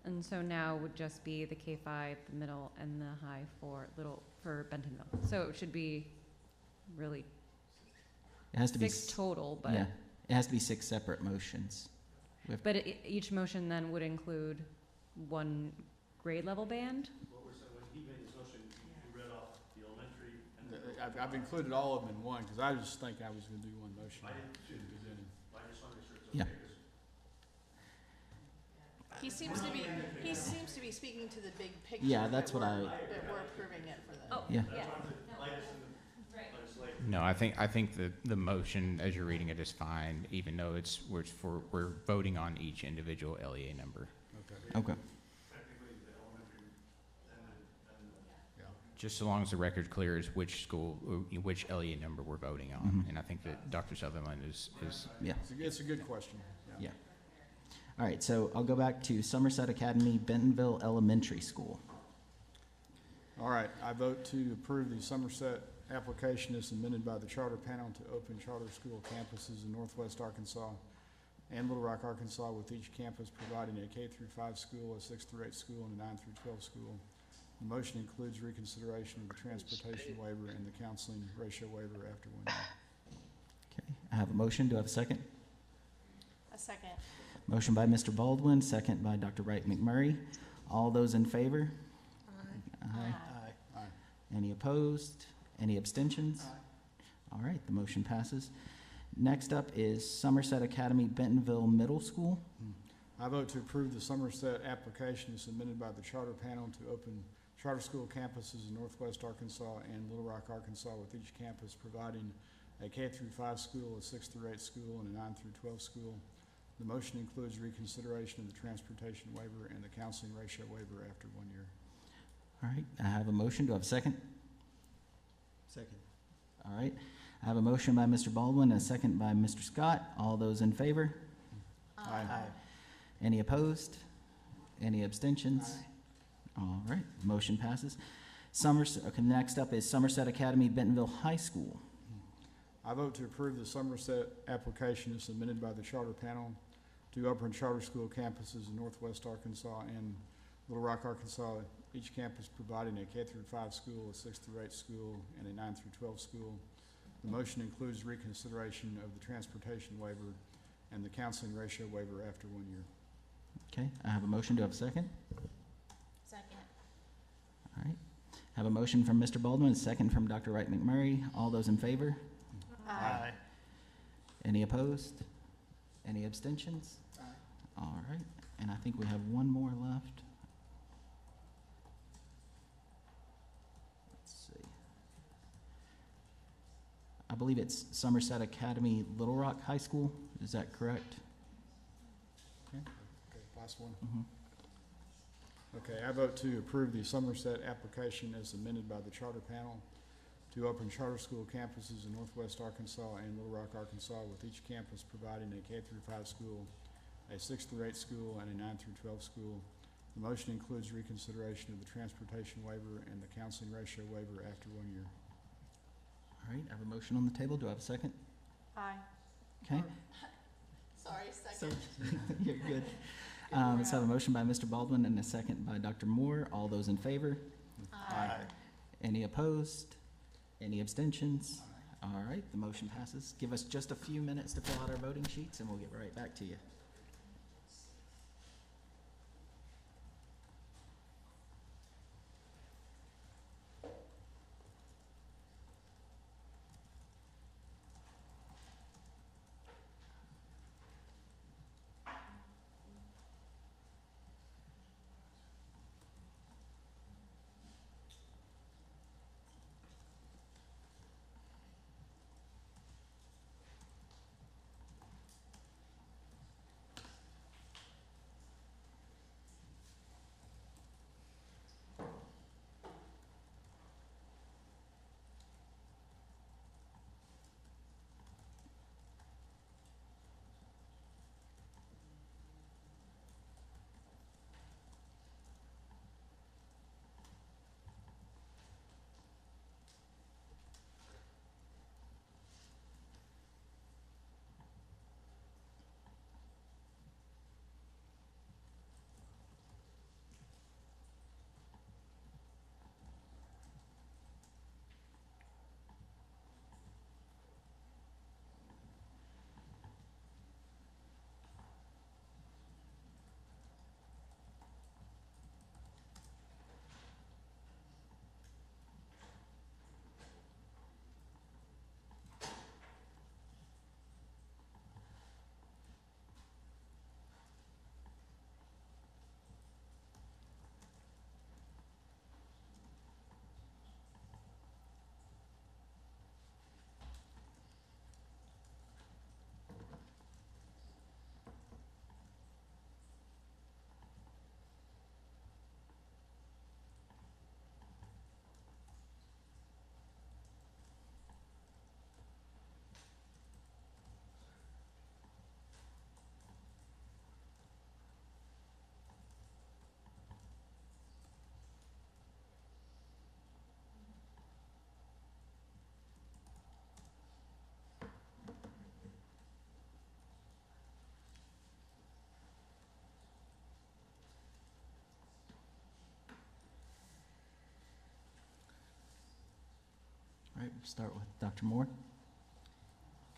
S10: And so now would just be the K-5, the middle, and the high for Bentonville. So it should be really
S1: It has to be
S10: 6 total, but
S1: Yeah, it has to be 6 separate motions.
S10: each motion then would include 1 grade level band.
S5: What we're saying, when he made his motion, he read off the elementary and the.
S18: I've included all of them in one, because I just think I was gonna do one motion.
S5: I didn't
S18: in the beginning.
S5: I just want to make sure it's
S1: Yeah.
S5: okay. 'Cause
S16: He seems to be speaking to the big picture.
S1: Yeah, that's what
S16: That we're approving it for them.
S10: Oh,
S1: Yeah.
S4: No, I think the motion, as you're reading it, is fine, even though we're voting on each individual LEA number.
S1: Okay.
S4: Just so long as the record clears which school, which LEA number we're voting on.
S1: Mhm.
S4: And I think that Dr. Sutherland is
S1: Yeah.
S18: It's a good question.
S1: Yeah. All right, so I'll go back to Somerset Academy Bentonville Elementary School.
S18: All right, I vote to approve the Somerset application as amended by the charter panel to open charter school campuses in Northwest Arkansas and Little Rock, Arkansas, with each campus providing a K-5 school, a 6-8 school, and a 9-12 school. The motion includes reconsideration of the transportation waiver and the counseling ratio waiver after 1 year.
S1: Okay, I have a motion. Do I have a second?
S16: A second.
S1: Motion by Mr. Baldwin, second by Dr. Wright McMurray. All those in favor? Aye.
S18: Aye.
S1: Any opposed? Any abstentions? All right, the motion passes. Next up is Somerset Academy Bentonville Middle School.
S18: I vote to approve the Somerset application submitted by the charter panel to open charter school campuses in Northwest Arkansas and Little Rock, Arkansas, with each campus providing a K-5 school, a 6-8 school, and a 9-12 school. The motion includes reconsideration of the transportation waiver and the counseling ratio waiver after 1 year.
S1: All right, I have a motion. Do I have a second?
S15: Second.
S1: All right, I have a motion by Mr. Baldwin and a second by Mr. Scott. All those in favor?
S18: Aye.
S1: Any opposed? Any abstentions? All right, motion passes. Okay, next up is Somerset Academy Bentonville High School.
S18: I vote to approve the Somerset application as submitted by the charter panel two Upper and Charter School campuses in Northwest Arkansas and Little Rock, Arkansas, each campus providing a K through 5 school, a 6 through 8 school, and a 9 through 12 school. The motion includes reconsideration of the transportation waiver and the counseling ratio waiver after 1 year.
S1: Okay, I have a motion. Do I have a second?
S2: Second.
S1: All right. Have a motion from Mr. Baldwin, a second from Dr. Wright McMurray. All those in favor?
S2: Aye.
S1: Any opposed? Any abstentions? All right, and I think we have one more left. Let's see. I believe it's Somerset Academy, Little Rock High School. Is that correct?
S18: Okay, last one.
S1: Mm-hmm.
S18: Okay, I vote to approve the Somerset application as amended by the charter panel. Two open charter school campuses in Northwest Arkansas and Little Rock, Arkansas, with each campus providing a K through 5 school, a 6 through 8 school, and a 9 through 12 school. The motion includes reconsideration of the transportation waiver and the counseling ratio waiver after 1 year.
S1: All right, I have a motion on the table. Do I have a second?
S16: Aye.
S1: Okay.
S16: Sorry, second.
S1: You're good. Let's have a motion by Mr. Baldwin and a second by Dr. Moore. All those in favor?
S16: Aye.
S1: Any opposed? Any abstentions? All right, the motion passes. Give us just a few minutes to fill out our voting sheets, and we'll get right back to you. All right, we'll start with Dr. Moore.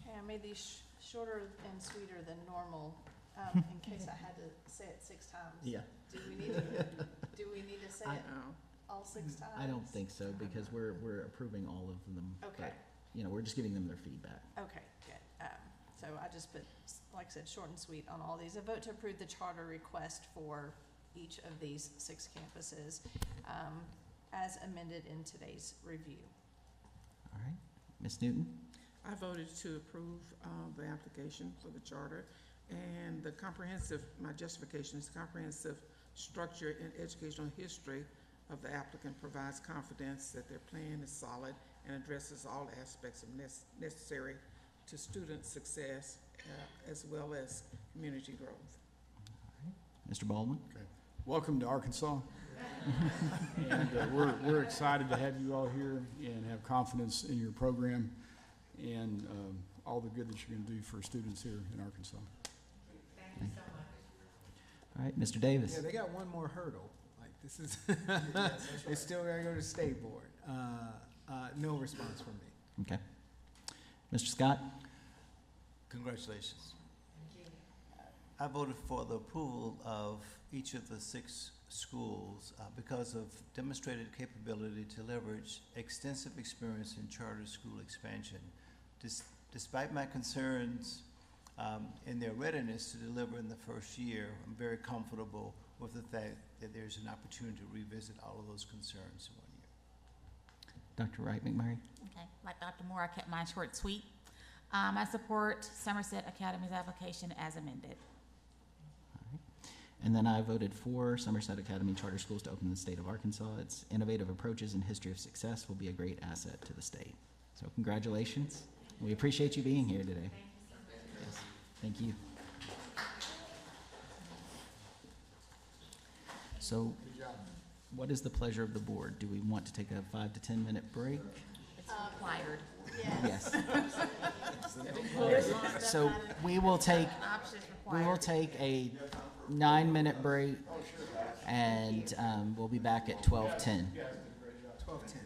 S16: Okay, I made these shorter and sweeter than normal, in case I had to say it 6 times.
S1: Yeah.
S16: Do we need to say it all 6 times?
S1: I don't think so, because we're approving all of them.
S16: Okay.
S1: But, you know, we're just giving them their feedback.
S16: Okay, good. So I just put, like I said, short and sweet on all these. I vote to approve the charter request for each of these 6 campuses, as amended in today's review.
S1: All right, Ms. Newton?
S17: I voted to approve the application for the charter, and the comprehensive, my justification is comprehensive structure and educational history of the applicant provides confidence that their plan is solid and addresses all aspects of necessary to student success as well as community growth.
S1: All right. Mr. Baldwin?
S18: Okay. Welcome to Arkansas. And we're excited to have you all here and have confidence in your program and all the good that you're going to do for students here in Arkansas.
S1: All right, Mr. Davis.
S19: Yeah, they got one more hurdle. Like this is, they still gotta go to state board. No response from me.
S1: Okay. Mr. Scott?
S15: Congratulations. I voted for the approval of each of the 6 schools because of demonstrated capability to leverage extensive experience in charter school expansion. Despite my concerns in their readiness to deliver in the first year, I'm very comfortable with the fact that there's an opportunity to revisit all of those concerns in 1 year.
S1: Dr. Wright McMurray?
S2: Okay, like Dr. Moore, I kept mine short and sweet. I support Somerset Academy's application as amended.
S1: And then I voted for Somerset Academy Charter Schools to open in the state of Arkansas. Its innovative approaches and history of success will be a great asset to the state. So congratulations. We appreciate you being here today. Yes, thank you. So what is the pleasure of the board? Do we want to take a 5 to 10 minute break?
S2: It's required.
S1: Yes. So we will take a 9-minute break, and we'll be back at 12:10.
S19: 12:10.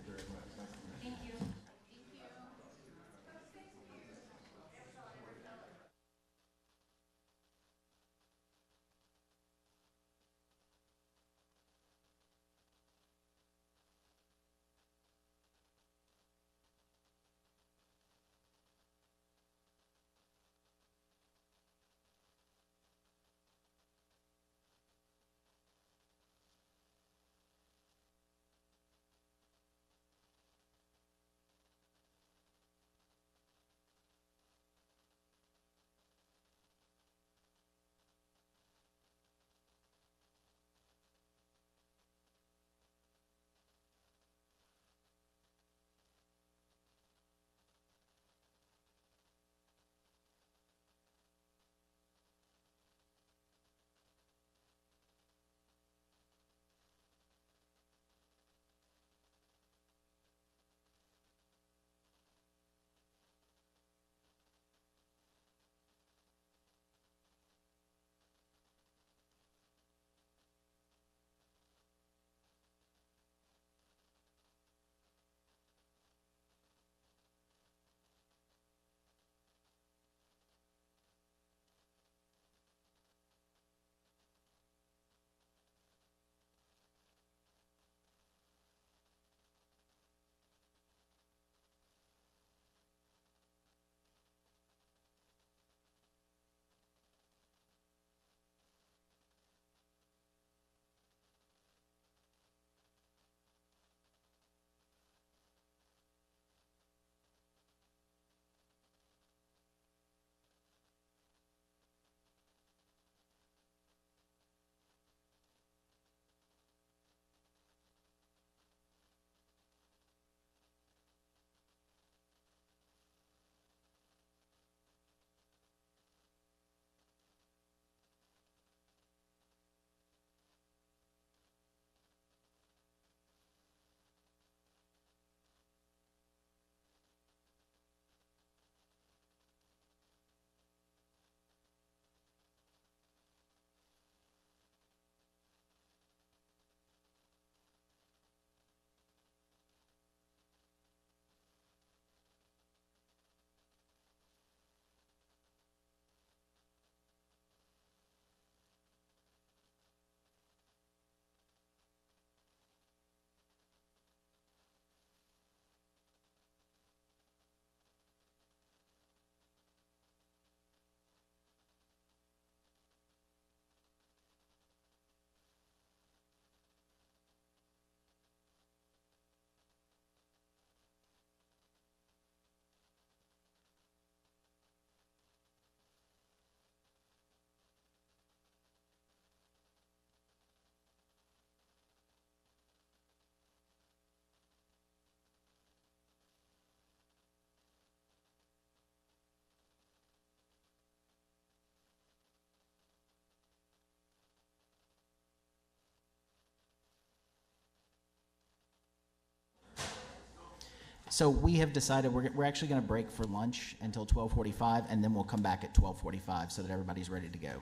S1: So we have decided we're actually going to break for lunch until 12:45, and then we'll come back at 12:45 so that everybody's ready to go.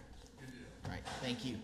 S1: All right, thank you.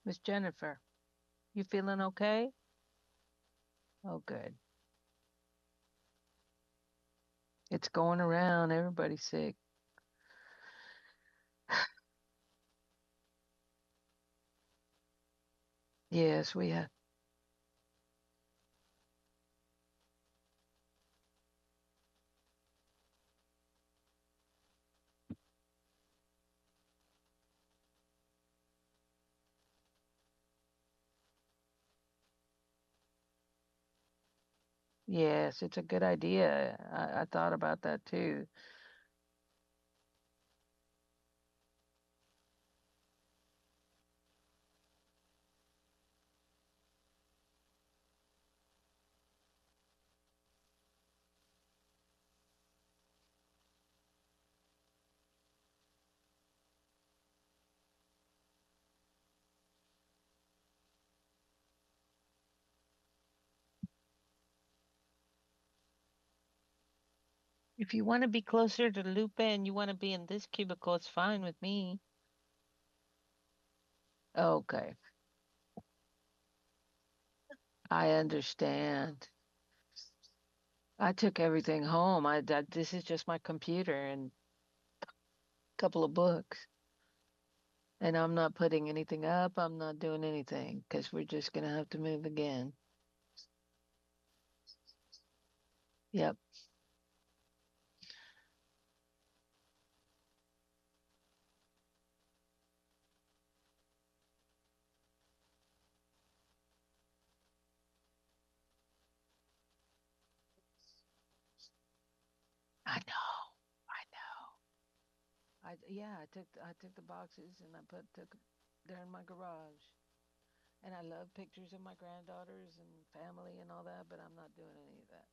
S17: Miss Jennifer, you feeling okay? Oh, good. It's going around. Everybody's sick. Yes, we have. Yes, it's a good idea. I thought about that too. If you want to be closer to Lupe and you want to be in this cubicle, it's fine with me. Okay, I understand. I took everything home. This is just my computer and a couple of books. And I'm not putting anything up. I'm not doing anything because we're just gonna have to move again. Yep. I know. I know. I took the boxes and I took they're in my garage. And I love pictures of my granddaughters and family and all that, but I'm not doing any of that.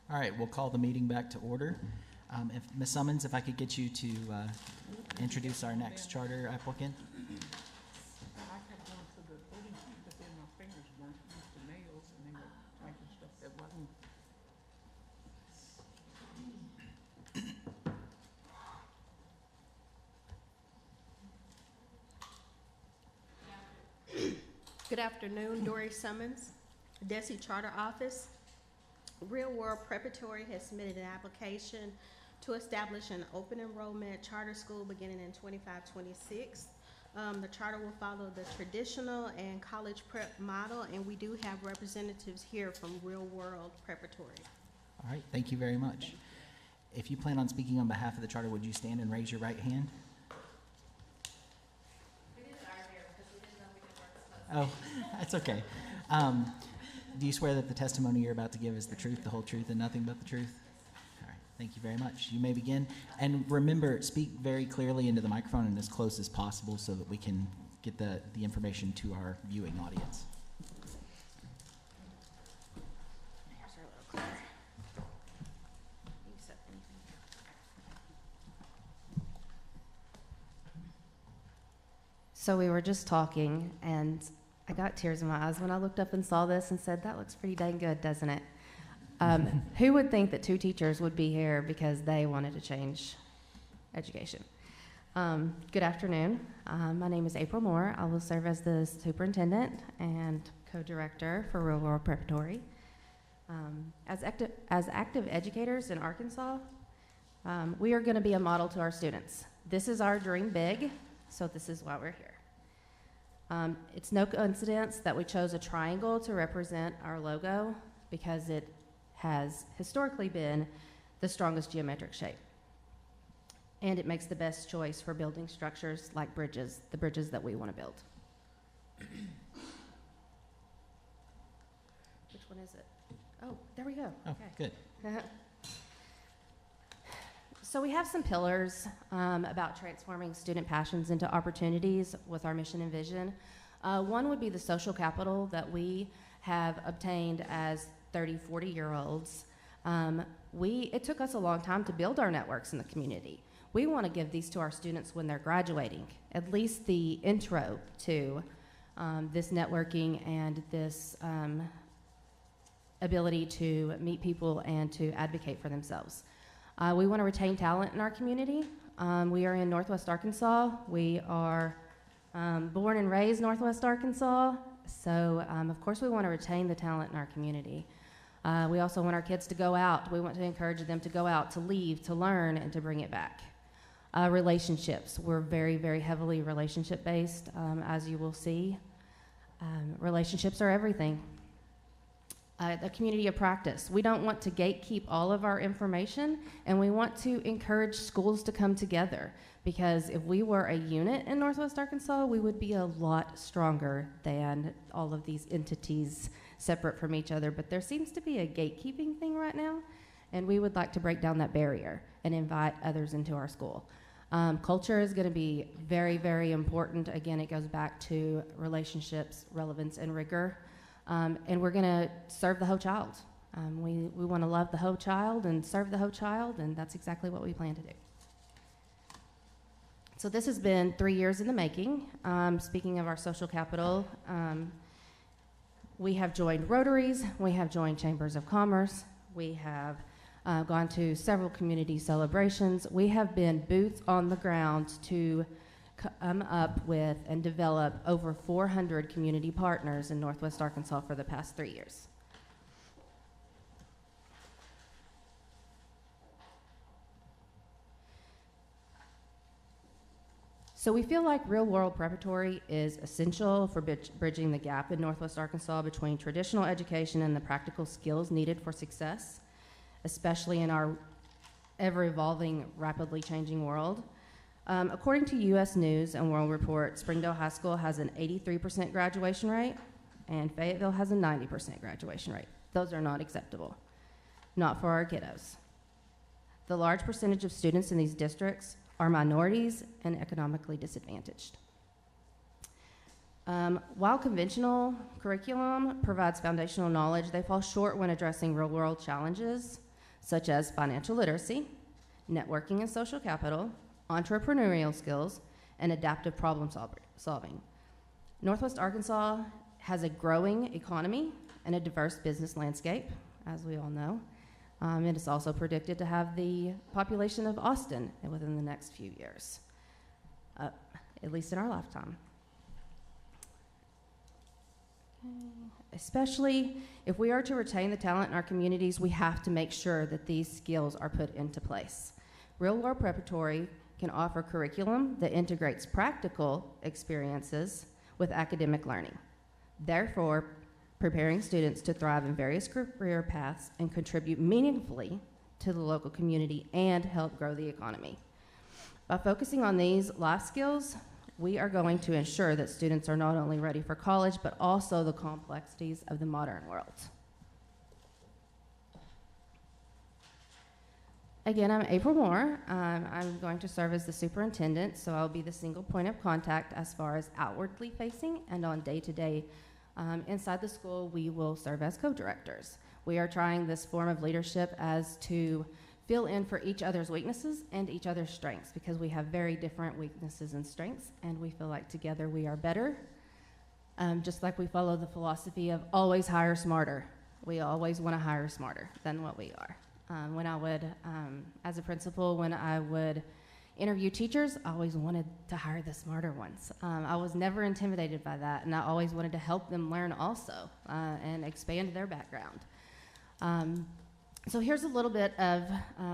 S1: All right, we'll call the meeting back to order. If Ms. Summons, if I could get you to introduce our next charter applicant.
S17: I kept going to the voting sheet, but then my fingers weren't used to nails, and they were typing stuff that wasn't.
S21: Good afternoon, Dory Summons, DESI Charter Office. Real World Preparatory has submitted an application to establish an open enrollment charter school beginning in 25-26. The charter will follow the traditional and college prep model, and we do have representatives here from Real World Preparatory.
S1: All right, thank you very much. If you plan on speaking on behalf of the charter, would you stand and raise your right hand? Oh, that's okay. Do you swear that the testimony you're about to give is the truth, the whole truth, and nothing but the truth? All right, thank you very much. You may begin. And remember, speak very clearly into the microphone and as close as possible so that we can get the information to our viewing audience.
S22: So we were just talking, and I got tears in my eyes when I looked up and saw this and said, that looks pretty dang good, doesn't it? Who would think that 2 teachers would be here because they wanted to change education? Good afternoon. My name is April Moore. I will serve as the superintendent and co-director for Real World Preparatory. As active educators in Arkansas, we are going to be a model to our students. This is our dream big, so this is why we're here. It's no coincidence that we chose a triangle to represent our logo because it has historically been the strongest geometric shape. And it makes the best choice for building structures like bridges, the bridges that we want to build. Which one is it? Oh, there we go.
S1: Oh,
S22: okay.
S1: Good.
S22: So we have some pillars about transforming student passions into opportunities with our mission and vision. One would be the social capital that we have obtained as 30, 40-year-olds. It took us a long time to build our networks in the community. We want to give these to our students when they're graduating, at least the intro to this networking and this ability to meet people and to advocate for themselves. We want to retain talent in our community. We are in Northwest Arkansas. We are born and raised Northwest Arkansas, so of course we want to retain the talent in our community. We also want our kids to go out. We want to encourage them to go out, to leave, to learn, and to bring it back. Relationships. We're very, very heavily relationship-based, as you will see. Relationships are everything. The community of practice. We don't want to gatekeep all of our information, and we want to encourage schools to come together, because if we were a unit in Northwest Arkansas, we would be a lot stronger than all of these entities separate from each other. But there seems to be a gatekeeping thing right now, and we would like to break down that barrier and invite others into our school. Culture is going to be very, very important. Again, it goes back to relationships, relevance, and rigor. And we're going to serve the whole child. We want to love the whole child and serve the whole child, and that's exactly what we plan to do. So this has been 3 years in the making. Speaking of our social capital, we have joined Rotaries, we have joined Chambers of Commerce, we have gone to several community celebrations. We have been boots on the ground to come up with and develop over 400 community partners in Northwest Arkansas for the past 3 years. So we feel like Real World Preparatory is essential for bridging the gap in Northwest Arkansas between traditional education and the practical skills needed for success, especially in our ever-evolving, rapidly changing world. According to U.S. News and World Report, Springdale High School has an 83% graduation rate, and Fayetteville has a 90% graduation rate. Those are not acceptable, not for our kiddos. The large percentage of students in these districts are minorities and economically disadvantaged. While conventional curriculum provides foundational knowledge, they fall short when addressing real-world challenges. such as financial literacy, networking and social capital, entrepreneurial skills, and adaptive problem solving. Northwest Arkansas has a growing economy and a diverse business landscape, as we all know. It is also predicted to have the population of Austin within the next few years, at least in our lifetime. Especially if we are to retain the talent in our communities, we have to make sure that these skills are put into place. Real World Preparatory can offer curriculum that integrates practical experiences with academic learning, therefore preparing students to thrive in various career paths and contribute meaningfully to the local community and help grow the economy. By focusing on these life skills, we are going to ensure that students are not only ready for college, but also the complexities of the modern world. Again, I'm April Moore. I'm going to serve as the superintendent, so I'll be the single point of contact as far as outwardly facing, and on day-to-day inside the school, we will serve as co-directors. We are trying this form of leadership as to fill in for each other's weaknesses and each other's strengths, because we have very different weaknesses and strengths, and we feel like together we are better. Just like we follow the philosophy of always hire smarter. We always want to hire smarter than what we are. When I would, as a principal, when I would interview teachers, I always wanted to hire the smarter ones. I was never intimidated by that, and I always wanted to help them learn also and expand their background. So here's a little bit of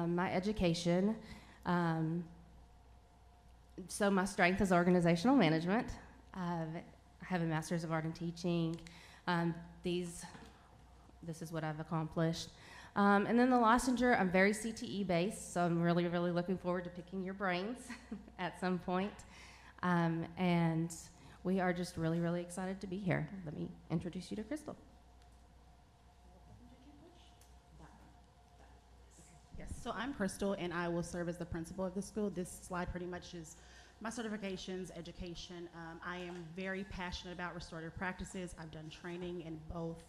S22: my education. So my strength is organizational management. I have a master's of art in teaching. This is what I've accomplished. And then the licensure, I'm very CTE based, so I'm really, really looking forward to picking your brains at some point. And we are just really, really excited to be here. Let me introduce you to Crystal.
S6: Yes, so I'm Crystal, and I will serve as the principal of the school. This slide pretty much is my certifications, education. I am very passionate about restorative practices. I've done training in both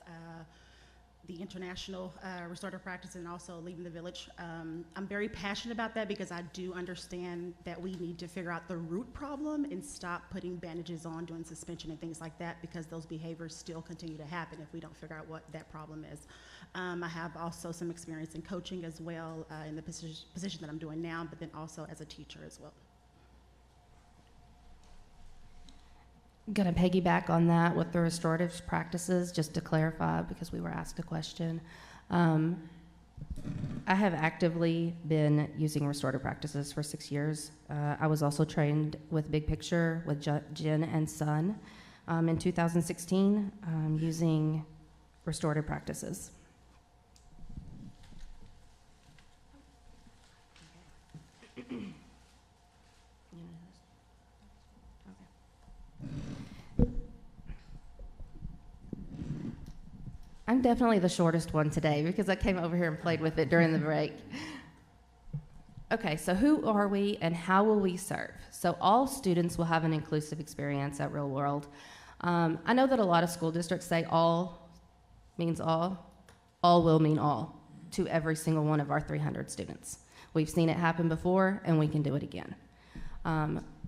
S6: the international restorative practice and also Leaving the Village. I'm very passionate about that because I do understand that we need to figure out the root problem and stop putting bandages on, doing suspension and things like that, because those behaviors still continue to happen if we don't figure out what that problem is. I have also some experience in coaching as well in the position that I'm doing now, but then also as a teacher as well.
S22: I'm going to piggyback on that with the restorative practices, just to clarify, because we were asked a question. I have actively been using restorative practices for 6 years. I was also trained with Big Picture with Jen and Son in 2016 using restorative practices. I'm definitely the shortest one today because I came over here and played with it during the break. Okay, so who are we and how will we serve? So all students will have an inclusive experience at Real World. I know that a lot of school districts say all means all will mean all to every single one of our 300 students. We've seen it happen before and we can do it again.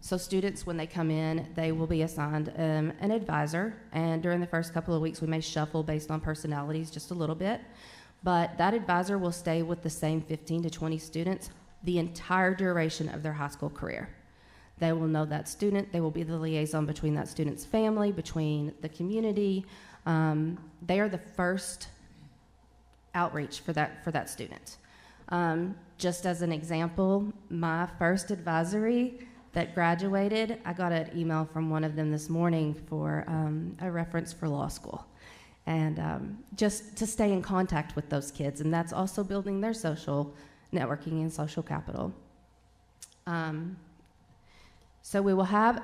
S22: So students, when they come in, they will be assigned an advisor, and during the first couple of weeks, we may shuffle based on personalities just a little bit, but that advisor will stay with the same 15 to 20 students the entire duration of their high school career. They will know that student, they will be the liaison between that student's family, between the community. They are the first outreach for that student. Just as an example, my first advisory that graduated, I got an email from one of them this morning for a reference for law school. And just to stay in contact with those kids, and that's also building their social networking and social capital. So we will have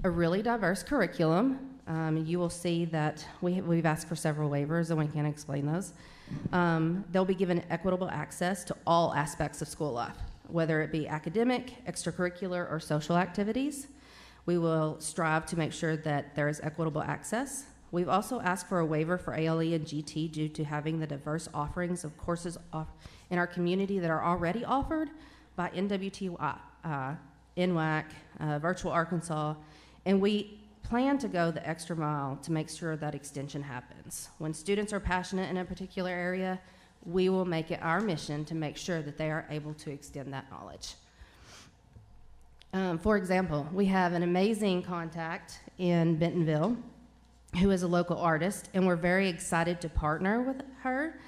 S22: a really diverse curriculum. You will see that we've asked for several waivers, and we can explain those. They'll be given equitable access to all aspects of school life, whether it be academic, extracurricular, or social activities. We will strive to make sure that there is equitable access. We've also asked for a waiver for ALE and GT due to having the diverse offerings of courses in our community that are already offered by NWTY, NWAC, Virtual Arkansas, and we plan to go the extra mile to make sure that extension happens. When students are passionate in a particular area, we will make it our mission to make sure that they are able to extend that knowledge. For example, we have an amazing contact in Bentonville who is a local artist, and we're very excited to partner with her.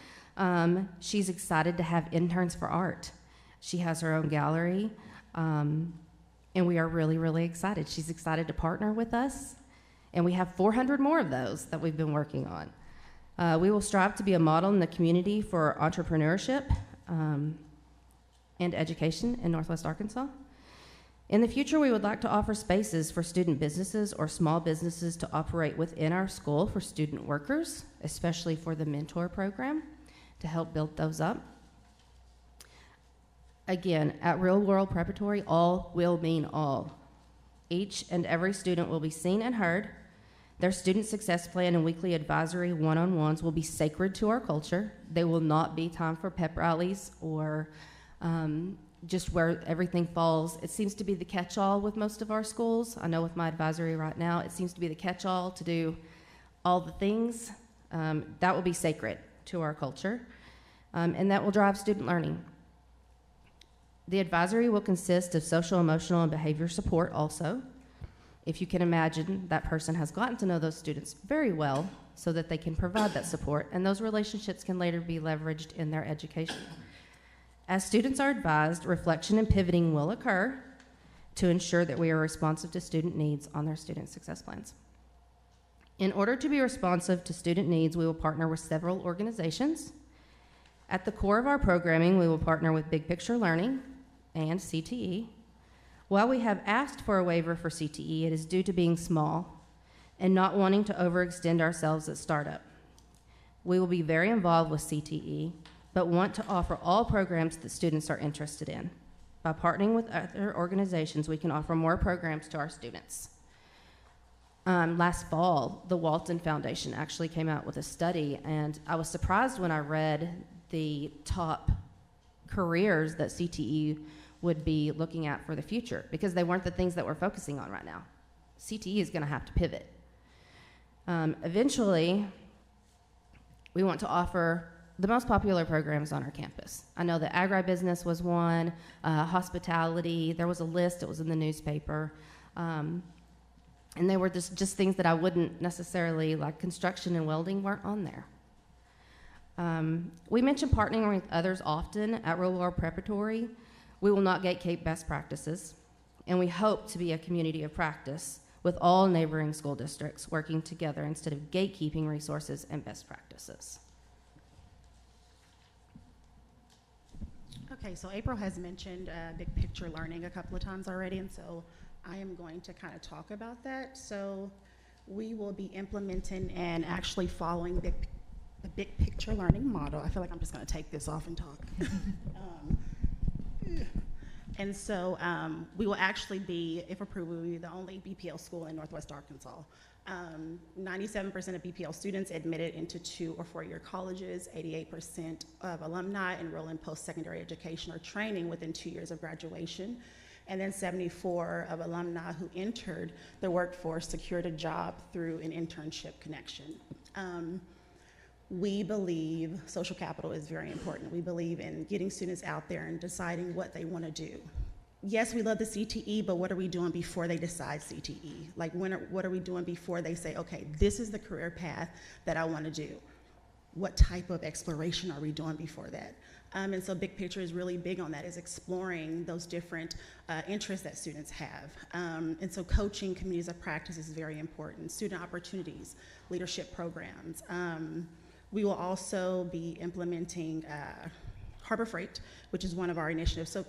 S22: She's excited to have interns for art. She has her own gallery, and we are really, really excited. She's excited to partner with us, and we have 400 more of those that we've been working on. We will strive to be a model in the community for entrepreneurship and education in Northwest Arkansas. In the future, we would like to offer spaces for student businesses or small businesses to operate within our school for student workers, especially for the mentor program, to help build those up. Again, at Real World Preparatory, all will mean all. Each and every student will be seen and heard. Their student success plan and weekly advisory one-on-ones will be sacred to our culture. They will not be time for pep rallies or just where everything falls. It seems to be the catch-all with most of our schools. I know with my advisory right now, it seems to be the catch-all to do all the things. That will be sacred to our culture, and that will drive student learning. The advisory will consist of social, emotional, and behavior support also. If you can imagine, that person has gotten to know those students very well so that they can provide that support, and those relationships can later be leveraged in their education. As students are advised, reflection and pivoting will occur to ensure that we are responsive to student needs on their student success plans. In order to be responsive to student needs, we will partner with several organizations. At the core of our programming, we will partner with Big Picture Learning and CTE. While we have asked for a waiver for CTE, it is due to being small and not wanting to overextend ourselves at startup. We will be very involved with CTE, but want to offer all programs that students are interested in. By partnering with other organizations, we can offer more programs to our students. Last fall, the Walton Foundation actually came out with a study, and I was surprised when I read the top careers that CTE would be looking at for the future, because they weren't the things that we're focusing on right now. CTE is gonna have to pivot. Eventually, we want to offer the most popular programs on our campus. I know that agribusiness was one, hospitality, there was a list, it was in the newspaper. And they were just things that I wouldn't necessarily, like construction and welding weren't on there. We mention partnering with others often at Real World Preparatory. We will not gatekeep best practices, and we hope to be a community of practice with all neighboring school districts working together instead of gatekeeping resources and best practices.
S6: Okay, so April has mentioned big picture learning a couple of times already, and so I am going to kind of talk about that. So we will be implementing and actually following the big picture learning model. I feel like I'm just going to take this off and talk. And so we will actually be, if approved, we will be the only BPL school in Northwest Arkansas. 97% of BPL students admitted into 2 or 4-year colleges, 88% of alumni enroll in post-secondary education or training within 2 years of graduation, and then 74% of alumni who entered the workforce secured a job through an internship connection. We believe social capital is very important. We believe in getting students out there and deciding what they want to do. Yes, we love the CTE, but what are we doing before they decide CTE? Like, what are we doing before they say, okay, this is the career path that I want to do? What type of exploration are we doing before that? And so Big Picture is really big on that, is exploring those different interests that students have. And so coaching communities of practice is very important. Student opportunities, leadership programs. We will also be implementing Harbor Freight, which is one of our initiatives. So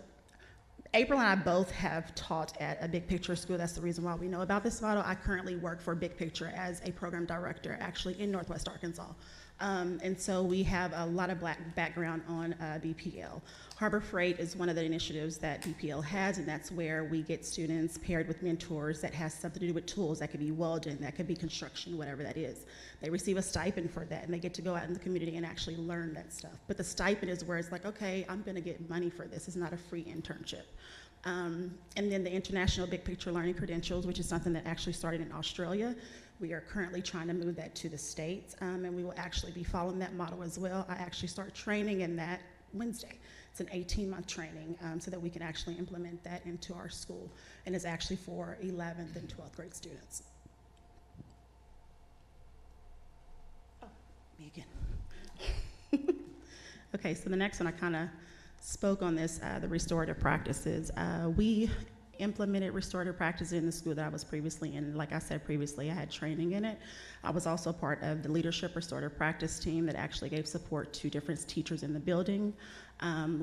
S6: April and I both have taught at a Big Picture school. That's the reason why we know about this model. I currently work for Big Picture as a program director, actually in Northwest Arkansas. And so we have a lot of black background on BPL. Harbor Freight is one of the initiatives that BPL has, and that's where we get students paired with mentors that has something to do with tools. That could be welding, that could be construction, whatever that is. They receive a stipend for that, and they get to go out in the community and actually learn that stuff. But the stipend is where it's like, okay, I'm gonna get money for this. It's not a free internship. And then the International Big Picture Learning Credentials, which is something that actually started in Australia. We are currently trying to move that to the States, and we will actually be following that model as well. I actually start training in that Wednesday. It's an 18-month training so that we can actually implement that into our school, and it's actually for 11th and 12th grade students. Oh, me again. Okay, so the next one, I kind of spoke on this, the restorative practices. We implemented restorative practices in the school that I was previously in. Like I said previously, I had training in it. I was also part of the leadership restorative practice team that actually gave support to different teachers in the building.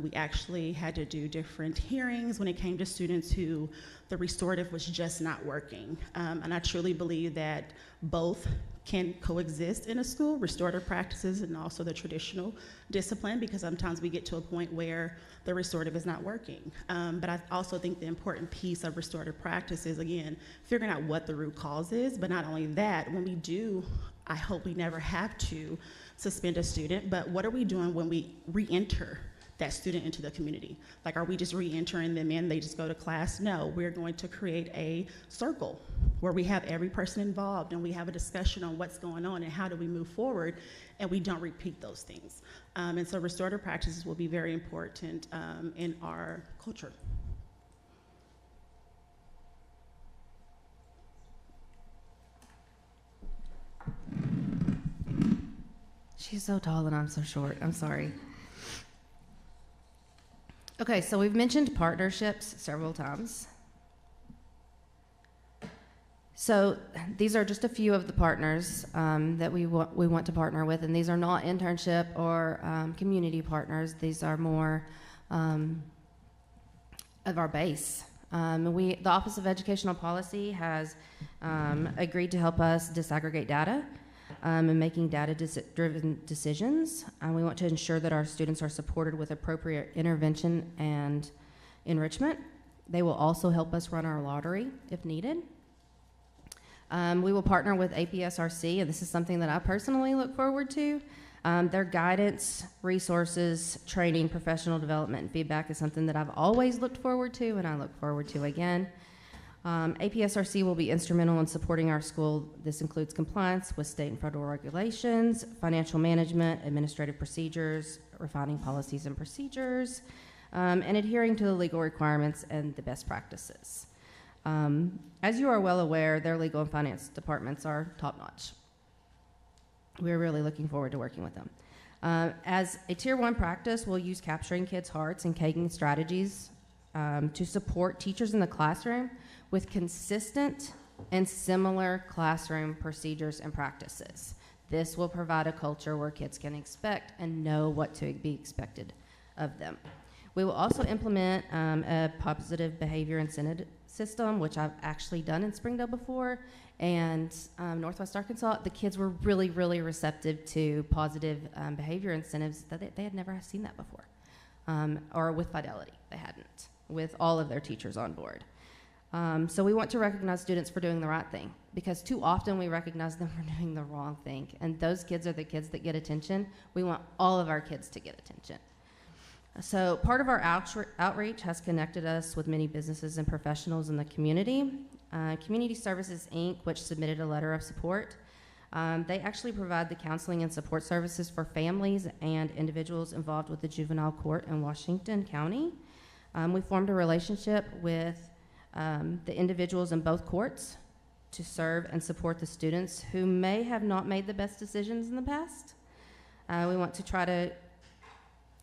S6: We actually had to do different hearings when it came to students who the restorative was just not working. And I truly believe that both can coexist in a school, restorative practices and also the traditional discipline, because sometimes we get to a point where the restorative is not working. But I also think the important piece of restorative practice is, again, figuring out what the root cause is, but not only that, when we do, I hope we never have to suspend a student, but what are we doing when we re-enter that student into the community? Like, are we just re-entering them in, they just go to class? No, we're going to create a circle where we have every person involved and we have a discussion on what's going on and how do we move forward, and we don't repeat those things. And so restorative practices will be very important in our culture.
S22: She's so tall and I'm so short. I'm sorry. Okay, so we've mentioned partnerships several times. So these are just a few of the partners that we want to partner with, and these are not internship or community partners. These are more of our base. The Office of Educational Policy has agreed to help us disaggregate data and making data-driven decisions. We want to ensure that our students are supported with appropriate intervention and enrichment. They will also help us run our lottery if needed. We will partner with APSRC, and this is something that I personally look forward to. Their guidance, resources, training, professional development, and feedback is something that I've always looked forward to, and I look forward to again. APSRC will be instrumental in supporting our school. This includes compliance with state and federal regulations, financial management, administrative procedures, refining policies and procedures, and adhering to the legal requirements and the best practices. As you are well aware, their legal and finance departments are top-notch. We're really looking forward to working with them. As a Tier 1 practice, we'll use capturing kids' hearts and Kagan strategies to support teachers in the classroom with consistent and similar classroom procedures and practices. This will provide a culture where kids can expect and know what to be expected of them. We will also implement a positive behavior incentive system, which I've actually done in Springdale before, and Northwest Arkansas. The kids were really, really receptive to positive behavior incentives that they had never seen that before, or with Fidelity, they hadn't, with all of their teachers on board. So we want to recognize students for doing the right thing, because too often we recognize them for doing the wrong thing, and those kids are the kids that get attention. We want all of our kids to get attention. So part of our outreach has connected us with many businesses and professionals in the community. Community Services, Inc., which submitted a letter of support, they actually provide the counseling and support services for families and individuals involved with the juvenile court in Washington County. We formed a relationship with the individuals in both courts to serve and support the students who may have not made the best decisions in the past. We want to try to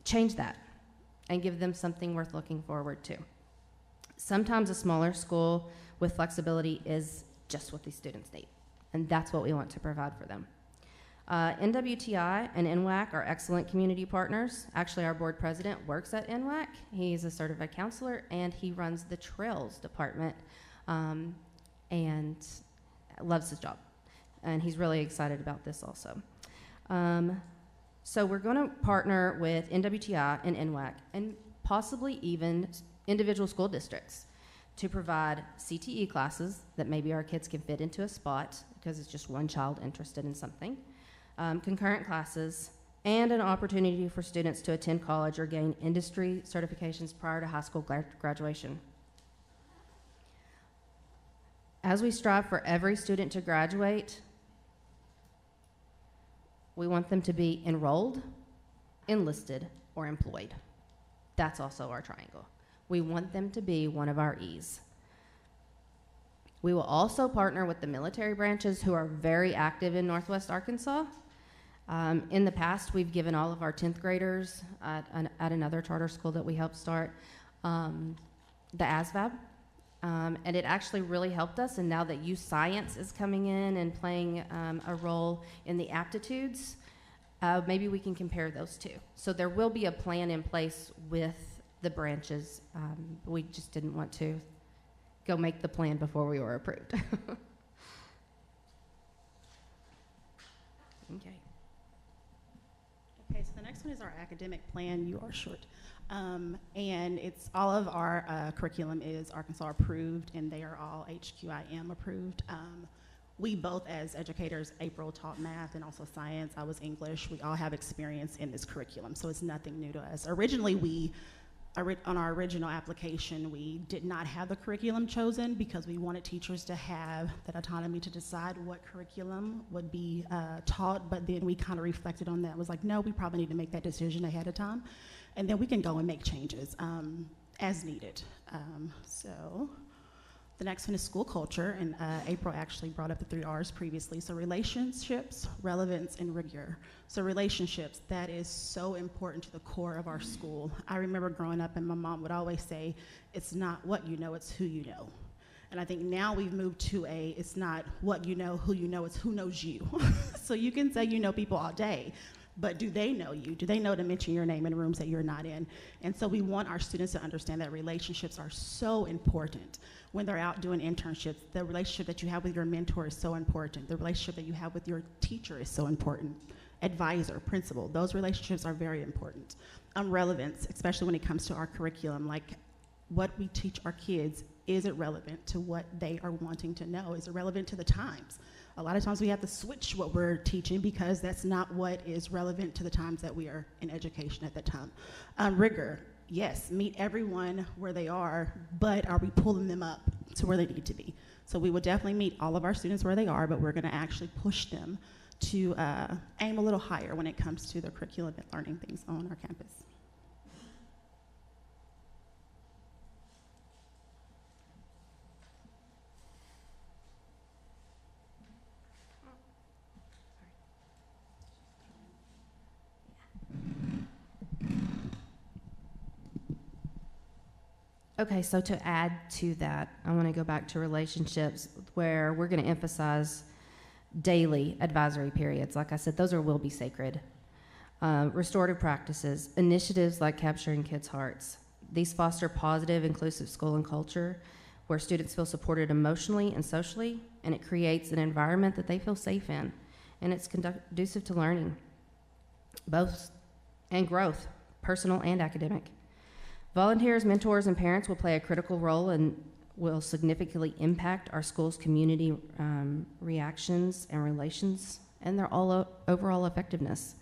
S22: change that and give them something worth looking forward to. Sometimes a smaller school with flexibility is just what these students need, and that's what we want to provide for them. NWTI and NWAC are excellent community partners. Actually, our board president works at NWAC. He's a certified counselor, and he runs the Trails department and loves his job. And he's really excited about this also. So we're going to partner with NWTI and NWAC and possibly even individual school districts to provide CTE classes that maybe our kids can fit into a spot because it's just one child interested in something, concurrent classes, and an opportunity for students to attend college or gain industry certifications prior to high school graduation. As we strive for every student to graduate, we want them to be enrolled, enlisted, or employed. That's also our triangle. We want them to be one of our E's. We will also partner with the military branches who are very active in Northwest Arkansas. In the past, we've given all of our 10th graders at another charter school that we helped start the ASVAB. And it actually really helped us, and now that youth science is coming in and playing a role in the aptitudes, maybe we can compare those two. So there will be a plan in place with the branches. We just didn't want to go make the plan before we were approved. Okay.
S6: Okay, so the next one is our academic plan. You are short. And it's all of our curriculum is Arkansas approved, and they are all HQIM approved. We both, as educators, April taught math and also science. I was English. We all have experience in this curriculum, so it's nothing new to us. Originally, on our original application, we did not have the curriculum chosen because we wanted teachers to have that autonomy to decide what curriculum would be taught, but then we kind of reflected on that. It was like, no, we probably need to make that decision ahead of time, and then we can go and make changes as needed. So the next one is school culture, and April actually brought up the 3 R's previously. So relationships, relevance, and rigor. So relationships, that is so important to the core of our school. I remember growing up and my mom would always say, it's not what you know, it's who you know. And I think now we've moved to it's not what you know, who you know, it's who knows you. So you can say you know people all day, but do they know you? Do they know to mention your name in rooms that you're not in? And so we want our students to understand that relationships are so important. When they're out doing internships, the relationship that you have with your mentor is so important. The relationship that you have with your teacher is so important. Advisor, principal, those relationships are very important. Relevance, especially when it comes to our curriculum, like what we teach our kids, is it relevant to what they are wanting to know? Is it relevant to the times? A lot of times we have to switch what we're teaching because that's not what is relevant to the times that we are in education at that time. Rigor, yes, meet everyone where they are, but are we pulling them up to where they need to be? So we will definitely meet all of our students where they are, but we're gonna actually push them to aim a little higher when it comes to the curriculum and learning things on our campus.
S22: Okay, so to add to that, I want to go back to relationships where we're going to emphasize daily advisory periods. Like I said, those will be sacred. Restorative practices, initiatives like capturing kids' hearts. These foster positive, inclusive school and culture where students feel supported emotionally and socially, and it creates an environment that they feel safe in, and it's conducive to learning, both and growth, personal and academic. Volunteers, mentors, and parents will play a critical role and will significantly impact our school's community reactions and relations and their overall effectiveness.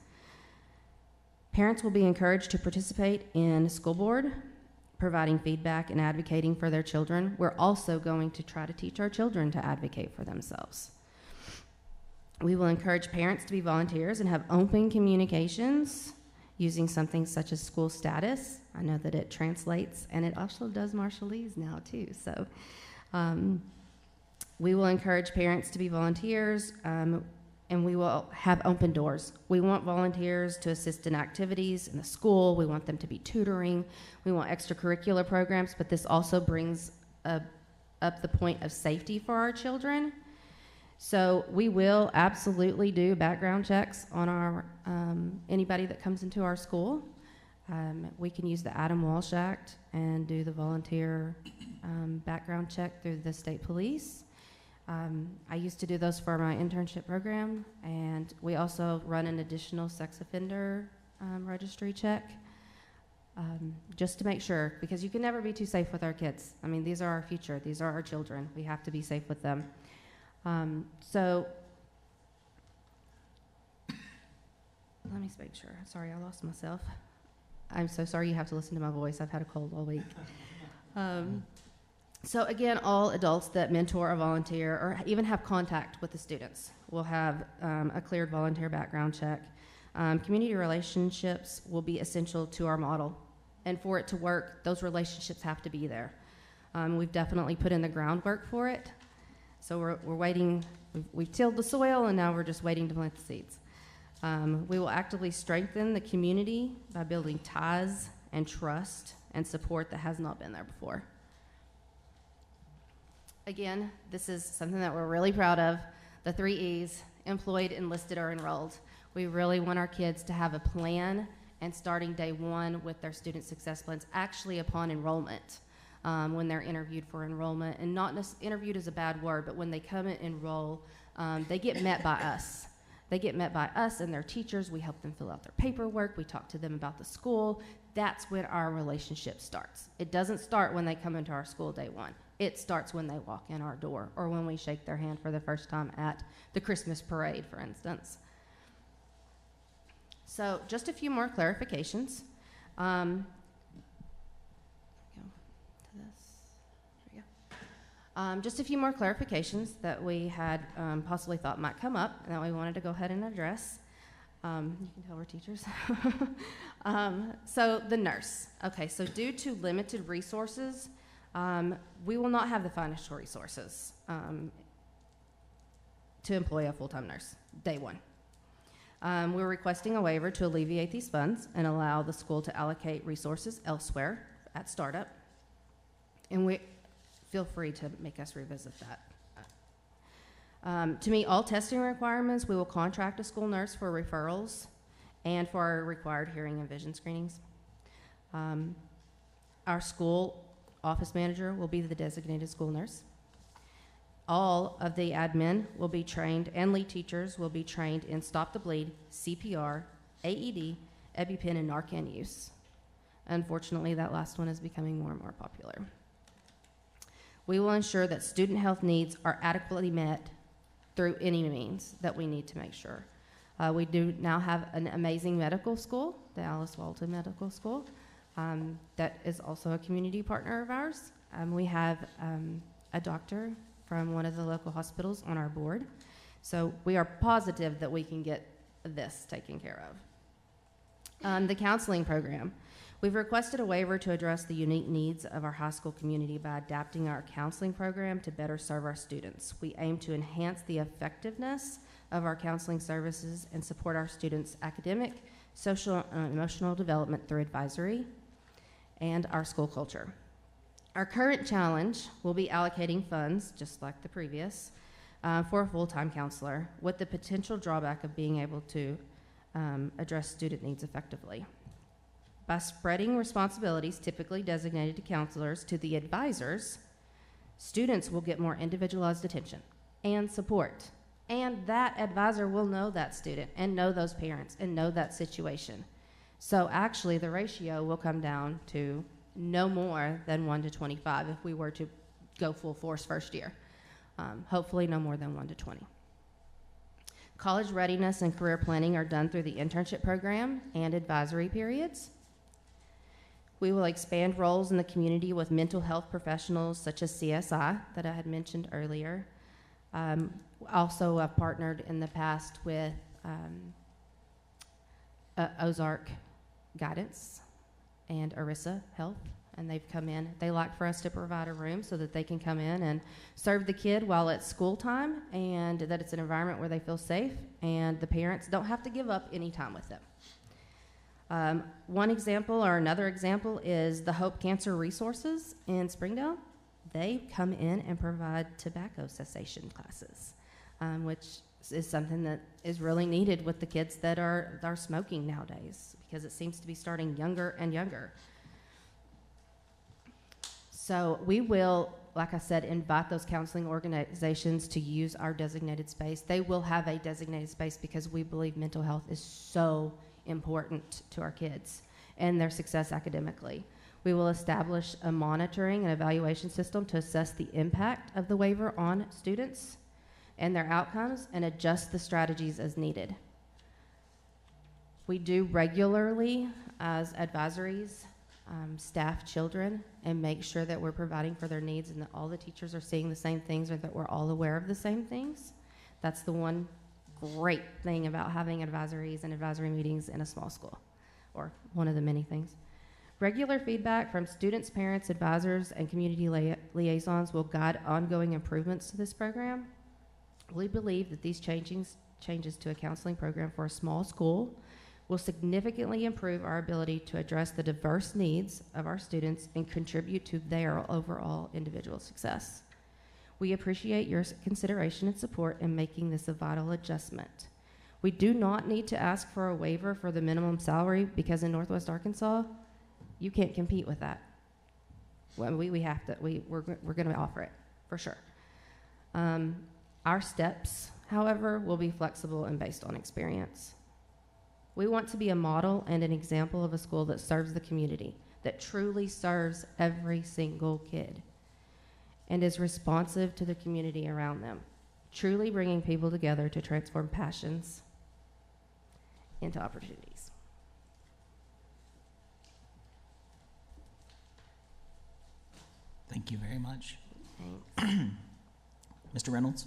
S22: Parents will be encouraged to participate in school board, providing feedback and advocating for their children. We're also going to try to teach our children to advocate for themselves. We will encourage parents to be volunteers and have open communications using something such as school status. I know that it translates, and it also does Marshallese now too. So we will encourage parents to be volunteers, and we will have open doors. We want volunteers to assist in activities in the school. We want them to be tutoring. We want extracurricular programs, but this also brings up the point of safety for our children. So we will absolutely do background checks on our anybody that comes into our school. We can use the Adam Walsh Act and do the volunteer background check through the state police. I used to do those for my internship program, and we also run an additional sex offender registry check, just to make sure, because you can never be too safe with our kids. I mean, these are our future. These are our children. We have to be safe with them. So let me make sure. Sorry, I lost myself. I'm so sorry you have to listen to my voice. I've had a cold all week. So again, all adults that mentor or volunteer or even have contact with the students will have a cleared volunteer background check. Community relationships will be essential to our model. And for it to work, those relationships have to be there. We've definitely put in the groundwork for it. So we're waiting. We've tilled the soil, and now we're just waiting to plant the seeds. We will actively strengthen the community by building ties and trust and support that has not been there before. Again, this is something that we're really proud of. The 3 E's, employed, enlisted, or enrolled. We really want our kids to have a plan and starting day one with their student success plans, actually upon enrollment, when they're interviewed for enrollment. And not interviewed is a bad word, but when they come and enroll, they get met by us. They get met by us and their teachers. We help them fill out their paperwork. We talk to them about the school. That's when our relationship starts. It doesn't start when they come into our school day one. It starts when they walk in our door or when we shake their hand for the first time at the Christmas parade, for instance. So just a few more clarifications. Just a few more clarifications that we had possibly thought might come up and that we wanted to go ahead and address. You can tell we're teachers. So the nurse. Okay, so due to limited resources, we will not have the financial resources to employ a full-time nurse, day one. We're requesting a waiver to alleviate these funds and allow the school to allocate resources elsewhere at startup. And we feel free to make us revisit that. To meet all testing requirements, we will contract a school nurse for referrals and for our required hearing and vision screenings. Our school office manager will be the designated school nurse. All of the admin will be trained, and lead teachers will be trained in Stop the Bleed, CPR, AED, EpiPen, and Narcan use. Unfortunately, that last one is becoming more and more popular. We will ensure that student health needs are adequately met through any means that we need to make sure. We do now have an amazing medical school, the Alice Walton Medical School, that is also a community partner of ours. We have a doctor from one of the local hospitals on our board. So we are positive that we can get this taken care of. The counseling program. We've requested a waiver to address the unique needs of our high school community by adapting our counseling program to better serve our students. We aim to enhance the effectiveness of our counseling services and support our students' academic, social, and emotional development through advisory and our school culture. Our current challenge will be allocating funds, just like the previous, for a full-time counselor, with the potential drawback of being able to address student needs effectively. By spreading responsibilities typically designated to counselors to the advisors, students will get more individualized attention and support. And that advisor will know that student and know those parents and know that situation. So actually the ratio will come down to no more than 1 to 25 if we were to go full force first year. Hopefully no more than 1 to 20. College readiness and career planning are done through the internship program and advisory periods. We will expand roles in the community with mental health professionals such as CSI that I had mentioned earlier. Also, I've partnered in the past with Ozark Guidance and Arissa Health, and they've come in. They like for us to provide a room so that they can come in and serve the kid while it's school time, and that it's an environment where they feel safe and the parents don't have to give up any time with them. One example or another example is the Hope Cancer Resources in Springdale. They come in and provide tobacco cessation classes, which is something that is really needed with the kids that are smoking nowadays, because it seems to be starting younger and younger. So we will like I said, invite those counseling organizations to use our designated space. They will have a designated space because we believe mental health is so important to our kids and their success academically. We will establish a monitoring and evaluation system to assess the impact of the waiver on students and their outcomes and adjust the strategies as needed. We do regularly, as advisories, staff children and make sure that we're providing for their needs and that all the teachers are seeing the same things or that we're all aware of the same things. That's the one great thing about having advisories and advisory meetings in a small school, or one of the many things. Regular feedback from students, parents, advisors, and community liaisons will guide ongoing improvements to this program. We believe that these changes to a counseling program for a small school will significantly improve our ability to address the diverse needs of our students and contribute to their overall individual success. We appreciate your consideration and support in making this a vital adjustment. We do not need to ask for a waiver for the minimum salary because in Northwest Arkansas, you can't compete with that. Well, we have to, we're going to offer it for sure. Our steps, however, will be flexible and based on experience. We want to be a model and an example of a school that serves the community, that truly serves every single kid, and is responsive to the community around them, truly bringing people together to transform passions into opportunities.
S1: Thank you very much.
S22: Thanks.
S1: Mr. Reynolds?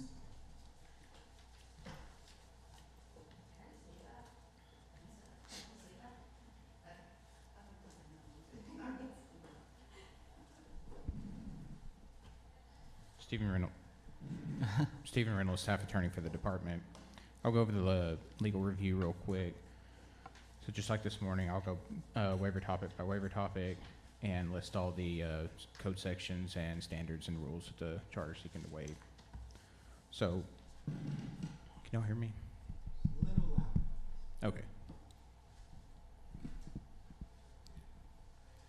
S4: Stephen Reynolds, staff attorney for the department. I'll go over the legal review real quick. So just like this morning, I'll go waiver topic by waiver topic and list all the code sections and standards and rules that the charter is seeking to waive. So, can y'all hear me? Okay.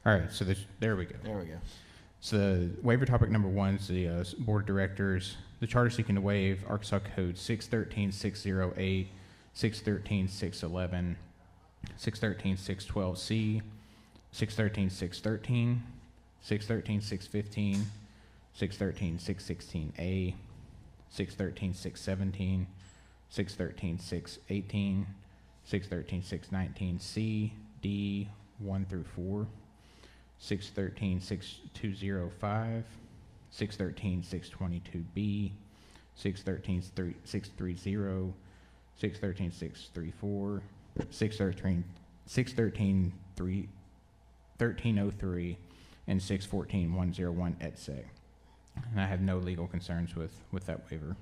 S4: All right, so there we go.
S1: There we go.
S4: So the waiver topic number one is the board of directors. The charter seeking to waive Arkansas Code 613-608, 613-611, 613-612C, 613-613, 613-615, 613-616A, 613-617, 613-618, 613-619C, D 1 through 4. 613-6205, 613-622B, 613-630, 613-634, 613-1303, and 614-101 et sec. And I have no legal concerns with that waiver.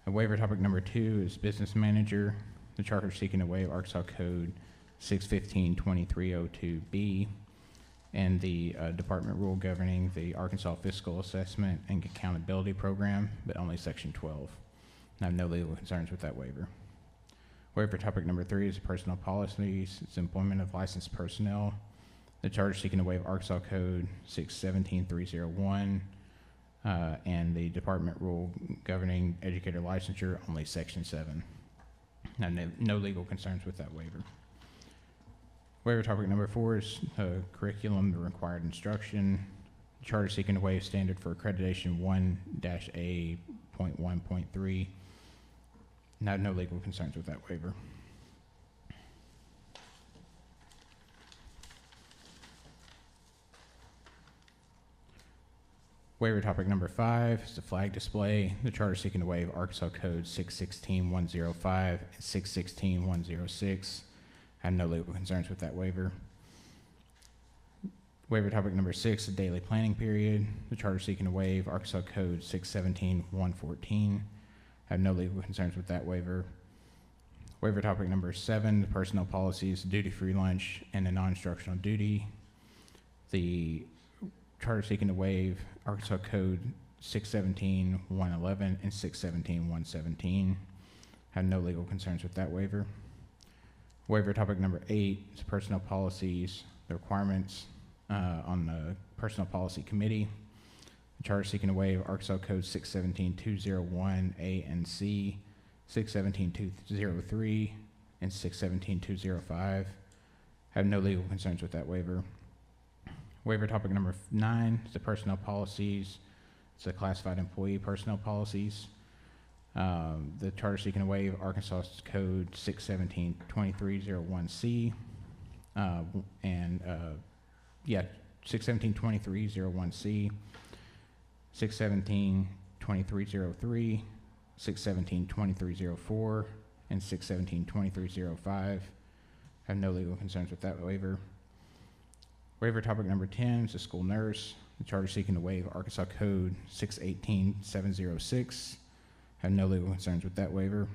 S4: Waiver topic number two is business manager. The charter seeking to waive Arkansas Code 615-2302B and the department rule governing the Arkansas Fiscal Assessment and Accountability Program, but only Section 12. And I have no legal concerns with that waiver. Waiver topic number three is personnel policies. It's employment of licensed personnel. The charter seeking to waive Arkansas Code 617-301 and the department rule governing educator licensure, only Section 7. And no legal concerns with that waiver. Waiver topic number four is curriculum, the required instruction. Charter seeking to waive standard for accreditation 1-A.1.3. No legal concerns with that waiver. Waiver topic number five is the flag display. The charter seeking to waive Arkansas Code 616-105 and 616-106. I have no legal concerns with that waiver. Waiver topic number six, the daily planning period. The charter seeking to waive Arkansas Code 617-114. I have no legal concerns with that waiver. Waiver topic number seven, the personnel policies, duty-free lunch, and the non-instructional duty. The charter seeking to waive Arkansas Code 617-111 and 617-117. I have no legal concerns with that waiver. Waiver topic number eight is personnel policies, the requirements on the personnel policy committee. The charter seeking to waive Arkansas Code 617-201 A and C, 617-203, and 617-205. Have no legal concerns with that waiver. Waiver topic number 9 is the personnel policies. It's the classified employee personnel policies. The charter seeking to waive Arkansas Code 617-2301C, 617-2301C, 617-2303, 617-2304, and 617-2305. Have no legal concerns with that waiver. Waiver topic number 10 is the school nurse. The charter seeking to waive Arkansas Code 618-706. Have no legal concerns with that waiver.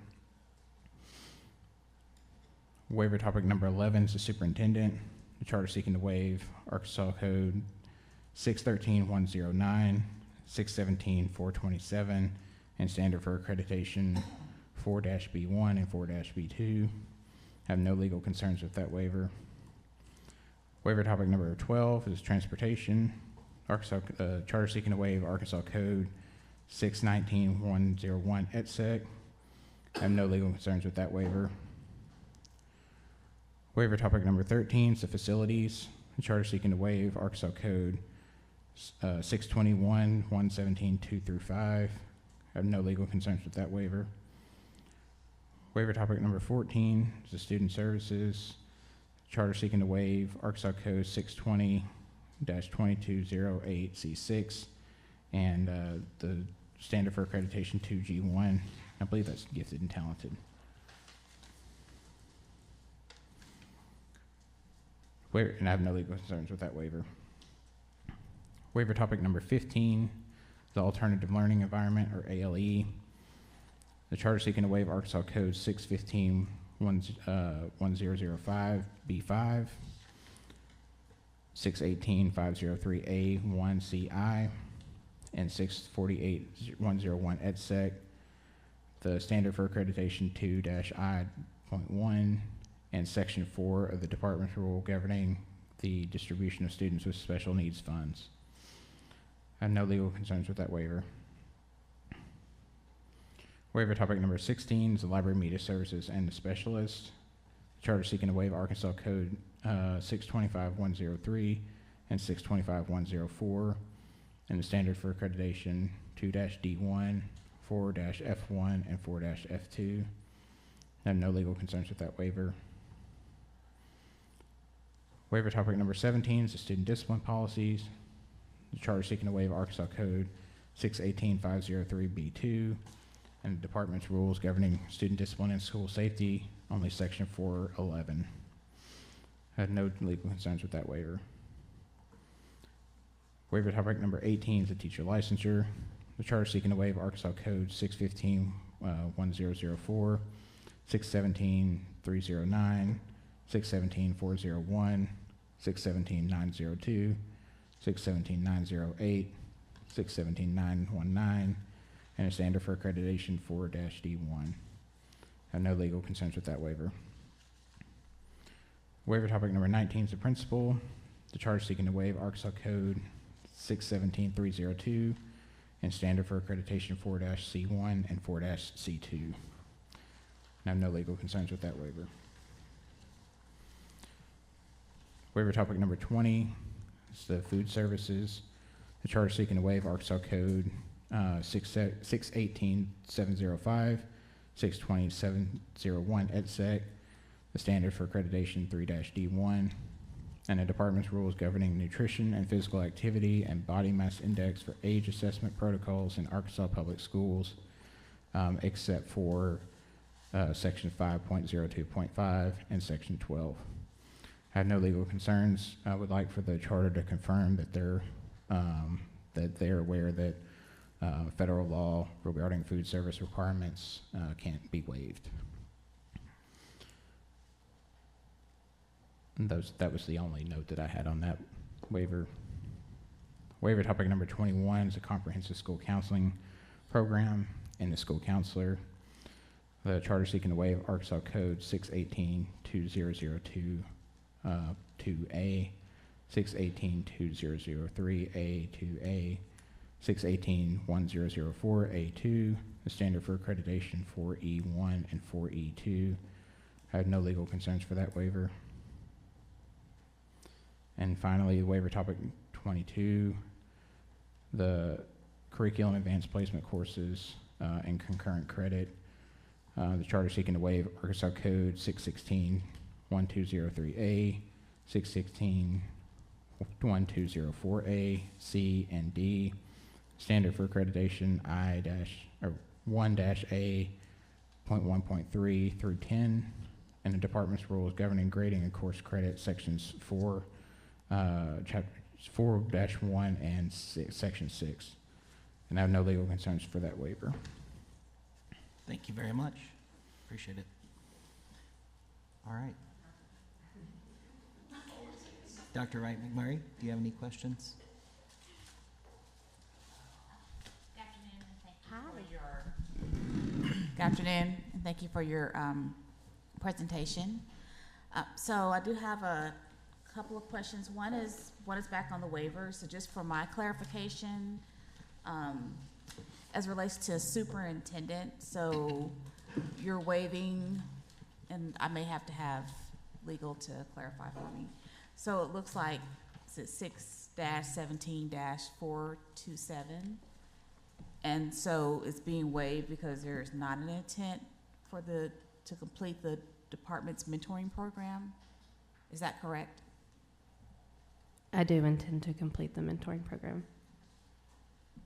S4: Waiver topic number 11 is the superintendent. The charter seeking to waive Arkansas Code 613-109, 617-427, and standard for accreditation 4-B1 and 4-B2. Have no legal concerns with that waiver. Waiver topic number 12 is transportation. Arkansas charter seeking to waive Arkansas Code 619-101 et sec. Have no legal concerns with that waiver. Waiver topic number 13 is the facilities. The charter seeking to waive Arkansas Code 621-117 2 through 5. Have no legal concerns with that waiver. Waiver topic number 14 is the student services. Charter seeking to waive Arkansas Code 620-2208C6 and the standard for accreditation 2G1. I believe that's gifted and talented. And I have no legal concerns with that waiver. Waiver topic number 15, the alternative learning environment, or ALE. The charter seeking to waive Arkansas Code 615-1005 B5, 618-503A1 CI, and 648-101 et sec. The standard for accreditation 2-I.1 and Section 4 of the Department's rule governing the distribution of students with special needs funds. I have no legal concerns with that waiver. Waiver topic number 16 is the library media services and the specialist. Charter seeking to waive Arkansas Code 625-103 and 625-104, and the standard for accreditation 2-D1, 4-F1, and 4-F2. I have no legal concerns with that waiver. Waiver topic number 17 is the student discipline policies. The charter seeking to waive Arkansas Code 618-503B2 and the department's rules governing student discipline and school safety, only Section 411. I had no legal concerns with that waiver. Waiver topic number 18 is the teacher licensure. The charter seeking to waive Arkansas Code 615-1004, 617-309, 617-401, 617-902, 617-908, 617-919, and a standard for accreditation 4-D1. I have no legal concerns with that waiver. Waiver topic number 19 is the principal. The charter seeking to waive Arkansas Code 617-302 and standard for accreditation 4-C1 and 4-C2. I have no legal concerns with that waiver. Waiver topic number 20 is the food services. The charter seeking to waive Arkansas Code 618-705, 620-701 et sec, the standard for accreditation 3-D1, and the department's rules governing nutrition and physical activity and body mass index for age assessment protocols in Arkansas public schools, except for Section 5.02.5 and Section 12. I have no legal concerns. I would like for the charter to confirm that they're aware that federal law regarding food service requirements can't be waived. And that was the only note that I had on that waiver. Waiver topic number 21 is a comprehensive school counseling program and the school counselor. The charter seeking to waive Arkansas Code 618-2002 2A, 618-2003 A2A, 618-1004A2, the standard for accreditation 4E1 and 4E2. I have no legal concerns for that waiver. And finally, waiver topic 22, the curriculum advanced placement courses and concurrent credit. The charter seeking to waive Arkansas Code 616-1203A, 616-1204A, C, and D. Standard for accreditation I-1-A.1.3 through 10, and the department's rules governing grading and course credit, sections 4-1 and section 6. And I have no legal concerns for that waiver.
S1: Thank you very much. Appreciate it. All right. Dr. Wright McMurray, do you have any questions?
S2: Good afternoon, and thank you for your presentation. So I do have a couple of questions. One is back on the waivers. So just for my clarification, as it relates to superintendent, so you're waiving, and I may have to have legal to clarify for me. So it looks like, is it 6-17-427? And so it's being waived because there's not an intent for to complete the department's mentoring program? Is that correct?
S22: I do intend to complete the mentoring program.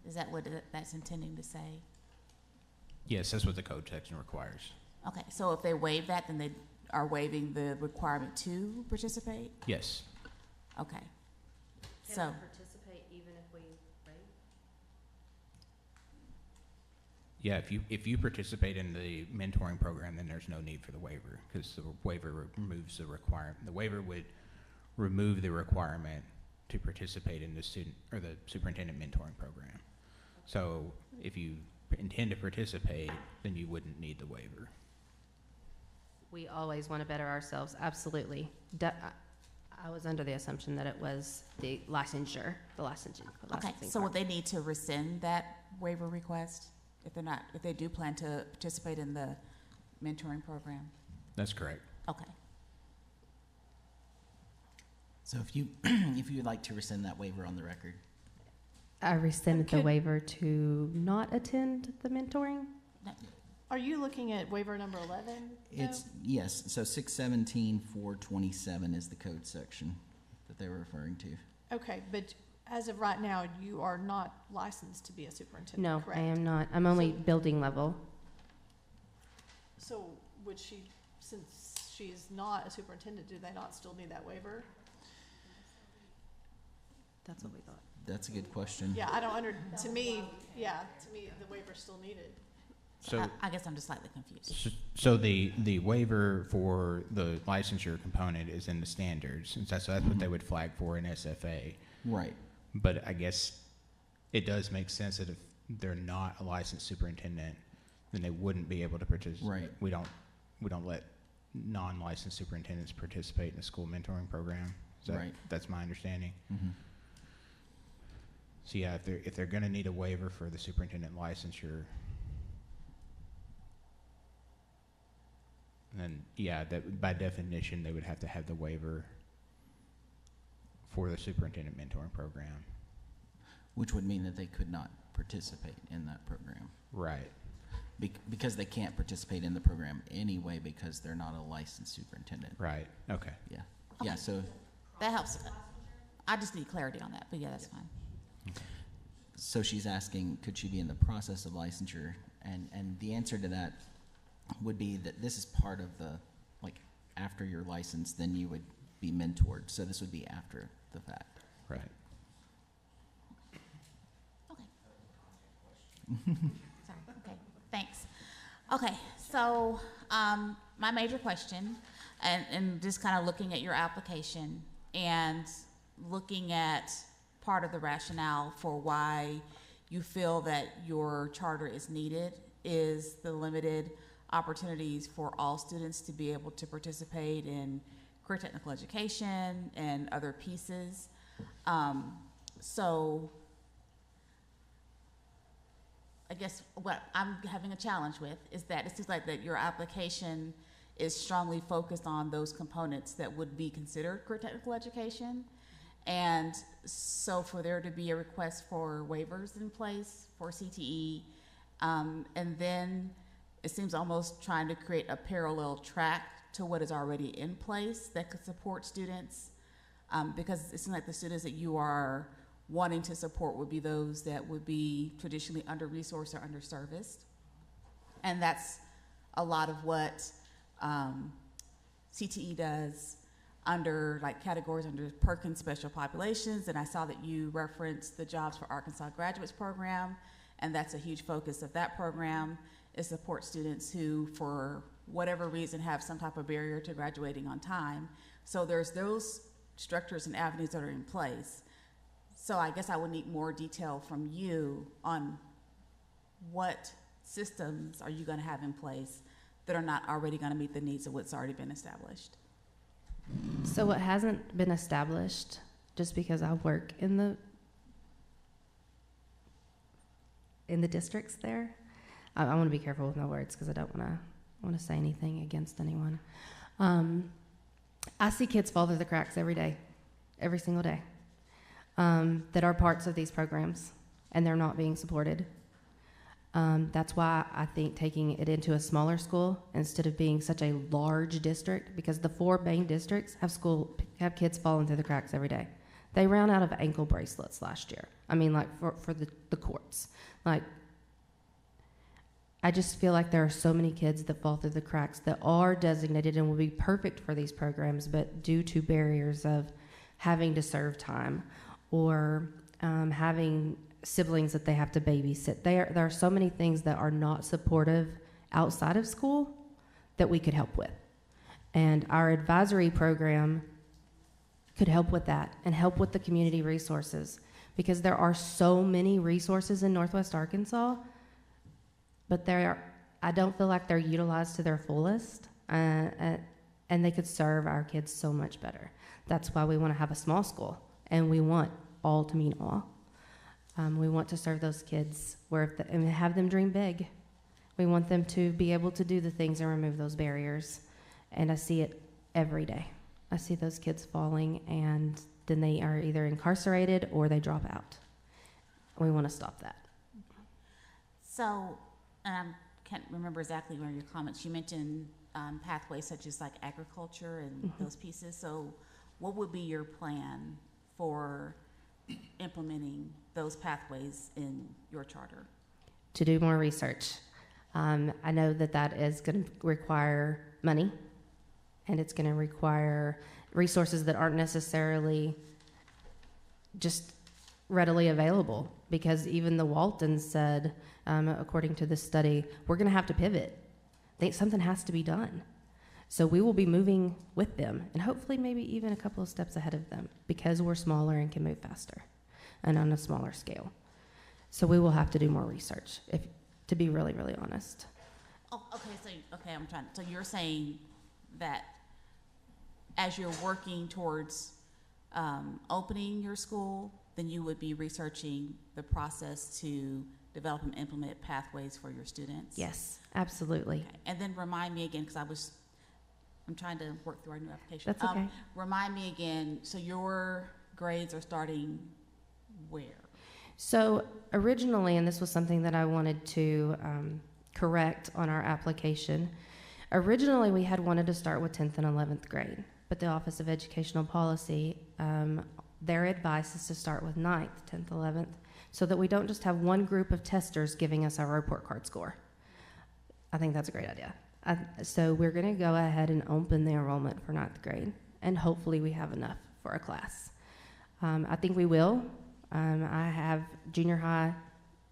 S2: Is that what that's intending to say?
S4: Yes, that's what the code section requires.
S2: Okay, so if they waive that, then they are waiving the requirement to participate?
S4: Yes.
S2: Okay.
S22: Can
S2: So
S22: I participate even if we waive?
S4: Yeah, if you participate in the mentoring program, then there's no need for the waiver, because the waiver removes the requirement. The waiver would remove the requirement to participate in the student or the superintendent mentoring program. So if you intend to participate, then you wouldn't need the waiver.
S22: We always want to better ourselves, absolutely. I was under the assumption that it was the licensure, the licensing.
S2: okay, so would they need to rescind that waiver request if they do plan to participate in the mentoring program?
S4: That's correct.
S2: Okay.
S1: So if you if you would like to rescind that waiver on the record.
S22: I rescind the waiver to not attend the mentoring.
S16: Are you looking at waiver number 11?
S1: It's, yes, so 617-427 is the code section that they were referring to.
S16: Okay, but as of right now, you are not licensed to be a superintendent,
S22: No,
S16: correct?
S22: I am not. I'm only building level.
S16: So would she, since she's not a superintendent, do they not still need that waiver?
S22: That's what we thought.
S1: That's a good question.
S16: Yeah, to me, the waiver's still needed.
S4: So
S2: I guess I'm just slightly confused.
S4: So the waiver for the licensure component is in the standards, and so that's what they would flag for in SFA.
S1: Right.
S4: But I guess it does make sense that if they're not a licensed superintendent, then they wouldn't be able to participate.
S1: Right.
S4: We don't let non-licensed superintendents participate in the school mentoring program.
S1: Right.
S4: That's my understanding.
S1: Mm-hmm.
S4: So yeah, if they're going to need a waiver for the superintendent licensure, then yeah, that by definition they would have to have the waiver for the superintendent mentoring program.
S1: Which would mean that they could not participate in that program.
S4: Right.
S1: Because they can't participate in the program anyway because they're not a licensed superintendent.
S4: Right. Okay.
S1: Yeah.
S2: Okay.
S1: Yeah, so
S2: That helps. I just need clarity on that, but yeah, that's fine.
S1: so she's asking, could she be in the process of licensure? And the answer to that would be that this is part of the, like, after you're licensed, then you would be mentored. So this would be after the fact.
S4: Right.
S2: Okay. Sorry. Okay. Thanks. Okay. So my major question, and just kind of looking at your application and looking at part of the rationale for why you feel that your charter is needed is the limited opportunities for all students to be able to participate in career technical education and other pieces. So I guess what I'm having a challenge with is that it seems like that your application is strongly focused on those components that would be considered career technical education. And so for there to be a request for waivers in place for CTE, and then it seems almost trying to create a parallel track to what is already in place that could support students, because it seems like the students that you are wanting to support would be those that would be traditionally under-resourced or underserviced. And that's a lot of what CTE does under like categories under Perkins Special Populations. And I saw that you referenced the Jobs for Arkansas Graduates program, and that's a huge focus of that program, is support students who, for whatever reason, have some type of barrier to graduating on time. So there's those structures and avenues that are in place. So I guess I would need more detail from you on what systems are you going to have in place that are not already going to meet the needs of what's already been established.
S22: So what hasn't been established, just because I work in the districts there, I want to be careful with my words because I don't want to say anything against anyone. I see kids fall through the cracks every day, every single day, that are parts of these programs, and they're not being supported. That's why I think taking it into a smaller school instead of being such a large district, because the 4 main districts have kids falling through the cracks every day. They ran out of ankle bracelets last year. I mean, like for the courts. Like, I just feel like there are so many kids that fall through the cracks that are designated and will be perfect for these programs, but due to barriers of having to serve time or having siblings that they have to babysit. There are so many things that are not supportive outside of school that we could help with. And our advisory program could help with that and help with the community resources, because there are so many resources in Northwest Arkansas, but I don't feel like they're utilized to their fullest, and they could serve our kids so much better. That's why we want to have a small school, and we want all to mean all. We want to serve those kids and have them dream big. We want them to be able to do the things and remove those barriers. And I see it every day. I see those kids falling, and then they are either incarcerated or they drop out. We want to stop that.
S2: So, I can't remember exactly where your comments, you mentioned pathways such as like agriculture and those pieces. So what would be your plan for implementing those pathways in your charter?
S22: To do more research. I know that is going to require money, and it's going to require resources that aren't necessarily just readily available, because even the Waltons said, according to this study, we're going to have to pivot. Something has to be done. So we will be moving with them, and hopefully maybe even a couple of steps ahead of them, because we're smaller and can move faster and on a smaller scale. So we will have to do more research, to be really, really honest.
S2: Oh, okay, so you're saying that as you're working towards opening your school, then you would be researching the process to develop and implement pathways for your students?
S22: Yes, absolutely.
S2: Okay. And then remind me again, because I'm trying to work through our new application.
S22: That's okay.
S2: Remind me again, so your grades are starting where?
S22: So originally, and this was something that I wanted to correct on our application, originally we had wanted to start with 10th and 11th grade, but the Office of Educational Policy, their advice is to start with 9th, 10th, 11th, so that we don't just have one group of testers giving us our report card score. I think that's a great idea. So we're going to go ahead and open the enrollment for 9th grade, and hopefully we have enough for a class. I think we will. I have junior high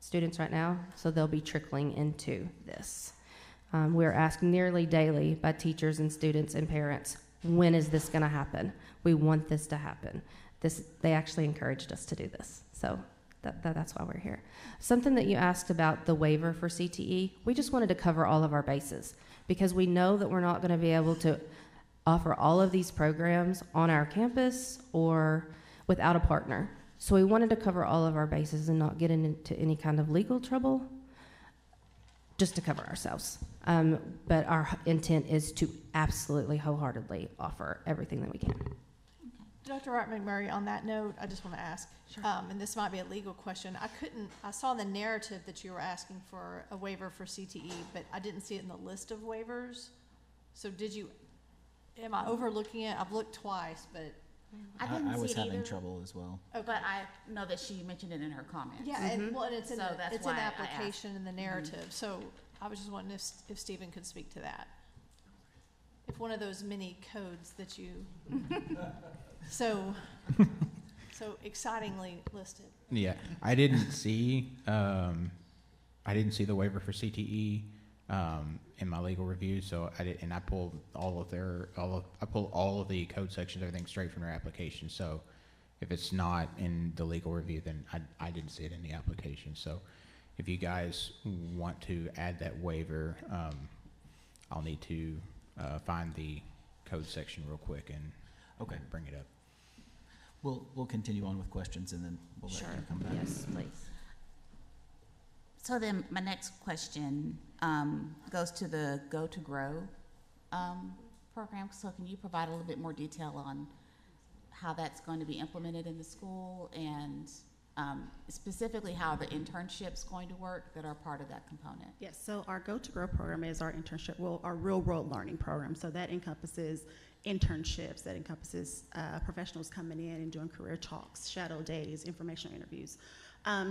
S22: students right now, so they'll be trickling into this. We're asked nearly daily by teachers and students and parents, when is this going to happen? We want this to happen. They actually encouraged us to do this, so that's why we're here. Something that you asked about the waiver for CTE, we just wanted to cover all of our bases, because we know that we're not going to be able to offer all of these programs on our campus or without a partner. So we wanted to cover all of our bases and not get into any kind of legal trouble. just to cover ourselves. But our intent is to absolutely wholeheartedly offer everything that we can.
S16: Dr. Wright McMurray, on that note, I just want to ask, and this might be a legal question. I saw in the narrative that you were asking for a waiver for CTE, but I didn't see it in the list of waivers. So am I overlooking it? I've looked twice, but.
S2: I
S1: was
S2: see it
S1: having
S2: either.
S1: trouble as well.
S16: Okay.
S2: But I know that she mentioned it in her comments.
S16: Yeah, and it's in
S2: So that's
S16: it's in
S2: why I
S16: application in the narrative. So I was just wondering if Stephen could speak to that. If one of those mini codes that you so excitingly listed.
S4: Yeah, I didn't see the waiver for CTE in my legal review, so I pulled all of the code sections, everything straight from their application. So if it's not in the legal review, then I didn't see it in the application. So if you guys want to add that waiver, I'll need to find the code section real quick and bring it up.
S1: We'll continue on with questions, and then we'll let you come back.
S22: Yes, please.
S2: So then my next question goes to the Go to Grow program. So can you provide a little bit more detail on how that's going to be implemented in the school, and specifically how the internship's going to work that are part of that component?
S6: Yes, so our Go to Grow program is our internship, our real world learning program. So that encompasses internships, that encompasses professionals coming in and doing career talks, shadow days, informational interviews.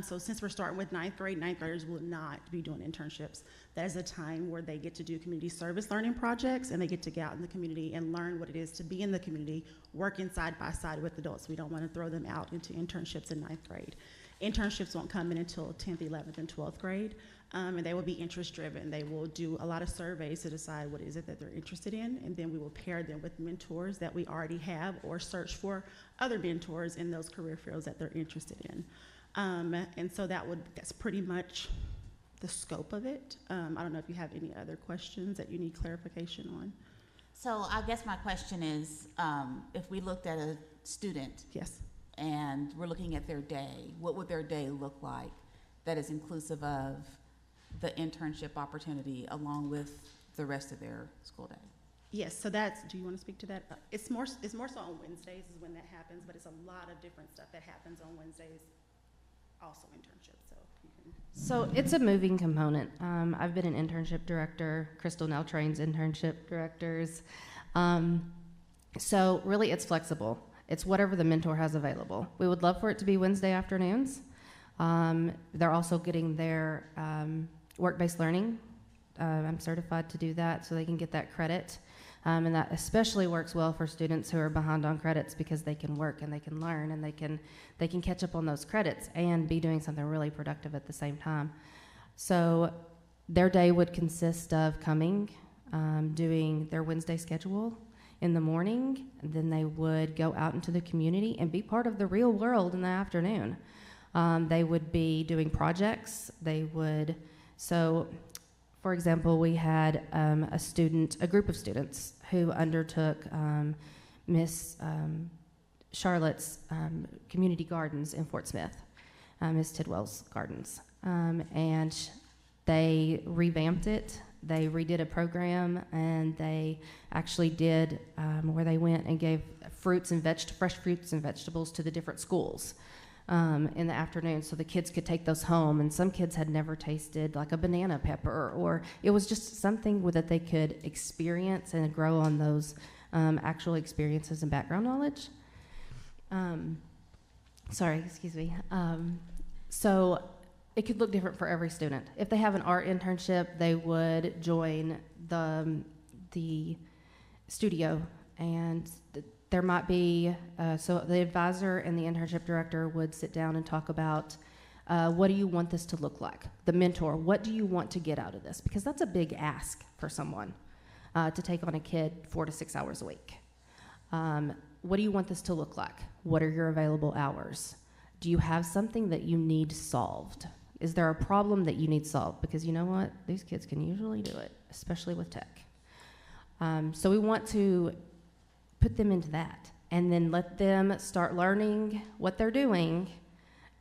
S6: So since we're starting with ninth graders will not be doing internships. That is a time where they get to do community service learning projects, and they get to get out in the community and learn what it is to be in the community, working side by side with adults. We don't want to throw them out into internships in ninth grade. Internships won't come in until 10th, 11th, and 12th grade, and they will be interest driven. They will do a lot of surveys to decide what is it that they're interested in, and then we will pair them with mentors that we already have or search for other mentors in those career fields that they're interested in. And so that's pretty much the scope of it. I don't know if you have any other questions that you need clarification on.
S2: So I guess my question is, if we looked at a student.
S6: Yes.
S2: And we're looking at their day, what would their day look like that is inclusive of the internship opportunity along with the rest of their school day?
S6: Yes, so do you want to speak to that? It's more so on Wednesdays is when that happens, but it's a lot of different stuff that happens on Wednesdays, also internships.
S22: So it's a moving component. I've been an internship director. Crystal now trains internship directors. So really it's flexible. It's whatever the mentor has available. We would love for it to be Wednesday afternoons. They're also getting their work-based learning. I'm certified to do that so they can get that credit. And that especially works well for students who are behind on credits because they can work and they can learn and they can catch up on those credits and be doing something really productive at the same time. So their day would consist of coming, doing their Wednesday schedule in the morning, and then they would go out into the community and be part of the real world in the afternoon. They would be doing projects. For example, we had a group of students who undertook Miss Charlotte's community gardens in Fort Smith, Miss Tidwell's gardens, and they revamped it. They redid a program, and they actually did where they went and gave fresh fruits and vegetables to the different schools in the afternoon, so the kids could take those home. And some kids had never tasted like a banana pepper, or it was just something that they could experience and grow on those actual experiences and background knowledge. So it could look different for every student. If they have an art internship, they would join the studio, and there might be, so the advisor and the internship director would sit down and talk about what do you want this to look like? The mentor, what do you want to get out of this? Because that's a big ask for someone to take on a kid 4 to 6 hours a week. What do you want this to look like? What are your available hours? Do you have something that you need solved? Is there a problem that you need solved? Because you know what? These kids can usually do it, especially with tech. So we want to put them into that and then let them start learning what they're doing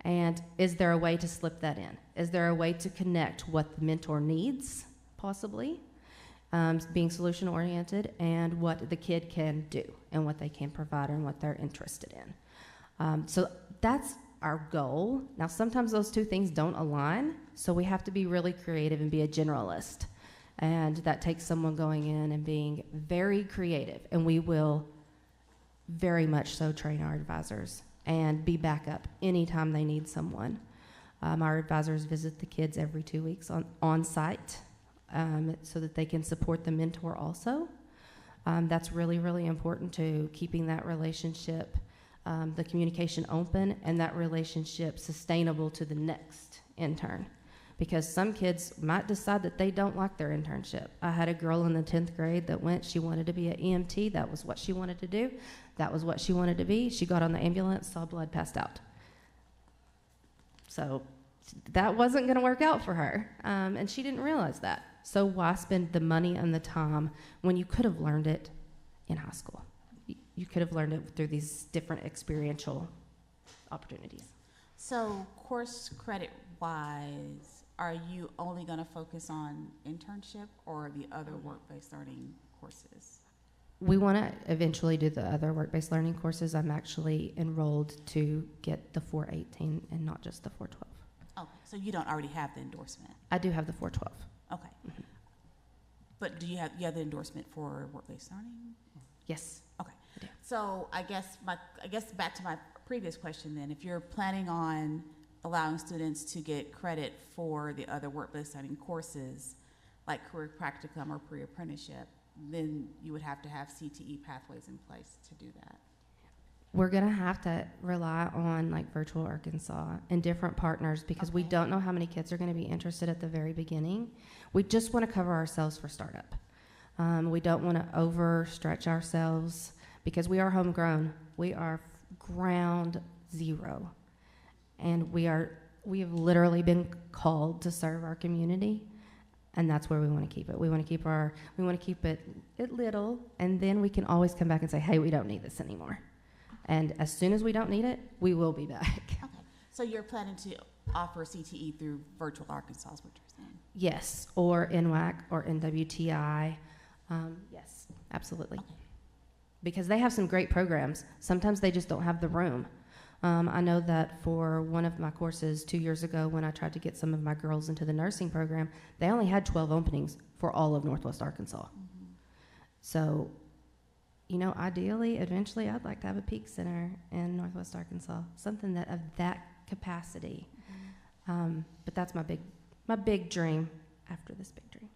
S22: And is there a way to slip that in? Is there a way to connect what the mentor needs, possibly, being solution-oriented, and what the kid can do, and what they can provide, and what they're interested in? So that's our goal. Now, sometimes those two things don't align, so we have to be really creative and be a generalist. And that takes someone going in and being very creative, and we will very much so train our advisors and be back up anytime they need someone. Our advisors visit the kids every 2 weeks on site so that they can support the mentor also. That's really, really important to keeping that relationship, the communication open, and that relationship sustainable to the next intern. Because some kids might decide that they don't like their internship. I had a girl in the 10th grade that went, she wanted to be an EMT, that was what she wanted to do. That was what she wanted to be. She got on the ambulance, saw blood, passed out. So that wasn't going to work out for her, and she didn't realize that. So why spend the money and the time when you could have learned it in high school? You could have learned it through these different experiential opportunities.
S2: So course credit-wise, are you only going to focus on internship or the other work-based learning courses?
S22: We want to eventually do the other work-based learning courses. I'm actually enrolled to get the 418 and not just the 412.
S2: Okay, so you don't already have the endorsement?
S22: I do have the 412.
S2: Okay. Mm-hmm. But do you have the endorsement for work-based learning?
S22: Yes.
S2: Okay. So I guess back to my previous question then, if you're planning on allowing students to get credit for the other work-based learning courses, like career practicum or pre-apprenticeship, then you would have to have CTE pathways in place to do that.
S22: We're going to have to rely on like Virtual Arkansas and different partners because we don't know how many kids are going to be interested at the very beginning. We just want to cover ourselves for startup. We don't want to overstretch ourselves because we are homegrown. We are ground zero. And we have literally been called to serve our community. And that's where we want to keep it. We want to keep it little, and then we can always come back and say, hey, we don't need this anymore. And as soon as we don't need it, we will be back.
S2: Okay. So you're planning to offer CTE through Virtual Arkansas is what you're saying?
S22: Yes, or NWAC or NWTI. Yes, absolutely.
S2: Okay.
S22: Because they have some great programs. Sometimes they just don't have the room. I know that for one of my courses 2 years ago when I tried to get some of my girls into the nursing program, they only had 12 openings for all of Northwest Arkansas. Mm-hmm. So, ideally, eventually, I'd like to have a peak center in Northwest Arkansas, something that of that capacity. Mm-hmm. But that's my big dream after this big dream.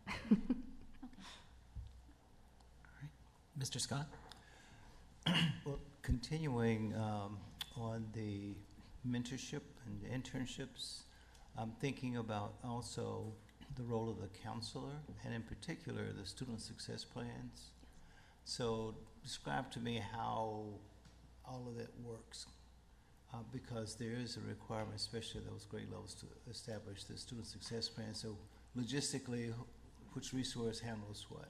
S1: All right. Mr. Scott?
S15: Well, continuing on the mentorship and internships, I'm thinking about also the role of the counselor, and in particular, the student success plans. So describe to me how all of that works, because there is a requirement, especially at those grade levels, to establish the student success plan. So logistically, which resource handles what?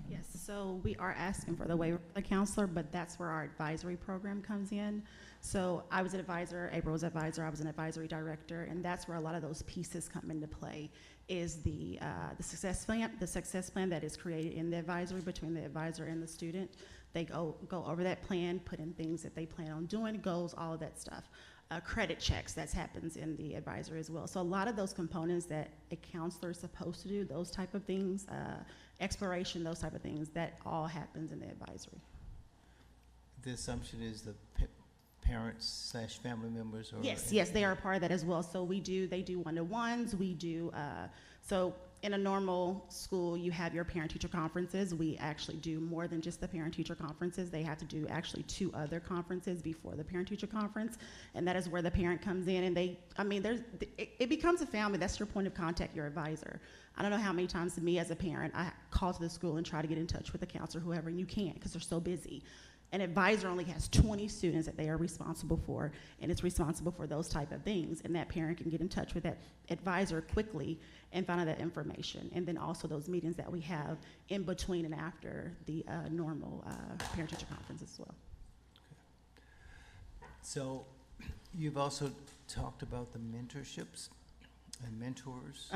S6: Yes, so we are asking for the waiver of the counselor, but that's where our advisory program comes in. So I was an advisor, April was an advisor, I was an advisory director, and that's where a lot of those pieces come into play, is the success plan that is created in the advisory between the advisor and the student. They go over that plan, put in things that they plan on doing, goals, all of that stuff. Credit checks, that happens in the advisory as well. So a lot of those components that a counselor is supposed to do, those type of things, exploration, those type of things, that all happens in the advisory.
S15: The assumption is the parents / family members? Or
S6: Yes, they are a part of that as well. So they do one-to-ones, we do, so in a normal school, you have your parent-teacher conferences. We actually do more than just the parent-teacher conferences. They have to do actually 2 other conferences before the parent-teacher conference, and that is where the parent comes in, and it becomes a family. That's your point of contact, your advisor. I don't know how many times me as a parent, I call to the school and try to get in touch with the counselor, whoever, and you can't because they're so busy. An advisor only has 20 students that they are responsible for, and it's responsible for those type of things, and that parent can get in touch with that advisor quickly and find out that information. And then also those meetings that we have in between and after the normal parent-teacher conference as well.
S15: So You've also talked about the mentorships and mentors,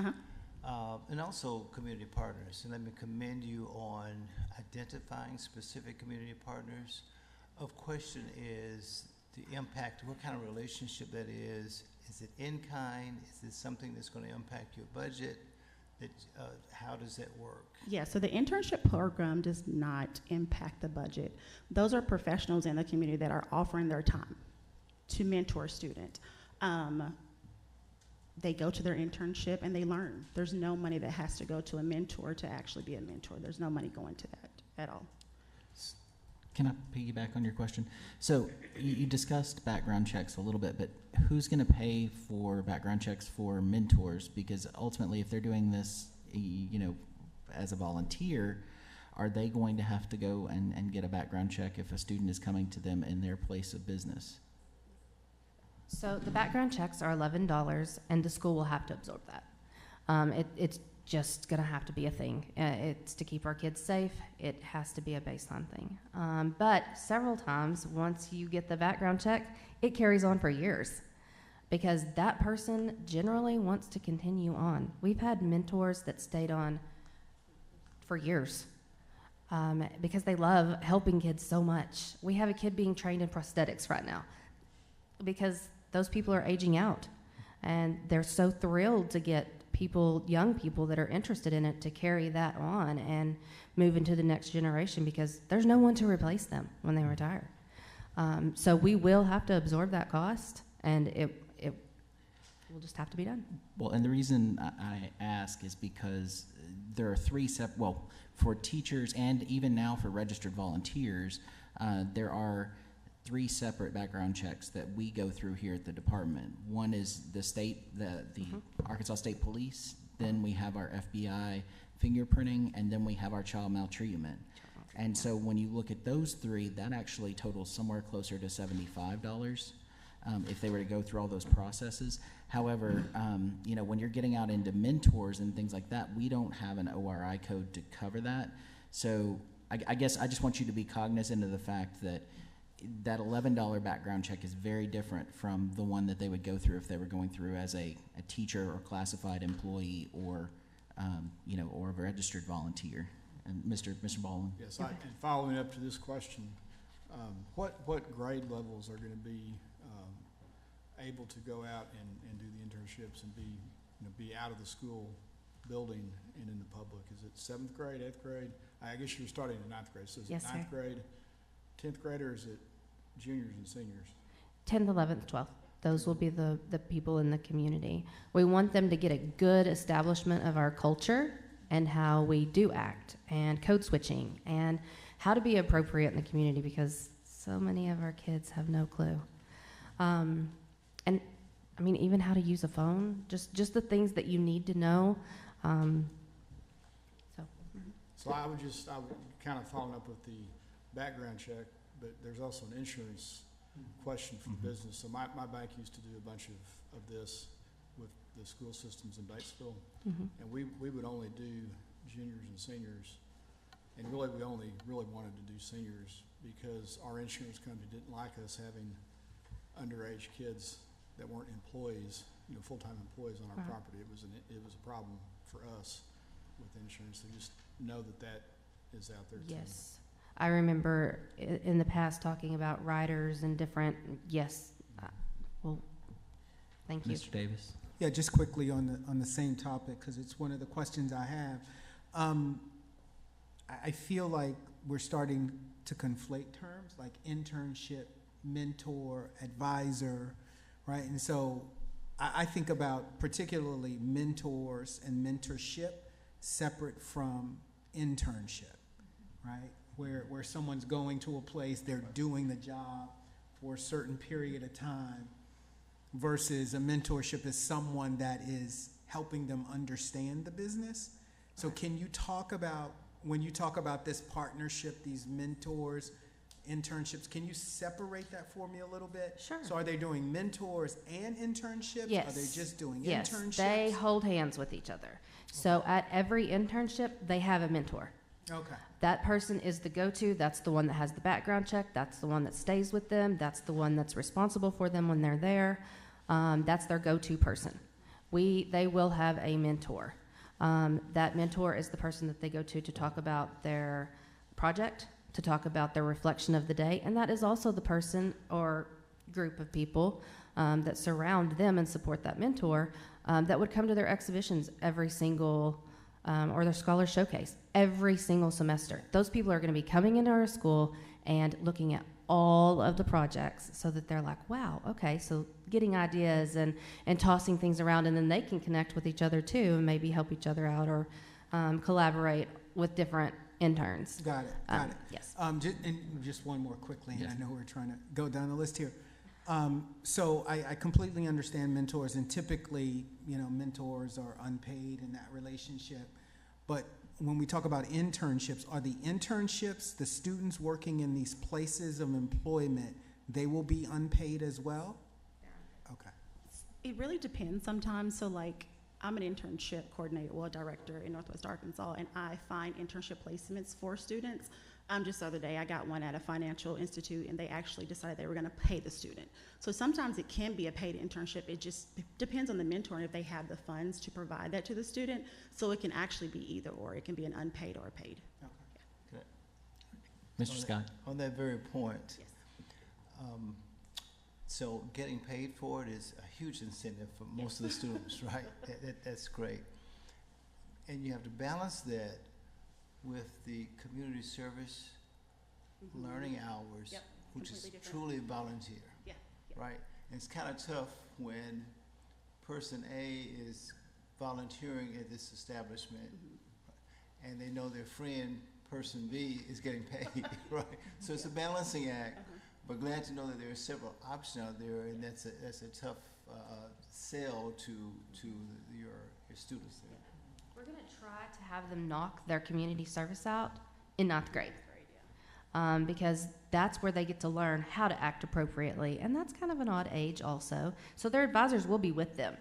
S15: and also community partners. And let me commend you on identifying specific community partners. Of question is the impact, what kind of relationship that is. Is it in kind? Is it something that's going to impact your budget? How does that work?
S6: Yeah, so the internship program does not impact the budget. Those are professionals in the community that are offering their time to mentor a student. They go to their internship and they learn. There's no money that has to go to a mentor to actually be a mentor. There's no money going to that at all.
S1: Can I piggyback on your question? So you discussed background checks a little bit, but who's going to pay for background checks for mentors? Because ultimately, if they're doing this, as a volunteer, are they going to have to go and get a background check if a student is coming to them in their place of business?
S22: So the background checks are $11, and the school will have to absorb that. It's just going to have to be a thing. It's to keep our kids safe. It has to be a baseline thing. But several times, once you get the background check, it carries on for years because that person generally wants to continue on. We've had mentors that stayed on for years because they love helping kids so much. We have a kid being trained in prosthetics right now because those people are aging out, and they're so thrilled to get young people that are interested in it to carry that on and move into the next generation because there's no one to replace them when they retire. So we will have to absorb that cost, and it will just have to be done.
S1: Well, and the reason I ask is because there are for teachers and even now for registered volunteers, there are 3 separate background checks that we go through here at the department. One is the Arkansas State Police, then we have our FBI fingerprinting, and then we have our child maltreatment. And so when you look at those 3, that actually totals somewhere closer to $75 if they were to go through all those processes. However, when you're getting out into mentors and things like that, we don't have an ORI code to cover that. So I guess I just want you to be cognizant of the fact that $11 background check is very different from the one that they would go through if they were going through as a teacher or classified employee or or a registered volunteer. And Mr. Baldwin.
S18: Yes, and following up to this question, what grade levels are going to be able to go out and do the internships and be out of the school building and in the public? Is it 7th grade, 8th grade? I guess you're starting in 9th grade. So is
S22: Yes,
S18: it 9th
S22: sir.
S18: grade, 10th grade, or is it juniors and seniors?
S22: 10th, 11th, 12th. Those will be the people in the community. We want them to get a good establishment of our culture and how we do act and code switching and how to be appropriate in the community because so many of our kids have no clue. And I mean, even how to use a phone, just the things that you need to know.
S18: So I would kind of following up with the background check, but there's also an insurance question for the business. So my bank used to do a bunch of this with the school systems in Batesville, and we would only do juniors and seniors, and really we only really wanted to do seniors because our insurance company didn't like us having underage kids that weren't employees, full-time employees on our property. It was a problem for us with insurance. So just know that is out there too.
S22: Yes. I remember in the past talking about riders and different, well, thank you.
S1: Mr. Davis.
S19: Yeah, just quickly on the same topic, because it's one of the questions I have. I feel like we're starting to conflate terms like internship, mentor, advisor, right? And so I think about particularly mentors and mentorship separate from internship, right? Where someone's going to a place, they're doing the job for a certain period of time, versus a mentorship is someone that is helping them understand the business. So can you talk about, when you talk about this partnership, these mentors, internships, can you separate that for me a little bit?
S22: Sure.
S19: So are they doing mentors and internships?
S22: Yes.
S19: Are they just doing
S22: Yes,
S19: internships?
S22: they hold hands with each other. So at every internship, they have a mentor.
S19: Okay.
S22: That person is the go-to. That's the one that has the background check. That's the one that stays with them. That's the one that's responsible for them when they're there. That's their go-to person. They will have a mentor. That mentor is the person that they go to talk about their project, to talk about their reflection of the day, and that is also the person or group of people that surround them and support that mentor that would come to their exhibitions every single or their scholar showcase every single semester. Those people are going to be coming into our school and looking at all of the projects so that they're like, wow, okay, so getting ideas and tossing things around, and then they can connect with each other too and maybe help each other out or collaborate with different interns.
S19: Got it. Got it.
S22: Yes.
S19: Just one more quickly,
S1: Yes.
S19: and I know we're trying to go down the list here. So I completely understand mentors, and typically, mentors are unpaid in that relationship. But when we talk about internships, are the internships, the students working in these places of employment, they will be unpaid as well? Okay.
S6: It really depends sometimes. So like, I'm an internship coordinator, director in Northwest Arkansas, and I find internship placements for students. Just the other day, I got one at a financial institute, and they actually decided they were going to pay the student. So sometimes it can be a paid internship. It just depends on the mentor and if they have the funds to provide that to the student. So it can actually be either or. It can be an unpaid or a paid.
S19: Okay.
S1: Mr. Scott?
S15: On that very point,
S6: Yes.
S15: so getting paid for it is a huge incentive for most of the students, right? That's great. And you have to balance that with the community service learning hours,
S6: Yep,
S15: which is
S6: completely different.
S15: truly volunteer,
S6: Yeah.
S15: right? And it's kind of tough when person A is volunteering at this establishment and they know their friend, person B, is getting paid, right? So it's a balancing act, but glad to know that there are several options out there, and that's a tough sell to your students there.
S22: We're going to try to have them knock their community service out in 9th grade. Because that's where they get to learn how to act appropriately. And that's kind of an odd age also. So their advisors will be with them,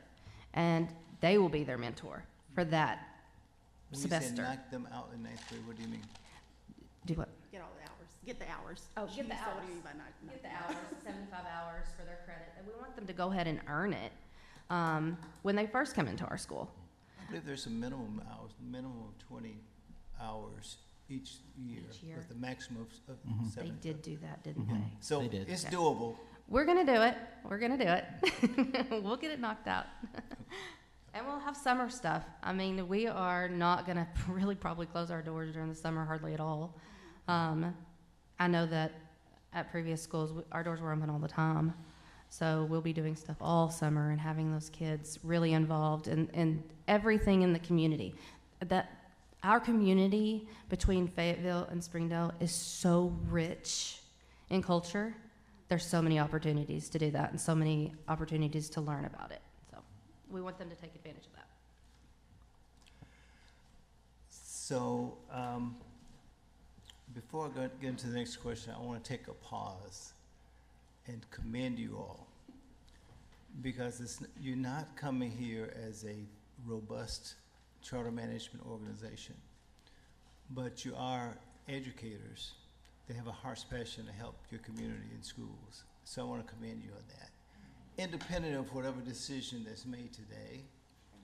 S22: and they will be their mentor for that
S15: When
S22: semester.
S15: you say knock them out in 9th grade, what do you mean?
S22: Do what?
S6: Get all the hours. Get the hours.
S22: Oh, get the
S6: So
S22: hours.
S6: what do you mean by not
S22: Get the
S6: the
S22: hours, 75 hours for their credit. And we want them to go ahead and earn it when they first come into our school.
S15: I believe there's a minimum of 20 hours each year,
S22: Each year.
S15: with a maximum of
S1: Mhm.
S15: 7.
S22: They did do that, didn't
S1: Mhm.
S22: they?
S15: So
S1: They did.
S15: it's
S22: Okay.
S15: doable.
S22: We're going to do it. We're going to do it. We'll get it knocked out. And we'll have summer stuff. I mean, we are not going to really probably close our doors during the summer hardly at all. I know that at previous schools, our doors were open all the time. So we'll be doing stuff all summer and having those kids really involved in everything in the community. That our community between Fayetteville and Springdale is so rich in culture. There's so many opportunities to do that and so many opportunities to learn about it. So we want them to take advantage of that.
S15: So before I get into the next question, I want to take a pause and commend you all, because you're not coming here as a robust charter management organization, but you are educators. They have a heart's passion to help your community in schools. So I want to commend you on that. Independent of whatever decision that's made today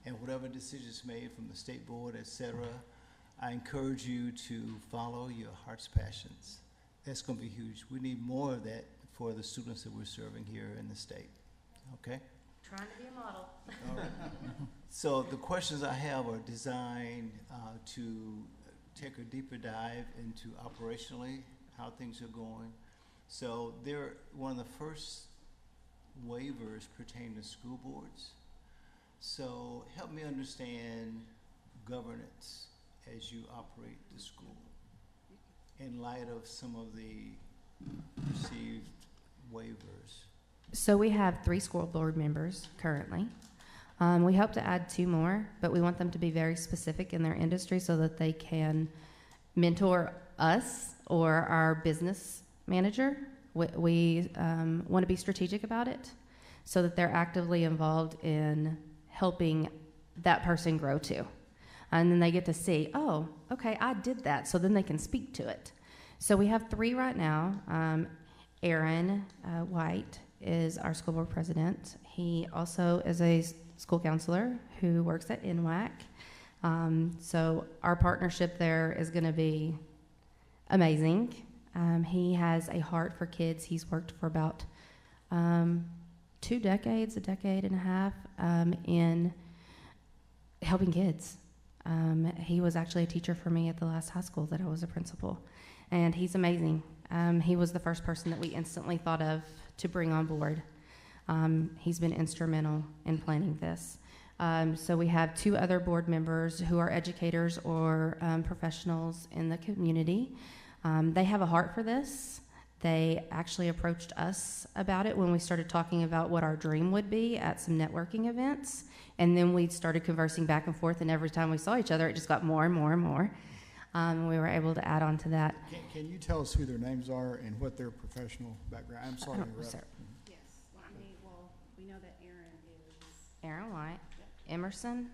S15: and whatever decisions made from the state board, et cetera, I encourage you to follow your heart's passions. That's going to be huge. We need more of that for the students that we're serving here in the state. Okay?
S22: Trying to be a model.
S15: All right. So the questions I have are designed to take a deeper dive into operationally how things are going. So one of the first waivers pertain to school boards. So help me understand governance as you operate the school in light of some of the perceived waivers.
S22: So we have 3 school board members currently. We hope to add 2 more, but we want them to be very specific in their industry so that they can mentor us or our business manager. We want to be strategic about it so that they're actively involved in helping that person grow too. And then they get to see, oh, okay, I did that, so then they can speak to it. So we have 3 right now. Aaron White is our school board president. He also is a school counselor who works at NWAC. So our partnership there is going to be amazing. He has a heart for kids. He's worked for about 2 decades, a decade and a half, in helping kids. He was actually a teacher for me at the last high school that I was a principal, and he's amazing. He was the first person that we instantly thought of to bring on board. He's been instrumental in planning this. So we have 2 other board members who are educators or professionals in the community. They have a heart for this. They actually approached us about it when we started talking about what our dream would be at some networking events. And then we started conversing back and forth, and every time we saw each other, it just got more and more and more. We were able to add on to that.
S18: Can you tell us who their names are and what their professional background? I'm sorry to interrupt.
S6: Yes. Well, we know that Aaron is.
S22: Aaron White, Emerson,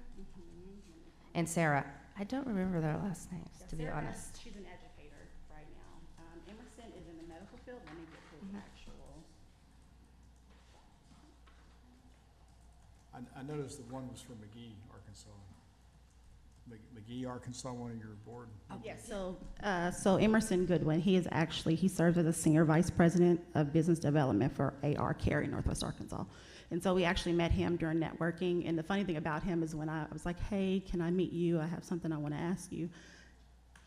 S22: and Sarah. I don't remember their last names, to be honest.
S6: She's an educator right now. Emerson is in the medical field. Let me get his actual.
S18: I noticed that one was from McGee, Arkansas. McGee, Arkansas, one of your board.
S6: Yes. So Emerson Goodwin, he serves as a senior vice president of business development for AR Care in Northwest Arkansas. And so we actually met him during networking. And the funny thing about him is when I was like, hey, can I meet you? I have something I want to ask you.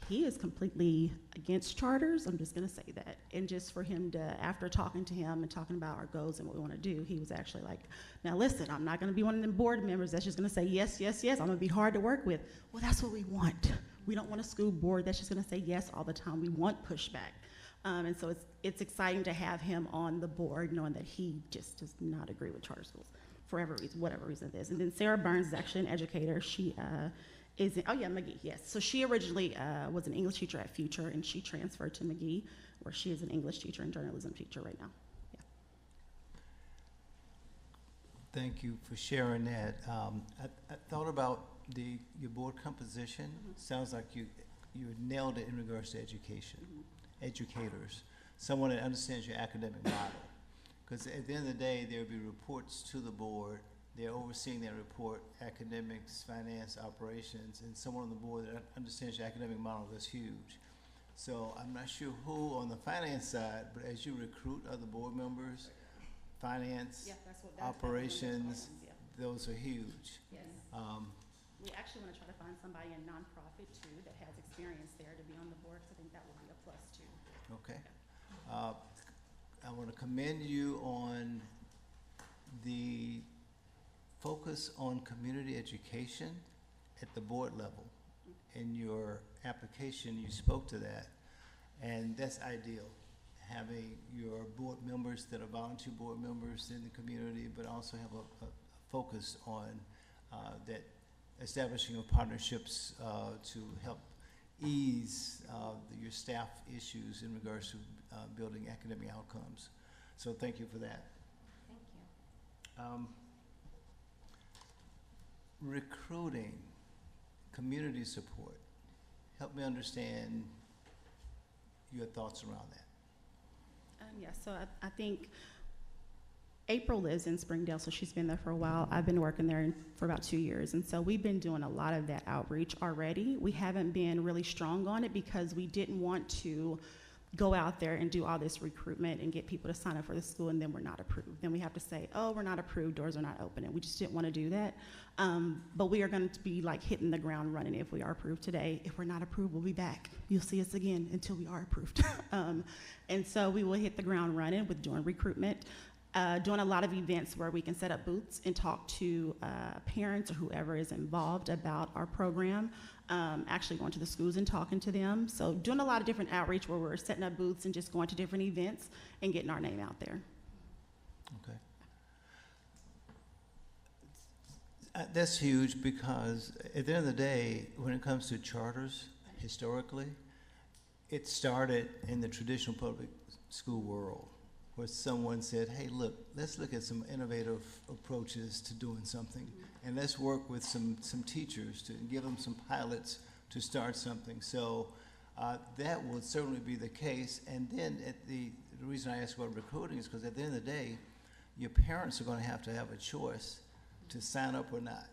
S6: He is completely against charters. I'm just going to say that. And just for him to, after talking to him and talking about our goals and what we want to do, he was actually like, now listen, I'm not going to be one of them board members that's just going to say yes, yes, yes. I'm going to be hard to work with. Well, that's what we want. We don't want a school board that's just going to say yes all the time. We want pushback. And so it's exciting to have him on the board, knowing that he just does not agree with charter schools for whatever reason it is. And then Sarah Burns is actually an educator. She McGee, yes. So she originally was an English teacher at Future, and she transferred to McGee, where she is an English teacher and journalism teacher right now. Yeah.
S15: Thank you for sharing that. I thought about your board composition. Sounds like you nailed it in regards to education, educators, someone that understands your academic model. Because at the end of the day, there will be reports to the board. They're overseeing that report, academics, finance, operations, and someone on the board that understands your academic model is huge. So I'm not sure who on the finance side, but as you recruit other board members, finance, operations, those are huge.
S6: Yes. We actually want to try to find somebody in nonprofit too that has experience there to be on the board. So I think that would be a plus too.
S15: Okay. I want to commend you on the focus on community education at the board level. In your application, you spoke to that, and that's ideal. Having your board members that are volunteer board members in the community, but also have a focus on that establishing of partnerships to help ease your staff issues in regards to building academic outcomes. So thank you for that.
S22: Thank you.
S15: Recruiting, community support. Help me understand your thoughts around that.
S6: So I think April lives in Springdale, so she's been there for a while. I've been working there for about 2 years, and so we've been doing a lot of that outreach already. We haven't been really strong on it because we didn't want to go out there and do all this recruitment and get people to sign up for the school, and then we're not approved. Then we have to say, oh, we're not approved, doors are not open, and we just didn't want to do that. But we are going to be like hitting the ground running if we are approved today. If we're not approved, we'll be back. You'll see us again until we are approved. And so we will hit the ground running with doing recruitment, doing a lot of events where we can set up booths and talk to parents or whoever is involved about our program, actually going to the schools and talking to them. So doing a lot of different outreach where we're setting up booths and just going to different events and getting our name out there.
S15: Okay. That's huge because at the end of the day, when it comes to charters, historically, it started in the traditional public school world where someone said, hey, look, let's look at some innovative approaches to doing something, and let's work with some teachers to give them some pilots to start something. So that would certainly be the case. And then the reason I ask about recruiting is because at the end of the day, your parents are going to have a choice to sign up or not.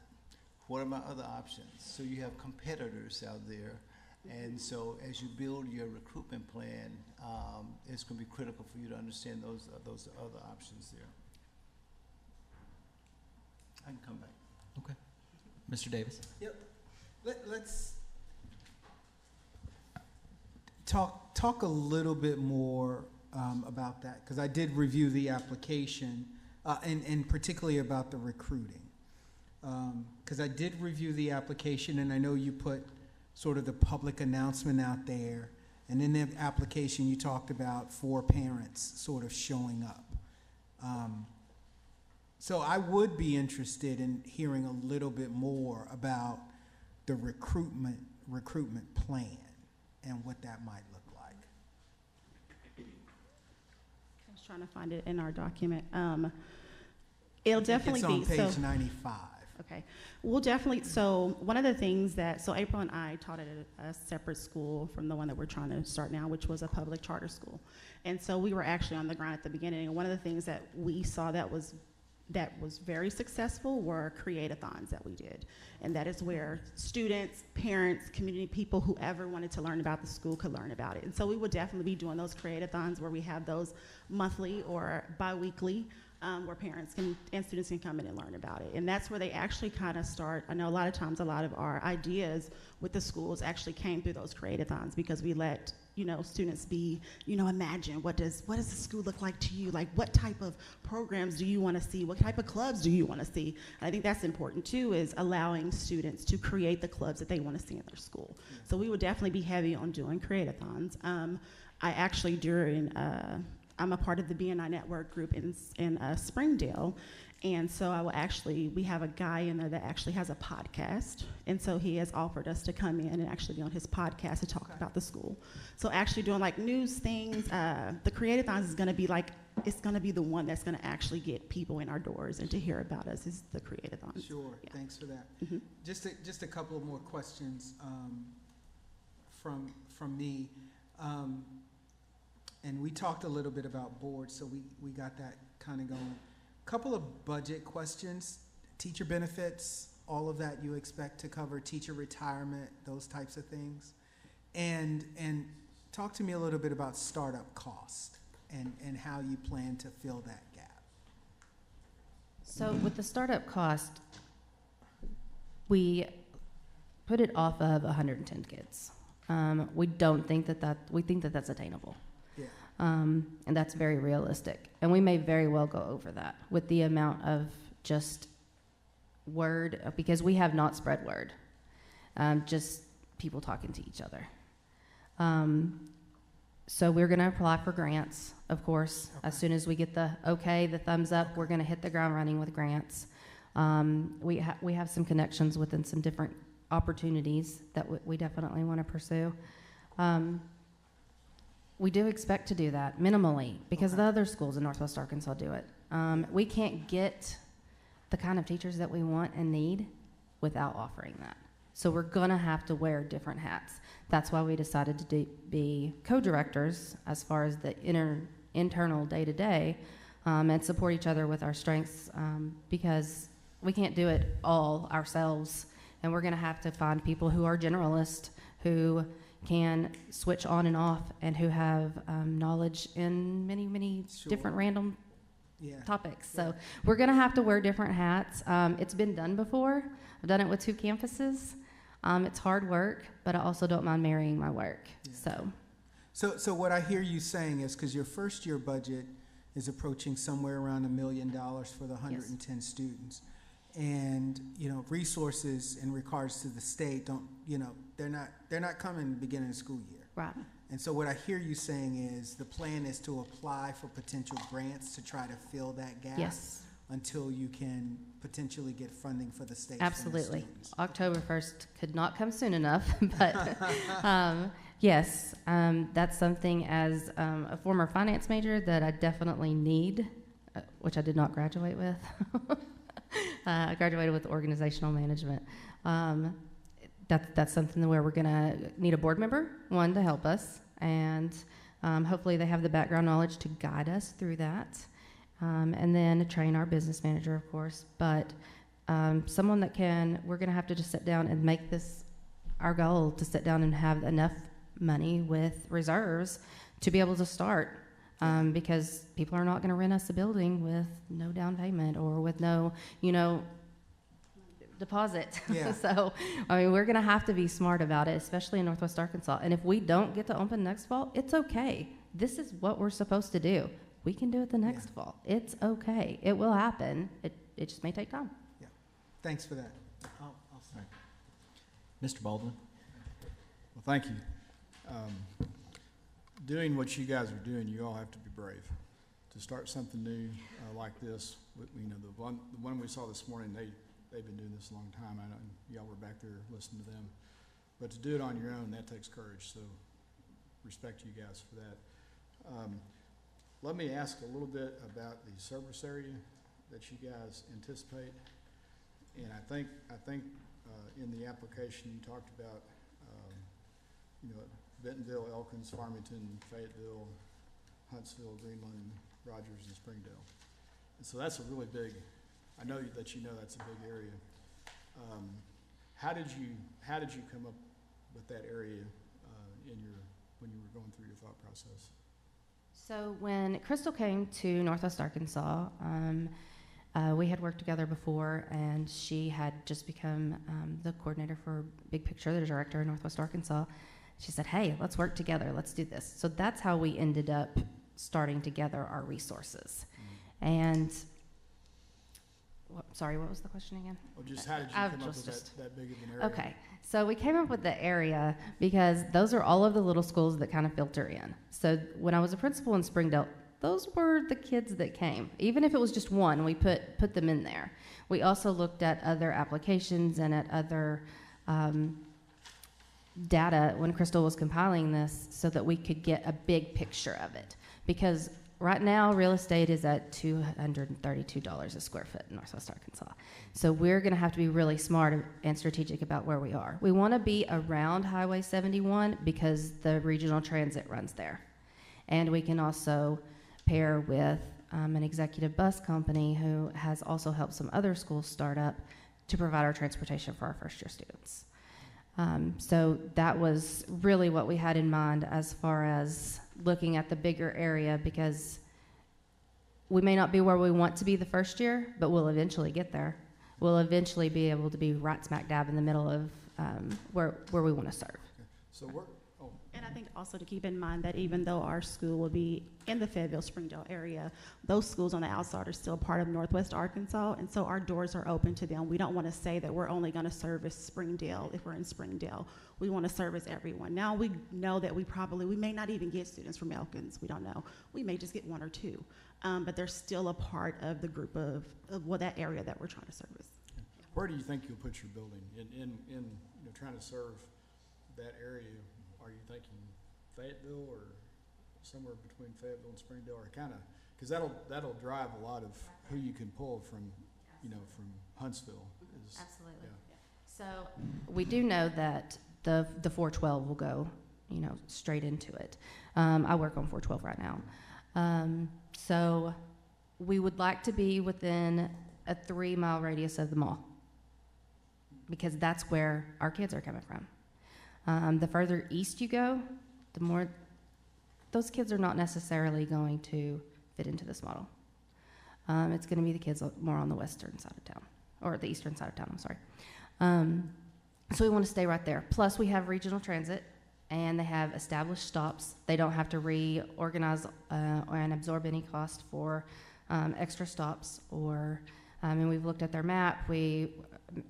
S15: What are my other options? So you have competitors out there. And so as you build your recruitment plan, it's going to be critical for you to understand those other options there. I can come back.
S1: Okay. Mr. Davis?
S19: Yep. Let's talk a little bit more about that, because I did review the application, and particularly about the recruiting. Because I did review the application, and I know you put sort of the public announcement out there, and in the application you talked about 4 parents sort of showing up. So I would be interested in hearing a little bit more about the recruitment plan and what that might look like.
S6: I was trying to find it in our document. It'll definitely
S19: it's on
S6: be
S19: page 95.
S6: Okay, we'll definitely, so one of the things that, so April and I taught at a separate school from the one that we're trying to start now, which was a public charter school. And so we were actually on the ground at the beginning, and one of the things that we saw that was very successful were create-a-thons that we did. And that is where students, parents, community people, whoever wanted to learn about the school could learn about it. And so we will definitely be doing those create-a-thons where we have those monthly or bi-weekly, where parents and students can come in and learn about it. And that's where they actually kind of start. I know a lot of times a lot of our ideas with the schools actually came through those create-a-thons, because we let students be, imagine what does the school look like to you? Like, what type of programs do you want to see? What type of clubs do you want to see? And I think that's important too, is allowing students to create the clubs that they want to see in their school. Yeah. So we would definitely be heavy on doing create-a-thons. I actually I'm a part of the BNI network group in Springdale. And so we have a guy in there that actually has a podcast. And so he has offered us to come in and actually be on his podcast to talk about the school. So actually doing like news things, the Create-a-thons is gonna be it's gonna be the one that's gonna actually get people in our doors and to hear about us is the Create-a-thons.
S19: Sure, yeah. Thanks for that. Mm-hmm. Just a couple of more questions from me. And we talked a little bit about boards, so we got that kind of going. Couple of budget questions, teacher benefits, all of that you expect to cover, teacher retirement, those types of things. And talk to me a little bit about startup cost and how you plan to fill that gap.
S22: So with the startup cost, we put it off of 110 kids. We think that that's attainable.
S19: Yeah.
S22: And that's very realistic. And we may very well go over that with the amount of just word, because we have not spread word, just people talking to each other. So we're going to apply for grants, of course. Okay. As soon as we get the thumbs up, we're going to hit the ground running with grants. We have some connections within some different opportunities that we definitely want to pursue. We do expect to do that minimally, because the other schools in Northwest Arkansas do it. We can't get the kind of teachers that we want and need without offering that. So we're gonna have to wear different hats. That's why we decided to be co-directors as far as the internal day-to-day, and support each other with our strengths, because we can't do it all ourselves. And we're gonna have to find people who are generalists, who can switch on and off, and who have knowledge in many different random topics. So we're going to have to wear different hats. It's been done before. I've done it with 2 campuses. It's hard work, but I also don't mind marrying my work. Yeah.
S19: So what I hear you saying is, because your first year budget is approaching somewhere around $1 million for the 110 students. And resources in regards to the state they're not coming beginning of the school year.
S22: Right.
S19: And so what I hear you saying is the plan is to apply for potential grants to try to fill that gap.
S22: Yes.
S19: until you can potentially get funding for the state. from the
S22: Absolutely.
S19: students.
S22: October 1st could not come soon enough, but yes, that's something as a former finance major that I definitely need, which I did not graduate with. I graduated with organizational management. That's something where we're going to need a board member, one, to help us, and hopefully they have the background knowledge to guide us through that, and then train our business manager, of course, but someone that we're going to have to just sit down and make this our goal, to sit down and have enough money with reserves to be able to start, because people are not going to rent us a building with no down payment or with no, deposit.
S19: Yeah.
S22: So, I mean, we're going to have to be smart about it, especially in Northwest Arkansas. And if we don't get to open next fall, it's okay. This is what we're supposed to do. We can do it the next fall. It's okay. It will happen. It just may take time.
S19: Yeah. Thanks for that. I'll start.
S1: Mr. Baldwin?
S18: Well, thank you. Doing what you guys are doing, you all have to be brave. To start something new like this, the one we saw this morning, they've been doing this a long time. I know y'all were back there listening to them. But to do it on your own, that takes courage. So respect you guys for that. Let me ask a little bit about the service area that you guys anticipate. And I think in the application you talked about, Bentonville, Elkins, Farmington, Fayetteville, Huntsville, Greenland, Rogers, and Springdale. And so that's a really big. I know that that's a big area. How did you come up with that area when you were going through your thought process?
S22: So when Crystal came to Northwest Arkansas, we had worked together before, and she had just become the coordinator for Big Picture, the director in Northwest Arkansas. She said, "Hey, let's work together. Let's do this." So that's how we ended up starting together our resources. And sorry, what was the question again?
S18: Well, just how did you come up with that big of an area?
S22: Okay, so we came up with the area because those are all of the little schools that kind of filter in. So when I was a principal in Springdale, those were the kids that came. Even if it was just one, we put them in there. We also looked at other applications and at other data when Crystal was compiling this so that we could get a big picture of it. Because right now, real estate is at $232 a square foot in Northwest Arkansas. So we're going to have to be really smart and strategic about where we are. We want to be around Highway 71 because the regional transit runs there. And we can also pair with an executive bus company who has also helped some other schools start up to provide our transportation for our first-year students. So that was really what we had in mind as far as looking at the bigger area, because we may not be where we want to be the first year, but we'll eventually get there. We'll eventually be able to be right smack dab in the middle of where we want to serve.
S18: Okay. So
S6: And I think also to keep in mind that even though our school will be in the Fayetteville, Springdale area, those schools on the outside are still part of Northwest Arkansas, and so our doors are open to them. We don't want to say that we're only going to service Springdale if we're in Springdale. We want to service everyone. Now we know that we may not even get students from Elkins. We don't know. We may just get one or two, but they're still a part of the group of that area that we're trying to service.
S18: where do you think you'll put your building in trying to serve that area? Are you thinking Fayetteville or somewhere between Fayetteville and Springdale, or kind of, because that'll drive a lot of who you can pull from Huntsville.
S22: Absolutely.
S18: Yeah.
S22: So we do know that the 412 will go, straight into it. I work on 412 right now. So we would like to be within a 3-mile radius of the mall, because that's where our kids are coming from. The further east you go, the more those kids are not necessarily going to fit into this model. It's going to be the kids more on the western side of town, or the eastern side of town, I'm sorry. So we want to stay right there. Plus, we have regional transit, and they have established stops. They don't have to reorganize and absorb any cost for extra stops. And we've looked at their map. We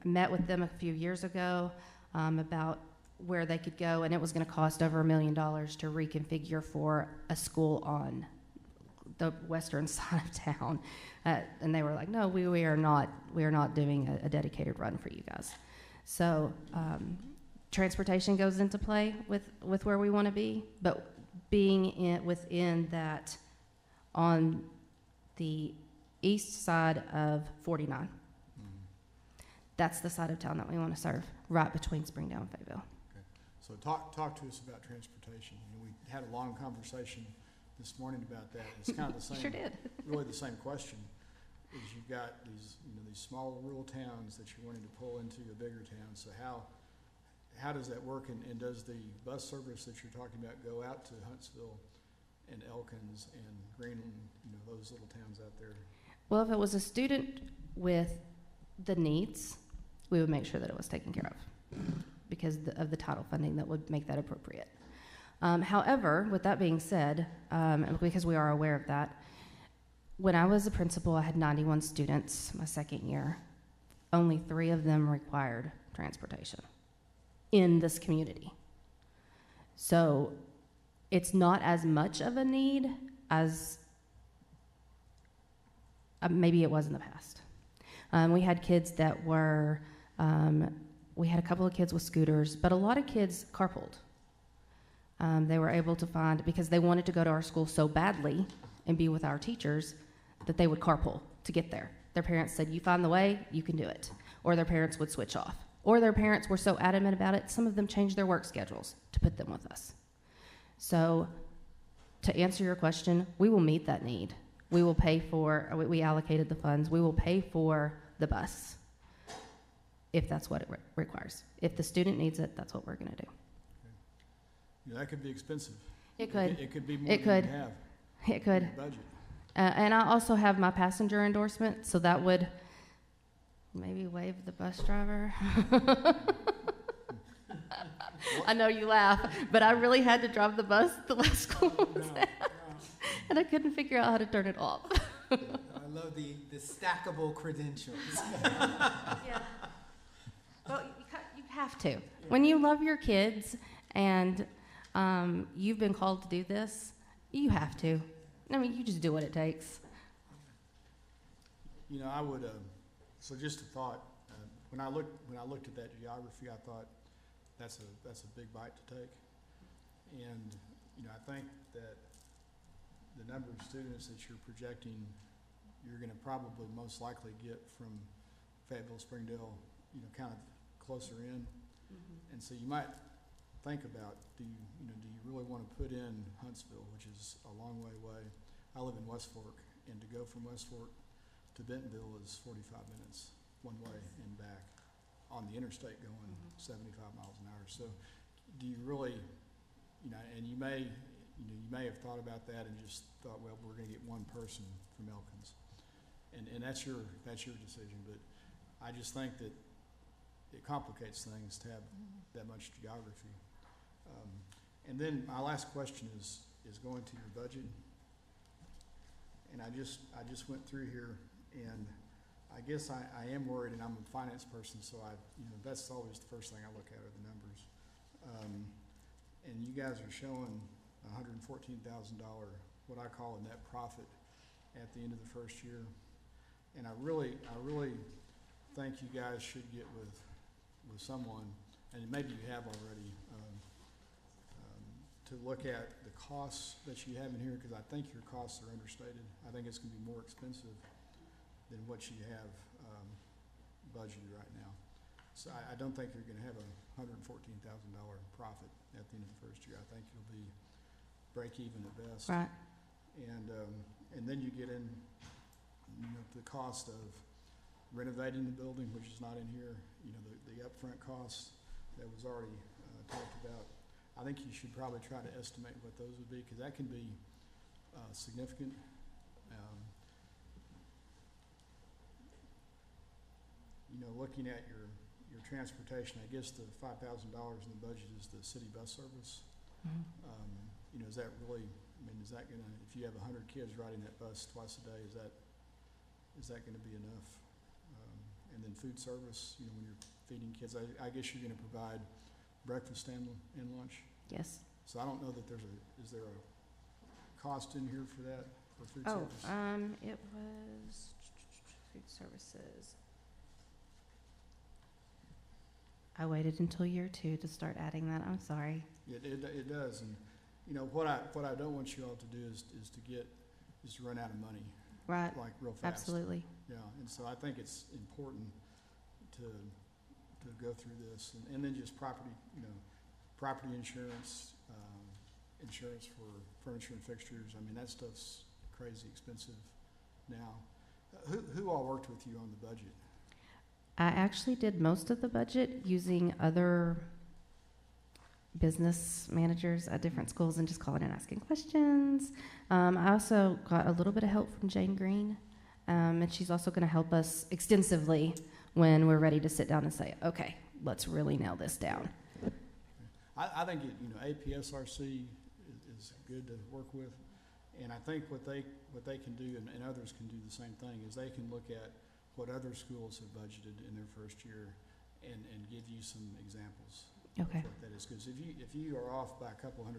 S22: met with them a few years ago about where they could go, and it was going to cost over $1 million to reconfigure for a school on the western side of town. And they were like, no, we are not doing a dedicated run for you guys. So transportation goes into play with where we want to be, but being within that on the east side of 49. That's the side of town that we want to serve, right between Springdale and Fayetteville.
S18: Okay. So talk to us about transportation. We had a long conversation this morning about that. It's kind of the same.
S22: Sure did.
S18: Really the same question. Is you've got these small rural towns that you're wanting to pull into a bigger town. So how does that work? And does the bus service that you're talking about go out to Huntsville and Elkins and Greenland? Those little towns out there.
S22: Well, if it was a student with the needs, we would make sure that it was taken care of because of the title funding that would make that appropriate. However, with that being said, because we are aware of that, when I was a principal, I had 91 students my second year. Only 3 of them required transportation in this community. So it's not as much of a need as maybe it was in the past. We had kids that were, we had a couple of kids with scooters, but a lot of kids carpooled. They were able to find, because they wanted to go to our school so badly and be with our teachers, that they would carpool to get there. Their parents said, you find the way, you can do it. Or their parents would switch off. Or their parents were so adamant about it, some of them changed their work schedules to put them with us. So to answer your question, we will meet that need. We will pay for, we allocated the funds, we will pay for the bus if that's what it requires. If the student needs it, that's what we're going to do.
S18: That could be expensive.
S22: It could.
S18: It could be more than you have.
S22: It could.
S18: In your budget.
S22: And I also have my passenger endorsement, so that would maybe waive the bus driver. I know you laugh, but I really had to drive the bus the last school was out, and I couldn't figure out how to turn it off.
S19: I love the stackable credentials.
S22: Yeah. Well, you have to. When you love your kids and you've been called to do this, you have to. I mean, you just do what it takes.
S18: I would. So just a thought. When I looked at that geography, I thought that's a big bite to take. And I think that the number of students that you're projecting, you're going to probably most likely get from Fayetteville, Springdale, kind of closer in. And so you might think about, do you really want to put in Huntsville, which is a long way away? I live in West Fork, and to go from West Fork to Bentonville is 45 minutes one way and back on the interstate going 75 miles an hour. So do you really, and you may have thought about that and just thought, well, we're going to get one person from Elkins, and that's your decision. But I just think that it complicates things to have that much geography. And then my last question is going to your budget. And I just went through here, and I guess I am worried, and I'm a finance person, so that's always the first thing I look at are the numbers. And you guys are showing $114,000, what I call a net profit at the end of the first year. And I really think you guys should get with someone, and maybe you have already, to look at the costs that you have in here, because I think your costs are understated. I think it's going to be more expensive than what you have budgeted right now. So I don't think you're going to have a $114,000 profit at the end of the first year. I think you'll be break even at best.
S22: Right.
S18: And then you get in the cost of renovating the building, which is not in here. The upfront costs that was already talked about. I think you should probably try to estimate what those would be, because that can be significant. Looking at your transportation, I guess the $5,000 in the budget is the city bus service. Is that really? Is that gonna? If you have 100 kids riding that bus twice a day, is that going to be enough? And then food service. When you're feeding kids, I guess you're going to provide breakfast and lunch?
S22: Yes.
S18: So I don't know that is there a cost in here for that? for food
S22: Oh,
S18: service?
S22: it was food services. I waited until year 2 to start adding that. I'm sorry.
S18: It does, and, you know, what I don't want you all to do is to run out of money,
S22: Right.
S18: like real fast.
S22: Absolutely.
S18: Yeah, and so I think it's important to go through this, and then just property, you know, property insurance, insurance for furniture and fixtures. I mean, that stuff's crazy expensive now. Who all worked with you on the budget?
S22: I actually did most of the budget using other business managers at different schools and just calling and asking questions. I also got a little bit of help from Jane Green, and she's also going to help us extensively when we're ready to sit down and say, okay, let's really nail this down.
S18: I think APSRC is good to work with, and I think what they can do, and others can do the same thing, is they can look at what other schools have budgeted in their first year and give you some examples.
S22: Okay.
S18: Of what that is, because if you are off by a couple $100,000,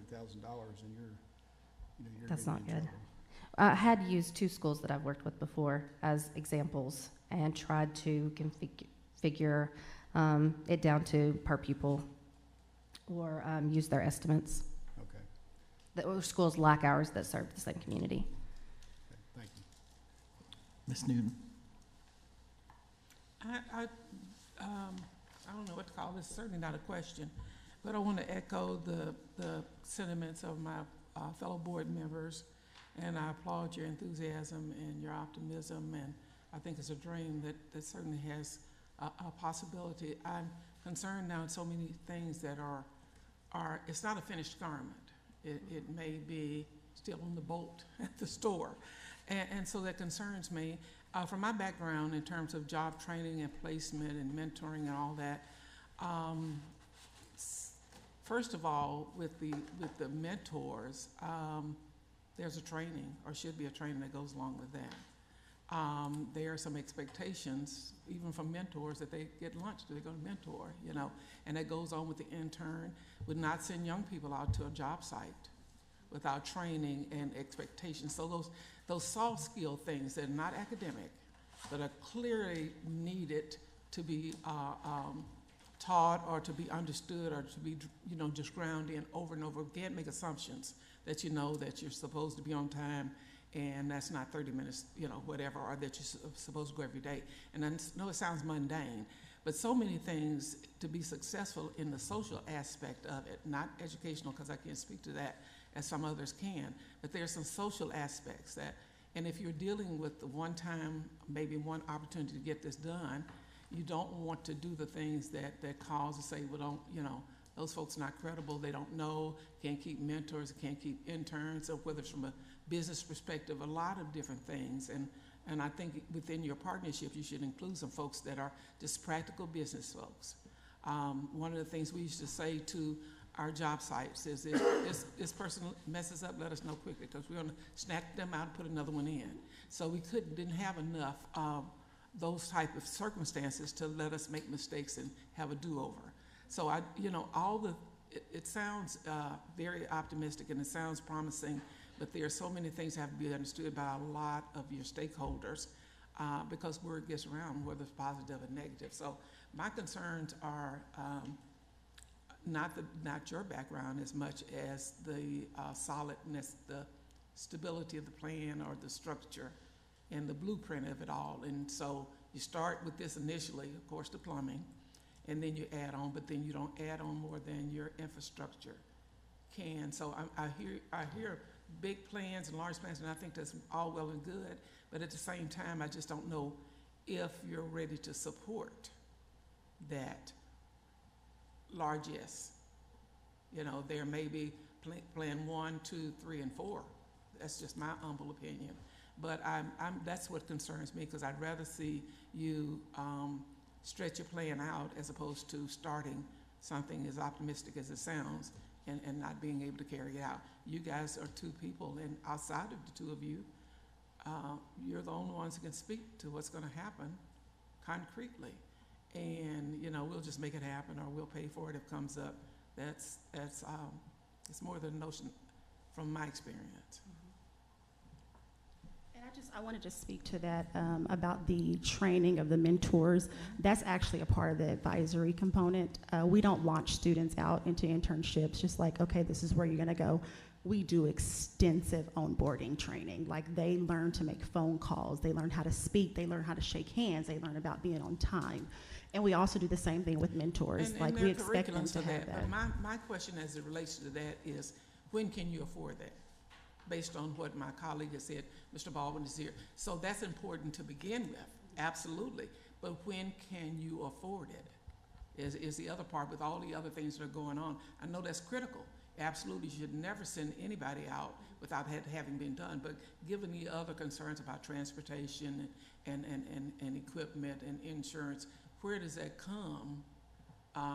S18: and you're
S22: That's
S18: gonna
S22: not
S18: be in
S22: good.
S18: trouble.
S22: I had used 2 schools that I've worked with before as examples and tried to figure it down to per pupil or use their estimates.
S18: Okay.
S22: That were schools like ours that served the same community.
S18: Okay, thank you.
S1: Ms. Newton.
S17: I don't know what to call this, certainly not a question, but I want to echo the sentiments of my fellow board members, and I applaud your enthusiasm and your optimism, and I think it's a dream that certainly has a possibility. I'm concerned now in so many things that are it's not a finished garment. It may be still on the bolt at the store, and so that concerns me. From my background in terms of job training and placement and mentoring and all that, first of all, with the mentors, there's a training, or should be a training that goes along with that. There are some expectations, even from mentors, that they get lunch, they're going to mentor, and that goes on with the intern. Would not send young people out to a job site without training and expectations. So those soft skill things that are not academic, but are clearly needed to be taught or to be understood or to be, just ground in over and over again. Make assumptions that that you're supposed to be on time, and that's not 30 minutes, whatever, or that you're supposed to go every day. And I know it sounds mundane, but so many things to be successful in the social aspect of it, not educational, because I can't speak to that as some others can, but there's some social aspects that, and if you're dealing with the one time, maybe one opportunity to get this done, you don't want to do the things that cause to say, well, those folks are not credible, they don't know, can't keep mentors, can't keep interns, or whether it's from a business perspective, a lot of different things. And I think within your partnership, you should include some folks that are just practical business folks. One of the things we used to say to our job sites is if this person messes up, let us know quickly, because we're going to snap them out and put another one in. So we didn't have enough those type of circumstances to let us make mistakes and have a do-over. So it sounds very optimistic and it sounds promising, but there are so many things that have to be understood by a lot of your stakeholders because word gets around, whether it's positive or negative. So my concerns are not your background as much as the solidness, the stability of the plan or the structure and the blueprint of it all. And so you start with this initially, of course, the plumbing, and then you add on, but then you don't add on more than your infrastructure can. So I hear big plans and large plans, and I think that's all well and good, but at the same time, I just don't know if you're ready to support that largesse. There may be plan 1, 2, 3, and 4. That's just my humble opinion. But that's what concerns me, because I'd rather see you stretch your plan out as opposed to starting something as optimistic as it sounds and not being able to carry it out. You guys are 2 people, and outside of the 2 of you, you're the only ones who can speak to what's going to happen concretely. And, we'll just make it happen, or we'll pay for it if it comes up. That's it's more than a notion from my experience.
S6: And I want to just speak to that about the training of the mentors. That's actually a part of the advisory component. We don't launch students out into internships just like, okay, this is where you're going to go. We do extensive onboarding training. Like, they learn to make phone calls, they learn how to speak, they learn how to shake hands, they learn about being on time. And we also do the same thing with mentors.
S17: And
S6: like,
S17: there
S6: we
S17: are
S6: expect them
S17: curriculums
S6: to
S17: for
S6: have that.
S17: But my question as it relates to that is, when can you afford that? Based on what my colleague has said, Mr. Baldwin is here. So that's important to begin with, absolutely. But when can you afford it is the other part with all the other things that are going on. I know that's critical. Absolutely, you should never send anybody out without having been done. But given the other concerns about transportation and equipment and insurance, where does that come?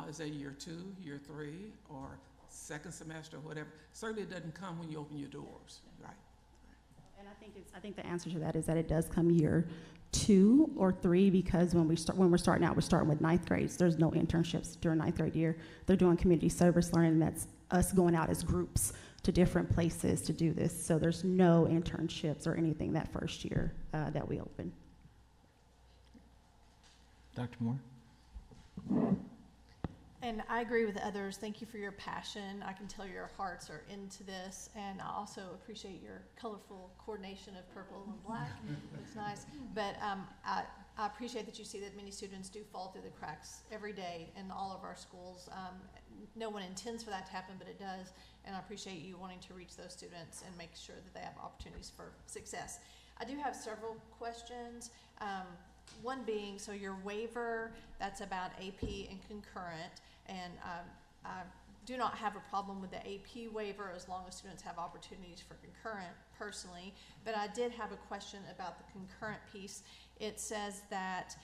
S17: Is that year 2, year 3, or second semester, or whatever? Certainly it doesn't come when you open your doors, right?
S6: And I think the answer to that is that it does come year 2 or 3, because when we're starting out, we're starting with 9th grades. There's no internships during 9th grade year. They're doing community service learning. That's us going out as groups to different places to do this. So there's no internships or anything that first year that we open.
S1: Dr. Moore?
S16: And I agree with others. Thank you for your passion. I can tell your hearts are into this, and I also appreciate your colorful coordination of purple and black. Looks nice. But I appreciate that you see that many students do fall through the cracks every day in all of our schools. No one intends for that to happen, but it does. And I appreciate you wanting to reach those students and make sure that they have opportunities for success. I do have several questions. One being, so your waiver, that's about AP and concurrent, and I do not have a problem with the AP waiver as long as students have opportunities for concurrent personally, but I did have a question about the concurrent piece. It says that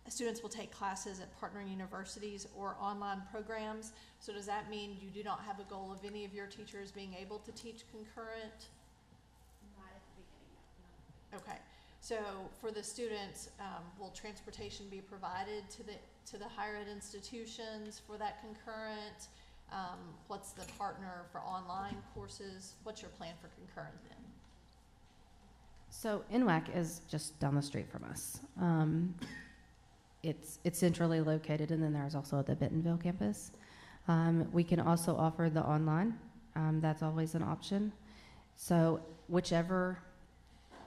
S16: students will take classes at partnering universities or online programs. So does that mean you do not have a goal of any of your teachers being able to teach concurrent?
S6: Not at the beginning, no.
S16: Okay. So for the students, will transportation be provided to the higher ed institutions for that concurrent? What's the partner for online courses? What's your plan for concurrent then?
S22: So NWAC is just down the street from us. It's centrally located, and then there's also the Bentonville campus. We can also offer the online. That's always an option. So whichever,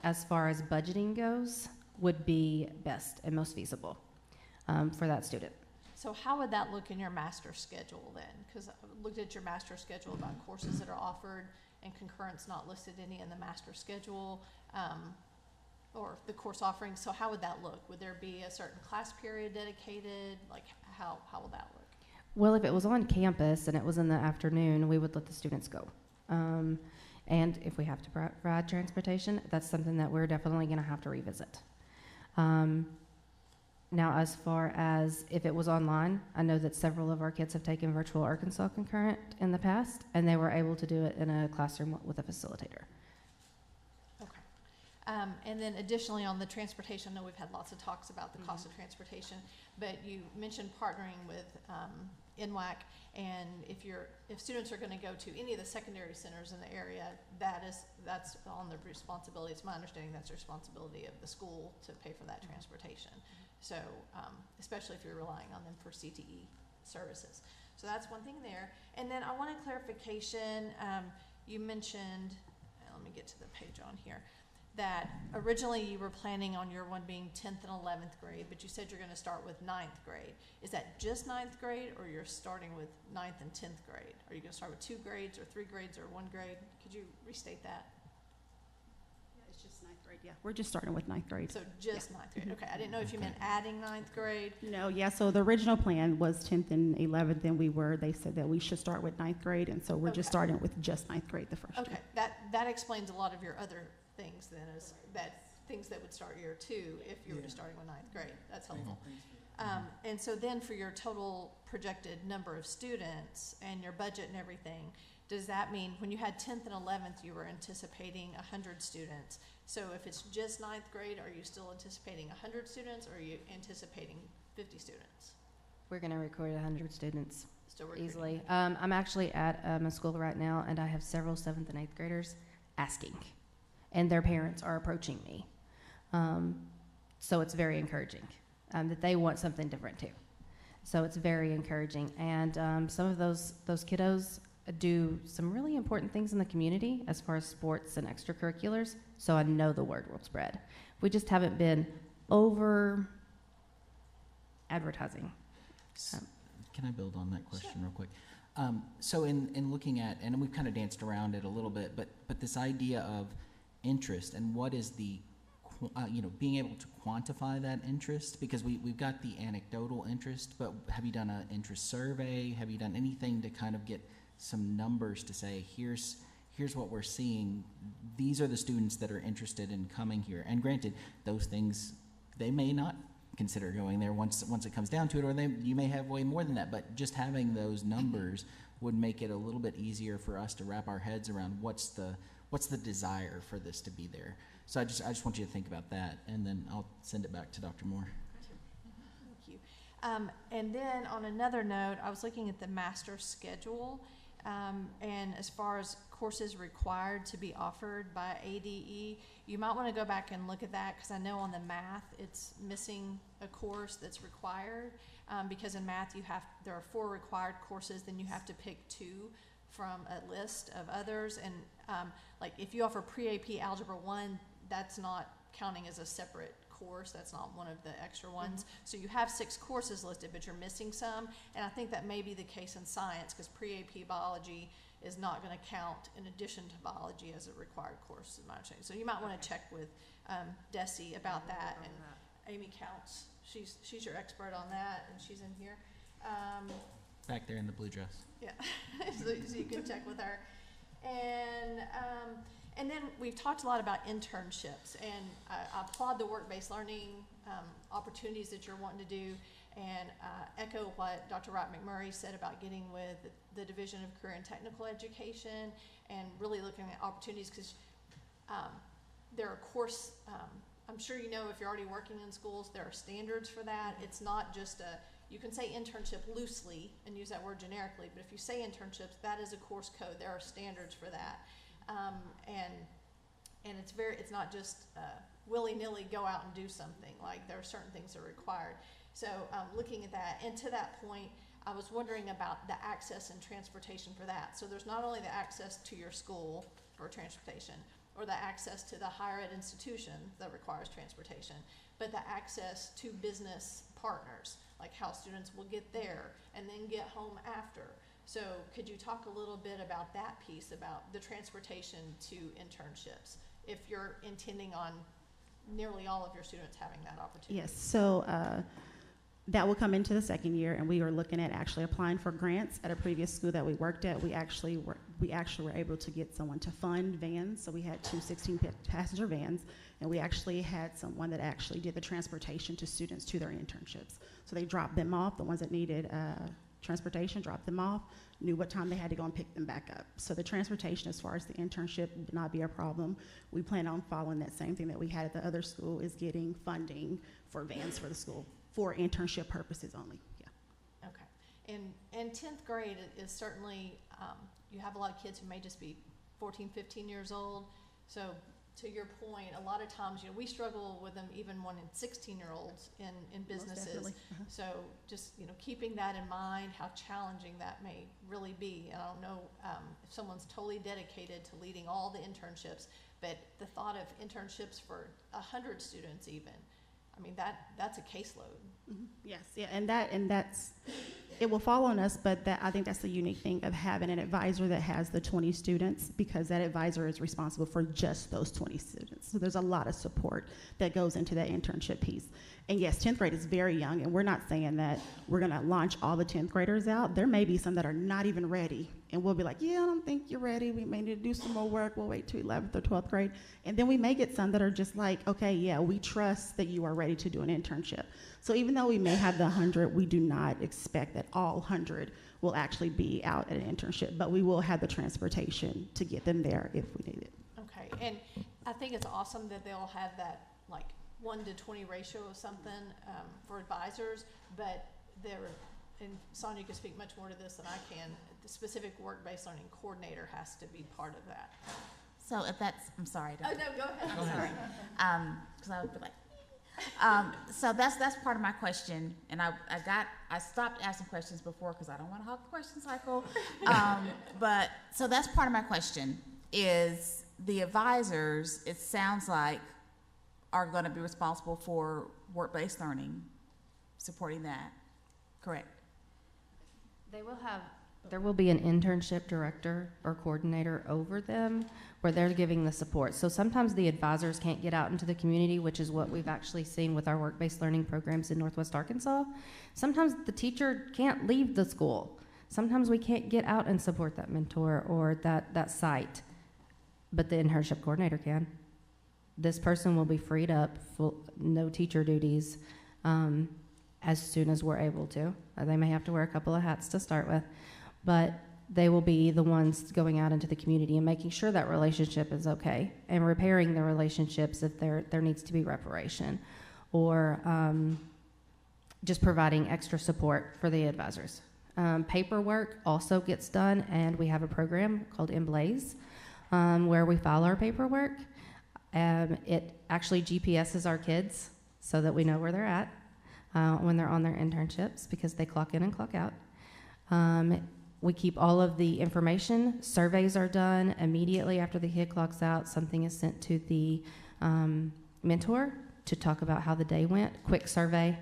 S22: as far as budgeting goes, would be best and most feasible for that student.
S16: So how would that look in your master schedule then? Because I looked at your master schedule about courses that are offered, and concurrent's not listed any in the master schedule or the course offerings. So how would that look? Would there be a certain class period dedicated? Like how will that look?
S22: Well, if it was on campus and it was in the afternoon, we would let the students go. And if we have to provide transportation, that's something that we're definitely going to have to revisit. Now, as far as if it was online, I know that several of our kids have taken virtual Arkansas concurrent in the past, and they were able to do it in a classroom with a facilitator.
S16: Okay. And then additionally on the transportation, I know we've had lots of talks about the cost of transportation, but you mentioned partnering with NWAC, and if students are going to go to any of the secondary centers in the area, that's on their responsibility. It's my understanding that's the responsibility of the school to pay for that transportation. So especially if you're relying on them for CTE services. So that's one thing there. And then I wanted clarification. You mentioned, let me get to the page on here, that originally you were planning on your one being 10th and 11th grade, but you said you're going to start with 9th grade. Is that just 9th grade, or you're starting with 9th and 10th grade? Are you going to start with 2 grades or 3 grades or 1 grade? Could you restate that?
S6: Yeah, it's just 9th grade, yeah. We're just starting with 9th grade.
S16: So just 9th grade. Okay, I didn't know if you meant adding 9th grade.
S6: No, yeah, so the original plan was 10th and 11th, and they said that we should start with 9th grade, and so we're just starting with just 9th grade the first year.
S16: Okay, that explains a lot of your other things then, is that things that would start year 2 if you were just starting with 9th grade. That's helpful. And so then for your total projected number of students and your budget and everything, does that mean when you had 10th and 11th, you were anticipating 100 students? So if it's just 9th grade, are you still anticipating 100 students, or are you anticipating 50 students?
S22: We're going to record 100 students
S16: Still recruiting.
S22: easily. I'm actually at a school right now, and I have several 7th and 8th graders asking. and their parents are approaching me. So it's very encouraging that they want something different too. So it's very encouraging. And some of those kiddos do some really important things in the community as far as sports and extracurriculars. So I know the word will spread. We just haven't been over advertising.
S1: Can I build on that question real quick? So in looking at, and we've kind of danced around it a little bit, but this idea of interest and what is the, being able to quantify that interest, because we've got the anecdotal interest, but have you done an interest survey? Have you done anything to kind of get some numbers to say, here's what we're seeing. These are the students that are interested in coming here. And granted, those things, they may not consider going there once it comes down to it, or you may have way more than that. But just having those numbers would make it a little bit easier for us to wrap our heads around what's the desire for this to be there. So I just want you to think about that, and then I'll send it back to Dr. Moore.
S16: Thank you. And then on another note, I was looking at the master schedule, and as far as courses required to be offered by ADE, you might want to go back and look at that, because I know on the math it's missing a course that's required, because in math there are 4 required courses, then you have to pick 2 from a list of others, and like if you offer pre-AP Algebra 1, that's not counting as a separate course. That's not one of the extra ones. So you have 6 courses listed, but you're missing some, and I think that may be the case in science, because pre-AP biology is not going to count in addition to biology as a required course, in my understanding. So you might want to check with Desi about that, and Amy Counts, she's your expert on that, and she's in here.
S1: Back there in the blue dress.
S16: Yeah, so you can check with her. And then we've talked a lot about internships, and I applaud the work-based learning opportunities that you're wanting to do, and echo what Dr. Wright McMurray said about getting with the Division of Career and Technical Education and really looking at opportunities, because there are course, I'm sure you know, if you're already working in schools, there are standards for that. It's not just you can say internship loosely and use that word generically, but if you say internships, that is a course code. There are standards for that. And it's not just willy-nilly go out and do something. Like, there are certain things that are required. So looking at that, and to that point, I was wondering about the access and transportation for that. So there's not only the access to your school for transportation, or the access to the higher ed institution that requires transportation, but the access to business partners, like how students will get there and then get home after. So could you talk a little bit about that piece, about the transportation to internships, if you're intending on nearly all of your students having that opportunity?
S6: Yes, so that will come into the second year, and we are looking at actually applying for grants. At a previous school that we worked at, we actually were able to get someone to fund vans. So we had 2 16-passenger vans, and we actually had someone that actually did the transportation to students to their internships. So they dropped them off, the ones that needed transportation, dropped them off, knew what time they had to go and pick them back up. So the transportation as far as the internship would not be a problem. We plan on following that same thing that we had at the other school, is getting funding for vans for the school for internship purposes only. Yeah.
S16: Okay. And 10th grade is certainly, you have a lot of kids who may just be 14, 15 years old. So to your point, a lot of times, we struggle with them even when in 16-year-olds in businesses. So just, keeping that in mind, how challenging that may really be. And I don't know if someone's totally dedicated to leading all the internships, but the thought of internships for 100 students even, I mean, that's a caseload.
S6: Mm-hmm. Yes, yeah, and that's, it will fall on us, but I think that's the unique thing of having an advisor that has the 20 students, because that advisor is responsible for just those 20 students. So there's a lot of support that goes into that internship piece. And yes, 10th grade is very young, and we're not saying that we're gonna launch all the 10th graders out. There may be some that are not even ready, and we'll be like, yeah, I don't think you're ready. We may need to do some more work. We'll wait till 11th or 12th grade. And then we may get some that are just like, okay, yeah, we trust that you are ready to do an internship. So even though we may have the 100, we do not expect that all 100 will actually be out at an internship, but we will have the transportation to get them there if we need it.
S16: Okay, and I think it's awesome that they'll have that, like, 1-to-20 ratio of something for advisors, but and Sonia can speak much more to this than I can, the specific work-based learning coordinator has to be part of that.
S2: So if that's, I'm sorry.
S16: Oh, no, go ahead.
S2: I'm sorry. Because I would be like, so that's part of my question, and I stopped asking questions before because I don't want to hog the question cycle. But so that's part of my question is the advisors. It sounds like are going to be responsible for work-based learning, supporting that. Correct.
S22: There will be an internship director or coordinator over them where they're giving the support. So sometimes the advisors can't get out into the community, which is what we've actually seen with our work-based learning programs in Northwest Arkansas. Sometimes the teacher can't leave the school. Sometimes we can't get out and support that mentor or that site, but the internship coordinator can. This person will be freed up, no teacher duties, as soon as we're able to. They may have to wear a couple of hats to start with, but they will be the ones going out into the community and making sure that relationship is okay and repairing the relationships if there needs to be reparation, or just providing extra support for the advisors. Paperwork also gets done, and we have a program called Emblaze where we file our paperwork. It actually GPSs our kids so that we know where they're at when they're on their internships, because they clock in and clock out. We keep all of the information. Surveys are done immediately after the kid clocks out. Something is sent to the mentor to talk about how the day went. Quick survey,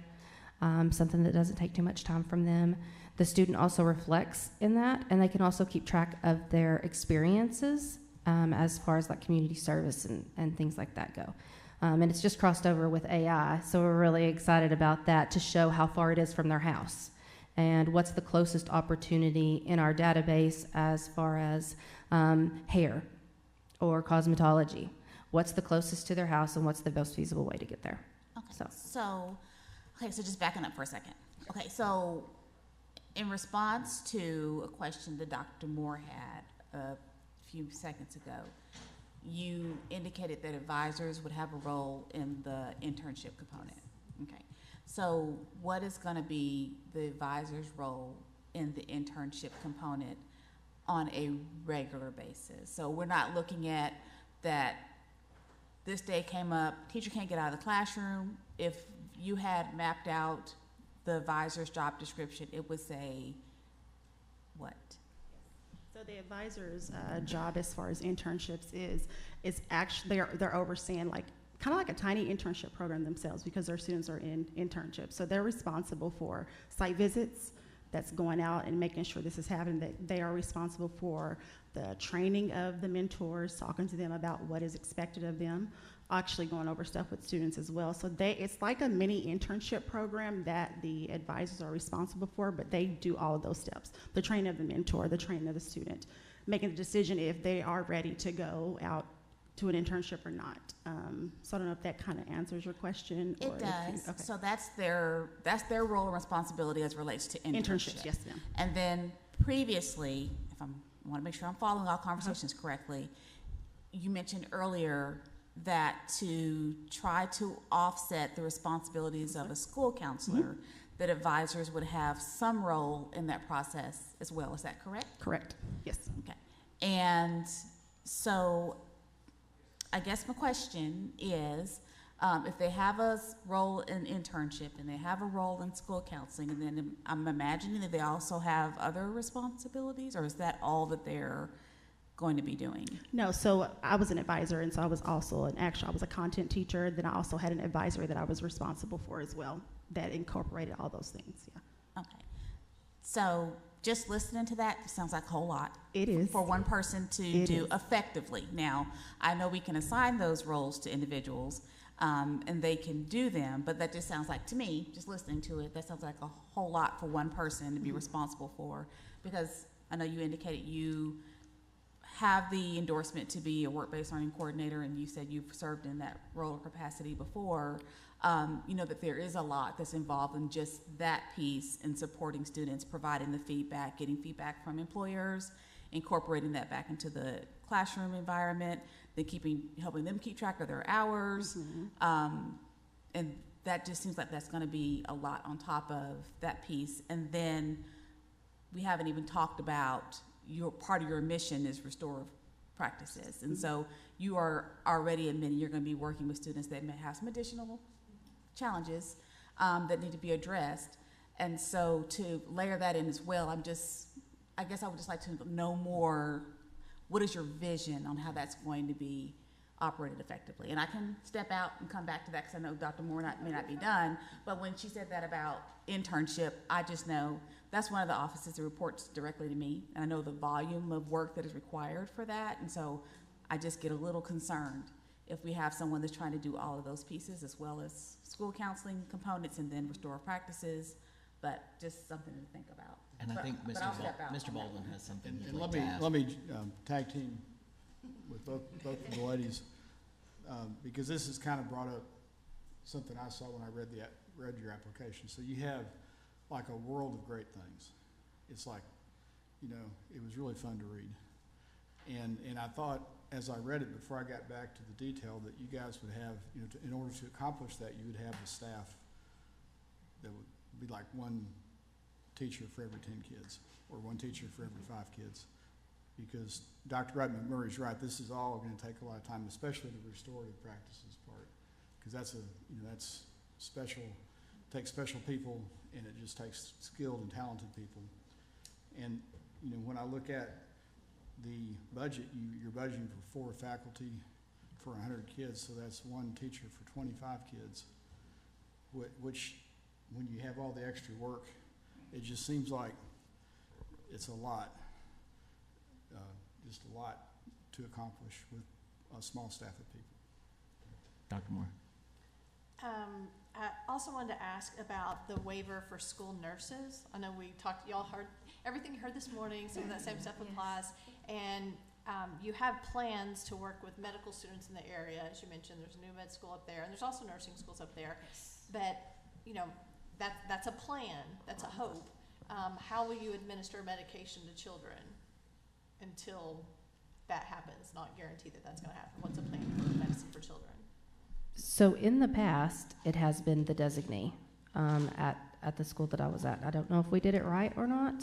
S22: something that doesn't take too much time from them. The student also reflects in that, and they can also keep track of their experiences as far as like community service and things like that go. And it's just crossed over with AI, so we're really excited about that to show how far it is from their house and what's the closest opportunity in our database as far as hair or cosmetology. What's the closest to their house and what's the most feasible way to get there?
S2: Okay. So just backing up for a second. Okay, so in response to a question that Dr. Moore had a few seconds ago, you indicated that advisors would have a role in the internship component. Okay. So what is going to be the advisor's role in the internship component on a regular basis? So we're not looking at that this day came up, teacher can't get out of the classroom. If you had mapped out the advisor's job description, it would say what?
S6: So the advisor's job as far as internships is actually they're overseeing kind of like a tiny internship program themselves, because their students are in internships. So they're responsible for site visits, that's going out and making sure this is happening. That they are responsible for the training of the mentors, talking to them about what is expected of them, actually going over stuff with students as well. So it's like a mini internship program that the advisors are responsible for, but they do all of those steps. The training of the mentor, the training of the student, making the decision if they are ready to go out to an internship or not. So I don't know if that kind of answers your question.
S2: It does. Okay. So that's their role and responsibility as it relates to internships.
S6: Yes, ma'am.
S2: And then previously, I want to make sure I'm following all conversations correctly, you mentioned earlier that to try to offset the responsibilities of a school counselor, that advisors would have some role in that process as well. Is that correct?
S6: Correct. Yes.
S2: Okay. And so I guess my question is, if they have a role in internship and they have a role in school counseling, and then I'm imagining that they also have other responsibilities, or is that all that they're going to be doing?
S6: No, so I was an advisor, and so I was also I was a content teacher. Then I also had an advisory that I was responsible for as well that incorporated all those things. Yeah.
S2: Okay. So just listening to that sounds like a whole lot.
S6: It is.
S2: For one person to do effectively. Now, I know we can assign those roles to individuals, and they can do them, but that just sounds like, to me, just listening to it, that sounds like a whole lot for one person to be responsible for, because I know you indicated you have the endorsement to be a work-based learning coordinator, and you said you've served in that role or capacity before. You know that there is a lot that's involved in just that piece in supporting students, providing the feedback, getting feedback from employers, incorporating that back into the classroom environment, then helping them keep track of their hours. And that just seems like that's going to be a lot on top of that piece. And then we haven't even talked about part of your mission is restorative practices. And so you are already admitting you're going to be working with students that may have some additional challenges that need to be addressed. And so to layer that in as well, I guess I would just like to know more, what is your vision on how that's going to be operated effectively? And I can step out and come back to that because I know Dr. Moore may not be done, but when she said that about internship, I just know that's one of the offices that reports directly to me, and I know the volume of work that is required for that, and so I just get a little concerned if we have someone that's trying to do all of those pieces as well as school counseling components and then restorative practices, but just something to think about.
S1: And I think
S2: But I'll step out
S1: Mr.
S2: on that
S1: Baldwin
S2: one.
S1: has something he'd
S18: And
S1: like to ask.
S18: let me tag team with both of the ladies, because this has kind of brought up something I saw when I read your application. So you have like a world of great things. It's like, it was really fun to read. And I thought, as I read it before I got back to the detail, that you guys would have, in order to accomplish that, you would have the staff that would be like one teacher for every 10 kids, or one teacher for every 5 kids. Because Dr. Wright McMurray's right, this is all going to take a lot of time, especially the restorative practices part, because that's special, takes special people, and it just takes skilled and talented people. And when I look at the budget, you're budgeting for 4 faculty for 100 kids, so that's one teacher for 25 kids, which when you have all the extra work, it just seems like it's a lot, just a lot to accomplish with a small staff of people.
S1: Dr. Moore.
S16: I also wanted to ask about the waiver for school nurses. I know we talked, y'all heard everything you heard this morning, some of that same stuff applies. And you have plans to work with medical students in the area. As you mentioned, there's a new med school up there, and there's also nursing schools up there. But, that's a plan, that's a hope. How will you administer medication to children until that happens? Not guarantee that that's gonna happen. What's a plan for medicine for children?
S22: So in the past, it has been the designee at the school that I was at. I don't know if we did it right or not,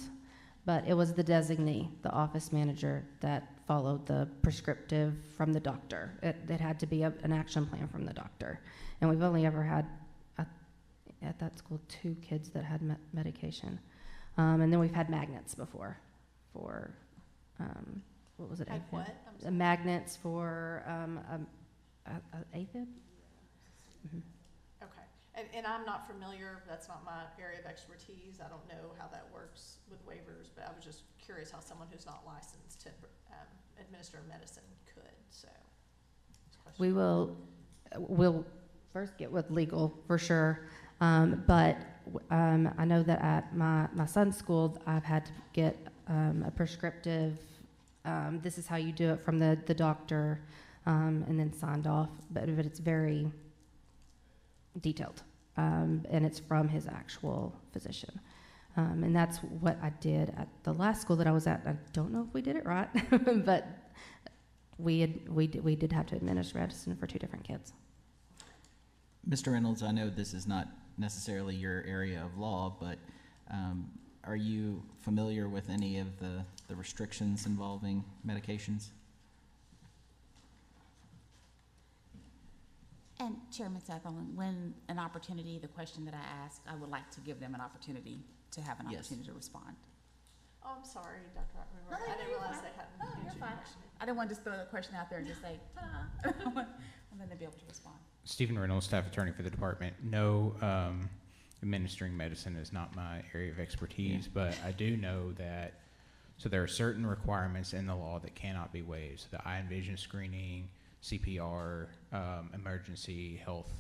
S22: but it was the designee, the office manager, that followed the prescriptive from the doctor. It had to be an action plan from the doctor. And we've only ever had, at that school, 2 kids that had medication. And then we've had magnets before for, what was it?
S16: Like
S22: AFib?
S16: what? I'm sorry.
S22: Magnets for AFib.
S16: Okay, and I'm not familiar, that's not my area of expertise, I don't know how that works with waivers, but I was just curious how someone who's not licensed to administer medicine could, so.
S22: We'll first get with legal for sure, but I know that at my son's school, I've had to get a prescriptive, this is how you do it from the doctor, and then signed off, but it's very detailed, and it's from his actual physician. And that's what I did at the last school that I was at. I don't know if we did it right, but we did have to administer medicine for 2 different kids.
S1: Mr. Reynolds, I know this is not necessarily your area of law, but are you familiar with any of the restrictions involving medications?
S2: And Chairman Sutherland, when an opportunity, the question that I asked, I would like to give them an opportunity to have an
S1: Yes.
S2: opportunity to respond.
S16: Oh, I'm sorry, Dr. Rockman, I didn't realize they hadn't answered your question.
S2: I didn't want to just throw the question out there and just say, ta-da, and then they'd be able to respond.
S4: Stephen Reynolds, staff attorney for the department. No, administering medicine is not my area of expertise, but I do know that, so there are certain requirements in the law that cannot be waived. So the eye and vision screening, CPR, emergency health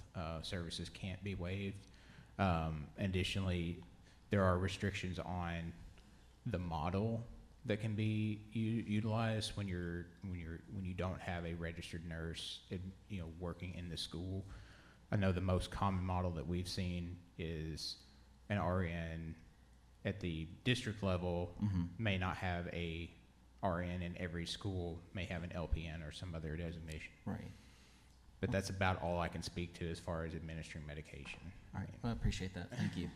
S4: services can't be waived. Additionally, there are restrictions on the model that can be utilized when you don't have a registered nurse, working in the school. I know the most common model that we've seen is an RN at the district level may not have a RN in every school, may have an LPN or some other designation.
S1: Right.
S4: But that's about all I can speak to as far as administering medication.
S1: All right. Well, I appreciate that. Thank you.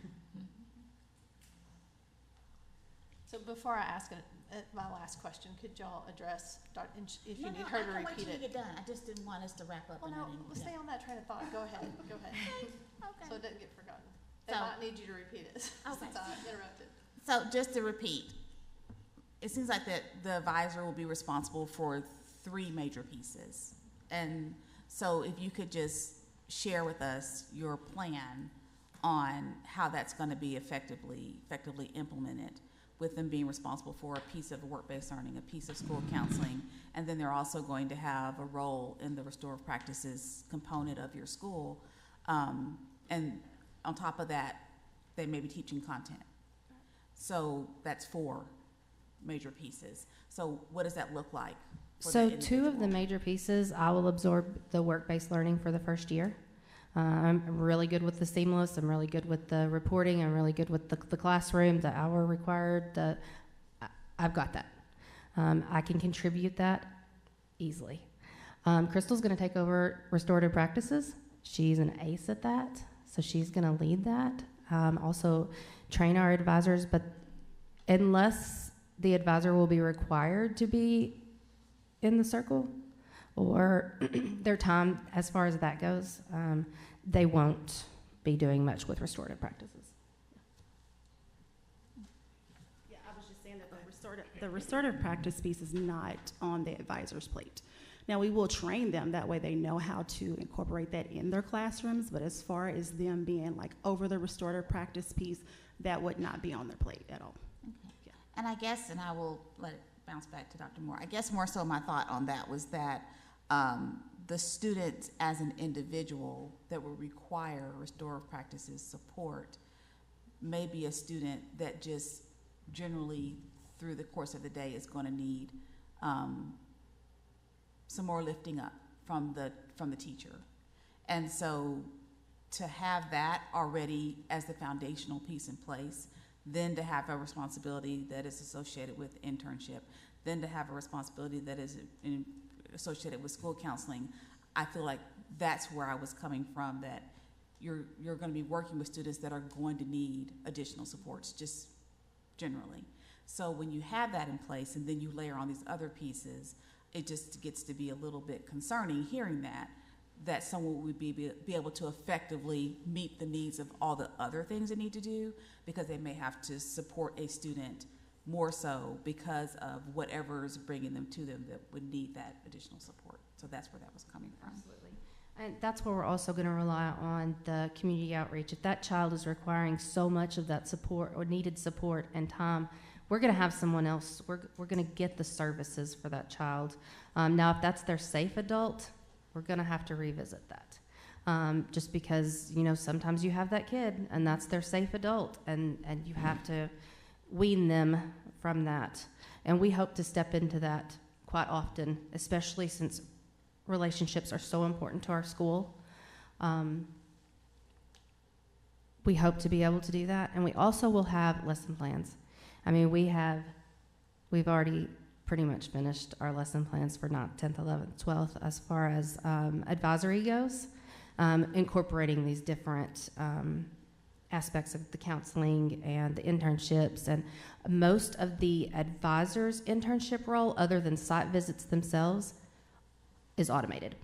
S16: So before I ask my last question, could y'all address, if you need her to repeat
S2: I can wait till you
S16: it?
S2: get done. I just didn't want us to wrap up.
S16: Well,
S2: and
S16: no,
S2: I didn't-
S16: let's stay on that train of thought. Go ahead, go ahead.
S2: Okay.
S16: So it doesn't get forgotten. They
S2: So-
S16: might need you to repeat it,
S2: Okay.
S16: since I interrupted.
S2: So just to repeat, it seems like that the advisor will be responsible for 3 major pieces. And so if you could just share with us your plan on how that's going to be effectively implemented, with them being responsible for a piece of work-based learning, a piece of school counseling, and then they're also going to have a role in the restorative practices component of your school. And on top of that, they may be teaching content. So that's 4 major pieces. So what does that look like? for
S22: So
S2: the
S22: 2 of the
S2: individual?
S22: major pieces, I will absorb the work-based learning for the first year. I'm really good with the seamless. I'm really good with the reporting. I'm really good with the classroom, the hour required. I've got that. I can contribute that easily. Crystal's going to take over restorative practices. She's an ace at that, so she's going to lead that. Also train our advisors, but unless the advisor will be required to be in the circle or their time as far as that goes, they won't be doing much with restorative practices.
S6: Yeah, I was just saying that the restorative practice piece is not on the advisor's plate. Now, we will train them, that way they know how to incorporate that in their classrooms, but as far as them being like over the restorative practice piece, that would not be on their plate at all.
S2: Okay. Yeah. And I guess, and I will let it bounce back to Dr. Moore, I guess more so my thought on that was that the student as an individual that will require restorative practices support may be a student that just generally through the course of the day is going to need some more lifting up from the teacher. And so to have that already as the foundational piece in place, then to have a responsibility that is associated with internship, then to have a responsibility that is associated with school counseling, I feel like that's where I was coming from, that you're going to be working with students that are going to need additional supports, just generally. So when you have that in place and then you layer on these other pieces, it just gets to be a little bit concerning hearing that someone would be able to effectively meet the needs of all the other things they need to do, because they may have to support a student more so because of whatever's bringing them to them that would need that additional support. So that's where that was coming from.
S22: Absolutely. And that's where we're also going to rely on the community outreach. If that child is requiring so much of that support or needed support and time, we're going to have someone else. We're going to get the services for that child. Now, if that's their safe adult, we're going to have to revisit that. Just because, sometimes you have that kid and that's their safe adult, and you have to wean them from that. And we hope to step into that quite often, especially since relationships are so important to our school. We hope to be able to do that. And we also will have lesson plans. I mean, we've already pretty much finished our lesson plans for 9th, 10th, 11th, 12th as far as advisory goes, incorporating these different aspects of the counseling and the internships. And most of the advisors' internship role, other than site visits themselves, is automated.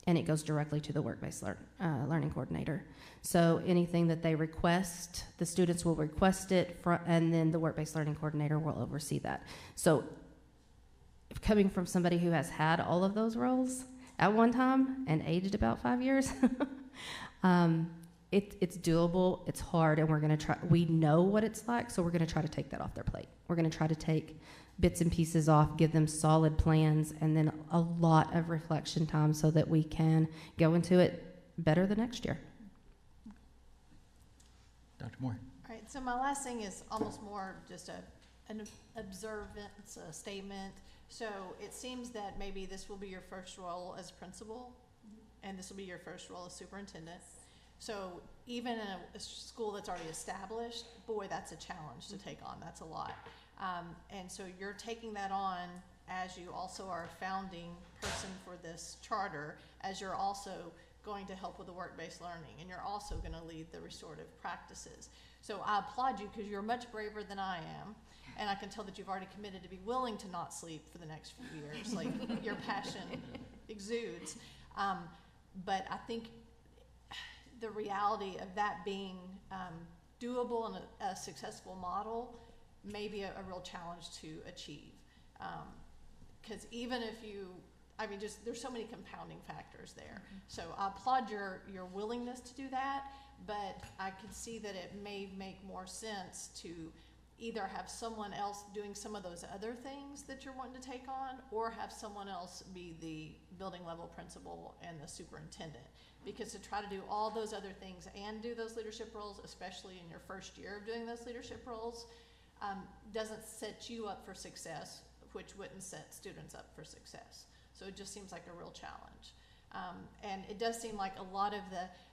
S22: And it goes directly to the work-based learning coordinator. So anything that they request, the students will request it, and then the work-based learning coordinator will oversee that. So coming from somebody who has had all of those roles at one time and aged about 5 years, it's doable, it's hard, and we're going to try. We know what it's like, so we're going to try to take that off their plate. We're going to try to take bits and pieces off, give them solid plans, and then a lot of reflection time so that we can go into it better the next year.
S1: Dr. Moore.
S16: All right, so my last thing is almost more just an observance, a statement. So it seems that maybe this will be your first role as principal, and this will be your first role as superintendent. So even in a school that's already established, boy, that's a challenge to take on. That's a lot. And so you're taking that on as you also are a founding person for this charter, as you're also going to help with the work-based learning, and you're also going to lead the restorative practices. So I applaud you because you're much braver than I am. And I can tell that you've already committed to be willing to not sleep for the next few years. Like, your passion exudes. But I think the reality of that being doable and a successful model may be a real challenge to achieve. Because even if you, I mean, just there's so many compounding factors there. So I applaud your willingness to do that, but I could see that it may make more sense to either have someone else doing some of those other things that you're wanting to take on, or have someone else be the building level principal and the superintendent. Because to try to do all those other things and do those leadership roles, especially in your first year of doing those leadership roles, doesn't set you up for success, which wouldn't set students up for success. So it just seems like a real challenge. And it does seem like a lot of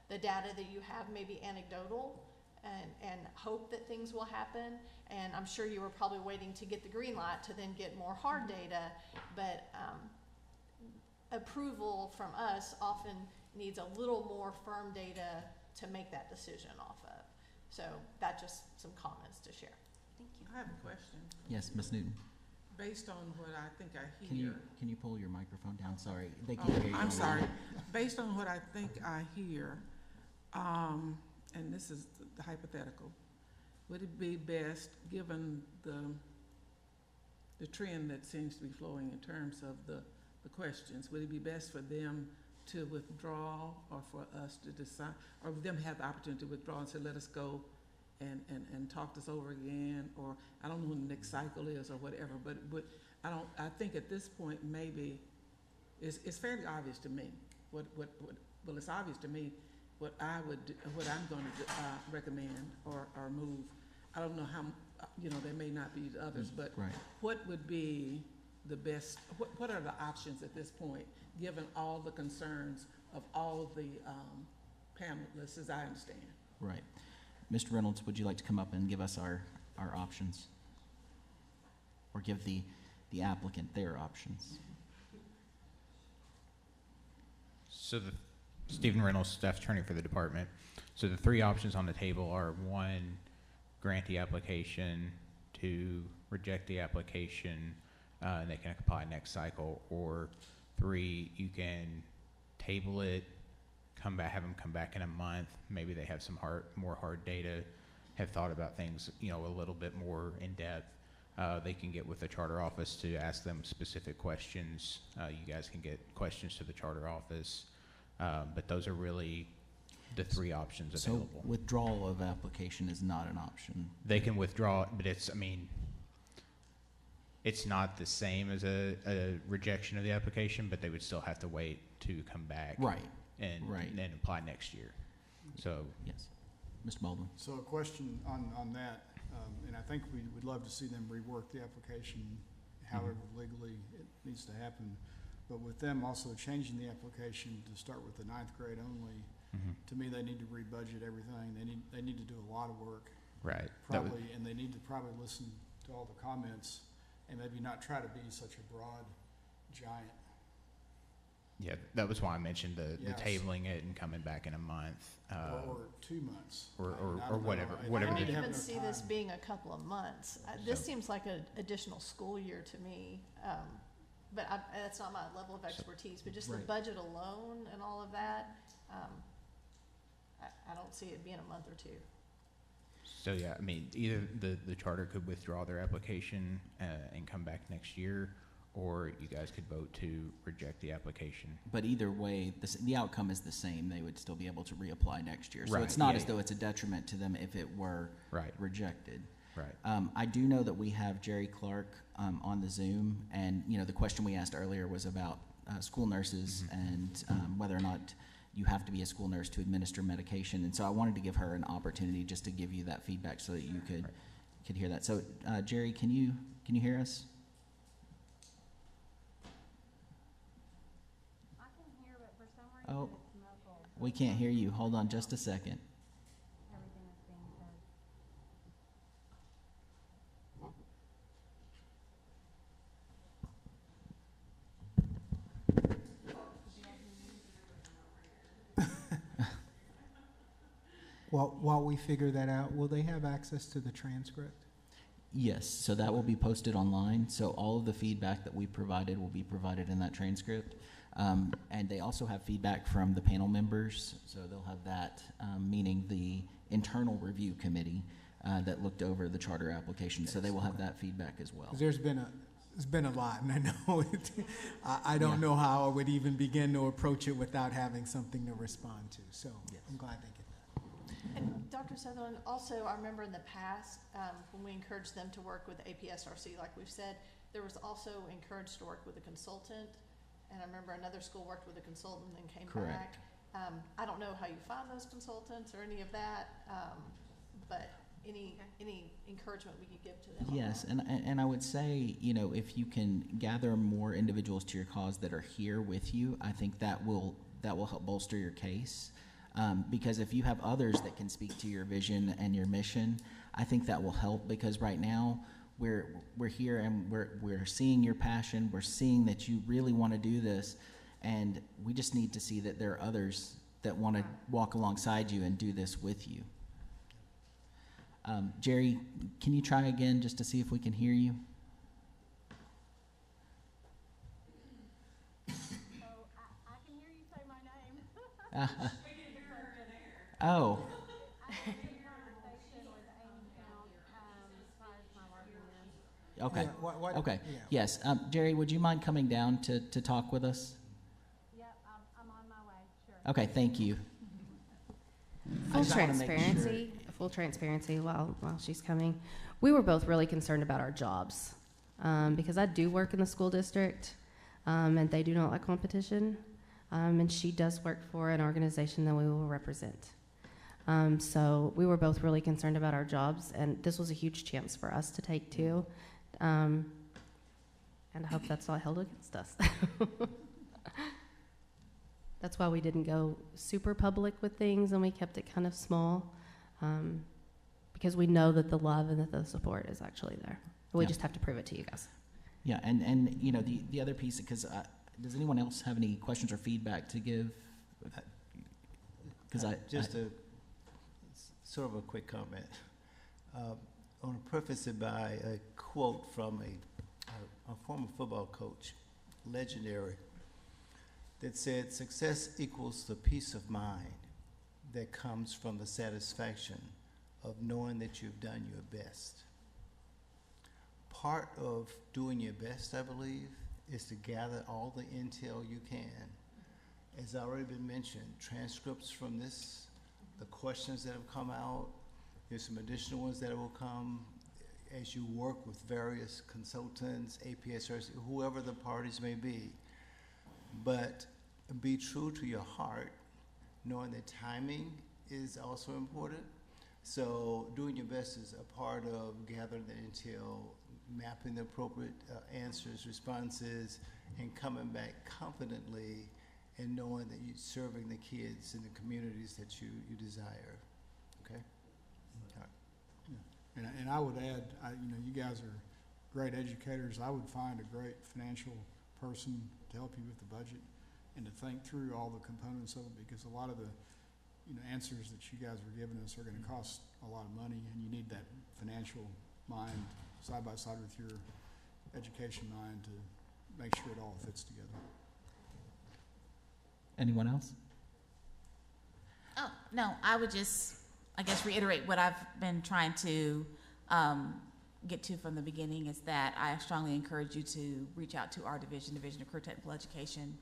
S16: the data that you have may be anecdotal and hope that things will happen. And I'm sure you were probably waiting to get the green light to then get more hard data, but approval from us often needs a little more firm data to make that decision off of. So that's just some comments to share.
S2: Thank you.
S17: I have a question.
S1: Yes, Ms. Newton.
S17: Based on what I think I hear.
S1: Can you pull your microphone down? Sorry, they can't
S17: Oh,
S1: hear you.
S17: I'm sorry. Based on what I think I hear, and this is the hypothetical, would it be best, given the trend that seems to be flowing in terms of the questions, would it be best for them to withdraw, or for us to decide, or them have the opportunity to withdraw and say, let us go and talk this over again, or I don't know when the next cycle is or whatever, but I think at this point maybe it's fairly obvious to me well, it's obvious to me what I'm going to recommend or move. I don't know how, there may not be others, but
S1: Right.
S17: what would be the best, what are the options at this point, given all the concerns of all the panelists, as I understand?
S1: Right. Mr. Reynolds, would you like to come up and give us our options? Or give the applicant their options?
S4: So Stephen Reynolds, staff attorney for the department. So the three options on the table are: one, grant the application; two, reject the application, and they can apply next cycle; or three, you can table it, have them come back in a month. Maybe they have some more hard data, have thought about things, a little bit more in depth. They can get with the charter office to ask them specific questions. You guys can get questions to the charter office. But those are really the three options available.
S1: So withdrawal of application is not an option.
S4: They can withdraw, but it's not the same as a rejection of the application, but they would still have to wait to come back.
S1: Right.
S4: And then apply next year. So
S1: yes, Mr. Baldwin.
S18: So a question on that, and I think we would love to see them rework the application, however legally it needs to happen. But with them also changing the application to start with the 9th grade only, to me they need to rebudget everything. They need to do a lot of work.
S4: Right.
S18: Probably, and they need to probably listen to all the comments and maybe not try to be such a broad giant.
S4: Yeah, that was why I mentioned the
S18: Yes.
S4: tabling it and coming back in a month.
S18: Or 2 months.
S4: Or
S18: I don't know.
S4: whatever.
S16: I
S4: Whatever
S16: don't
S4: they
S18: need to have
S16: even
S18: enough
S16: see this
S18: time.
S16: being a couple of months. This
S4: So-
S16: seems like an additional school year to me. But that's not my level of expertise, but just the
S1: Right.
S16: budget alone and all of that, I don't see it being a month or two.
S4: So yeah, either the charter could withdraw their application and come back next year, or you guys could vote to reject the application.
S1: But either way, the outcome is the same. They would still be able to reapply next year. So
S4: Right,
S1: it's not
S4: yeah,
S1: as though it's a detriment to them if it were
S4: Right.
S1: rejected.
S4: Right.
S1: I do know that we have Jerry Clark on the Zoom, and the question we asked earlier was about school nurses and whether or not you have to be a school nurse to administer medication. And so I wanted to give her an opportunity just to give you that feedback so that you could hear that. So Jerry, can you hear us?
S3: I can hear, but for some reason
S1: Oh,
S3: it's muffled.
S1: we can't hear you. Hold on just a second.
S3: Everything is being said.
S19: While we figure that out, will they have access to the transcript?
S1: Yes, so that will be posted online. So all of the feedback that we provided will be provided in that transcript. And they also have feedback from the panel members, so they'll have that, meaning the internal review committee that looked over the charter application. So they will have that feedback as well.
S19: 'Cause there's been a lot, and I know I don't know how I would even begin to approach it without having something to respond to. So
S1: Yes.
S19: I'm glad they get that.
S16: And Dr. Sutherland, also, I remember in the past, when we encouraged them to work with APSRC, like we've said, there was also encouraged to work with a consultant. And I remember another school worked with a consultant and came
S1: Correct.
S16: back. I don't know how you find those consultants or any of that, but any encouragement we could give to them on
S1: Yes,
S16: that?
S1: and I would say, you know, if you can gather more individuals to your cause that are here with you, I think that will help bolster your case. Because if you have others that can speak to your vision and your mission, I think that will help, because right now we're here and we're seeing your passion, we're seeing that you really want to do this, and we just need to see that there are others that want to walk alongside you and do this with you. Jerry, can you try again just to see if we can hear you?
S3: So I can hear you say my name.
S1: Oh,
S3: I had a good conversation with Amy Count, prior to my working in.
S1: okay.
S19: Yeah,
S1: Okay.
S19: yeah.
S1: Yes. Jerry, would you mind coming down to talk with us?
S3: Yep, I'm on my way, sure.
S1: Okay, thank you. I
S22: Full
S1: just wanna make
S22: transparency, full transparency while she's coming. We were both really concerned about our jobs, because I do work in the school district, and they do not like competition, and she does work for an organization that we will represent. So we were both really concerned about our jobs, and this was a huge chance for us to take too. And I hope that's not held against us. That's why we didn't go super public with things, and we kept it kind of small, because we know that the love and that the support is actually there. We
S1: Yeah.
S22: just have to prove it to you guys.
S1: Yeah, and you know, the other piece, because does anyone else have any questions or feedback to give? Because
S15: Sort of a quick comment. I want to preface it by a quote from a former football coach, legendary, that said, "Success equals the peace of mind that comes from the satisfaction of knowing that you've done your best." Part of doing your best, I believe, is to gather all the intel you can. As already been mentioned, transcripts from this, the questions that have come out, there's some additional ones that will come as you work with various consultants, APSRC, whoever the parties may be. But be true to your heart, knowing that timing is also important. So doing your best is a part of gathering the intel, mapping the appropriate answers, responses, and coming back confidently and knowing that you're serving the kids in the communities that you desire. Okay? All right.
S18: And I would add, you guys are great educators. I would find a great financial person to help you with the budget and to think through all the components of it, because a lot of the answers that you guys were giving us are going to cost a lot of money, and you need that financial mind side by side with your education mind to make sure it all fits together.
S1: anyone else?
S2: Oh, no, I would just, I guess, reiterate what I've been trying to get to from the beginning, is that I strongly encourage you to reach out to our Division of Career Technical Education,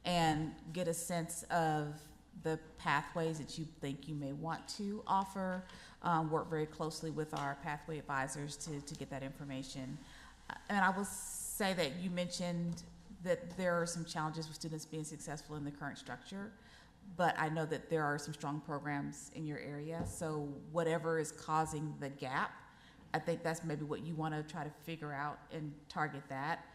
S2: and get a sense of the pathways that you think you may want to offer. Work very closely with our pathway advisors to get that information. And I will say that you mentioned that there are some challenges with students being successful in the current structure, but I know that there are some strong programs in your area. So whatever is causing the gap, I think that's maybe what you want to try to figure out and target that,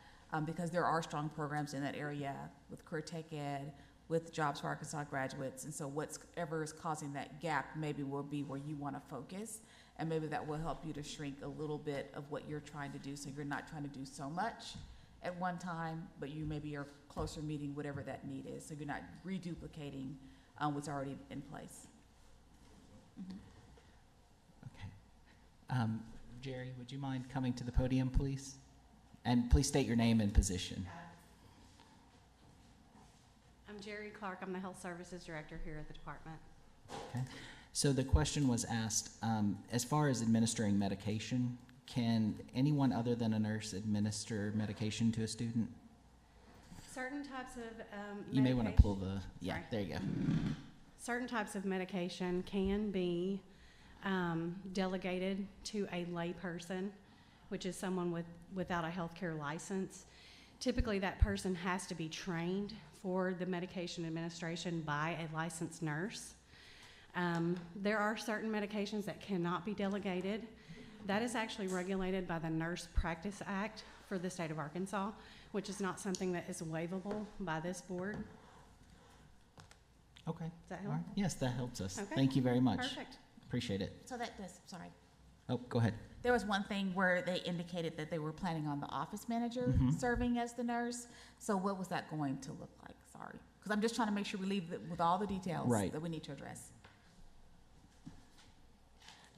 S2: because there are strong programs in that area with Career Tech Ed, with Jobs for Arkansas graduates. And so whatever is causing that gap maybe will be where you want to focus, and maybe that will help you to shrink a little bit of what you're trying to do, so you're not trying to do so much at one time, but you maybe are closer meeting whatever that need is, so you're not reduplicating what's already in place.
S1: Okay. Jerry, would you mind coming to the podium, please? And please state your name and position.
S8: I'm Jerry Clark. I'm the Health Services Director here at the department.
S1: Okay. So the question was asked, as far as administering medication, can anyone other than a nurse administer medication to a student?
S8: Certain types of
S1: You may want to pull the, yeah,
S8: Sorry.
S1: there you go.
S8: Certain types of medication can be delegated to a lay person, which is someone without a healthcare license. Typically, that person has to be trained for the medication administration by a licensed nurse. There are certain medications that cannot be delegated. That is actually regulated by the Nurse Practice Act for the state of Arkansas, which is not something that is waivable by this board.
S1: Okay.
S8: Does that help?
S1: All right. Yes, that helps us.
S8: Okay.
S1: Thank you very much.
S8: Perfect.
S1: Appreciate it.
S2: So that does, sorry.
S1: Oh, go ahead.
S2: There was one thing where they indicated that they were planning on the office manager serving as the nurse. So what was that going to look like? Sorry. Because I'm just trying to make sure we leave it with all the details
S1: Right.
S2: that we need to address.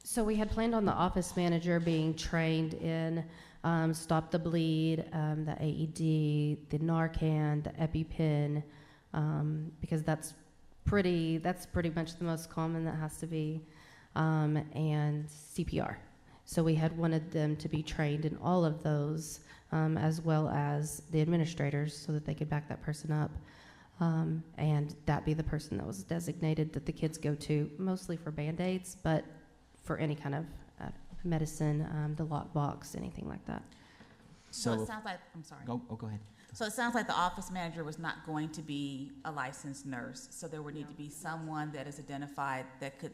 S22: So we had planned on the office manager being trained in Stop the Bleed, the AED, the Narcan, the EpiPen, because that's pretty much the most common that has to be, and CPR. So we had wanted them to be trained in all of those, as well as the administrators, so that they could back that person up. And that be the person that was designated that the kids go to, mostly for Band-Aids, but for any kind of medicine, the lockbox, anything like that.
S2: So it sounds like, I'm sorry.
S1: Go ahead.
S2: So it sounds like the office manager was not going to be a licensed nurse. So there would need to be someone that is identified that could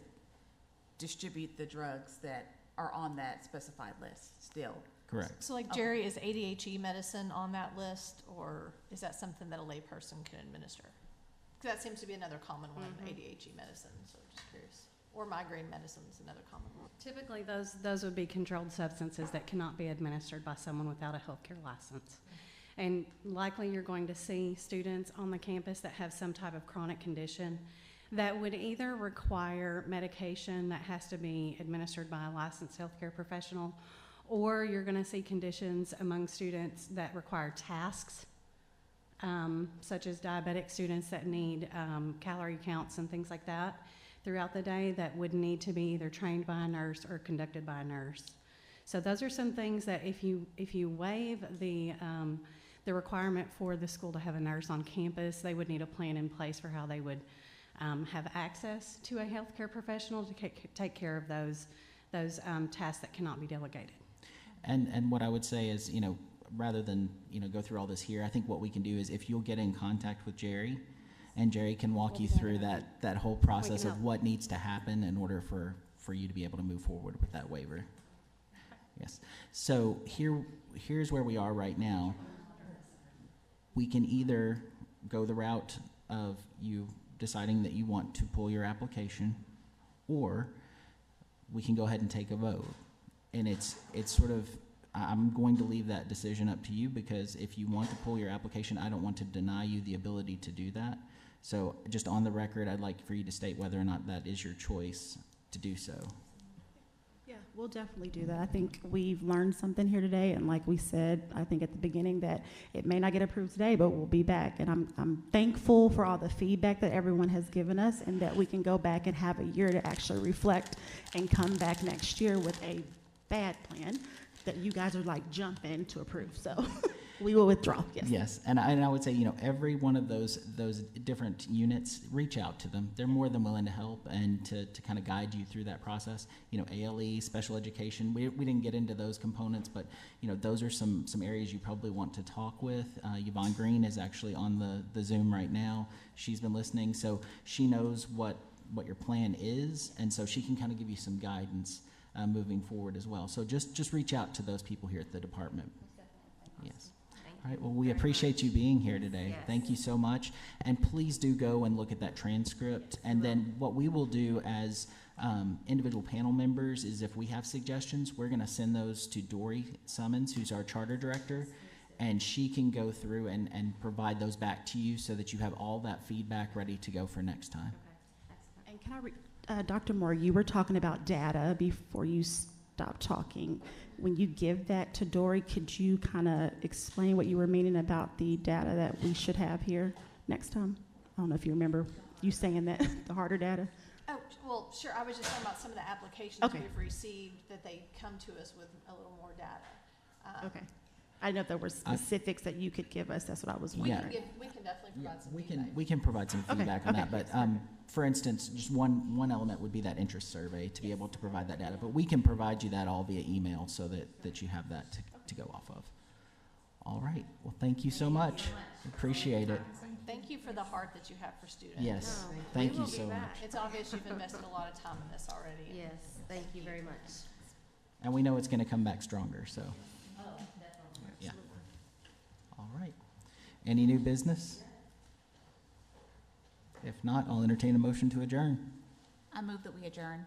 S2: distribute the drugs that are on that specified list still.
S1: Correct.
S16: So like Jerry, is ADHD medicine on that list, or is that something that a layperson can administer? 'Cause that seems to be another common one, ADHD medicine, so just curious. Or migraine medicine is another common one.
S8: Typically, those would be controlled substances that cannot be administered by someone without a healthcare license. And likely you're going to see students on the campus that have some type of chronic condition that would either require medication that has to be administered by a licensed healthcare professional, or you're going to see conditions among students that require tasks, such as diabetic students that need calorie counts and things like that throughout the day that would need to be either trained by a nurse or conducted by a nurse. So those are some things that if you waive the requirement for the school to have a nurse on campus, they would need a plan in place for how they would have access to a healthcare professional to take care of those tasks that cannot be delegated.
S1: And what I would say is, rather than, go through all this here, I think what we can do is if you'll get in contact with Jerry, and Jerry can walk you through that whole process of what needs to happen in order for you to be able to move forward with that waiver. Yes. So here's where we are right now. We can either go the route of you deciding that you want to pull your application, or we can go ahead and take a vote. And it's sort of, I'm going to leave that decision up to you, because if you want to pull your application, I don't want to deny you the ability to do that. So just on the record, I'd like for you to state whether or not that is your choice to do so.
S6: Yeah, we'll definitely do that. I think we've learned something here today, and like we said, I think at the beginning that it may not get approved today, but we'll be back. And I'm thankful for all the feedback that everyone has given us, and that we can go back and have a year to actually reflect and come back next year with a bad plan that you guys are like jumping to approve. So we will withdraw. Yes.
S1: Yes, and I would say, every one of those different units, reach out to them. They're more than willing to help and to kind of guide you through that process. ALE, special education, we didn't get into those components, but those are some areas you probably want to talk with. Yvonne Green is actually on the Zoom right now. She's been listening, so she knows what your plan is, and so she can kind of give you some guidance moving forward as well. So just reach out to those people here at the department. Yes. All right, well, we appreciate you being here today.
S22: Yes.
S1: Thank you so much. And please do go and look at that transcript. And then what we will do as individual panel members is, if we have suggestions, we're going to send those to Dory Summons, who's our charter director, and she can go through and provide those back to you so that you have all that feedback ready to go for next time.
S6: And can I Dr. Moore, you were talking about data before you stop talking. When you give that to Dory, could you kind of explain what you were meaning about the data that we should have here next time? I don't know if you remember you saying that, the harder data.
S16: Oh, well, sure, I was just talking about some of the applications
S6: Okay.
S16: we've received, that they come to us with a little more data.
S6: Okay. I know there were specifics that you could give us, that's what I was
S16: We
S6: wondering.
S16: we can definitely provide some
S1: We
S16: feedback.
S1: we can provide some
S6: Okay,
S1: feedback on
S6: okay,
S1: that, but,
S6: perfect.
S1: for instance, just one element would be that interest survey, to be able to provide that data. But we can provide you that all via email so that you have that to go off of. All right, well, thank you so much. Appreciate it.
S16: Thank you for the heart that you have for students.
S1: Yes,
S21: No,
S1: thank
S21: we
S1: you
S21: will be
S1: so
S21: back.
S1: much.
S16: It's obvious you've invested a lot of time in this already.
S21: Yes, thank you very much.
S1: And we know it's gonna come back stronger, so. Yeah. All right. Any new business? If not, I'll entertain a motion to adjourn.
S2: I move that we adjourn.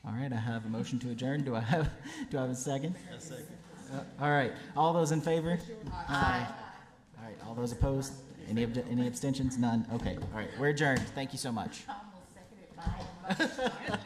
S1: All right, I have a motion to adjourn. Do I have a second? A second. All right, all those in favor? Aye. All right, all those opposed? Any abstentions? None? Okay, all right, we're adjourned. Thank you so much.
S2: Almost seconded by motion.